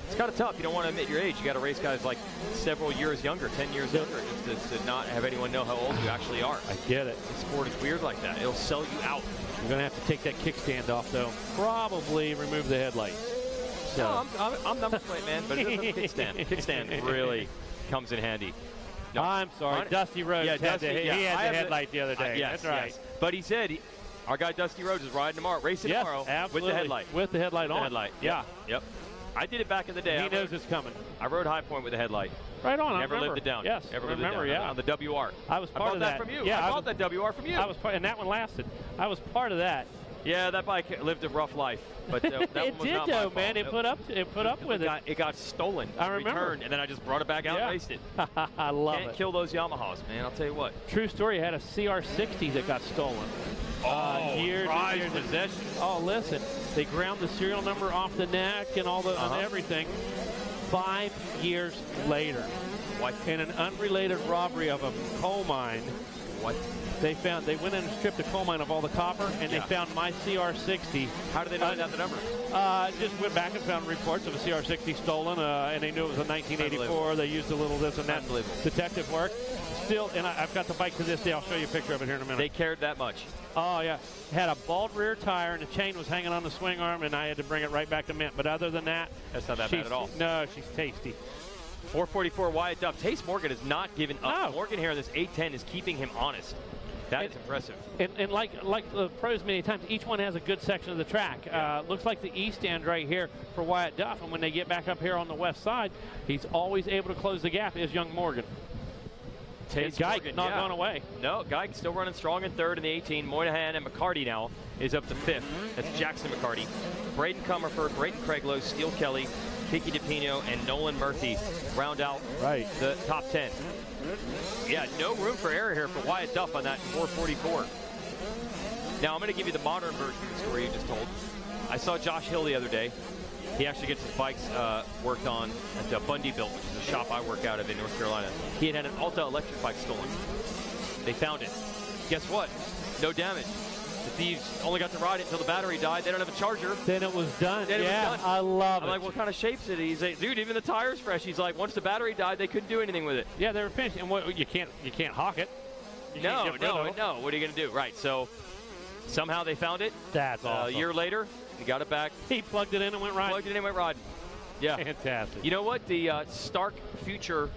It's kind of tough. You don't want to admit your age. You got to race guys like several years younger, 10 years younger, just to not have anyone know how old you actually are. I get it. The sport is weird like that. It'll sell you out. You're going to have to take that kickstand off, though. Probably remove the headlight. So. No, I'm number plate, man, but it doesn't have a kickstand. Kickstand really comes in handy. No, I'm sorry. Dusty Rhodes had the headlight the other day. Yes, that's right. Yes. But he said our guy Dusty Rhodes is riding tomorrow, racing tomorrow absolutely. with the headlight. With the headlight on. Headlight. Yeah. Yep. I did it back in the day. He knows it's coming. I rode High Point with the headlight. Right on. Never lived it down. Yes. Never lived remember, it down. yeah. On the WR. I was part of that. from you. Yeah, I bought that WR from you. I was part, and that one lasted. I was part of that. Yeah, that bike lived a rough life, but that one it was did not though, my man. fault. It put up with it. It got stolen. I remember. Returned, and then I just brought it back out and raced it. I love it. Can't kill those Yamahas, man. I'll tell you what. True story. I had a CR60 that got stolen. Years possession. Oh, listen. They ground the serial number off the neck and all the and everything. 5 years later, in an unrelated robbery of a coal mine, they went in and stripped a coal mine of all the copper, and they found my CR60. How did they know that the number? Just went back and found reports of a CR60 stolen, and they knew it was a 1984. They used a little this and that detective work. Still, and I've got the bike to this day. I'll show you a picture of it here in a minute. They cared that much. Oh, yeah. Had a bald rear tire, and the chain was hanging on the swing arm, and I had to bring it right back to mint. But other than that, that's not that bad at all. No, she's tasty. 444 Wyatt Duff. Tace Morgan has not given up. No. Morgan here on this 810 is keeping him honest. That is impressive. And like the pros many times, each one has a good section of the track. Looks like the east end right here for Wyatt Duff, and when they get back up here on the west side, he's always able to close the gap, is young Morgan. Geik not gone away. No, Geik still running strong in third in the 18. Moynihan and McCarty now is up to fifth. That's Jackson McCarty. Braden Comerford, Brayton Craiglow, Steele Kelly, Kiki DePino, and Nolan Murphy round out the top 10. Yeah, no room for error here for Wyatt Duff on that 444. Now, I'm going to give you the modern version of the story you just told. I saw Josh Hill the other day. He actually gets his bikes worked on at Bundy Built, which is a shop I work out of in North Carolina. He had an Alta electric bike stolen. They found it. Guess what? No damage. The thieves only got to ride it until the battery died. They don't have a charger. Then it was done. Then it was done. I love it. I'm like, what kind of shape's it? He's like, dude, even the tire's fresh. He's like, once the battery died, they couldn't do anything with it. Yeah, they were finished. And you can't hawk it. No. What are you gonna do? Right. So Somehow they found it. That's awesome. A year later, he got it back. He plugged it in and went riding. Plugged it in and went riding. Yeah. Fantastic. You know what? The Stark Future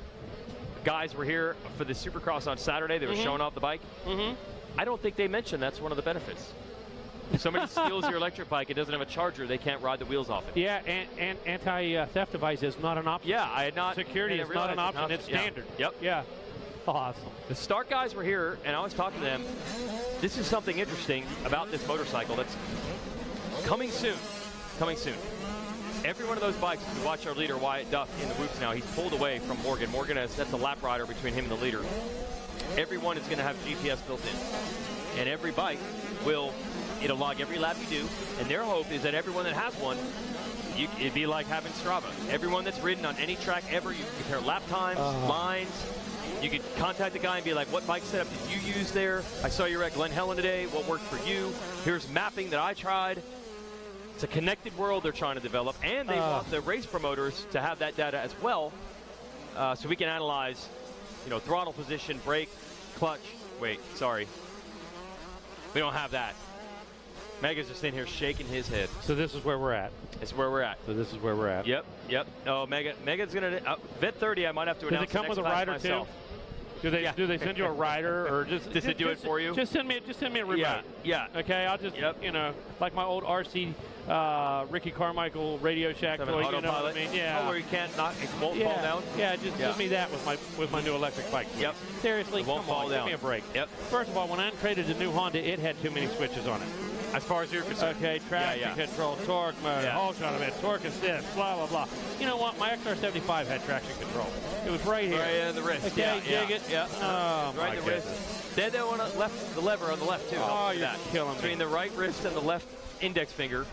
guys were here for the Supercross on Saturday. They were showing off the bike. I don't think they mentioned that's one of the benefits. If somebody steals your electric bike, it doesn't have a charger, they can't ride the wheels off it. Yeah, and anti-theft device is not an option. Yeah, I had not. Security is not an option. It's standard. Yep. Yeah. Awesome. The Stark guys were here, and I was talking to them. This is something interesting about this motorcycle that's coming soon. Coming soon. Every one of those bikes, we watch our leader, Wyatt Duff, in the whoops now. He's pulled away from Morgan. Morgan that's a lap rider between him and the leader. Every one is going to have GPS built in. And every bike it'll log every lap you do. And their hope is that everyone that has one, it'd be like having Strava. Everyone that's ridden on any track ever, you can compare lap times, lines. You could contact the guy and be like, what bike setup did you use there? I saw you were at Glen Helen today. What worked for you? Here's mapping that I tried. It's a connected world they're trying to develop, and they want the race promoters to have that data as well, so we can analyze, throttle position, brake, clutch. Wait, sorry. We don't have that. Mega's just in here shaking his head. So this is where we're at. This is where we're at. So this is where we're at. Yep. Oh, Mega's going to Vet 30. I might have to announce. Does it come with a rider myself. too? Do they send you a rider, or just does it do it for you? Just send me a remote. Yeah. Okay, I'll just like my old RC Ricky Carmichael Radio Shack toy. You know what I mean? Yeah. Oh, where you can't it won't fall down. Yeah, just give me that with my new electric bike. Yep. Seriously, it won't fall down. Give me a break. Yep. First of all, when I traded the new Honda, it had too many switches on it. As far as you're concerned. Okay, traction control, torque mode, haul shot event, torque assist, blah, blah, blah. You know what? My XR75 had traction control. It was right here. Right in the wrist. Okay, dig it. Yeah. Oh, right in the wrist. Then they want to left the lever on the left, too. Oh, you're killing me. Between the right wrist and the left index finger.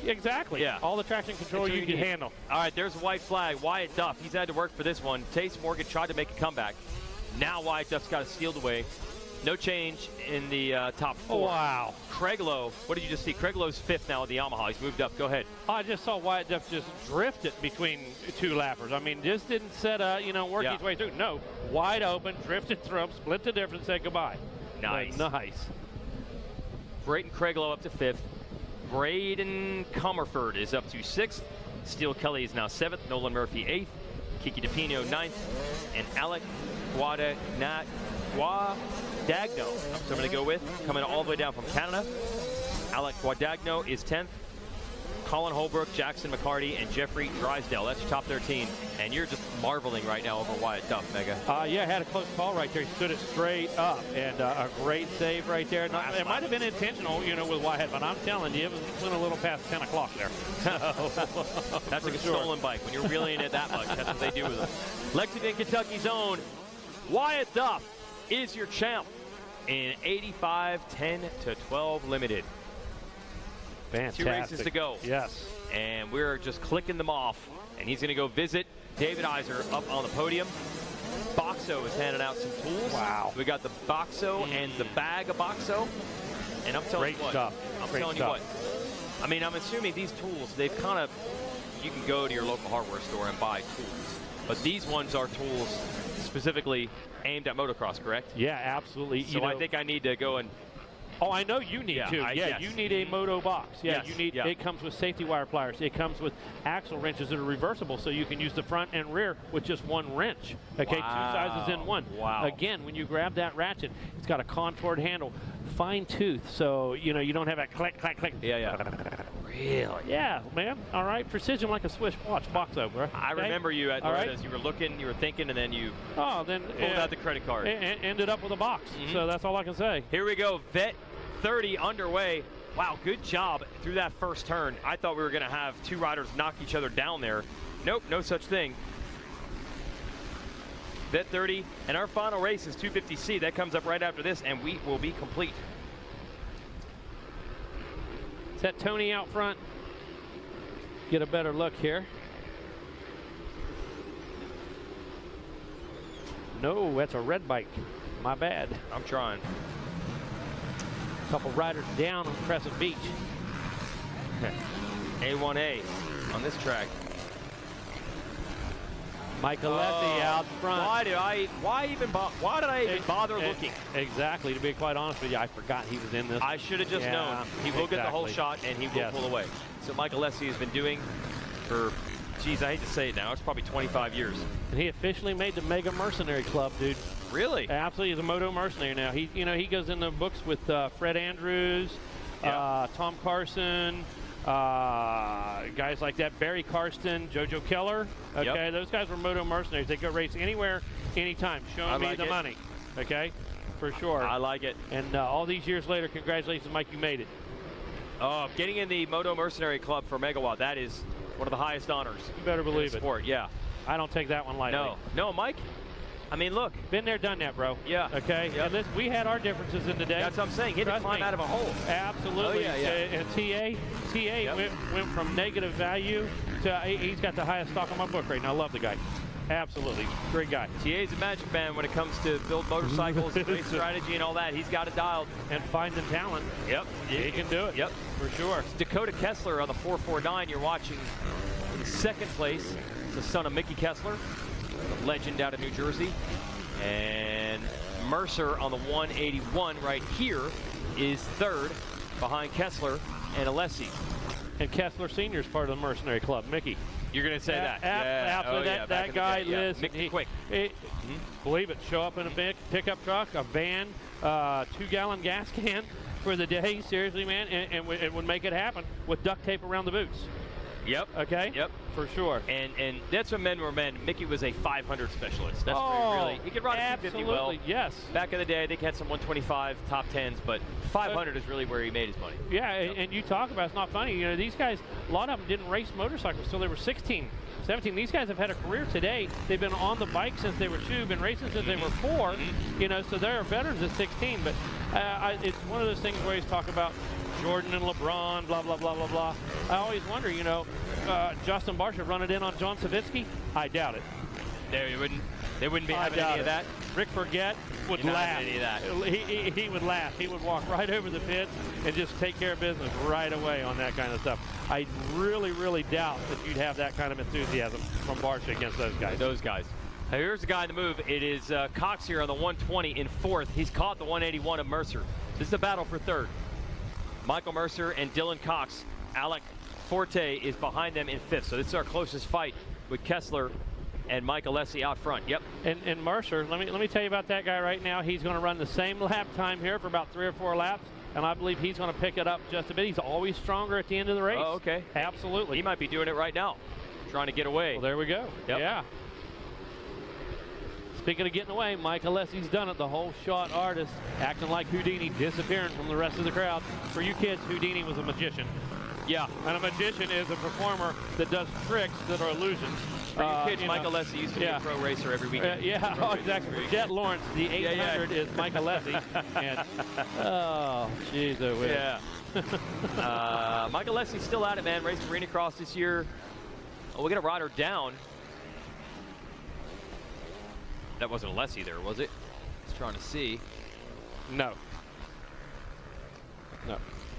Exactly. Yeah. All the traction control you can handle. All right, there's a white flag. Wyatt Duff, he's had to work for this one. Tace Morgan tried to make a comeback. Now Wyatt Duff's got it sealed away. No change in the top four. Wow. Craig Lowe, what did you just see? Craig Lowe's fifth now at the Yamaha. He's moved up. Go ahead. I just saw Wyatt Duff just drift it between two lappers. I mean, just didn't set work his way through. No, wide open, drifted through him, split the difference, said goodbye. Nice. Nice. Brayton Craig Lowe up to fifth. Braden Comerford is up to sixth. Steele Kelly is now seventh. Nolan Murphy eighth. Kiki DePino ninth. And Alec Guadagno. So I'm going to go with, coming all the way down from Canada. Alec Guadagno is 10th. Colin Holbrook, Jackson McCarty, and Jeffrey Drysdale. That's your top 13. And you're just marveling right now over Wyatt Duff, Mega. Yeah, had a close call right there. He stood it straight up, and a great save right there. It might have been intentional, with Wyatt, but I'm telling you, it went a little past 10 o'clock there. That's a stolen bike. When you're wheeling it that much, that's what they do with them. Lexington, Kentucky's own Wyatt Duff is your champ in 85 10-12 limited. Fantastic. 2 races to go. Yes. And we're just clicking them off. And he's going to go visit David Iser up on the podium. Boxo is handing out some tools. Wow. We got the Boxo and the bag of Boxo. And I'm telling you what. Stuff. I'm Great telling stuff. you what. I mean, I'm assuming these tools, they've kind of, you can go to your local hardware store and buy tools. But these ones are tools specifically aimed at motocross, correct? Yeah, absolutely. So I think I need to go and... Oh, I know you need to. Yes. You need a moto box. Yeah, Yes. you need. It comes with safety wire pliers. It comes with axle wrenches that are reversible, so you can use the front and rear with just one wrench. Okay, Wow. 2 sizes in one. Wow. Again, when you grab that ratchet, it's got a contoured handle, fine tooth, so you don't have that click, click, click. Yeah. Really? Yeah, man. All right, precision like a Swiss watch. Boxo, bro. I remember you at Loretta's. You were looking, you were thinking, and then you pulled out the credit card. Ended up with a box. So that's all I can say. Here we go. Vet 30 underway. Wow, good job through that first turn. I thought we were going to have two riders knock each other down there. Nope, no such thing. Vet 30, and our final race is 250C. That comes up right after this, and we will be complete. Is that Tony out front? Get a better look here. No, that's a red bike. My bad. I'm trying. Couple riders down on Crescent Beach. A1A on this track. Mike Alessi out front. Why did I even bother looking? Exactly. To be quite honest with you, I forgot he was in this. I should have just known. He will get the whole shot, and he will pull away. So Mike Alessi has been doing for, geez, I hate to say it now, it's probably 25 years. And he officially made the Mega Mercenary Club, dude. Really? Absolutely, he's a Moto Mercenary now. He goes in the books with Fred Andrews, Tom Carson, guys like that, Barry Karsten, Jojo Keller. Okay, those guys were Moto Mercenaries. They go race anywhere, anytime. Show me the money. Okay, for sure. I like it. And all these years later, congratulations, Mike, you made it. Getting in the Moto Mercenary Club for Megawatt, that is one of the highest honors. You better believe it. Sport, yeah. I don't take that one lightly. No, Mike. I mean, look. Been there, done that, bro. Yeah. Okay. Yep. And listen, we had our differences in the day. That's what I'm saying. He had to climb out of a hole. Absolutely. Oh, yeah. And TA went from negative value to he's got the highest stock on my book right now. I love the guy. Absolutely. Great guy. TA's a magic man when it comes to build motorcycles, race strategy, and all that. He's got it dialed. And finding talent. Yep. He can do it. Yep. For sure. It's Dakota Kessler on the 449 you're watching in second place. It's the son of Mickey Kessler, a legend out of New Jersey. And Mercer on the 181 right here is third behind Kessler and Alessi. And Kessler Sr. is part of the Mercenary Club. Mickey. You're going to say that? Absolutely. That guy lives. Mickey quick. Believe it. Show up in a big pickup truck, a van, 2-gallon gas can for the day. Seriously, man. And would make it happen with duct tape around the boots. Yep. Okay. Yep. For sure. And that's when men were men. Mickey was a 500 specialist. That's where he could run a 250 well. Yes. Back in the day, they had some 125 top 10s, but 500 is really where he made his money. Yeah, and you talk about, it's not funny. You know, these guys, a lot of them didn't race motorcycles till they were 16, 17. These guys have had a career today. They've been on the bike since they were 2, been racing since they were 4. You know, so they're veterans at 16. But it's one of those things where you talk about Jordan and LeBron, blah, blah, blah, blah, blah. I always wonder, you know, Justin Barcia run it in on John Savitsky? I doubt it. They wouldn't be having any of that. Rick Burgett would laugh. Any of that. He would laugh. He would walk right over the pits and just take care of business right away on that kind of stuff. I really, really doubt that you'd have that kind of enthusiasm from Barcia against those guys. Now here's the guy in the move. It is Cox here on the 120 in 4th. He's caught the 181 of Mercer. This is a battle for 3rd. Michael Mercer and Dylan Cox. Alec Forte is behind them in 5th. So this is our closest fight with Kessler and Mike Alessi out front. Yep. And Mercer, let me tell you about that guy right now. He's going to run the same lap time here for about 3 or 4 laps, and I believe he's going to pick it up just a bit. He's always stronger at the end of the race. Oh, okay. Absolutely. He might be doing it right now, trying to get away. Well, there we go. Yep. Yeah. Speaking of getting away, Mike Alessi's done it. The whole shot artist, acting like Houdini, disappearing from the rest of the crowd. For you kids, Houdini was a magician. Yeah. And a magician is a performer that does tricks that are illusions. For you kids, Mike Alessi used to be a pro racer every weekend. Exactly. Jet Lawrence, the 800 is Mike Alessi. And, oh, jeez, I wish. Yeah. Mike Alessi's still at it, man. Raced Arena Cross this year. Oh, we're going to ride her down. That wasn't Alessi there, was it? Just trying to see. No. No.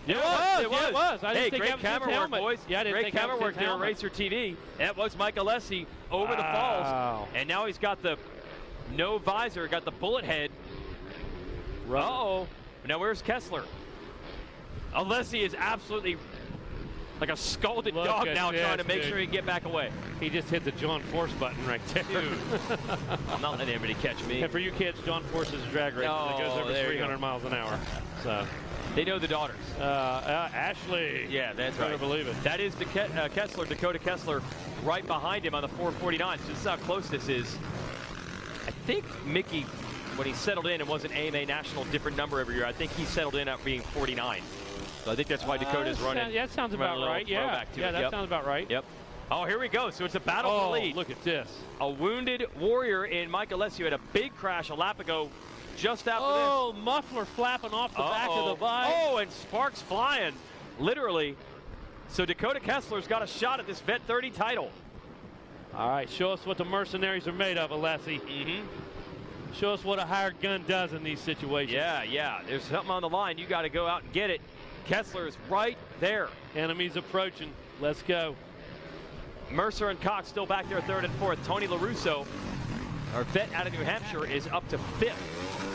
It was. I didn't think great camera work, boys. Yeah, I didn't great camera work there on Racer TV. That was Mike Alessi over the falls. And now he's got the no visor, got the bullet head. Uh-oh. Now where's Kessler? Alessi is absolutely like a scalded dog now trying to make sure he can get back away. He just hit the John Force button right there. Dude. I'm not letting anybody catch me. And for you kids, John Force is a drag race that goes over 300 miles an hour. So they know the daughters. Ashley. Yeah, that's right. I believe it. That is Kessler, Dakota Kessler, right behind him on the 449. So this is how close this is. I think Mickey, when he settled in, it wasn't AMA National, different number every year. I think he settled in at being 49. So I think that's why Dakota's running. That sounds about right. Yeah, that sounds about right. Yep. Oh, here we go. So it's a battle for the lead. Look at this. A wounded warrior in Mike Alessi had a big crash a lap ago just after this. Oh, muffler flapping off the back of the bike. Oh, and sparks flying, literally. So Dakota Kessler's got a shot at this Vet 30 title. All right, show us what the mercenaries are made of, Alessi. Show us what a hired gun does in these situations. Yeah. There's something on the line. You got to go out and get it. Kessler is right there. Enemies approaching. Let's go. Mercer and Cox still back there 3rd and 4th. Tony LaRusso, our vet out of New Hampshire, is up to 5th.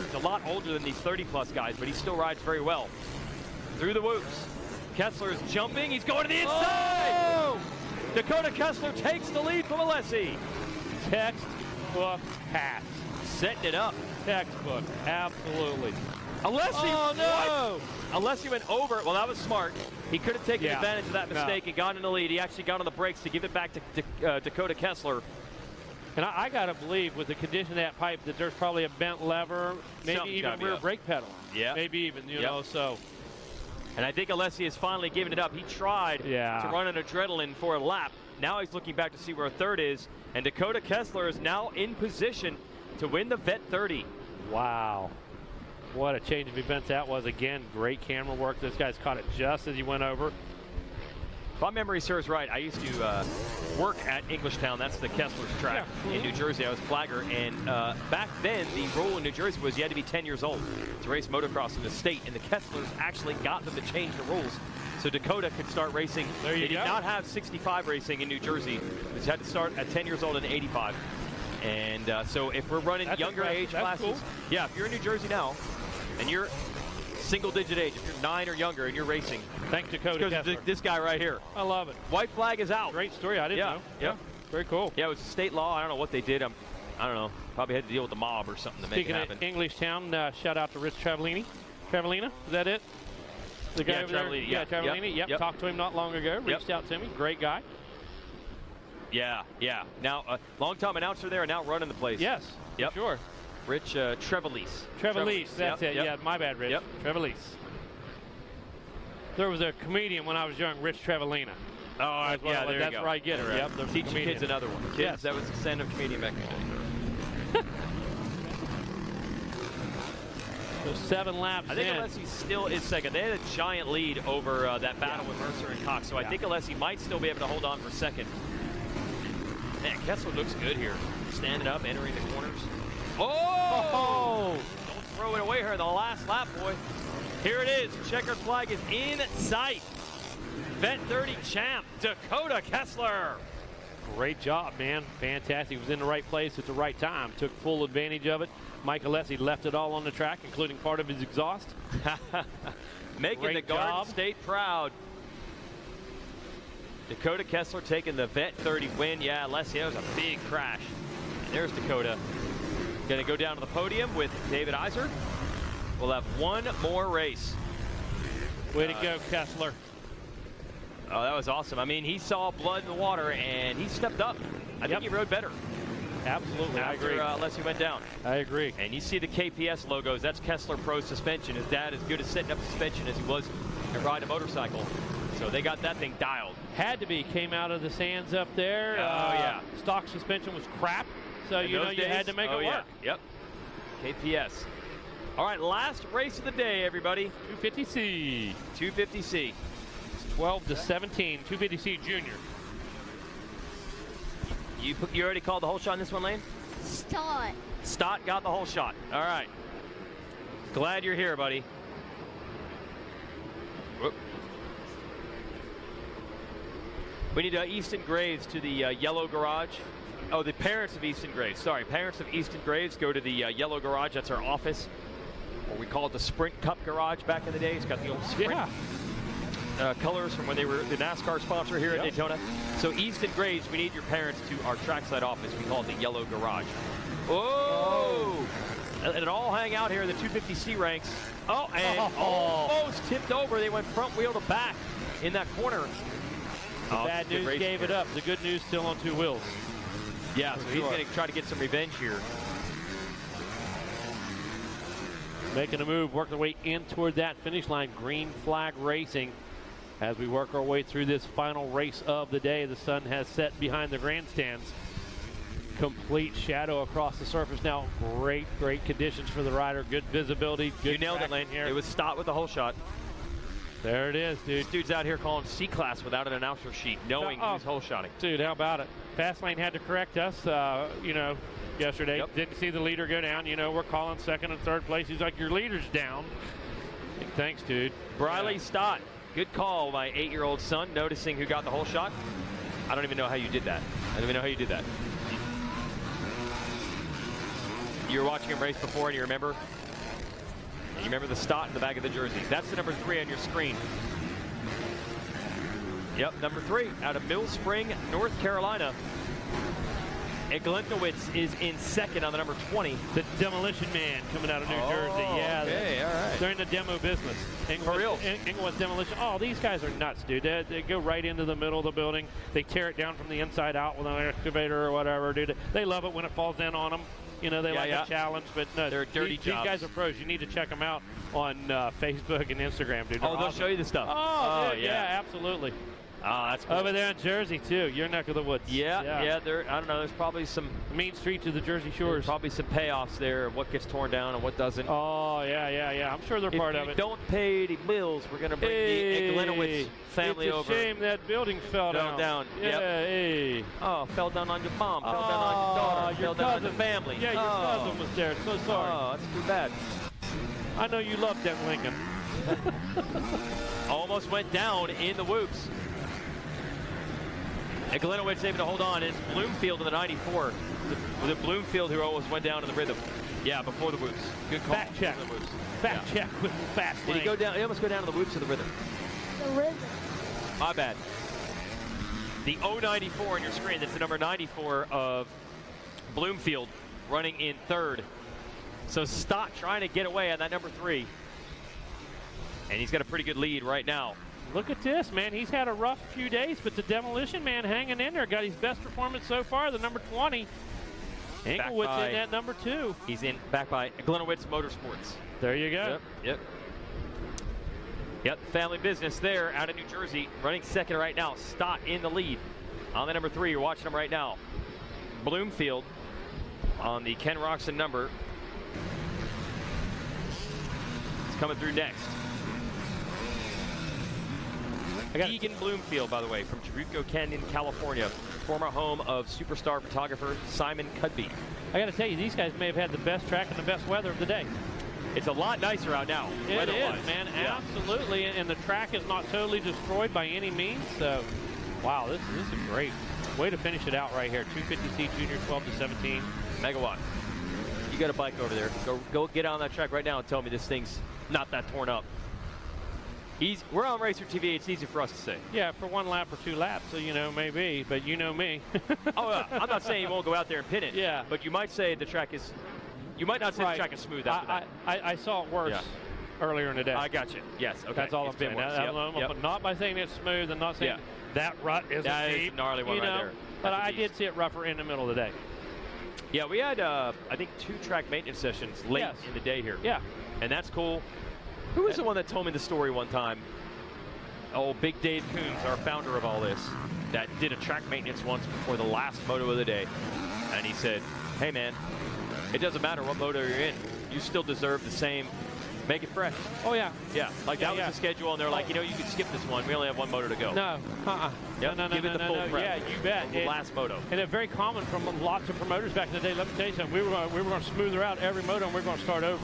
He's a lot older than these 30-plus guys, but he still rides very well. Through the whoops. Kessler is jumping. He's going to the inside. Oh! Dakota Kessler takes the lead from Alessi. Textbook pass. Setting it up. Textbook. Absolutely. Alessi. Oh, no. Alessi went over. Well, that was smart. He could have taken advantage of that mistake and gotten in the lead. He actually got on the brakes to give it back to Dakota Kessler. And I got to believe with the condition of that pipe that there's probably a bent lever, maybe Something's even rear brake pedal. Yeah. Maybe even, you know, so. And I think Alessi has finally given it up. He tried to run an adrenaline for a lap. Now he's looking back to see where 3rd is. And Dakota Kessler is now in position to win the Vet 30. Wow. What a change of events that was. Again, great camera work. This guy's caught it just as he went over. If my memory serves right, I used to work at Englishtown. That's the Kessler's track in New Jersey. I was a flagger. And back then, the rule in New Jersey was you had to be 10 years old to race motocross in the state. And the Kesslers actually got them to change the rules so Dakota could start racing. There you go. They did not have 65 racing in New Jersey. They had to start at 10 years old and 85. And so if we're running younger age classes, if you're in New Jersey now and you're single-digit age, if you're 9 or younger and you're racing, thanks Dakota Kessler. This guy right here. I love it. White flag is out. Great story. I didn't know. Yeah. Very cool. Yeah, it was a state law. I don't know what they did. I don't know. Probably had to deal with the mob or something to make it happen. Speaking of Englishtown, shout out to Rich Travellini. Travellina, is that it? The guy over there? Travellini. Yep. Talked to him not long ago. Reached out to me. Great guy. Yeah. Now, long-time announcer there and now running the place. Yes. Yep. Sure. Rich Trevelise. Trevelise, that's it. Yeah, my bad, Rich. Trevelise. There was a comedian when I was young, Rich Travellina. Oh, there you go. That's where I get it. Yep, there's Teach your kids another one. Kids, that was the stand-up comedian back in the day. So 7 laps I think Alessi still is second. They had a giant lead over that battle with Mercer and Cox, so I think Alessi might still be able to hold on for second. Man, Kessler looks good here. Standing up, entering the corners. Oh! Don't throw it away here in the last lap, boy. Here it is. Checkered flag is in sight. Vet 30 champ, Dakota Kessler. Great job, man. Fantastic. He was in the right place at the right time. Took full advantage of it. Mike Alessi left it all on the track, including part of his exhaust. Making the Garden State proud. Dakota Kessler taking the Vet 30 win. Yeah, Alessi, that was a big crash. And there's Dakota. Going to go down to the podium with David Iser. We'll have one more race. Way to go, Kessler. Oh, that was awesome. I mean, he saw blood in the water, and he stepped up. I think he rode better. Absolutely, I agree. Alessi went down. I agree. And you see the KPS logos. That's Kessler Pro Suspension. His dad is good at setting up suspension as he was at riding a motorcycle. So they got that thing dialed. Had to be. Came out of the sands up there. Stock suspension was crap. So, you know, you had to make it work. Yep. KPS. All right, last race of the day, everybody. 250C. 250C. 12 to 17. 250C Junior. You already called the whole shot in this one, Lane? Stott got the whole shot. All right. Glad you're here, buddy. Whoop. We need Easton Graves to the yellow garage. Oh, the parents of Easton Graves. Sorry, parents of Easton Graves go to the yellow garage. That's our office. Or we call it the Sprint Cup garage back in the day. It's got the old Sprint colors from when they were the NASCAR sponsor here at Daytona. So Easton Graves, we need your parents to our trackside office. We call it the yellow garage. Oh! And it all hang out here in the 250C ranks. Oh, and almost tipped over. They went front wheel to back in that corner. The bad news gave it up. The good news still on 2 wheels. Yeah, so he's going to try to get some revenge here. Making a move, working their way in toward that finish line. Green flag racing. As we work our way through this final race of the day, the sun has set behind the grandstands. Complete shadow across the surface now. Great conditions for the rider. Good visibility. Good. You nailed it, Lane. Here. It was Stott with the whole shot. There it is, dude. This dude's out here calling C-Class without an announcer sheet, knowing he was whole shotting. Dude, how about it? Fastlane had to correct us, yesterday. Yep. Didn't see the leader go down. You know, we're calling second and third place. He's like, your leader's down. Thanks, dude. Briley Stott. Good call, my 8-year-old son, noticing who got the whole shot. I don't even know how you did that. I don't even know how you did that. You were watching him race before, and you remember? You remember the stot in the back of the jersey. That's the number 3 on your screen. Yep, number 3 out of Mill Spring, North Carolina. Eglentowitz is in second on the number 20. The Demolition Man coming out of New Jersey. Yeah, okay, all right. They're in the demo business. For real? Inglewood's Demolition. Oh, these guys are nuts, dude. They go right into the middle of the building. They tear it down from the inside out with an excavator or whatever, dude. They love it when it falls in on them. You know, they like a challenge, but no, they're dirty these guys are pros. You need to check them out on Facebook and Instagram, dude. They'll show you the stuff. Oh, dude, yeah, absolutely. Oh, that's cool. Over there in Jersey, too. Your neck of the woods. Yeah. There. I don't know. There's probably some Mean Street to the Jersey Shores. Probably some payoffs there of what gets torn down and what doesn't. Oh, yeah. I'm sure they're part of it. If you don't pay the bills, we're going to bring the Eglentowitz family over. It's a shame that building fell down. Yeah. Yep. Hey. Oh, fell down on your mom. Fell down on your daughter. Fell down on the family. Yeah, your cousin was there. So sorry. Oh, that's too bad. I know you loved that Lincoln. Almost went down in the whoops. Eglentowitz able to hold on. It's Bloomfield in the 94. The Bloomfield who almost went down in the rhythm. Yeah, before the whoops. Good call. Fact check. Fact check with fast lane. Did he go down? He almost go down to the whoops of the rhythm. The rhythm. My bad. The 094 on your screen. That's the number 94 of Bloomfield running in third. So Stott trying to get away on that number 3. And he's got a pretty good lead right now. Look at this, man. He's had a rough few days, but the Demolition Man hanging in there. Got his best performance so far, the number 20. Inglewood's in that number 2. He's in back by Eglentowitz Motorsports. There you go. Yep, family business there out of New Jersey. Running second right now. Stott in the lead. On the number 3, you're watching him right now. Bloomfield on the Ken Roxon number. It's coming through next. Egan Bloomfield, by the way, from Trabuco Canyon, California, former home of superstar photographer Simon Cudby. I got to tell you, these guys may have had the best track and the best weather of the day. It's a lot nicer out now. It is, man, absolutely, and the track is not totally destroyed by any means. So, wow, this is great. Way to finish it out right here. 250C Junior, 12 to 17. Megawatt. You got a bike over there. Go get on that track right now and tell me this thing's not that torn up. We're on Racer TV. It's easy for us to say. Yeah, for 1 lap or 2 laps, so you know, maybe, but you know me. I'm not saying you won't go out there and pin it. Yeah. But you might say the track is. You might not say the track is smooth after that. I saw it worse earlier in the day. I got you. Yes. Okay. That's all I'm saying. But not by saying it's smooth and not saying that rut is that deep. is a gnarly one right there. But I did see it rougher in the middle of the day. Yeah, we had I think 2 track maintenance sessions late in the day here. Yeah. And that's cool. Who was the one that told me the story one time? Oh, Big Dave Coons, our founder of all this, that did a track maintenance once before the last moto of the day. And he said, hey, man, it doesn't matter what moto you're in. You still deserve the same. Make it fresh. Oh, yeah. Yeah, like that was the schedule, and they're like, you know, you can skip this one. We only have 1 moto to go. No. Yep. No. Give it the full prep. Yeah, you bet. The last moto. And it's very common from lots of promoters back in the day. Let me tell you something. We were going to smooth her out every moto, and we were going to start over.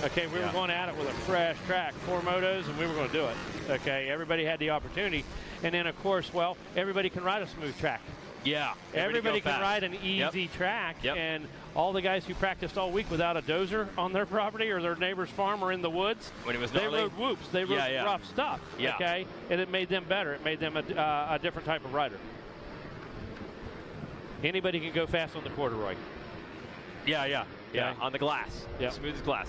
Okay, we were going at it with a fresh track, 4 motos, and we were going to do it. Okay, everybody had the opportunity. And then, of course, well, everybody can ride a smooth track. Yeah. Everybody can ride an easy track. Yep. And all the guys who practiced all week without a dozer on their property or their neighbor's farm or in the woods, when it was they rode whoops. They rode rough stuff. Yeah. Okay, and it made them better. It made them a different type of rider. Anybody can go fast on the corduroy. Yeah, on the glass. Yeah. Smooth as glass.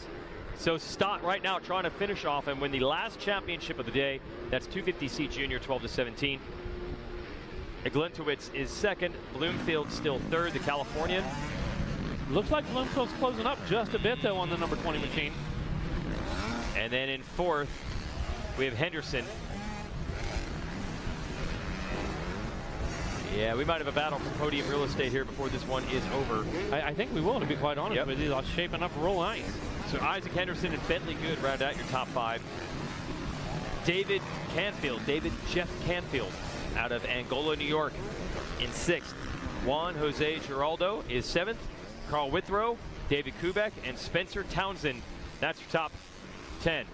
So Stott right now trying to finish off and win the last championship of the day. That's 250C Junior, 12 to 17. Eglentowitz is second. Bloomfield still third, the Californian. Looks like Bloomfield's closing up just a bit, though, on the number 20 machine. And then in fourth, we have Henderson. Yeah, we might have a battle for podium real estate here before this one is over. I think we will, to be quite honest with you. It's shaping up real nice. So Isaac Henderson and Bentley Good round out your top 5. David Jeff Canfield out of Angola, New York in 6th. Juan Jose Giraldo is 7th. Carl Withrow, David Kubek, and Spencer Townsend. That's your top 10.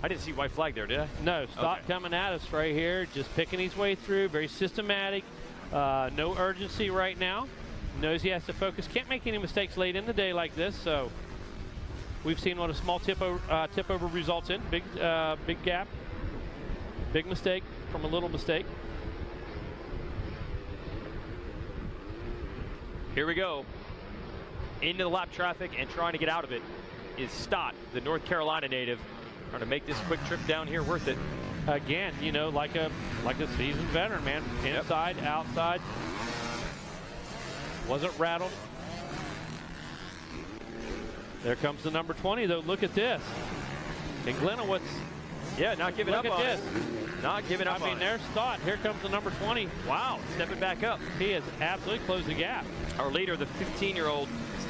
I didn't see white flag there, did I? No, Stott coming at us right here, just picking his way through, very systematic. No urgency right now. Knows he has to focus. Can't make any mistakes late in the day like this. So we've seen what a small tip over results in. Big gap. Big mistake from a little mistake. Here we go. Into the lap traffic and trying to get out of it is Stott, the North Carolina native, trying to make this quick trip down here worth it. Again, you know, like a seasoned veteran, man. Inside, outside. Wasn't rattled. There comes the number 20, though. Look at this. And Glenowitz, not giving up on it. Not giving up on it. I mean, there's Stott. Here comes the number 20. Wow, stepping back up. He has absolutely closed the gap. Our leader, the 15-year-old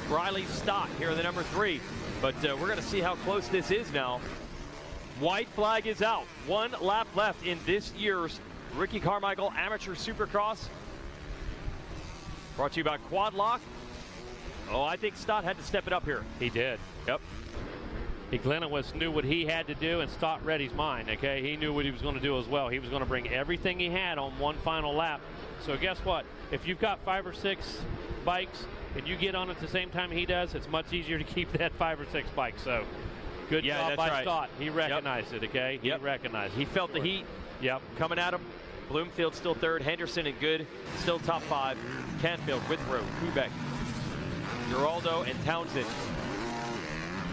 Riley Stott, here in the number 3. But we're going to see how close this is now. White flag is out. 1 lap left in this year's Ricky Carmichael Amateur Supercross. Brought to you by Quad Lock. Oh, I think Stott had to step it up here. He did. Yep. Glenowitz knew what he had to do, and Stott read his mind, okay? He knew what he was going to do as well. He was going to bring everything he had on one final lap. So guess what? If you've got 5 or 6 bikes and you get on at the same time he does, it's much easier to keep that 5 or 6 bikes. So good job by Stott. He recognized it, okay? He recognized it. He felt the heat coming at him. Bloomfield still 3rd. Henderson and Good still top 5. Canfield, Withrow, Kubek, Geraldo, and Townsend.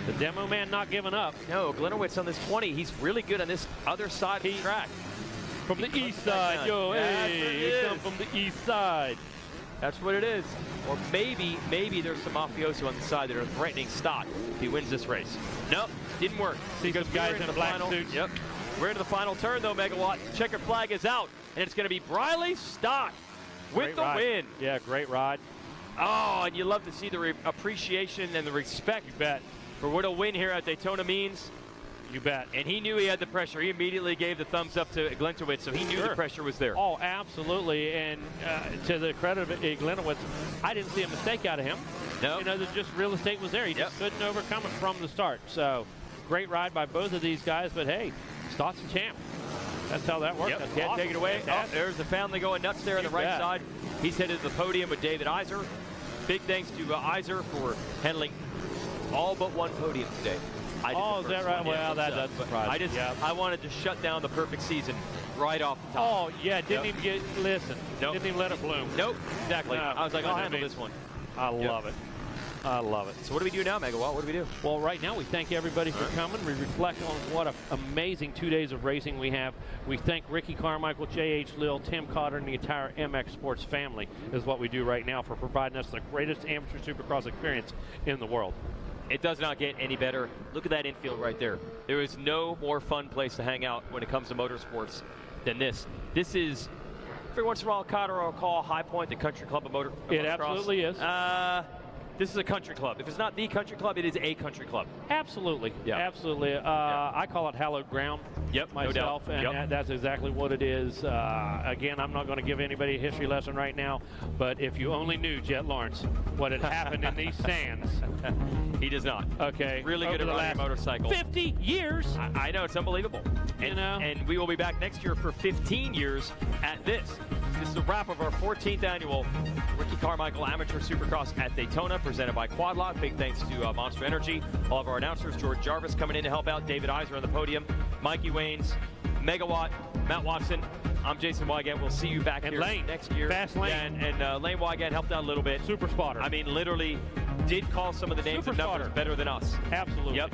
The demo man not giving up. No, Glenowitz on this 20. He's really good on this other side of the track. From the east side, yo, hey, he come from the east side. That's what it is. Or maybe there's some mafioso on the side that are threatening Stott if he wins this race. Nope, didn't work. See some guys in black suits. Yep. We're into the final turn, though, Megawatt. Checkered flag is out, and it's going to be Riley Stott with the win. Yeah, great ride. Oh, and you love to see the appreciation and the respect for what a win here at Daytona means. You bet. And he knew he had the pressure. He immediately gave the thumbs up to Glenowitz, so he knew the pressure was there. Oh, absolutely. And to the credit of Glenowitz, I didn't see a mistake out of him. No. You know, just real estate was there. He just couldn't overcome it from the start. So great ride by both of these guys. But hey, Stott's the champ. That's how that works. That's Can't awesome. take it away. Fantastic. Oh, there's the family going nuts there on the right side. He's headed to the podium with David Iser. Big thanks to Iser for handling all but one podium today. Is that right? Well, that doesn't surprise me. I wanted to shut down the perfect season right off the top. Oh, yeah, didn't even listen. Nope. Didn't even let it bloom. Nope, exactly. No, I was like, I'll handle this one. I love it. I love it. So what do we do now, Megawatt? What do we do? Well, right now we thank everybody for coming. We reflect on what an amazing 2 days of racing we have. We thank Ricky Carmichael, J.H. Lill, Tim Cotter, and the entire MX Sports family is what we do right now for providing us the greatest amateur supercross experience in the world. It does not get any better. Look at that infield right there. There is no more fun place to hang out when it comes to motorsports than this. This is, every once in a while, Cotter will call High Point the country club of motorcross. It absolutely is. This is a country club. If it's not the country club, it is a country club. Absolutely. Yeah. Absolutely. I call it hallowed ground. Yep, myself, no doubt. And that's exactly what it is. Again, I'm not going to give anybody a history lesson right now, but if you only knew Jet Lawrence, what had happened in these stands. He does not. Okay. Really good at riding a motorcycle. 50 years. I know, it's unbelievable. And we will be back next year for 15 years at this. This is the wrap of our 14th annual Ricky Carmichael Amateur Supercross at Daytona, presented by Quad Lock. Big thanks to Monster Energy. All of our announcers, George Jarvis coming in to help out, David Iser on the podium, Mikey Waynes, Megawatt, Matt Watson. I'm Jason Wygant. We'll see you back here next year. Fast Lane. Yeah, and Lane Wygant helped out a little bit. Super spotter. I mean, literally did call some of the names and numbers better than us. Absolutely. Yep.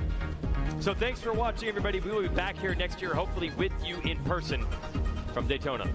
So thanks for watching, everybody. We will be back here next year, hopefully with you in person from Daytona.